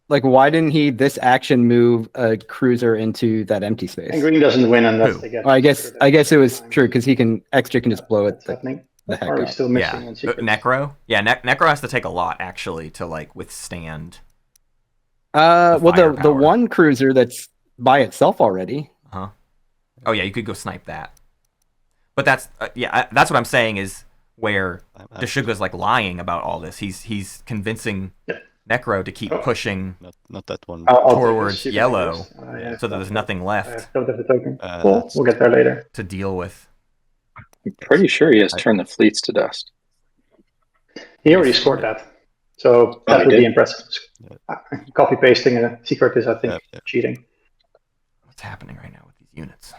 like, why didn't he this action move a cruiser into that empty space? And green doesn't win unless Who? they get. Well, I guess it was true because Xxcha can just blow it That's happening. the heck Or are we up. still missing Yeah, one secret? Necro. Yeah, Necro has to take a lot actually to like withstand. Well, the firepower. one cruiser that's by itself already. Oh yeah, you could go snipe that. But that's that's what I'm saying is where Deshuga's like lying about all this. He's convincing Nekro to keep pushing Not that one. I'll take towards this secret yellow, first. I have so that there's that. nothing I left don't have the token. Cool. That's- We'll get there later. to deal with. I'm pretty sure he has turned the fleets to dust. He already scored that. So Oh, that he would be did? impressive. Copy pasting a secret is, I think, Yeah. cheating. What's happening right now with these units?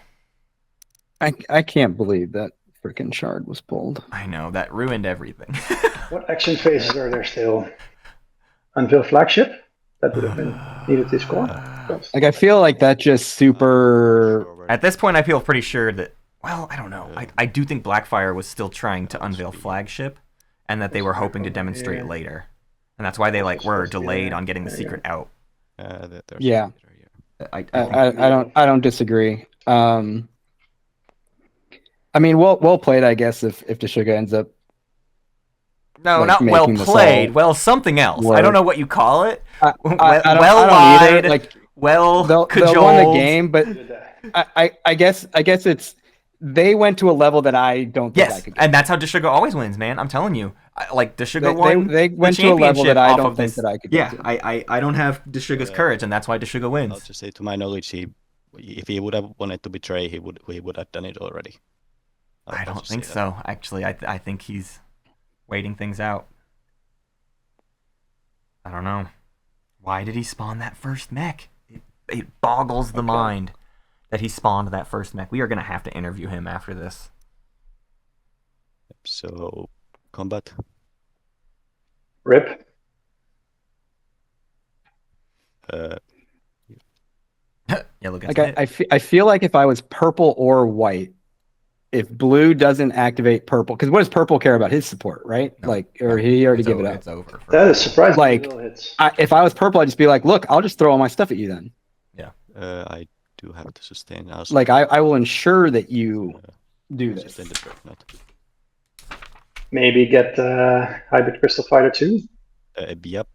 I can't believe that freaking shard was pulled. I know that ruined everything. What action phases are there still? Unveil flagship? That would have been needed to score. Like, I feel like that just super. At this point, I feel pretty sure that. Well, I don't know. I do think Blackfire was still trying to unveil flagship, and that they were hoping to demonstrate later, and that's why they like were delayed on getting the secret out. Yeah. I I don't disagree. I mean, well played, I guess. If Deshuga ends up. No, like, not well making this played. all Well, something else. I work. don't know what you call it. I don't well either. lied. Like, well they'll cajoled. win the game, but I guess it's they went to a level that I don't think I Yes, could. and that's how Deshuga always wins, man. I'm telling you. Like Deshuga won. They the went to a level that championship I off don't of think this. that I could. Yeah, get to. I don't have Deshuga's courage, and that's why Deshuga I'll wins. just say, to my knowledge, if he would have wanted to betray, he would have done it already. I I'll don't just think say that. so. Actually, I think he's waiting things out. I don't know. Why did he spawn that first mech? It boggles the mind that he spawned that first mech. We are going to have to interview him after this. So, combat. Rip. Yellow gets Like hit. I feel like if I was purple or white, if blue doesn't activate purple, because what does purple care about his support, right? No. Like, or he already It's give over, it up. It's over. That is surprising. Like, Little hits. If I was purple, I'd just be like, look, I'll just throw all my stuff at you then. I do have to sustain now. Like, I will ensure that you do this. Sustain the dreadnought. Maybe get Hybrid Crystal Fighter 2. Yep.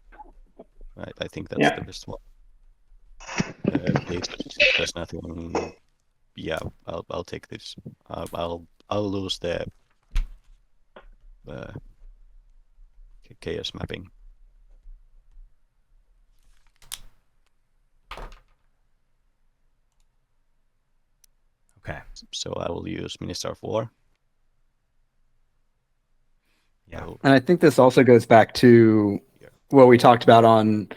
I think that's Yeah. the best one. Please, there's nothing. Yeah, I'll take this. I'll lose the chaos mapping. Okay. So I will use Minister of War. Yeah. And I think this also goes back to what we talked about on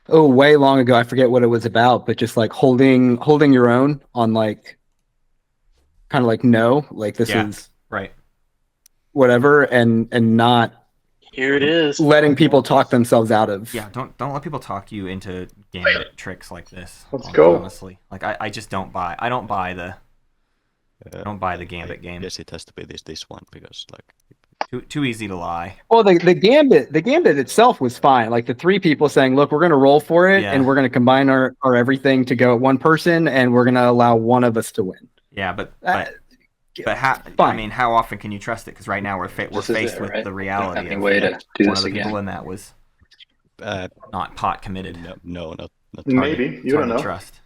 way long ago. I forget what it was about, but just like holding your own on like kind of like no, like this Yeah. is Right. whatever, and not Here it is. letting people talk themselves out of. Yeah, don't let people talk you into gambit tricks like this. Let's go. Honestly, like I just don't buy. I don't buy the gambit game. Yes, it has to be this one because like Too easy to lie. Well, the gambit itself was fine. Like the three people saying, "Look, we're going to roll for it, Yeah. and we're going to combine our everything to go at one person, and we're going to allow one of us to win." Yeah, but But I Fine. mean, how often can you trust it? Because right now we're This is faced it, with right? the reality Any of way to do one this of the people again? in that was Uh, not pot committed. no, not Maybe, you don't Hard to know. trust.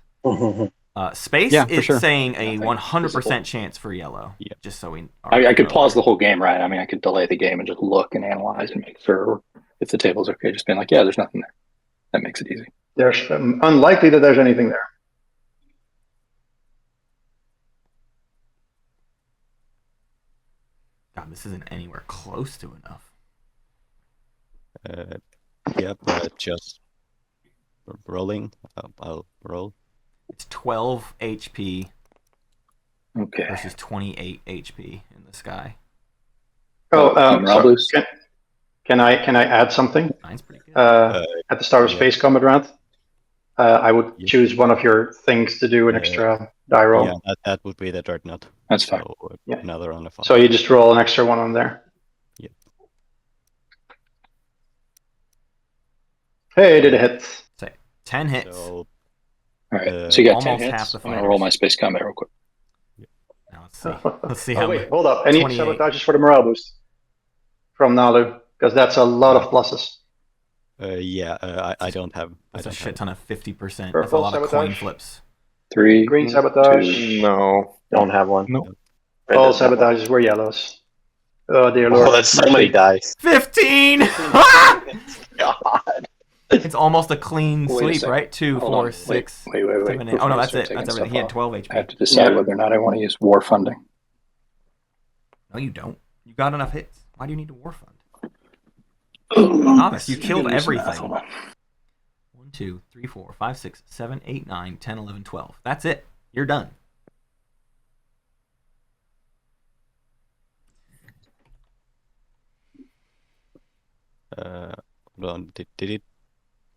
I Space Yeah, for is sure. saying a Nothing 100% visible. chance for yellow. Yeah. Just so we. I could pause the whole game, right? I mean, I could delay the game and just look and analyze and make sure if the table's okay. Just being like, yeah, there's nothing there. That makes it easy. There's unlikely that there's anything there. God, this isn't anywhere close to enough. yeah, but just rolling. I'll roll. It's 12 HP Okay. versus 28 HP in the sky. Oh, Raulus? so can I add something? Mine's pretty good. At the start of yeah. Space Combat round, I would Yeah. choose one of your things to do an extra die roll. Yeah, that would be the third knot. That's fine. So Yeah. another on the 5. So you just roll an extra one on there. Yep. Hey, did a hit. Say 10 hits. So All right. So you got 10 almost half hits. the I'm going to fighters. roll my space combat real quick. Now let's see. Let's see Oh, how wait, many. hold up. Any 28. sabotages for the morale boost from Naalu? Because that's a lot of pluses. I don't have. That's a shit ton of 50%. That's a Purple lot of coin sabotage. flips. 3. Green sabotage. 2. No. don't have one. No. Red All does have one. sabotages were yellows. Oh dear lord. Oh, that's so many dice. 15! God. It's almost a clean Wait a sweep, second. right? 2, Hold 4, on. 6, Wait. 7, 8. Oh no, that's it. That's everything. He had 12 I have HP. to decide Yeah. whether or not I want to use war funding. No, you don't. You got enough hits. Why do you need to war fund? Novice, you killed everything. 1, 2, 3, 4, 5, 6, 7, 8, 9, 10, 11, 12. That's it. You're done. Hold on. Did it?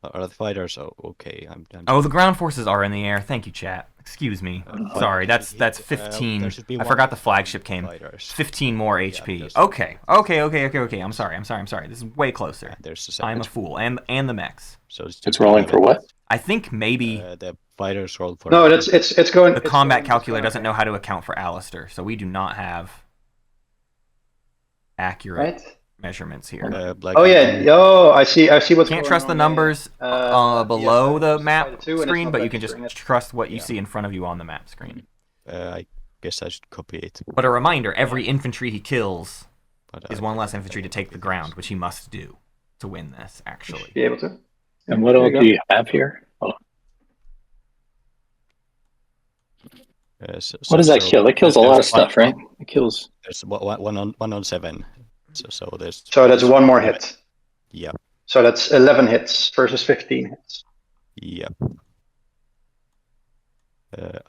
Are the fighters okay? I'm Oh, the ground forces are in the air. Thank you, chat. Excuse me. Sorry, that's 15. there should be I one forgot the flagship came. fighters. 15 more HP. there's- Okay. I'm sorry. This is way closer. There's a I'm a separate. fool. And the mechs. So it's It's rolling for what? I think maybe The fighters roll for. No, it's going. the combat calculator doesn't know how to account for Alistair, so we do not have accurate Right. measurements here. Oh yeah. Oh, I see. What's Can't going trust the on numbers below the map two, and it's screen, not but you that can just screen. trust what you Yeah. see in front of you on the map screen. I guess I should copy it. But a reminder, every infantry he kills But is one less infantry to take the ground, which he must do to win this, You actually. should be able to. And what There all you go. do you have here? Hold on. What does that kill? It kills a lot of stuff, right? It kills. There's one on 7. So there's. So that's one more hit. Yeah. So that's 11 hits versus 15 hits. Yeah.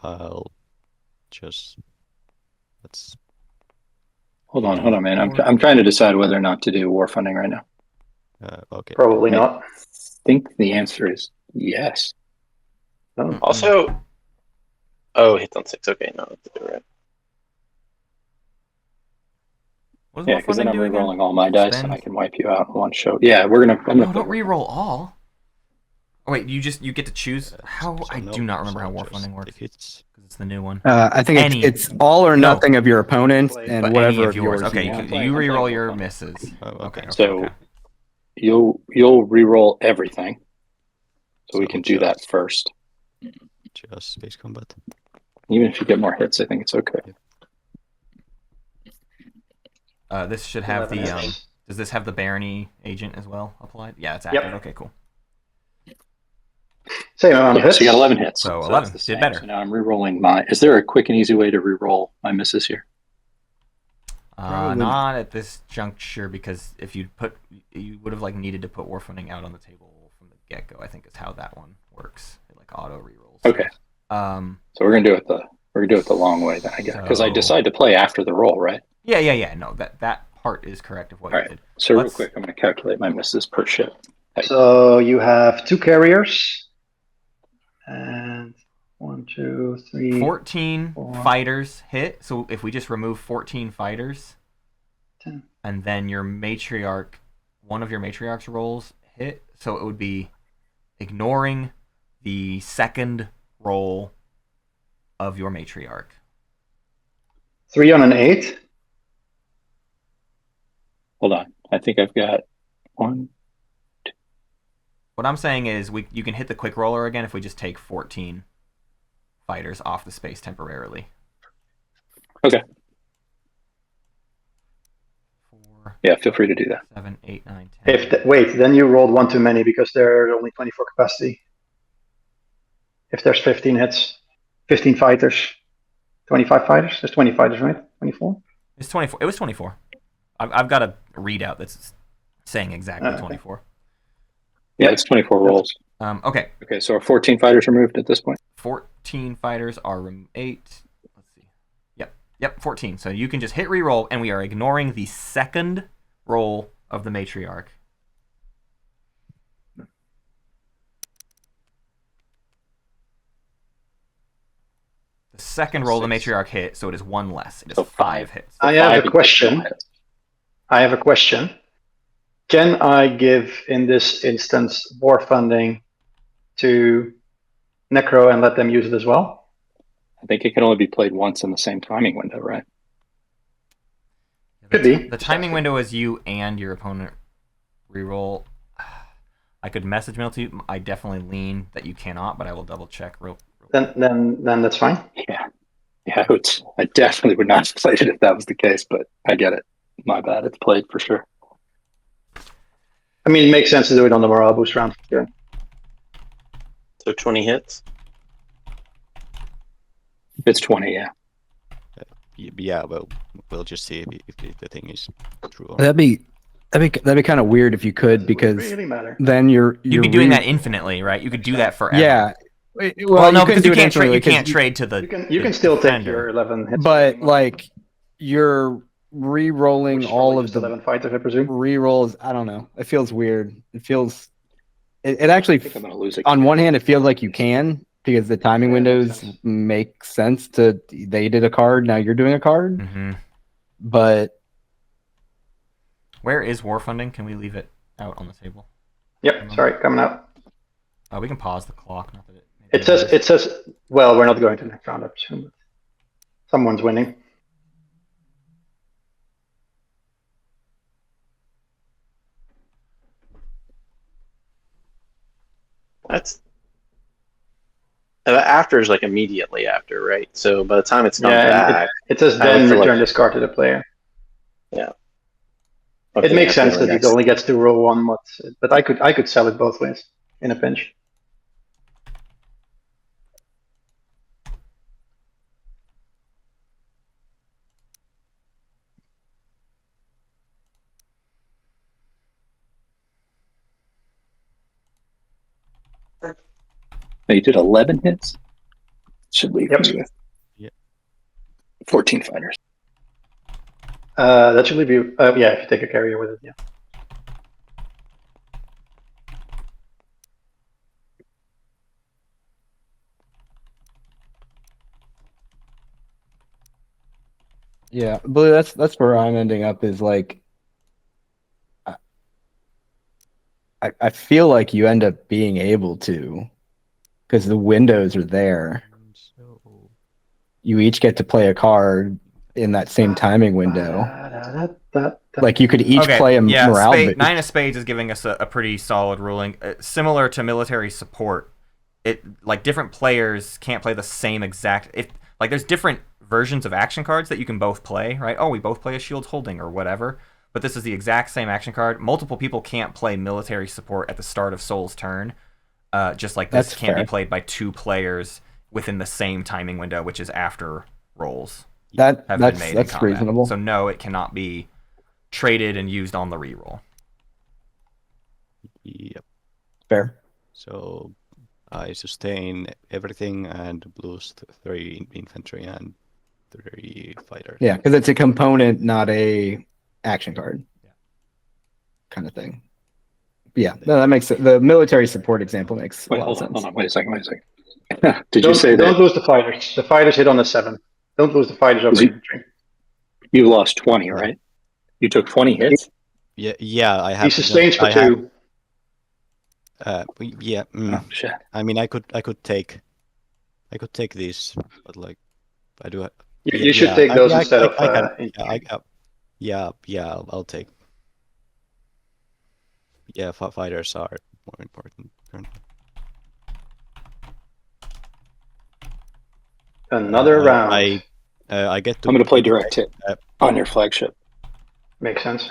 I'll just. Let's. Hold on, man. I'm trying to decide whether or not to do war funding right now. Okay. Probably I not. think the answer is yes. No. Also, oh, hit on 6. Okay, no, that's right. What does Yeah, war because then I'm funding do again? re-rolling all my dice Spend? and I can wipe you out in one shot. Yeah, I'm gonna No, put don't re-roll all. Oh, wait, you get to choose how? So I no, do not remember so how war just funding works if it's. because it's the new one. I think Any. it's all or No. nothing of your opponent But and But whatever any of of yours. Okay, you you, want. can- I'm you playing re-roll war your funding. misses. Oh, Okay. So okay. you'll re-roll everything, so we So can do that just- first. Just space combat. Even if you get more hits, I think it's okay. This should have the 11 hits. Does this have the Barony agent as well applied? Yeah, it's active. Okay, cool. Same amount of Yeah, hits. so you got 11 hits. So that's 11, the did same. better. So now I'm re-rolling my. Is there a quick and easy way to re-roll my misses here? Probably Not at this juncture because if you would have needed to put war funding out on the table from the get go. I think is how that one works. It auto re-rolls. Okay. So we're gonna do it the long way then, I guess, because I So- decide to play after the roll, right? Yeah. No, that part is correct of what All you right. did. So real Let's- quick, I'm gonna calculate my misses per ship. So you have 2 carriers. And 1, 2, 3. 14 4. fighters hit. So if we just remove 14 fighters, 10. and then your matriarch, one of your matriarch's rolls hit, so it would be ignoring the second roll of your matriarch. 3 on an 8. Hold on. I think I've got 1. What I'm saying is you can hit the quick roller again if we just take 14 fighters off the space temporarily. Okay. 4. Yeah, feel free to do that. 7, 8, 9, 10. Wait, then you rolled 1 too many because there are only 24 capacity. If there's 15 hits, 15 fighters, 25 fighters. There's 20 fighters, right? 24. It's 24. It was 24. I've got a readout that's saying exactly Okay. 24. Yeah, it's 24 rolls. Okay. Okay, so are 14 fighters removed at this point? 14 fighters are 8. Let's see. Yep, 14. So you can just hit reroll, and we are ignoring the second roll of the matriarch. The second roll of the matriarch hit, so it is 1 less. It is So 5 hits. I have a question. Can I give, in this instance, war funding to Nekro and let them use it as well? I think it can only be played once in the same timing window, right? Could be. The timing window is you and your opponent reroll. I could message mail to you. I definitely lean that you cannot, but I will double check real. Then that's fine. Yeah. Yeah, I definitely would not have played it if that was the case, but I get it. My bad. It's played for sure. I mean, it makes sense to do it on the morale boost round. Yeah. So 20 hits. It's 20, yeah. Yeah, well, we'll just see if the thing is true or not. That'd be kind of weird if you could, because really matter. then you'd You'd be doing that infinitely, right? You could do that forever. Yeah. Well, no, because couldn't do you it can't trade. instantly You can't 'cause trade to the. You can still take defender. your 11 hits. But like you're re-rolling all of the 11 fighters, I presume. re-rolls. I don't know. It feels weird. It actually, I think I'm going to lose it. on one hand, it feels like you can, because the timing windows make sense they did a card, now you're doing a card. Mm-hmm. But Where is war funding? Can we leave it out on the table? Yep, sorry, coming up. Oh, we can pause the clock. Not that It says, well, we're not going to the next round, I presume. But someone's winning. That's after is like immediately after, right? So by the time it's come back, it says I then feel return like- this card to the player. Yeah. It makes sense that next. it only gets to roll one, but I could sell it both ways in a pinch. You did 11 hits? Should leave Yep. me with Yeah. 14 fighters. That should leave you. Yeah, if you take a carrier with it, yeah. yeah, but that's where I'm ending up, is like I feel like you end up being able to, because the windows are there. So You each get to play a card in that same timing window. Like you could each play a morale boost. Nine of Spades is giving us a pretty solid ruling, similar to military support. It like different players can't play the same exact. Like there's different versions of action cards that you can both play, right? Oh, we both play a Shields Holding or whatever. But this is the exact same action card. Multiple people can't play military support at the start of Soul's turn. Just like this That's can't be fair. played by 2 players within the same timing window, which is after rolls That's have been made in that's combat. reasonable. So no, it cannot be traded and used on the reroll. yep. Fair. So I sustain everything and lose 3 infantry and 3 fighters. Yeah, because it's a component, not a action card. Yeah. Kind of thing. Yeah, no, that makes the military support example makes a Wait, lot of hold on, sense. hold on. Wait a second. Did you say don't that lose the fighters? The fighters hit on a 7. Don't lose the fighters over Is it- infantry. you lost 20, right? You took 20 hits? Yeah, I have. He sustains for I have- 2. Yeah. Oh, shit. I mean, I could take these, but like, I do. You should take those instead of. I'll take. Yeah, fighters are more important currently. Another round. I get to. I'm going to play direct hit on your flagship. Makes sense.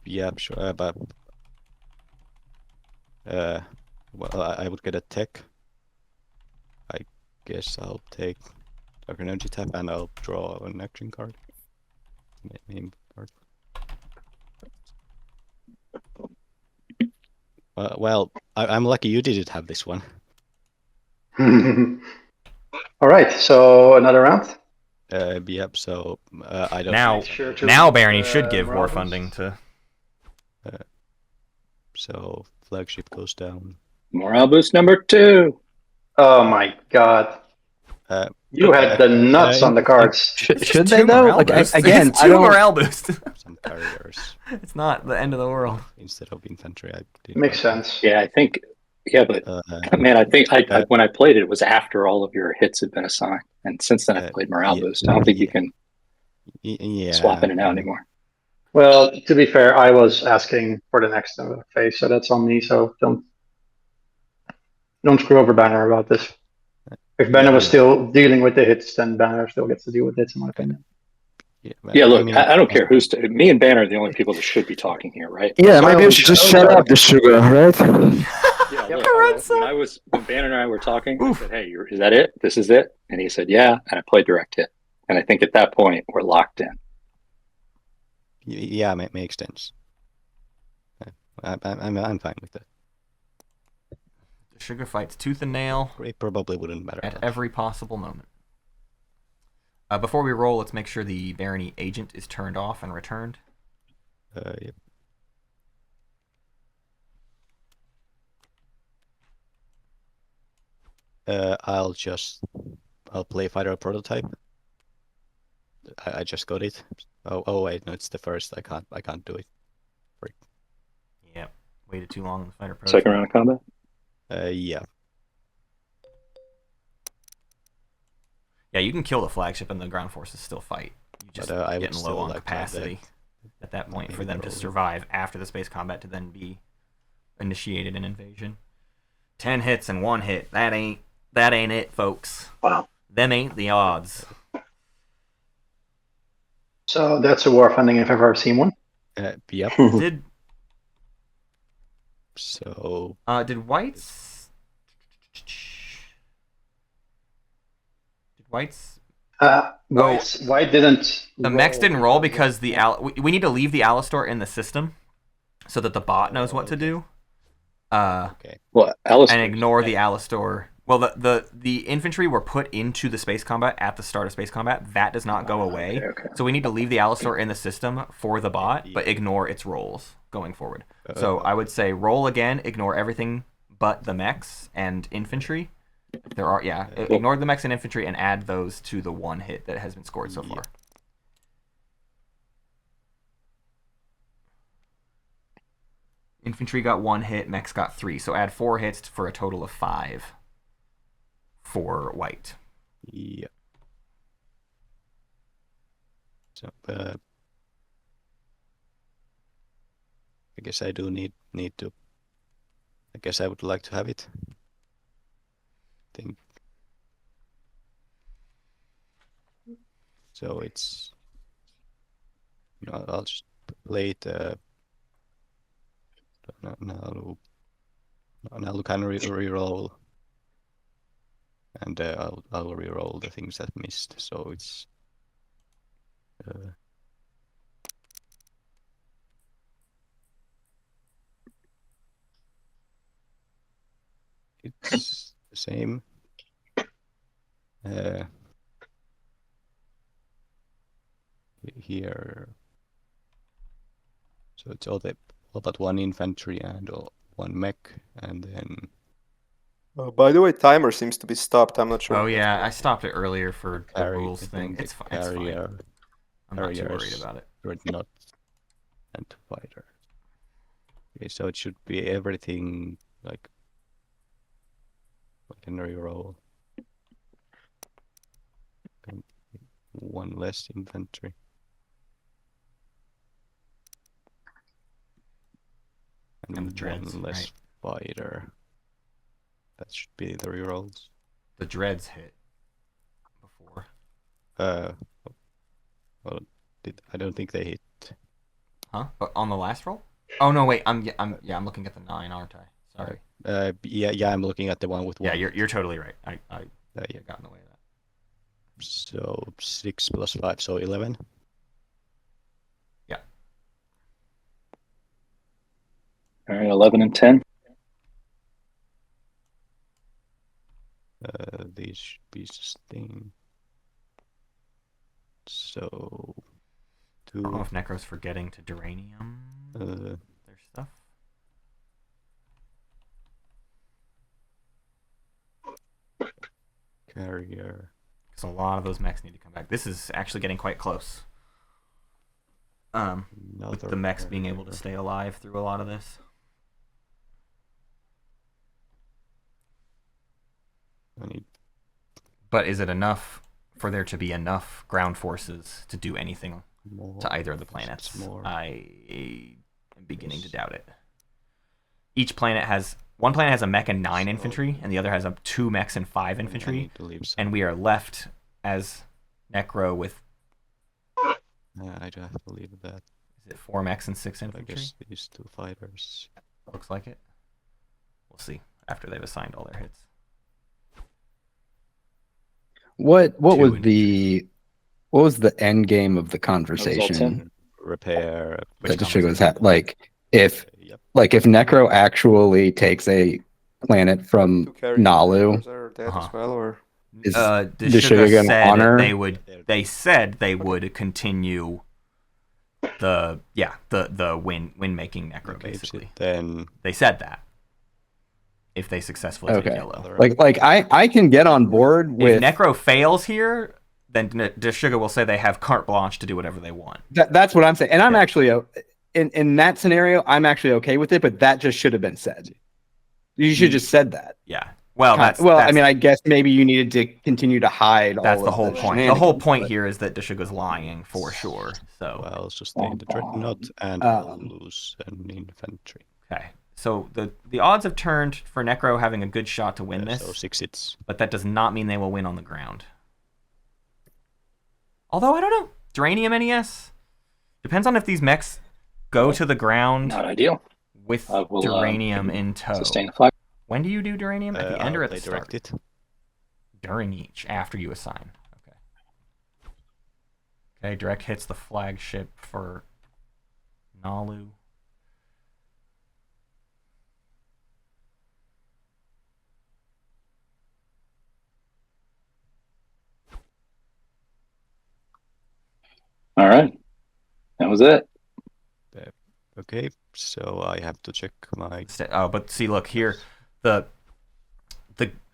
Yeah, sure, but well, I would get a tech. I guess I'll take Dark Energy tap and I'll draw an action card. Main card. Well, I'm lucky you didn't have this one. All right, so another round. Yep. So I don't. Now Barony should give war funding to. So flagship goes down. Morale boost number 2. Oh my god. You had the nuts on the cards. Should they though? Like again, it's 2 morale boost. Some carriers. It's not the end of the world. Instead of infantry, I did. Makes sense. Yeah, I think. Yeah, but man, I think when I played it, it was after all of your hits had been assigned, and since then I played morale boost. I don't think you can swap in and out anymore. Well, to be fair, I was asking for the next phase, so that's on me. So don't screw over Banner about this. If Banner was still dealing with the hits, then Banner still gets to deal with hits, in my opinion. Yeah, look, I don't care who's. Me and Banner are the only people that should be talking here, right? Yeah, maybe you should just shut up, Deshuga, right? Yeah, look, when Banner and I were talking, I said, "Hey, is that it? This is it?" And he said, "Yeah." And I played direct hit, and I think at that point we're locked in. Yeah, makes sense. I'm fine with that. Sugar fights tooth and nail. It probably wouldn't matter at every possible moment. Before we roll, let's make sure the Barony agent is turned off and returned. Yep. I'll play fighter prototype. I just got it. Oh wait, no, it's the first. I can't do it. Freak. Yep. Waited too long on the fighter prototype. Second round of combat? Yeah. Yeah, you can kill the flagship and the ground forces still fight. You just getting low on capacity at that point for them to survive after the space combat to then be initiated an invasion. 10 hits and 1 hit. That ain't it, folks. Wow. Them ain't the odds. So that's a war funding if I've ever seen one. Yep. Did whites? White didn't. The mechs didn't roll because we need to leave the Alistor in the system so that the bot knows what to do. Okay. Well, Alistor and ignore the Alistor. Well, the infantry were put into the space combat at the start of space combat. That does not go away. Okay. So we need to leave the Alistor in the system for the bot, but ignore its rolls going forward. So I would say roll again, ignore everything but the mechs and infantry. Ignore the mechs and infantry and add those to the 1 hit that has been scored so far. Infantry got 1 hit, mechs got 3. So add 4 hits for a total of 5 for white. Yeah. So I guess I do need to. I guess I would like to have it. Think. So it's. I'll just play it. Naalu can reroll, and I'll reroll the things that missed. So it's. It's the same. Here. So it's all but 1 infantry and 1 mech, and then. By the way, timer seems to be stopped. I'm not sure. Oh yeah, I stopped it earlier for the rules thing. It's fine. Carrier, I'm not too worried about it. Dreadnought and fighter. Okay, so it should be everything like. I can reroll. one less infantry. And the dreads, one less fighter. That should be the rerolls. The dreads hit before. Well, I don't think they hit. Huh? But on the last roll? Oh no, wait. I'm looking at the 9, aren't I? Sorry. Yeah, I'm looking at the one with 1. Yeah, you're totally right. I yeah. got in the way of that. So 6 plus 5, so 11. Yeah. All right, 11 and 10. These should be sustained. So I don't know if Nekro's forgetting to Duranium their stuff. Carrier. Because a lot of those mechs need to come back. This is actually getting quite close. With the mechs being able to stay alive through a lot of this. But is it enough for there to be enough ground forces to do anything to either of the planets? I am beginning to doubt it. One planet has a mech and 9 infantry, and the other has 2 mechs and 5 infantry, and we are left as Nekro with. I do have to leave that. Is it 4 mechs and 6 infantry? I guess these 2 fighters. Looks like it. We'll see after they've assigned all their hits. What was the end game of the conversation? Repair. That Deshuga was if Nekro actually takes a planet from Naalu, Are dead as well, or is Deshuga gonna said honor? they said they would continue the win making Nekro basically. Then they said that if they successfully take yellow. I can get on board with if Nekro fails here, then Deshuga will say they have carte blanche to do whatever they want. That's what I'm saying, and I'm actually in that scenario, I'm actually okay with it. But that just should have been said. You should just said that. Yeah. Well, I mean, I guess maybe you needed to continue to hide. That's all the of whole the point. The whole point here is that Deshuga's lying for sure. So I'll sustain the dreadnought and lose an infantry. Okay. So the odds have turned for Nekro having a good shot to win this. So 6 hits. But that does not mean they will win on the ground. Although I don't know. Duranium NES depends on if these mechs go to the ground. Not ideal. With Duranium in tow. Sustain the flag. When do you do Duranium? At the end or at the start? Direct it. During each, after you assign. Okay. Okay, direct hits the flagship for Naalu. All right. That was it. Okay, so I have to check my. Oh, but see, look here, the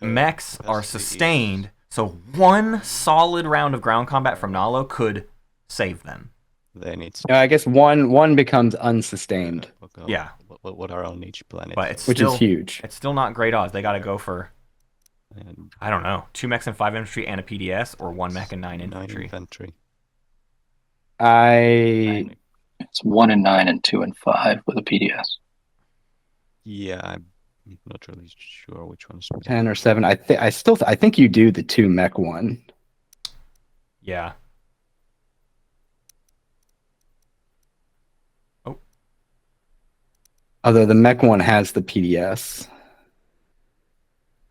mechs are sustained, so one solid round of ground combat from Naalu could save them. Then it's. I guess one becomes unsustained. Yeah. What are on each planet? But it's which still, is huge. It's still not great odds. They got to go for. I don't know, 2 mechs and 5 infantry and a PDS, or 1 mech and 9 infantry. It's 1 and 9 and 2 and 5 with a PDS. Yeah, I'm not really sure which one's 10 or 7. I think you do the 2 mech one. Yeah. Oh. Although the mech one has the PDS.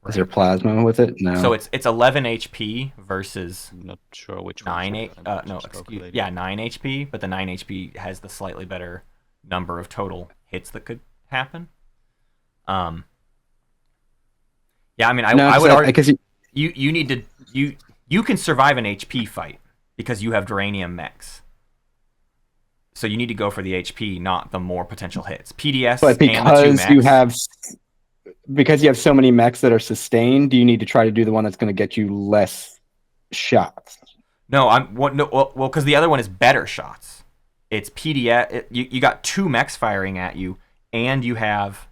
Right. Is there plasma with it? No. So it's 11 HP versus. I'm not sure which 9 HP, but the 9 HP has the slightly better number of total hits that could happen. Yeah, I mean, I would argue because you need to you can survive an HP fight because you have Duranium mechs. So you need to go for the HP, not the more potential hits. PDS, but because you have so many mechs that are sustained, do you need to try to do the one that's going to get you less shots? No, because the other one is better shots. It's PDS. You got 2 mechs firing at you, and you have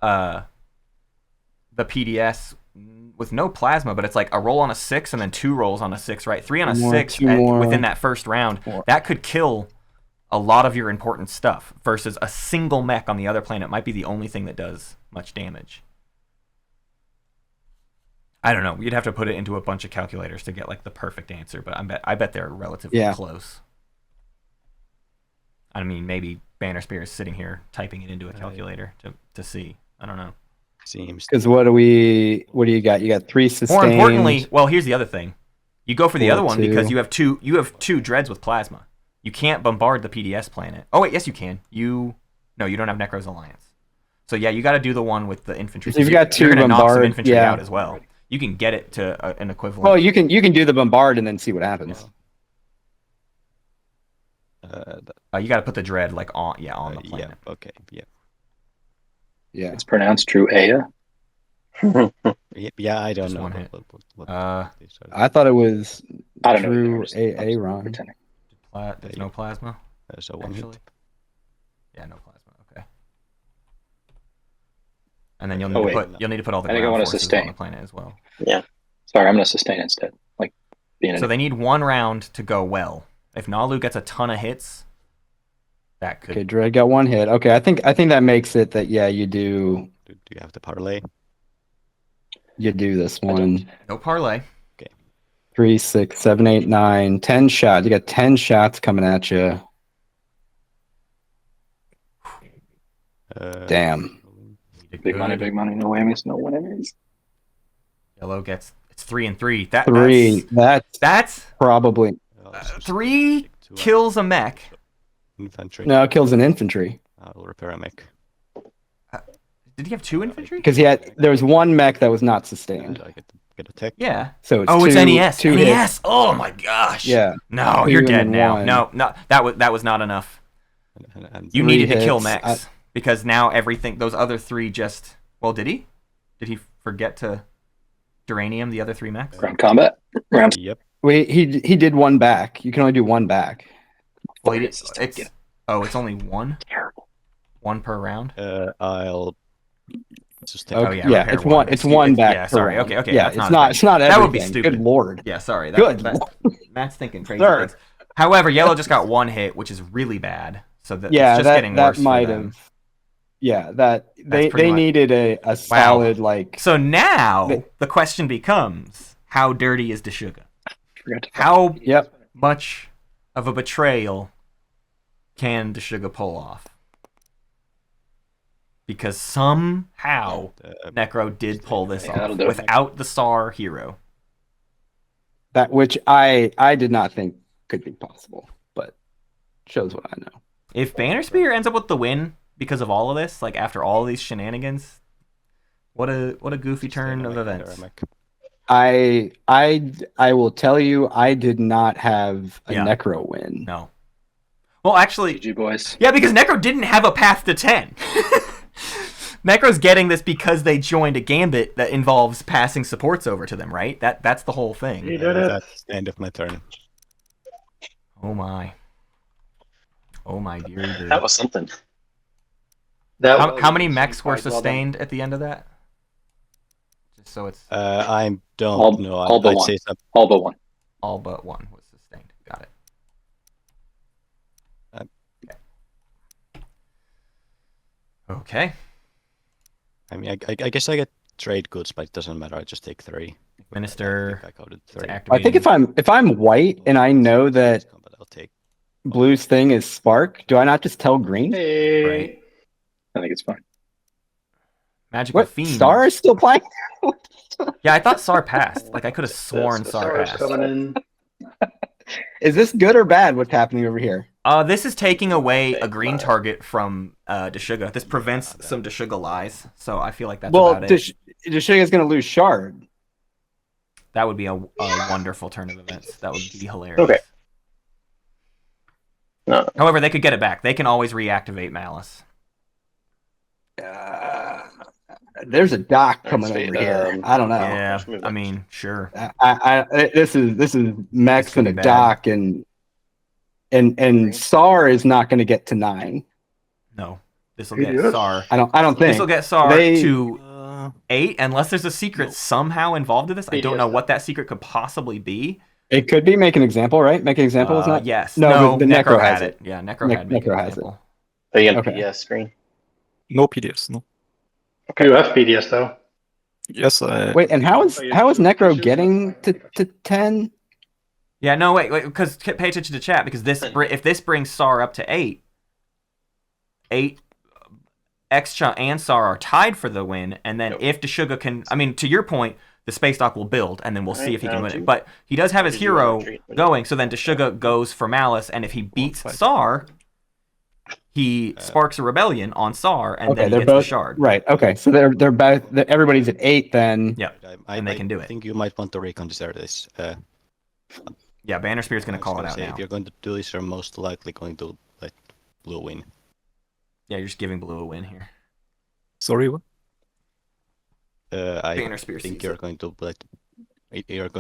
the PDS with no plasma, but it's like a roll on a 6 and then 2 rolls on a 6, right? 3 on a More, 6 2 more. within that first round. That could kill a lot of your important stuff versus a single mech on the other planet might be the only thing that does much damage. I don't know. You'd have to put it into a bunch of calculators to get like the perfect answer, but I bet they're relatively close. I mean, maybe Bannerspear is sitting here typing it into a calculator to see. I don't know. Seems. Because what do you got? You got 3 sustained. More importantly, well, here's the other thing. You go for the other one 4-2. because you have two dreads with plasma. You can't bombard the PDS planet. Oh wait, yes you can. No, you don't have Nekro's Alliance. So yeah, you got to do the one with the infantry. You've got 2 You're gonna knock some bombard. infantry Yeah. out as well. You can get it to an equivalent. Well, you can do the bombard and then see what happens. You got to put the dread like on the planet. Yeah. Okay. Yeah. Yeah. It's pronounced Druea. Yeah. I don't Just know. one hit. What I thought it was I don't know. Drew I'm AA wrong. pretending. There's no plasma. so one hit. Actually. Yeah, no plasma. Okay. And then you'll Oh, need wait. to put all the I think I ground wanna forces sustain. on the planet as well. Sorry, I'm going to sustain instead. Like being So they need one round to go well. If Naalu gets a ton of hits, that could. Okay, Dread got 1 hit. Okay, I think that makes it that you do Do you have the parlay? this one. No parlay. 3, 6, 7, 8, 9, 10 shots. You got 10 shots coming at you. Damn. big money, no whammies, no whammies. Yellow gets it's 3 and 3. 3. That's probably Oh, 3 kills a mech. Infantry. no, it kills an infantry I'll repair a mech. Did he have 2 infantry? because there was 1 mech that was not sustained. I get a tech. Yeah. So it's It's 2, NES. 2 NES. hits. Oh my gosh. Yeah. No, 2 you're and dead then now. 1. No, that was not enough. And You 3 needed to kill hits. mechs because now everything those other 3 just did he? Did he forget to Duranium the other 3 mechs? Ground combat. Round. Yep. Wait, he did 1 back. You can only do 1 back. Well, it's only 1. Terrible. 1 per round. I'll sustain. Okay. Oh yeah, Yeah, repair it's one. It's 1 back. Yeah, per sorry. round. Okay. Yeah, that's it's as not. bad. It's not. That would be everything. stupid. Good lord. Yeah, sorry. Good Matt's thinking crazy Sir. things. However, yellow just got 1 hit, which is really bad. So it's just getting that worse for might them. have. Yeah, that pretty they much- needed a solid like. So now the question becomes: how dirty is Deshuga? Forgot to How Yep. much of a betrayal can Deshuga pull off? Because somehow Nekro did pull this Yeah, off that'll do it. without the Saar hero. That which I did not think could be possible, but shows what I know. If Bannerspear ends up with the win because of all of this, like after all of these shenanigans, what a goofy turn of events. I will tell you, I did not have a Yeah. Nekro win. No. Well, actually, GG boys. yeah, because Nekro didn't have a path to 10. Nekro's getting this because they joined a gambit that involves passing supports over to them, right? That's the whole thing. He did it. That's the end of my turn. Oh my. Oh my dear. That was something. How many mechs were sustained at the end of that? Just so it's I don't All- know. all but I'd one. say some. All but 1. all but 1 was sustained. Got it. Okay. I mean, I guess I get trade goods, but it doesn't matter. I just take 3. Minister. I counted It's 3. I think if I'm white and I know that But I'll take. blue's thing is spark, do I not just tell green? Hey. Right. I think it's fine. Magical What? Fiend. Star is still playing? Yeah, I thought Saar passed. Like I could have sworn Saar Sarah's passed. coming in. Is this good or bad? What's happening over here? This is taking away a green target from Deshuga. This prevents some Deshuga lies, so I feel like that's Well, about it. Deshuga's going to lose shard. That would be a wonderful turn of events. That would be hilarious. Okay. No. However, they could get it back. They can always reactivate Malice. There's a dock coming Let's see, over here. I don't know. Yeah, let's move I on. mean, sure. This is Max This could and a be bad. dock, and Saar is not going to get to 9. No, this will He get did. Saar. I don't think This will get Saar They- to 8, unless there's a secret somehow involved in this. I don't know what that secret could possibly be. It could be make an example, right? Make an example is not. Yes. No, but the Necro has had it. Yeah, Necro had make an has it. example. Are you gonna Okay. PDS screen? No PDFs, no. Okay. You have PDS though. Yes, I. Wait, and how is Necro getting to 10? Yeah, no, wait, because pay attention to chat, because if this brings Saar up to 8, Xxcha and Saar are tied for the win, and then if Deshuga can, I mean, to your point, the space dock will build, and then we'll see if he can win it. But he does have his hero going, so then Deshuga goes for Malice, and if he beats Saar, he sparks a rebellion on Saar, and then he gets the shard. Right. Okay. So they're both. Everybody's at 8 then. Yeah. And they can do it. I think you might want to reconsider this. Yeah, Bannerspear is going to call it out now. If you're going to do this, you're most likely going to let blue win. Yeah, you're just giving blue a win here. Sorry, what? I Bannerspear think you're going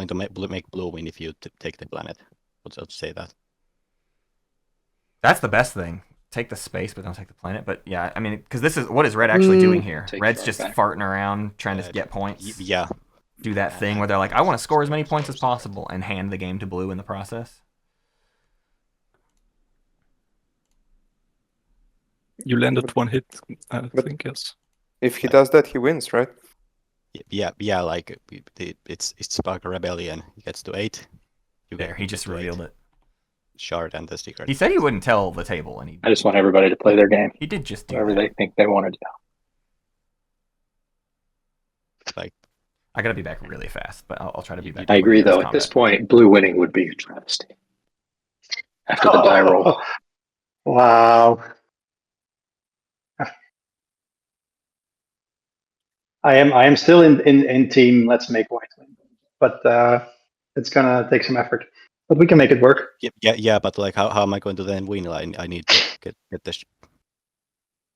to make blue win if you take the planet. Let's say that. That's the best thing. Take the space, but don't take the planet. But yeah, I mean, because this is what is Red actually doing here? Red's just farting around trying to get points. Yeah. Do that thing where they're like, I want to score as many points as possible, and hand the game to blue in the process. You landed one hit, I think, yes. If he does that, he wins, right? Yeah. Like it's Spark a Rebellion. He gets to 8. There, he just revealed it. Shard and the secret. He said he wouldn't tell the table, and I just want everybody to play their game. He did just do whatever they think they want to do. Like, I gotta be back really fast, but I'll try to be back. I agree, though. At this point, blue winning would be a travesty. After the die roll. Wow. I am still in team. Let's make white win, but it's gonna take some effort. But we can make it work. Yeah. But like, how am I going to then win? I need to get this.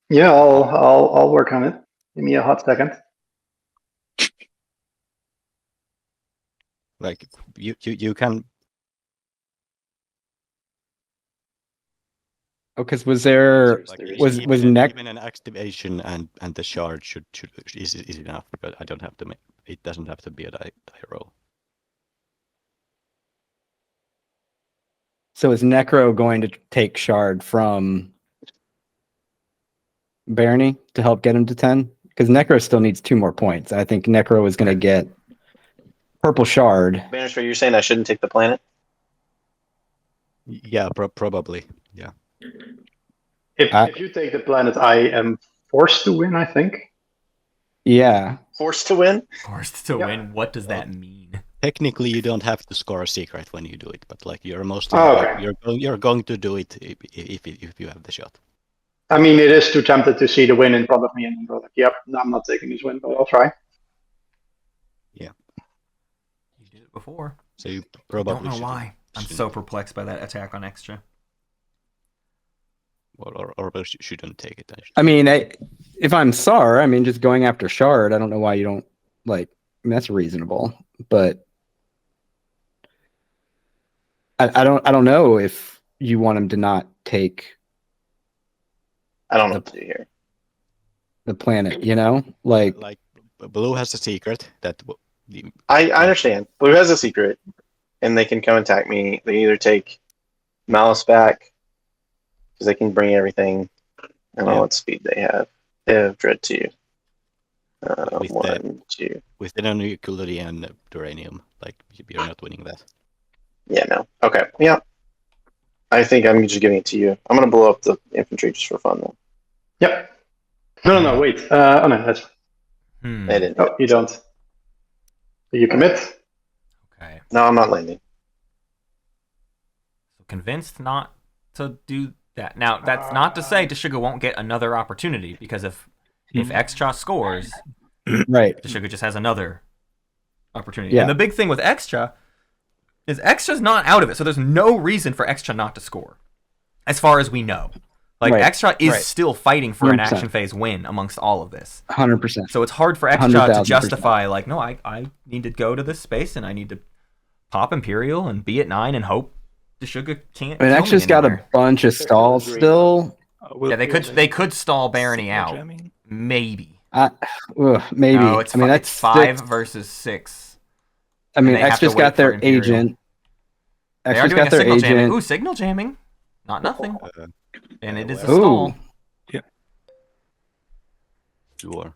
Yeah, I'll work on it. Give me a hot second. Like you can. Oh, because was neck even an activation and the shard should is enough, because I don't have to make it. Doesn't have to be a die roll. So is Nekro going to take shard from Barony to help get him to 10? Because Nekro still needs 2 more points. I think Nekro is going to get purple shard. Bannerspear, you're saying I shouldn't take the planet? Yeah, probably. Yeah. If you take the planet, I am forced to win, I think. Yeah. Forced to win? Forced to win? What does that mean? Technically, you don't have to score a secret when you do it, but like you're you're going to do it if you have the shot. I mean, it is too tempted to see the win in front of me and go like, "Yep, no, I'm not taking this win, but I'll try." Yeah. You did it before. So you probably don't know why. I'm so perplexed by that attack on Xxcha. Or shouldn't take it. I mean, if I'm Saar, I mean, just going after shard, I don't know why you don't like. I mean, that's reasonable, but I don't know if you want him to not take. I don't know what to do here. The planet, you know, like blue has a secret that. I understand. Blue has a secret, and they can come attack me. They either take Malice back, because they can bring everything. I don't know what speed they have. They have Dread 2. 1, 2. With the nuclearity and uranium, like you're not winning that. Yeah, no. Okay. Yeah. I think I'm just giving it to you. I'm gonna blow up the infantry just for fun, though. Yep. No. Wait. Oh no, that's. I didn't. Oh, you don't. Do you commit? Okay. No, I'm not landing. So convinced not to do that. Now, that's not to say Deshuga won't get another opportunity, because if Xxcha scores, right, Deshuga just has another opportunity. Yeah. And the big thing with Xxcha is Xxcha's not out of it, so there's no reason for Xxcha not to score, as far as we know. Like, right. Xxcha is still fighting for an 100%. action phase win amongst all of this. 100%. So it's hard for Xxcha to 100,000%. justify, like, no, I need to go to this space and I need to pop Imperial and be at 9 and hope Deshuga can't. I mean, kill me Xxcha's got a anymore. bunch of stalls still. Yeah, they could stall Barony out. Maybe. Maybe. No, it's I mean, that's it's 5 six. versus 6. I mean, they have to Xxcha's wait got for their Imperial. agent. They are Xxcha's doing got a their signal jamming. agent. Ooh, signal jamming. Not nothing. And it is a Ooh. stall. Sure.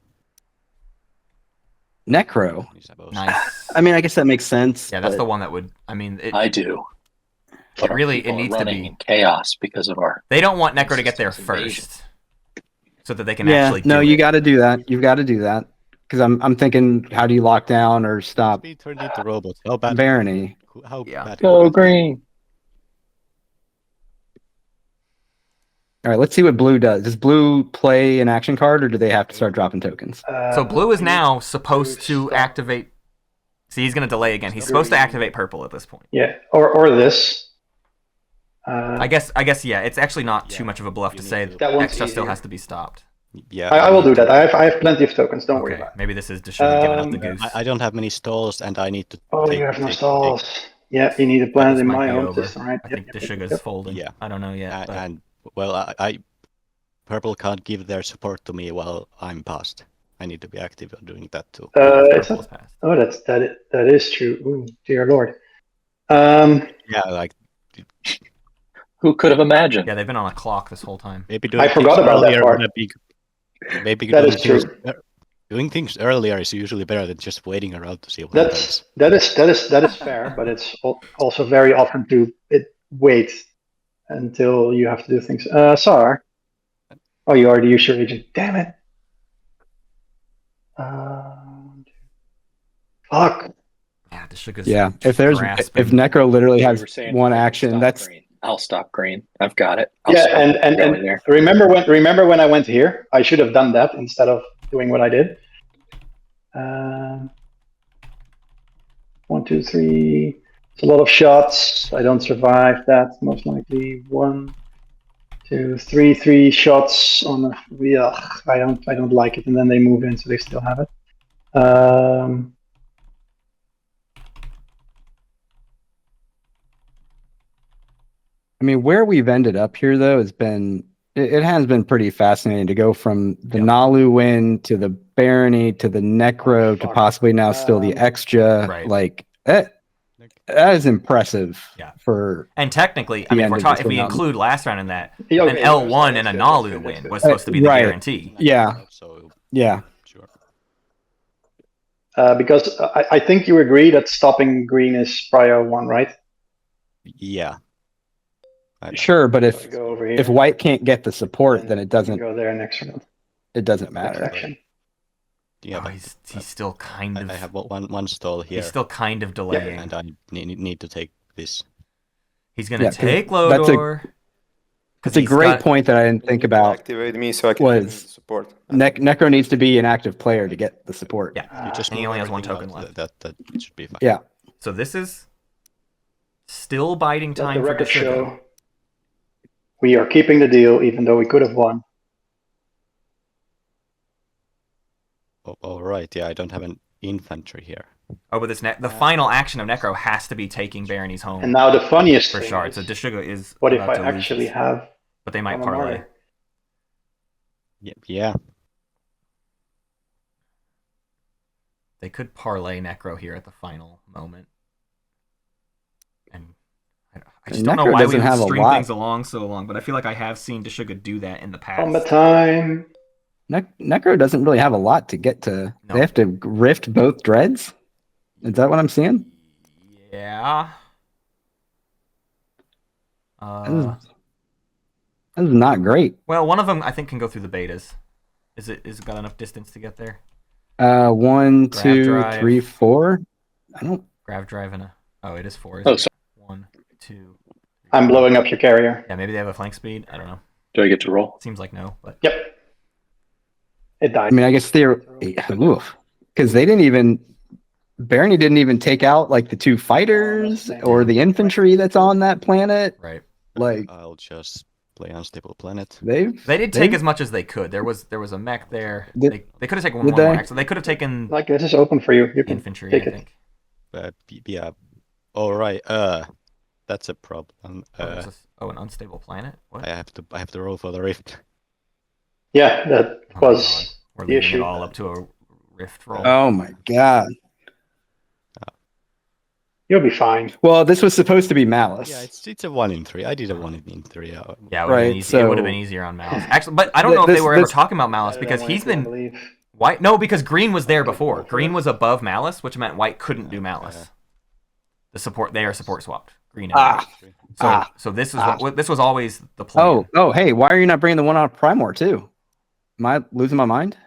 Nekro. Nice. I mean, I guess that makes sense. Yeah, that's but the one that would. I mean, I do. But it needs to be in chaos because of our. They don't want Nekro to get there invasion. first, so that they can actually. No, do you it. got to do that. You've got to do that because I'm thinking, how do you lock down or stop Be turned into robots. How bad? Barony? How bad? Go green. All right, let's see what blue does. Does blue play an action card, or do they have to start dropping tokens? So blue is now supposed to activate. See, he's going to delay again. He's supposed to activate purple at this point. Yeah, or this. I guess. Yeah. It's actually not too much of a bluff to say That one's Xxcha still easier. has to be stopped. Yeah. I will do that. I have plenty of tokens. Don't worry Okay, about it. maybe this is Deshuga giving up the goose. I don't have many stalls, and I need to. Oh, you have no stalls. Yeah, you need a But planet this in might my be own over. system, right? I think Deshuga's Yep. folding. Yeah. I don't know yet. but- And well, I purple can't give their support to me while I'm passed. I need to be active on doing that too. Is Purple is that, passed. oh, that is true. Ooh, dear lord. Yeah, like Who could have imagined? Yeah, they've been on a clock this whole time. maybe doing I forgot things about that earlier part. would be. Maybe That doing is things, true. doing things earlier is usually better than just waiting around to see what That happens. is fair, but it's also very often to wait until you have to do things. Saar. Oh, you already used your agent. Damn it. Fuck. Yeah, Deshuga's. Yeah, if grasping. Necro literally You has were saying one I can action, stop that's green. I'll stop green. I've got it. I'll Yeah, stop and going there. remember when I went here? I should have done that instead of doing what I did. 1, 2, 3. It's a lot of shots. I don't survive that most likely. 1, 2, 3, 3 shots on a. Yeah, I don't like it. And then they move in, so they still have it. I mean, where we've ended up here, though, has been it has been pretty fascinating to go from the Naalu win to the Barony to the Nekro to Fuck. possibly now still the Xxcha. Right. Like that is impressive. Yeah. For And technically, I the mean, end if, of we're this if we round. include last round in that, Yeah, an okay, L1 and a that's Naalu good, win that's was supposed to be the right. guarantee. Yeah. So Yeah. sure. because I think you agree that stopping green is prior 1, right? Yeah. Sure, but if Go over here. white can't get the support, then it doesn't go there next round. matter. Next action. Yeah, Oh, but he's still kind of. I have one stall here, He's still kind of delaying. and I need to take this. He's gonna Yeah, 'cause take that's Lodor. It's a great point that I didn't think about. Activate me so I can was- support. Necro needs to be an active player to get the support. Yeah, You just and he move only has one everything token out, left. That should be fine. Yeah. So this is still biding Let time the for record Deshuga. show we are keeping the deal, even though we could have won. Oh, all right. Yeah, I don't have an infantry here. Oh, but this the final action of Nekro has to be taking Barony's home And now the funniest for thing shards. So is, Deshuga is. what if about I to lose actually this. have But they might a parlay. martyr? Yeah. They could parlay Nekro here at the final moment. And I just don't know Nekro why we doesn't would have a string lot. things along so long, but I feel like I have seen Deshuga do that in the past. Combat time. Necro doesn't really have a lot to get to. No. They have to rift both dreads. Is that what I'm seeing? Yeah. This is not great. Well, one of them I think can go through the betas. Is it got enough distance to get there? 1, Grab 2, drive. 3, 4. I don't. Grav drive and a. Oh, it is 4. Oh, sorry. 1, 2. I'm blowing up your carrier. Yeah, maybe they have a flank speed. I don't know. Do I get to roll? Seems like no, but Yep. It died. I mean, I guess because they didn't even. Barony didn't even take out like the 2 fighters or the infantry that's on that planet. right. Like I'll just play unstable planet. They did take as much as they could. There was a mech there. Did- They could have taken one did more they? mech. So they could have taken Like, this is open for you. You can infantry, take I it. think. Yeah. All right. That's a problem. An unstable planet? What? I have to roll for the rift. Yeah, that Oh my was God. We're The leaving it issue. all up to a rift roll. Oh my god. You'll be fine. Well, this was supposed to be malice. Yeah, it's a 1 in 3. I did a 1 in 3. Yeah, it would Right, have been easy. It would have been so- easier on Malice. Actually, but I don't know if they were ever talking about Malice because he's been white. No, because Green was there before. Green was above Malice, which meant White couldn't do Malice. The support, they are support swapped. Green. And so this is what this was always the plan. Oh, hey, why are you not bringing the one on Primor too? Am I losing my mind?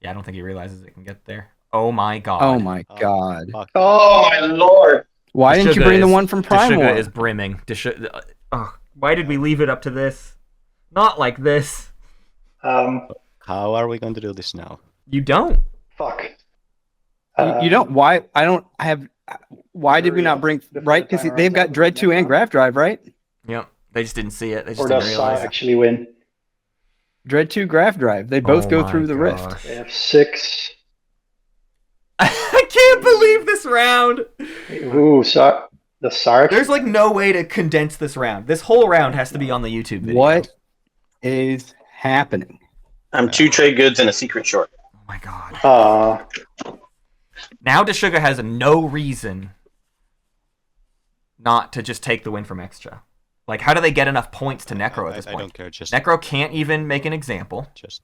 Yeah, I don't think he realizes it can get there. Oh my god. Oh my god. Oh my lord! Why didn't you bring the one from Primor? Deshuga is brimming. Why did we leave it up to this? Not like this. How are we going to do this now? You don't. Fuck. You don't. Why? I don't have. Why did we not bring right? Because they've got Dread 2 and Graph Drive, right? Yep. They just didn't see it. They just Or didn't does realize it. actually win? Dread 2 Graph Drive. They both go through the rift. They have 6. I can't believe this round. Ooh, the Saar. There's like no way to condense this round. This whole round has to be on the YouTube video. What is happening? I'm 2 trade goods and a secret short. Oh my god. Now Deshuga has no reason not to just take the win from Xxcha. Like, how do they get enough points to Nekro at this point? I don't care. Just Nekro can't even make an example. Just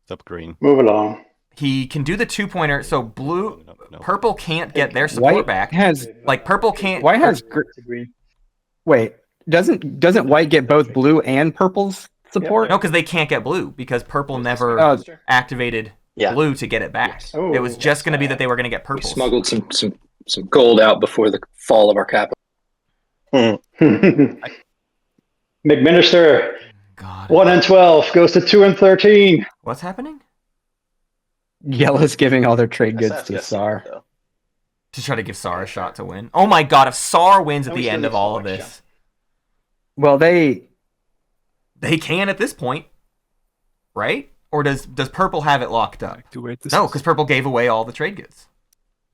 stop Green. Move along. He can do the 2-pointer, so blue, No. purple can't get their support White back. has. Like purple can't. White has. Green. Wait, doesn't White get both blue and purple's support? No, because they can't get blue because purple never Oh. activated blue to get it back. Oh, It was just going to be that they were going to get We purple. smuggled some gold out before the fall of our capital. McMinnister. God. 1 and 12 goes to 2 and 13. What's happening? Yellow's giving all their trade goods That's to got Saar. secret, though. To try to give Saar a shot to win. Oh my god, if Saar wins at And we the still end need of all of selection. this, Well, they can at this point, right? Or does Purple have it locked up? Activate this No, because Purple gave away all the trade goods.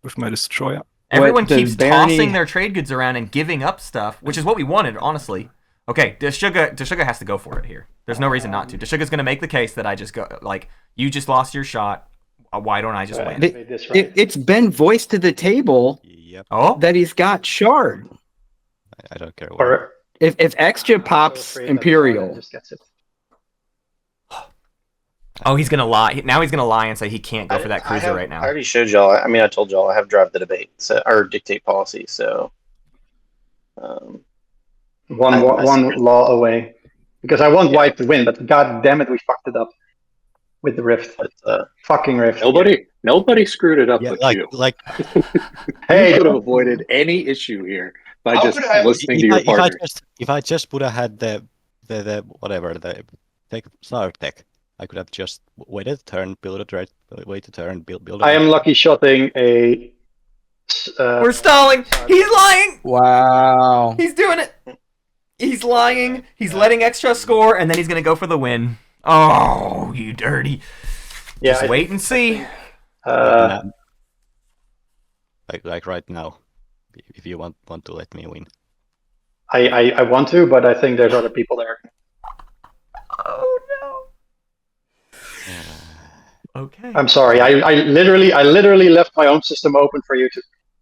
with my destroyer. Everyone does keeps Barony- tossing their trade goods around and giving up stuff, which is what we wanted, honestly. Okay, Deshuga has to go for it here. There's no reason not to. Deshuga's going to make the case that I just go, like, you just lost your shot. Why don't I just win? It's been voiced to the table Yep. Oh, that he's got shard. I don't care. Or If Xxcha pops Imperial, just gets it. oh, he's gonna lie. Now he's gonna lie and say he can't go for that cruiser right I now. already showed y'all. I mean, I told y'all I have drive the debate, or dictate policy. So, One law away. Because I want White to win, but god damn it, we fucked it up with the rift. Fucking rift. Nobody screwed it up Yeah, with like you. Hey, You could have avoided any issue here by How just could I have- listening to your partner. If I just would have had the whatever the tech Saar tech, I could have just waited a turn, build a threat, wait a turn, build. I am lucky shotting a. We're stalling. He's lying. wow. He's doing it. He's lying. He's letting Xxcha score, and then he's gonna go for the win. Oh, you dirty. Yeah, Just wait and see. Like right now, if you want to let me win. I want to, but I think there's other people there. Oh no. Okay. I'm sorry. I literally left my own system open for you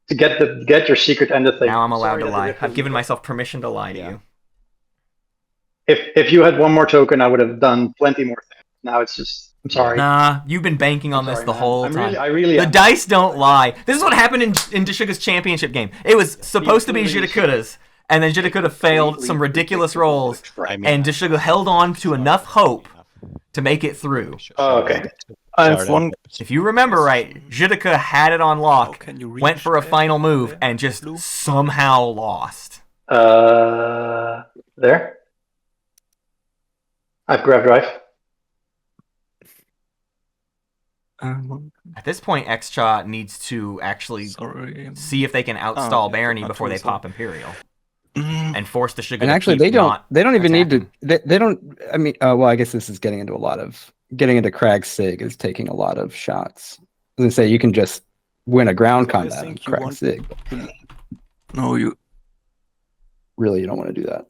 to get your secret end of thing. Now I'm allowed Sorry to that the lie. rift I've was- given myself permission to lie to you. If you had one more token, I would have done plenty more things. Now it's just. I'm sorry. Nah, you've been banking on I'm this sorry, the man. whole I'm time. I really. The am. dice don't lie. This is what happened in Deshuga's championship game. It was supposed to be Jidakuta's, and then Jidakuta failed some ridiculous rolls, and Deshuga held on to enough hope to make it through. Oh, okay. If you remember right, Jidakuta had it on lock, Can you went for a final move, and just somehow lost. There. I've grabbed drive. At this point, Xxcha needs to actually Sorry. see if they can outstall Oh, Barony not before they Tuesday. pop Imperial and force Deshuga. And actually, they don't even need to. They don't. I mean, well, I guess this is getting into Crag Sig is taking a lot of shots. I was gonna say you can just win a ground combat on think you Crag want- Sig. No, you Really, you don't want to do that.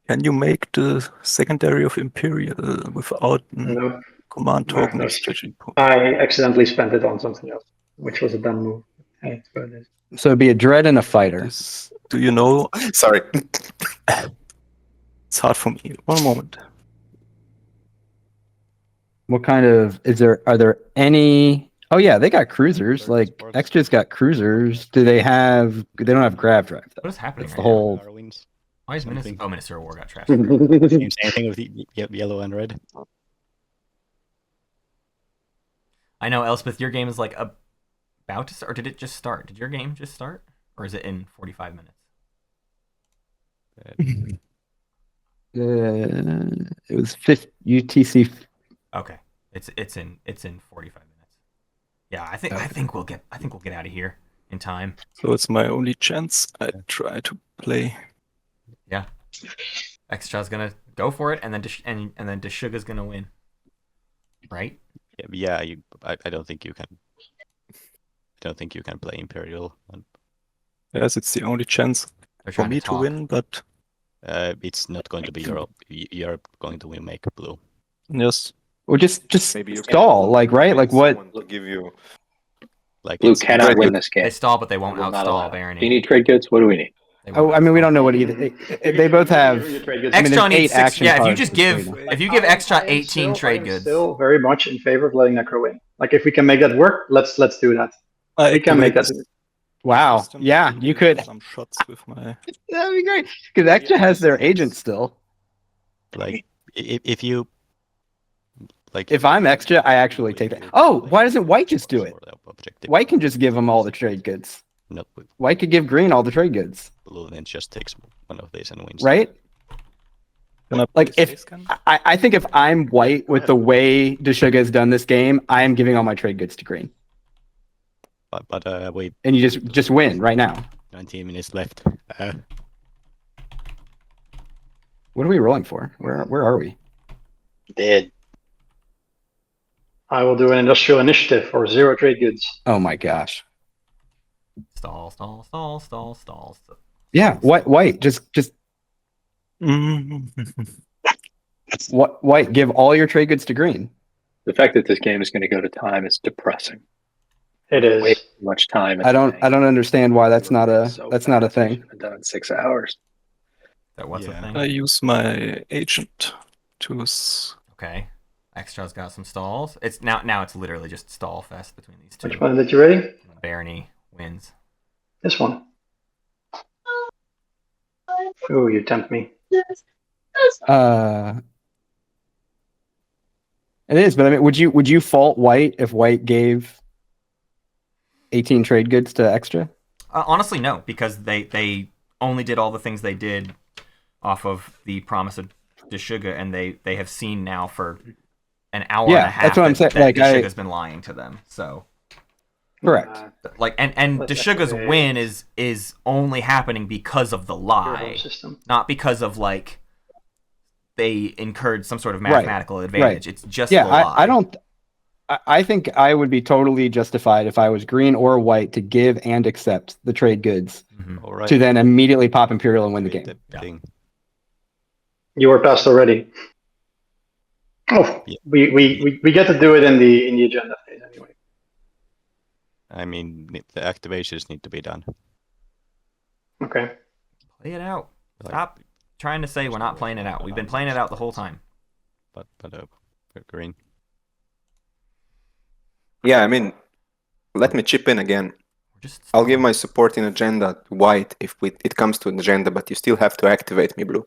can you make the secondary of Imperial without Nope. command token No, is stretching point. I accidentally spent it on something else, which was a dumb move. Hey, it's what it is. So it'd be a dread and a fighter. This, do you know? Sorry. It's hard for me. One moment. What kind of are there any? Oh yeah, they got cruisers. Like Xxcha's got cruisers. Do they have? They don't have grav drive though. What is happening It's right the whole. Why is Minister? something. Oh, Minister of War got trashed. Same thing with the yellow and red. I know, Elspeth, your game is like about to start, or did it just start? Did your game just start, or is it in 45 minutes? It was UTC. Okay, it's in 45 minutes. Yeah, I think we'll get out of here in time. So it's my only chance. I try to play. Yeah, Xxcha's gonna go for it, and then Deshuga's gonna win. Right? Yeah. I don't think you can. I don't think you can play Imperial. Yes, it's the only chance They're for trying me to to talk. win, but It's not going to be Europe. You're going to make blue. yes. Or just Maybe you stall, like right, like what? Someone to give you Like Blue it's cannot Right, win but this game. They stall, but they won't Will not outstall allow it. Barony. Do you need trade goods? What do we need? They Oh, won't I mean, we outstall. don't know what either. They both have. Extra needs eight 6. action Yeah, if you cards just to give trade. if you give Xxcha I am 18 trade goods. Still very much in favor of letting Nekro win. Like if we can make that work, let's do that. We can make that. Wow. System Yeah, to you give could. some shots with my. That'd be great because Xxcha has their agent still. like if you like. If I'm Xxcha, I actually take that. Oh, why doesn't White just do it? Objective. White can just give them all the trade goods. No, White could give Green all the trade goods, blue then just takes one of these and wins. right? Can I Like play if Space Gun? I think if I'm White with the way Deshuga has done this game, I am giving all my trade goods to Green, But we and you just win right now. 19 minutes left. What are we rolling for? Where are we? Dead. I will do an industrial initiative for 0 trade goods. Oh my gosh. Stall. Yeah, White just White give all your trade goods to Green. The fact that this game is going to go to time is depressing. It is. Way too much time. I don't understand why that's not a thing. I've done it in 6 hours. That what's Yeah. the thing? I use my agent to. Okay. Xxcha's got some stalls. It's now it's literally just stall fest between these two. Which one did you ready? Barony wins. This one. Oh, you tempt me. It is, but I mean, would you fault White if White gave 18 trade goods to Xxcha? Honestly, no, because they only did all the things they did off of the promise of Deshuga, and they have seen now for an hour and a half that's what I'm saying. that Like Deshuga's been lying to them. So correct. like and Let's Deshuga's activate- win is only happening because of the lie, System. not because of like they incurred some sort of Right, mathematical advantage. right. It's just Yeah, the lie. I don't. I think I would be totally justified if I was Green or White to give and accept the trade goods Mhm. All right. to then immediately pop Imperial and win the game. Yeah. Thing. You were passed already. Oh, Yeah. we get to do it in the agenda phase anyway. I mean, the activations need to be done. Okay. Play it out. Like- Stop trying to say we're not playing it out. We've been playing it out the whole time. But Green. Yeah, I mean, let me chip in again. We're just I'll give my support in agenda to White if it comes to an agenda, but you still have to activate me, Blue.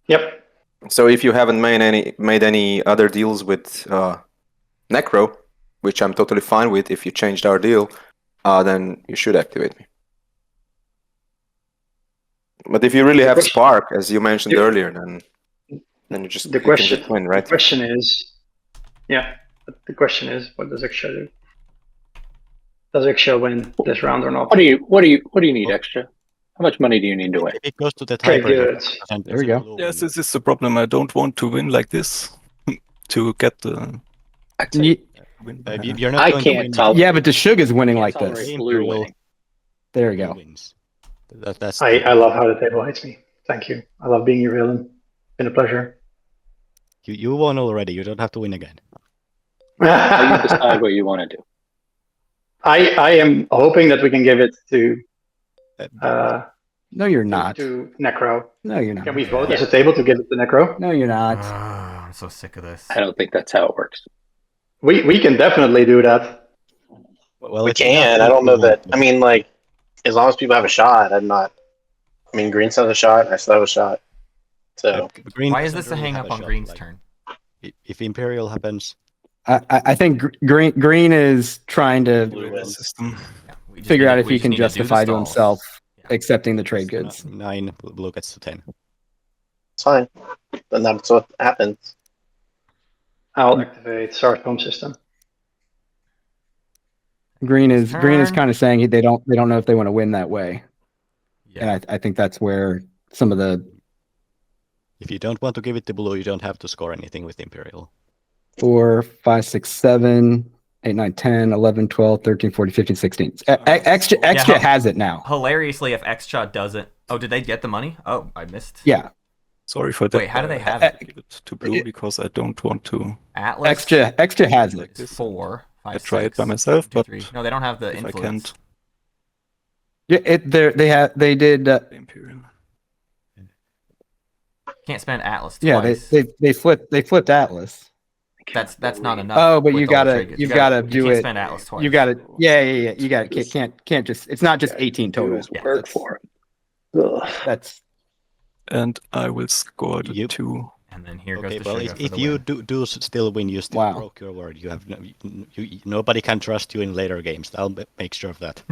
Yep. So if you haven't made any other deals with Nekro, which I'm totally fine with, if you changed our deal, then you should activate me. But if you really have Spark, as you mentioned earlier, then you just you can just win, right? The question is, yeah. The question is, what does Xxcha do? Does Xxcha win this round or not? What do you need extra? How much money do you need to win? If it goes to the Trade tiebreaker, goods. There we go. Yes, this is the problem. I don't want to win like this to get the win. You're not I going to win. can't tolerate. Yeah, but Deshuga is winning like tolerate this. blue winning. There we Blue go. wins. That's I love how the table hates me. Thank you. I love being your villain. Been a pleasure. you won already. You don't have to win again. How you decide what you want to do. I am hoping that we can give it to No, you're not. to Nekro. No, you're not. Can we vote as a table to give it to Nekro? No, you're not. I'm so sick of this. I don't think that's how it works. We can definitely do that. Well, We it's not can. I don't know equal, that. but I mean, like, as long as people have a shot, I'm not. I mean, Green still has a shot. I still have a shot. So Green Why is doesn't this a really hang have up on shot, Green's like, turn? If Imperial happens, I think Green is trying to Blue wins. system Yeah, we just figure need out to- if we he just can need to do the justify to stalls. himself Yeah. accepting the trade goods. 9, blue gets to 10. it's fine. Then that's what happens. I'll activate Saar's home system. Green is Turn. kind of saying they don't know if they want to win that way, Yeah. and I think that's where some of the If you don't want to give it to blue, you don't have to score anything with Imperial. 4, 5, 6, 7, 8, 9, 10, 11, 12, 13, 14, 15, 16. Xxcha has it now. Hilariously, if Xxcha doesn't... Oh, did they get the money? Oh, I missed. Yeah. Sorry for that. Wait, how do they have I it? give it to blue because I don't want to. Atlas Xxcha has it. is 4, 5, I try it by 6, myself, 2, but 3. No, they don't have the if I influence. can't, Yeah, they did. Imperial. Can't spend Atlas Yeah, twice. they flipped Atlas. That's not enough. Oh, but with you all the gotta trade goods. you gotta you do can't it. spend Atlas twice. You gotta yeah. You gotta can't just. It's not just 18 total. Yeah, Work for it. That's And I will score the Yep. 2. And then here Okay, goes the well, sugar for if the you win. do still win, you still Wow. broke your word. You have nobody can trust you in later games. I'll make sure of that.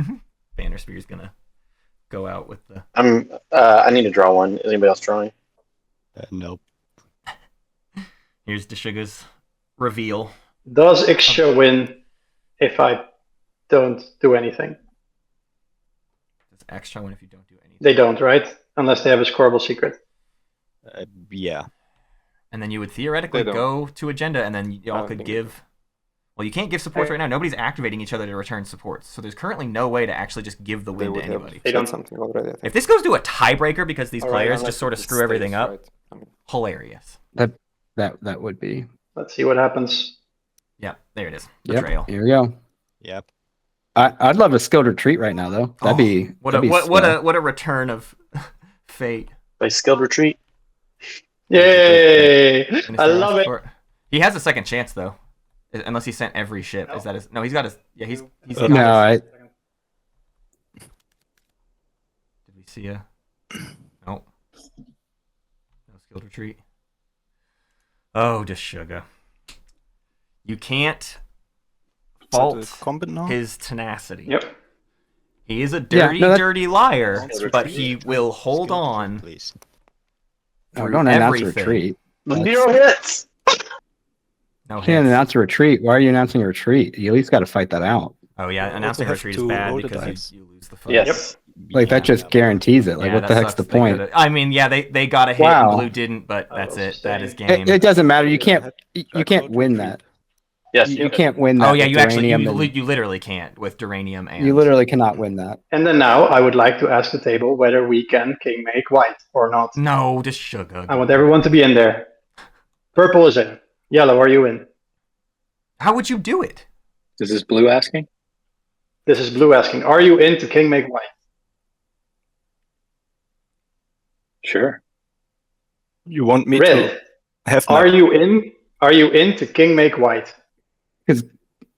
Bannerspear's gonna go out with the... I need to draw one. Is anybody else drawing? No. Here's Deshuga's reveal. Does Xxcha win if I don't do anything? Does Xxcha win if you don't do anything? They don't, right? Unless they have a scoreable secret. Yeah. And then you would theoretically They don't. go to agenda, and then I y'all don't could think give... Well, you can't give supports right now. Nobody's activating each other to return supports. So there's currently no way to actually just give the They win to would have anybody. They said don't- something already. I think. If this goes to a tiebreaker because these All right, players unless just sort of it screw everything stays, up, right? I mean, hilarious. that would be. Let's see what happens. Yeah, there it is. Yep. Betrayal. Here we go. Yep. I'd love a skilled retreat right now, though. That'd be what that'd be what a return of fate. Like skilled retreat. Yay! And I love it. He has a second chance though, unless he sent every ship. Is that his? No, he's got his. Yeah, he's. got No, his- I Did we see a? No. No skilled retreat. Oh, Deshuga. You can't fault combat now? his tenacity. Yep. He is a Yeah, dirty, no, that- dirty liar, Skilled but retreat. he will hold Skilled on retreat, please. through don't announce a everything. retreat. Zero hits. No You can't hits. announce a retreat. Why are you announcing a retreat? You at least got to fight that out. Oh yeah, You announcing a also have retreat is to bad roll the because dice. you lose the fight. Yes. Like that just guarantees it. Like Yeah, what that the heck's sucks. the They point? could've- I mean, yeah, they got a hit Wow. and blue didn't, but that's was it. That is saying- game. It doesn't matter. You can't win that. Yes. You can't win that. Oh yeah, with you actually Duranium and- you literally can't with Duranium and you literally cannot win that. And then now I would like to ask the table whether we can king make white or not. no, just sugar. I want everyone to be in there. Purple is in. Yellow, are you in? How would you do it? Is this blue asking? This is blue asking. Are you in to king make white? Sure. You want me to Red, have are my you in? Are you in to king make white?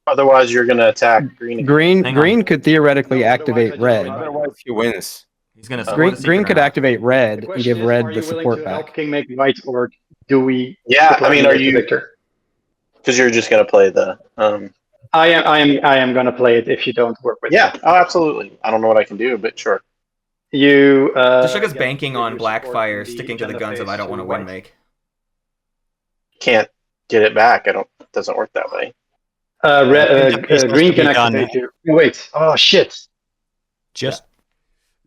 Otherwise, you're gonna attack green. Green Hang on. green could theoretically No, activate otherwise I just red. win. Otherwise, he wins. He's gonna Green secret green could round. activate red The and question give is, red are the you willing support to back. help king make white, or do we? Yeah, I mean, are declare you? the victor? Because you're just gonna play the. I am gonna play it if you don't work with Yeah. it. Oh, absolutely. I don't know what I can do, but sure. You. Deshuga's get banking on your support Blackfire, from the sticking to the agenda guns of phase I don't want to to win white. make. Can't get it back. It doesn't work that way. Green can activate you. Oh, wait. Oh shit. Just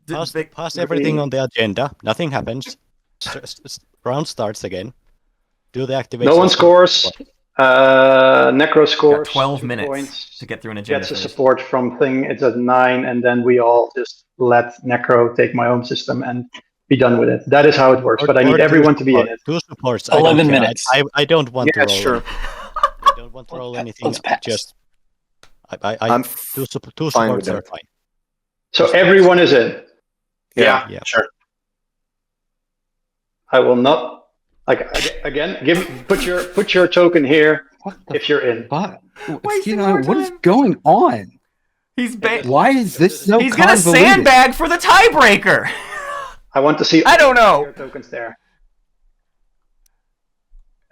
Did- pass everything on the agenda. Nothing happens. Round starts again. Do the activation. No one scores. Nekro Got scores. 12 2 minutes points. to get through an agenda. Gets a phase. support from thing. It's at 9, and then we all just let Nekro take my home system and be done with it. That is how it works. But I need everyone to be in it. Two supports. 11 I don't care. minutes. I don't want to Yeah, roll. sure. I don't won't roll anything. Let's pass. Just I'm two fine with supports are that. fine. So everyone is in. Yeah, Yeah. sure. I will not again put your token here What the if you're in. fuck? Wasting Excuse me, our what is time. going on? He's Why is this so he's gonna convoluted? sandbag for the tiebreaker. I want to see I don't know. your tokens there.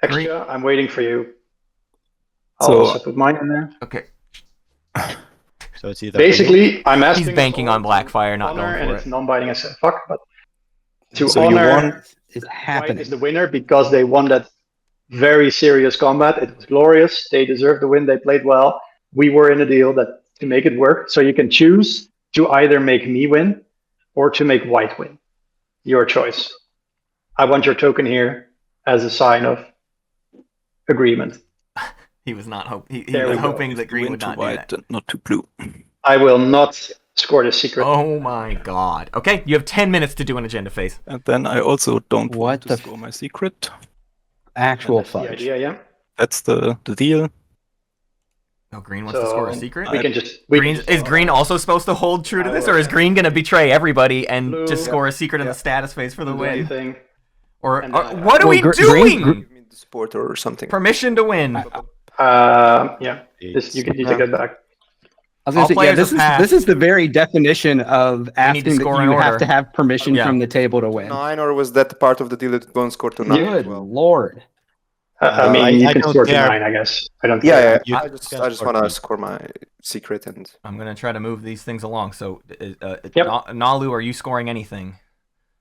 Xxcha, I'm waiting for you. I'll So- also put mine in there. Okay. So it's either Basically, I'm asking. He's banking on Blackfire, not honor, going and for it's it. non-binding as fuck, but to So you honor want is White happening. is the winner because they won that very serious combat. It was glorious. They deserved the win. They played well. We were in a deal that to make it work. So you can choose to either make me win or to make White win. Your choice. I want your token here as a sign of agreement. He was not he There was we go. hoping that Green Win would to not do white that. and not to blue. I will not score the secret. Oh my god. Okay, you have 10 minutes to do an agenda phase. And then I also don't What want the to f- score my secret. Actual That's the fudge. idea, yeah. That's the deal. Oh, Green wants to score a So, secret? We can just. Is Green also supposed to hold true to this, or is Green going to betray everybody and Blue. just score a secret in Yeah. the status phase for the do win? anything. Or And, what are well, we Green- doing? Green- Give me the support or something. Permission to win. Yeah. This, you can take that back. I was All gonna say, yeah, players this have is passed. this is the very definition of need to asking that score in you have order. to have permission Yeah. from the table to win. 9, or was that part of the deal that won't score to 9 as Good well? lord. I mean, I you can don't score to care. 9, I guess. I don't Yeah, care. yeah. You I can just score want to to- score my secret and I'm going to try to move these things along. So, Yep. Naalu, are you scoring anything?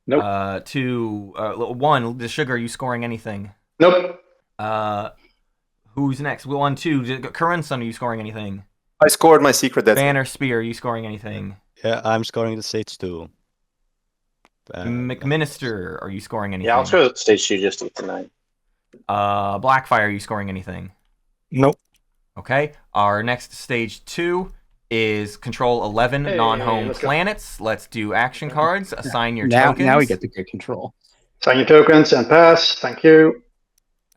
Nope. 1, Deshuga, are you scoring anything? Nope. Who's next? 1, 2, karunsun, are you scoring anything? I scored my secret. That's it. Bannerspear, are you scoring anything? Yeah, I'm scoring the stage 2. mcminnister, are you scoring anything? Yeah, I'll go stage 2 just to get to 9. Blackfire, are you scoring anything? Nope. Okay. Our next stage 2 is control 11 Hey, non-home let's go. planets. Let's do action cards. Assign your Now tokens. now we get to get control. Sign your tokens and pass. Thank you.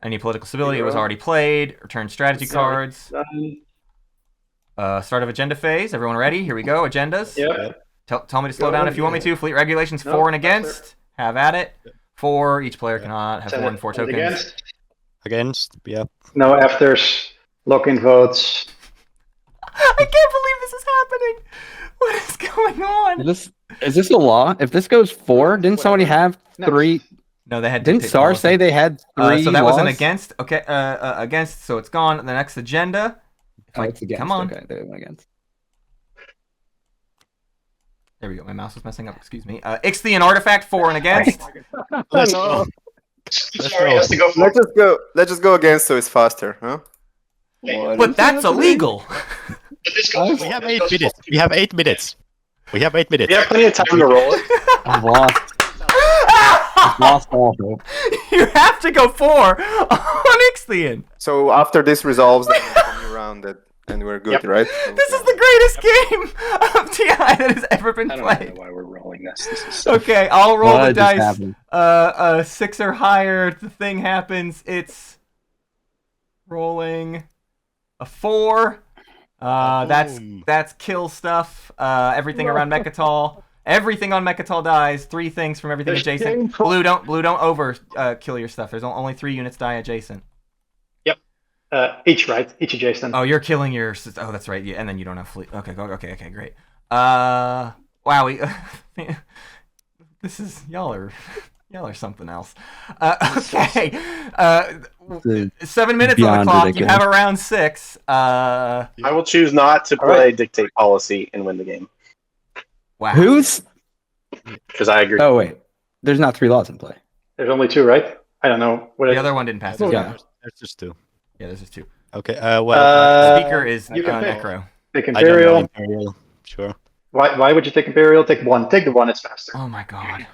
Any political stability, it was Zero. already played. Return strategy cards. Done. Start of agenda phase. Everyone ready? Here we go. Agendas. Yep. Tell me to slow Go. down if you want me to. Fleet regulations, No, 4 and that's against. Have at it. 4. Each player cannot have Send more it. than 4 Send it tokens. Against. Against, yeah. No afters. Lock-in votes. I can't believe this is happening. What is going on? Is this a law? If this goes 4, didn't somebody have No. 3? No, they had. Didn't dictate SAR policy. say they had 3 So that was an laws? against. Okay, against. So it's gone. The next agenda. If Oh, I- it's against. Come on. Okay, they went against. There we go. My mouse was messing up. Excuse me. Xxcha and artifact, 4 and against. Let's go. Sorry, has to go for Let's just go against so it's faster, huh? But that's illegal. We have 8 minutes. We have 8 minutes. We have 8 minutes. We have plenty of time to roll it. I've lost. I've lost all hope. You have to go 4 on Xxcha. So after this resolves, then we'll come around it, and we're good, Yep. right? This is the greatest game of TI that has ever been I don't even played. know why we're rolling this. This is so Okay, I'll roll the What just dice. happened? 6 or higher. The thing happens. It's rolling a 4. That's kill stuff. Everything around Mechatol. Everything on Mechatol dies. 3 things from everything There's adjacent. painful. Blue don't over kill your stuff. There's only 3 units die adjacent. each, right? Each adjacent. Oh, you're killing your. Oh, that's right. Yeah, and then you don't have fleet. Okay, okay, great. Wow, we. This is y'all are something else. Okay. 7 minutes on the Beyond clock. You ridiculous. have around 6. I will choose not to All right. play dictate policy and win the game Wow. Who's? because I agree. Oh wait, there's not 3 laws in play. There's only 2, right? I don't know. What The is- other one didn't pass. Yeah. There's just 2. Yeah, there's just 2. Okay, well, Speaker is you can pick. Necro. Take I don't know Imperial. Imperial. Sure. Why would you take Imperial? Take 1. Take the 1, it's faster. Oh my god.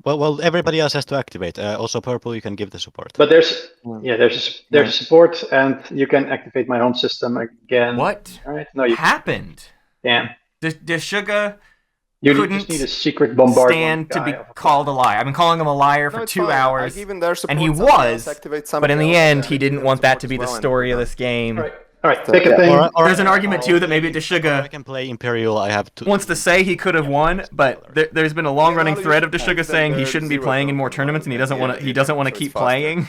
Well, everybody else has to activate. Also, purple, you can give the support. But there's a support, and you can activate my home system again. What All right. No, you happened? can. Deshuga You couldn't just need a secret bombardment stand to be guy. called a liar. I've been calling him a liar for it's 2 fine. hours, I give him their support, and he somebody else was, activates but something in the else, end, I he give didn't them want that support to be as the well, and story we're of done. this game. All right, pick a thing. There's an argument too that maybe Deshuga I can play Imperial. I have to. wants to say he could have won, but there's been a long-running Naalu, thread of you Deshuga can saying he send shouldn't be zero playing in more token, tournaments, and he right? doesn't want to. He doesn't want to so it's keep faster. playing.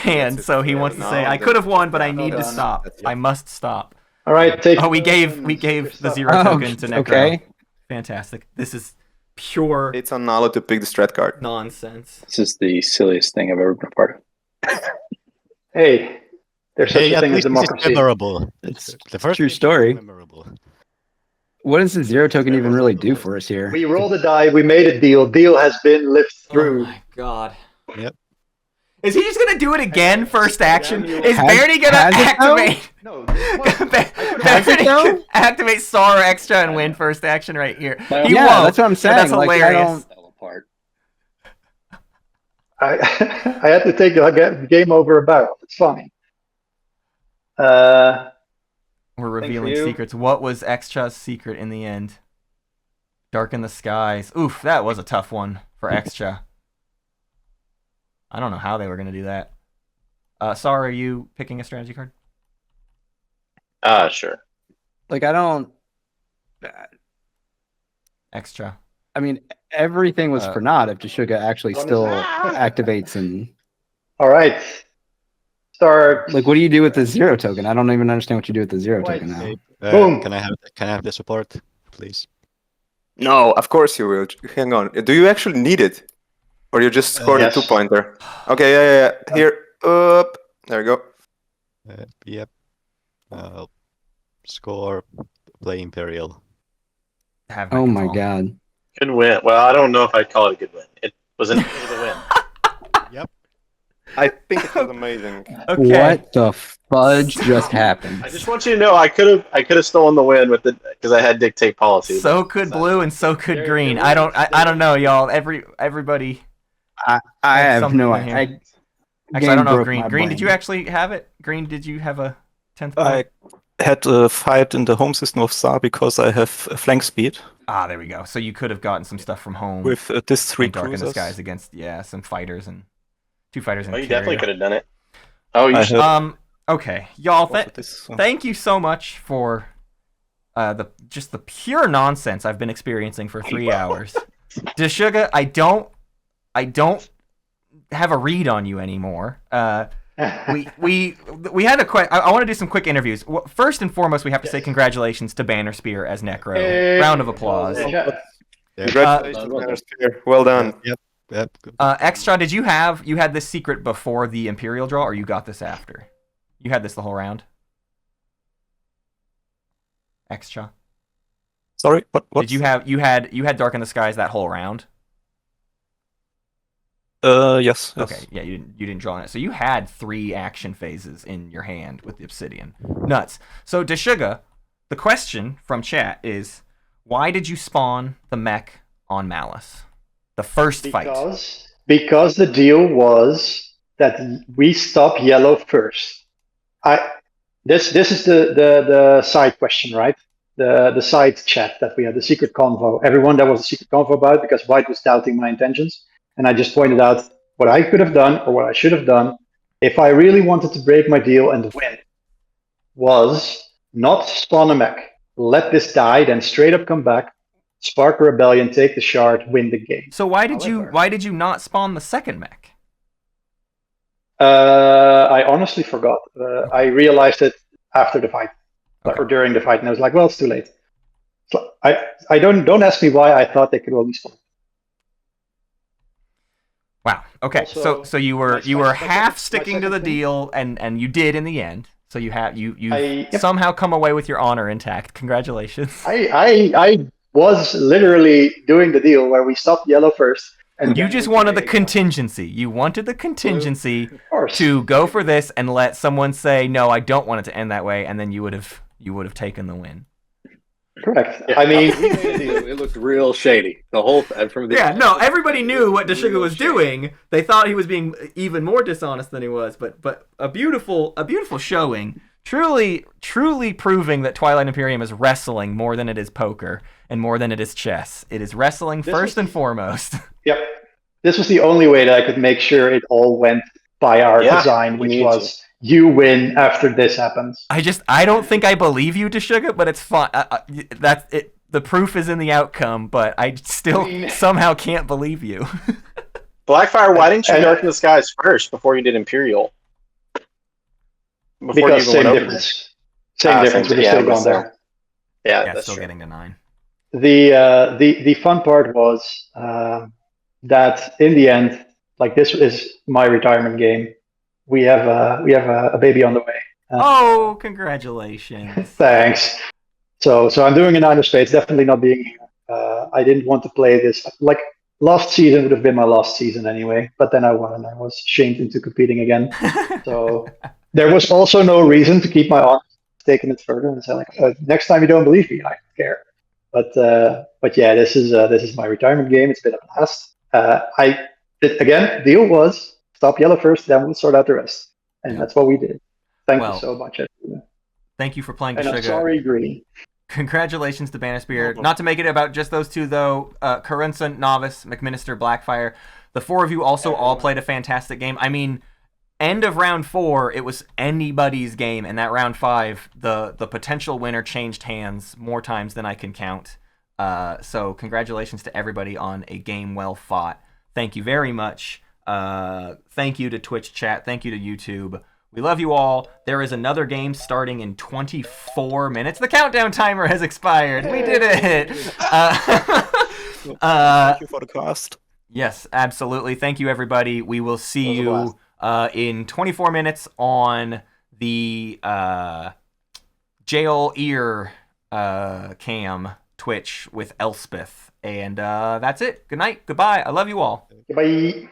And That's so it. he wants to Now say, "I the- could have won, but I yeah, need to done. stop. That's- I must stop." All right, take. Oh, we gave the zero Oh, token to Nekro. okay. Fantastic. This is pure It's on Naalu to pick the strat card. nonsense. This is the silliest thing I've ever been a part of. Hey, there's such Hey, a at thing as least this is democracy. memorable. It's The first true game was story. Memorable. What does the zero token even really do for us here? We rolled a die. We made a deal. Deal has been lived through. Oh my god. Yep. Is he just gonna do it again? First action? Is Has- Barony gonna has it though? activate? No, Has it Barony though? activate Saar or Xxcha and win first action right here. He Yeah, won't, that's what I'm but saying. That's Like, I hilarious. don't- Fell apart. I I had to take the game over a barrel. It's fine. We're for revealing you. secrets. What was Xxcha's secret in the end? Darken the skies. Oof, that was a tough one for Xxcha. I don't know how they were gonna do that. Saar, are you picking a strategy card? Sure. Like, I don't. Xxcha. I mean, everything was for naught if Deshuga actually still activates and. All right. Start. Like, what do you do with the zero token? I don't even understand what you do with the zero token now. Boom. Can I have the support, please? No, of course you will. Hang on. Do you actually need it? Or you just scored Yes. a 2-pointer? Okay, yeah. Here. Up. There we go. Yep. Score. Play Imperial. Have my Oh my control. god. Good win. Well, I don't know if I'd call it a good win. It was a win. I think it was amazing. Okay. What the fudge just happened? I just want you to know I could have stolen the win with it because I had dictate policy. So could blue and so could There- green. there I don't. is- I don't know, y'all. Everybody. I There's have something no in here. idea. Actually, I don't know. If broke Green. my Green. Did you brain. actually have it? Green. Did you have a 10th I point? had a fight in the home system of Saar because I have a flank speed Ah, there we go. So you could have gotten some stuff from home with this 3 in Dark in the cruisers. Skies against some fighters and 2 fighters and Oh, you definitely carrier. could have done it. Oh, you I should. had Okay, y'all. also this one. Thank you so much for the pure nonsense I've been experiencing for 3 hours. Deshuga, I don't have a read on you anymore. We had a quick. I want to do some quick interviews. Well, first and foremost, we have to say congratulations to Bannerspear as Nekro. Hey. Round of applause. Yeah. Congratulations, Bannerspear. Well done. Yep. Xxcha, did you had this secret before the Imperial draw, or you got this after? You had this the whole round. Xxcha. Sorry, what? Did you had Dark in the Skies that whole round? Yes. Okay, yeah, you didn't draw on it. So you had 3 action phases in your hand with the Obsidian. Nuts. So Deshuga, the question from chat is, why did you spawn the mech on Malice? The first fight. Because the deal was that we stop yellow first. This is the side question, right? The side chat that we had, the secret convo. Everyone that was a secret convo about because White was doubting my intentions. And I just pointed out what I could have done or what I should have done if I really wanted to break my deal and win was not spawn a mech, let this die, then straight up come back, spark a rebellion, take the shard, win the game. So why did However- you not spawn the second mech? I honestly forgot. I realized it after the fight Okay. or during the fight, and I was like, "Well, it's too late." So I don't ask me why I thought they could only spawn. Wow. Okay. Also, so you were my half second- sticking my to the second thing- deal, and you did in the end. So you Yep. somehow come away with your honor intact. Congratulations. I was literally doing the deal where we stopped yellow first, and You then just we wanted the played. contingency. You wanted the contingency Of course. to go for this and let someone say, "No, I don't want it to end that way," and then you would have taken the win. Correct. Yeah, I mean, we made a deal. It looked real shady. The whole from the Yeah, no, everybody knew what Deshuga was doing. They thought he was being even more dishonest than he was, but a beautiful showing truly proving that Twilight Imperium is wrestling more than it is poker and more than it is chess. It is wrestling first and foremost. Yep. This was the only way that I could make sure it all went by our design, which was you win after this happens. I don't think I believe you, Deshuga, but it's fine. That's it. The proof is in the outcome, but I still somehow can't believe you. Blackfire, why didn't you darken the skies first before you did Imperial? Because same difference. Same difference. We're still going there. Yeah, that's that's still true. getting to 9. The fun part was that in the end, like this is my retirement game. We have a baby on the way. Oh, congratulations! Thanks. So I'm doing a 9 of spades. Definitely not being here. I didn't want to play this. Like last season would have been my last season anyway. But then I won and I was shamed into competing again. So there was also no reason to keep my on taking it further and say like, next time you don't believe me, I don't care. But yeah, this is my retirement game. It's been a blast. Again, deal was stop yellow first, then we'll sort out the rest, and that's what we did. Thank you so much. Thank you for playing. And I'm sorry, Green. Congratulations to Bannerspear. Not to make it about just those two though. Karunsun, Novice, mcminnister, Blackfire. The 4 of you also all played a fantastic game. I mean, end of round 4, it was anybody's game, and that round 5, the potential winner changed hands more times than I can count. So congratulations to everybody on a game well fought. Thank you very much. Thank you to Twitch chat. Thank you to YouTube. We love you all. There is another game starting in 24 minutes. The countdown timer has expired. We did it. Thank you for the cast. Yes, absolutely. Thank you, everybody. We will see you in 24 minutes on the Jail Ear cam Twitch with Elspeth. And that's it. Good night. Goodbye. I love you all. Goodbye.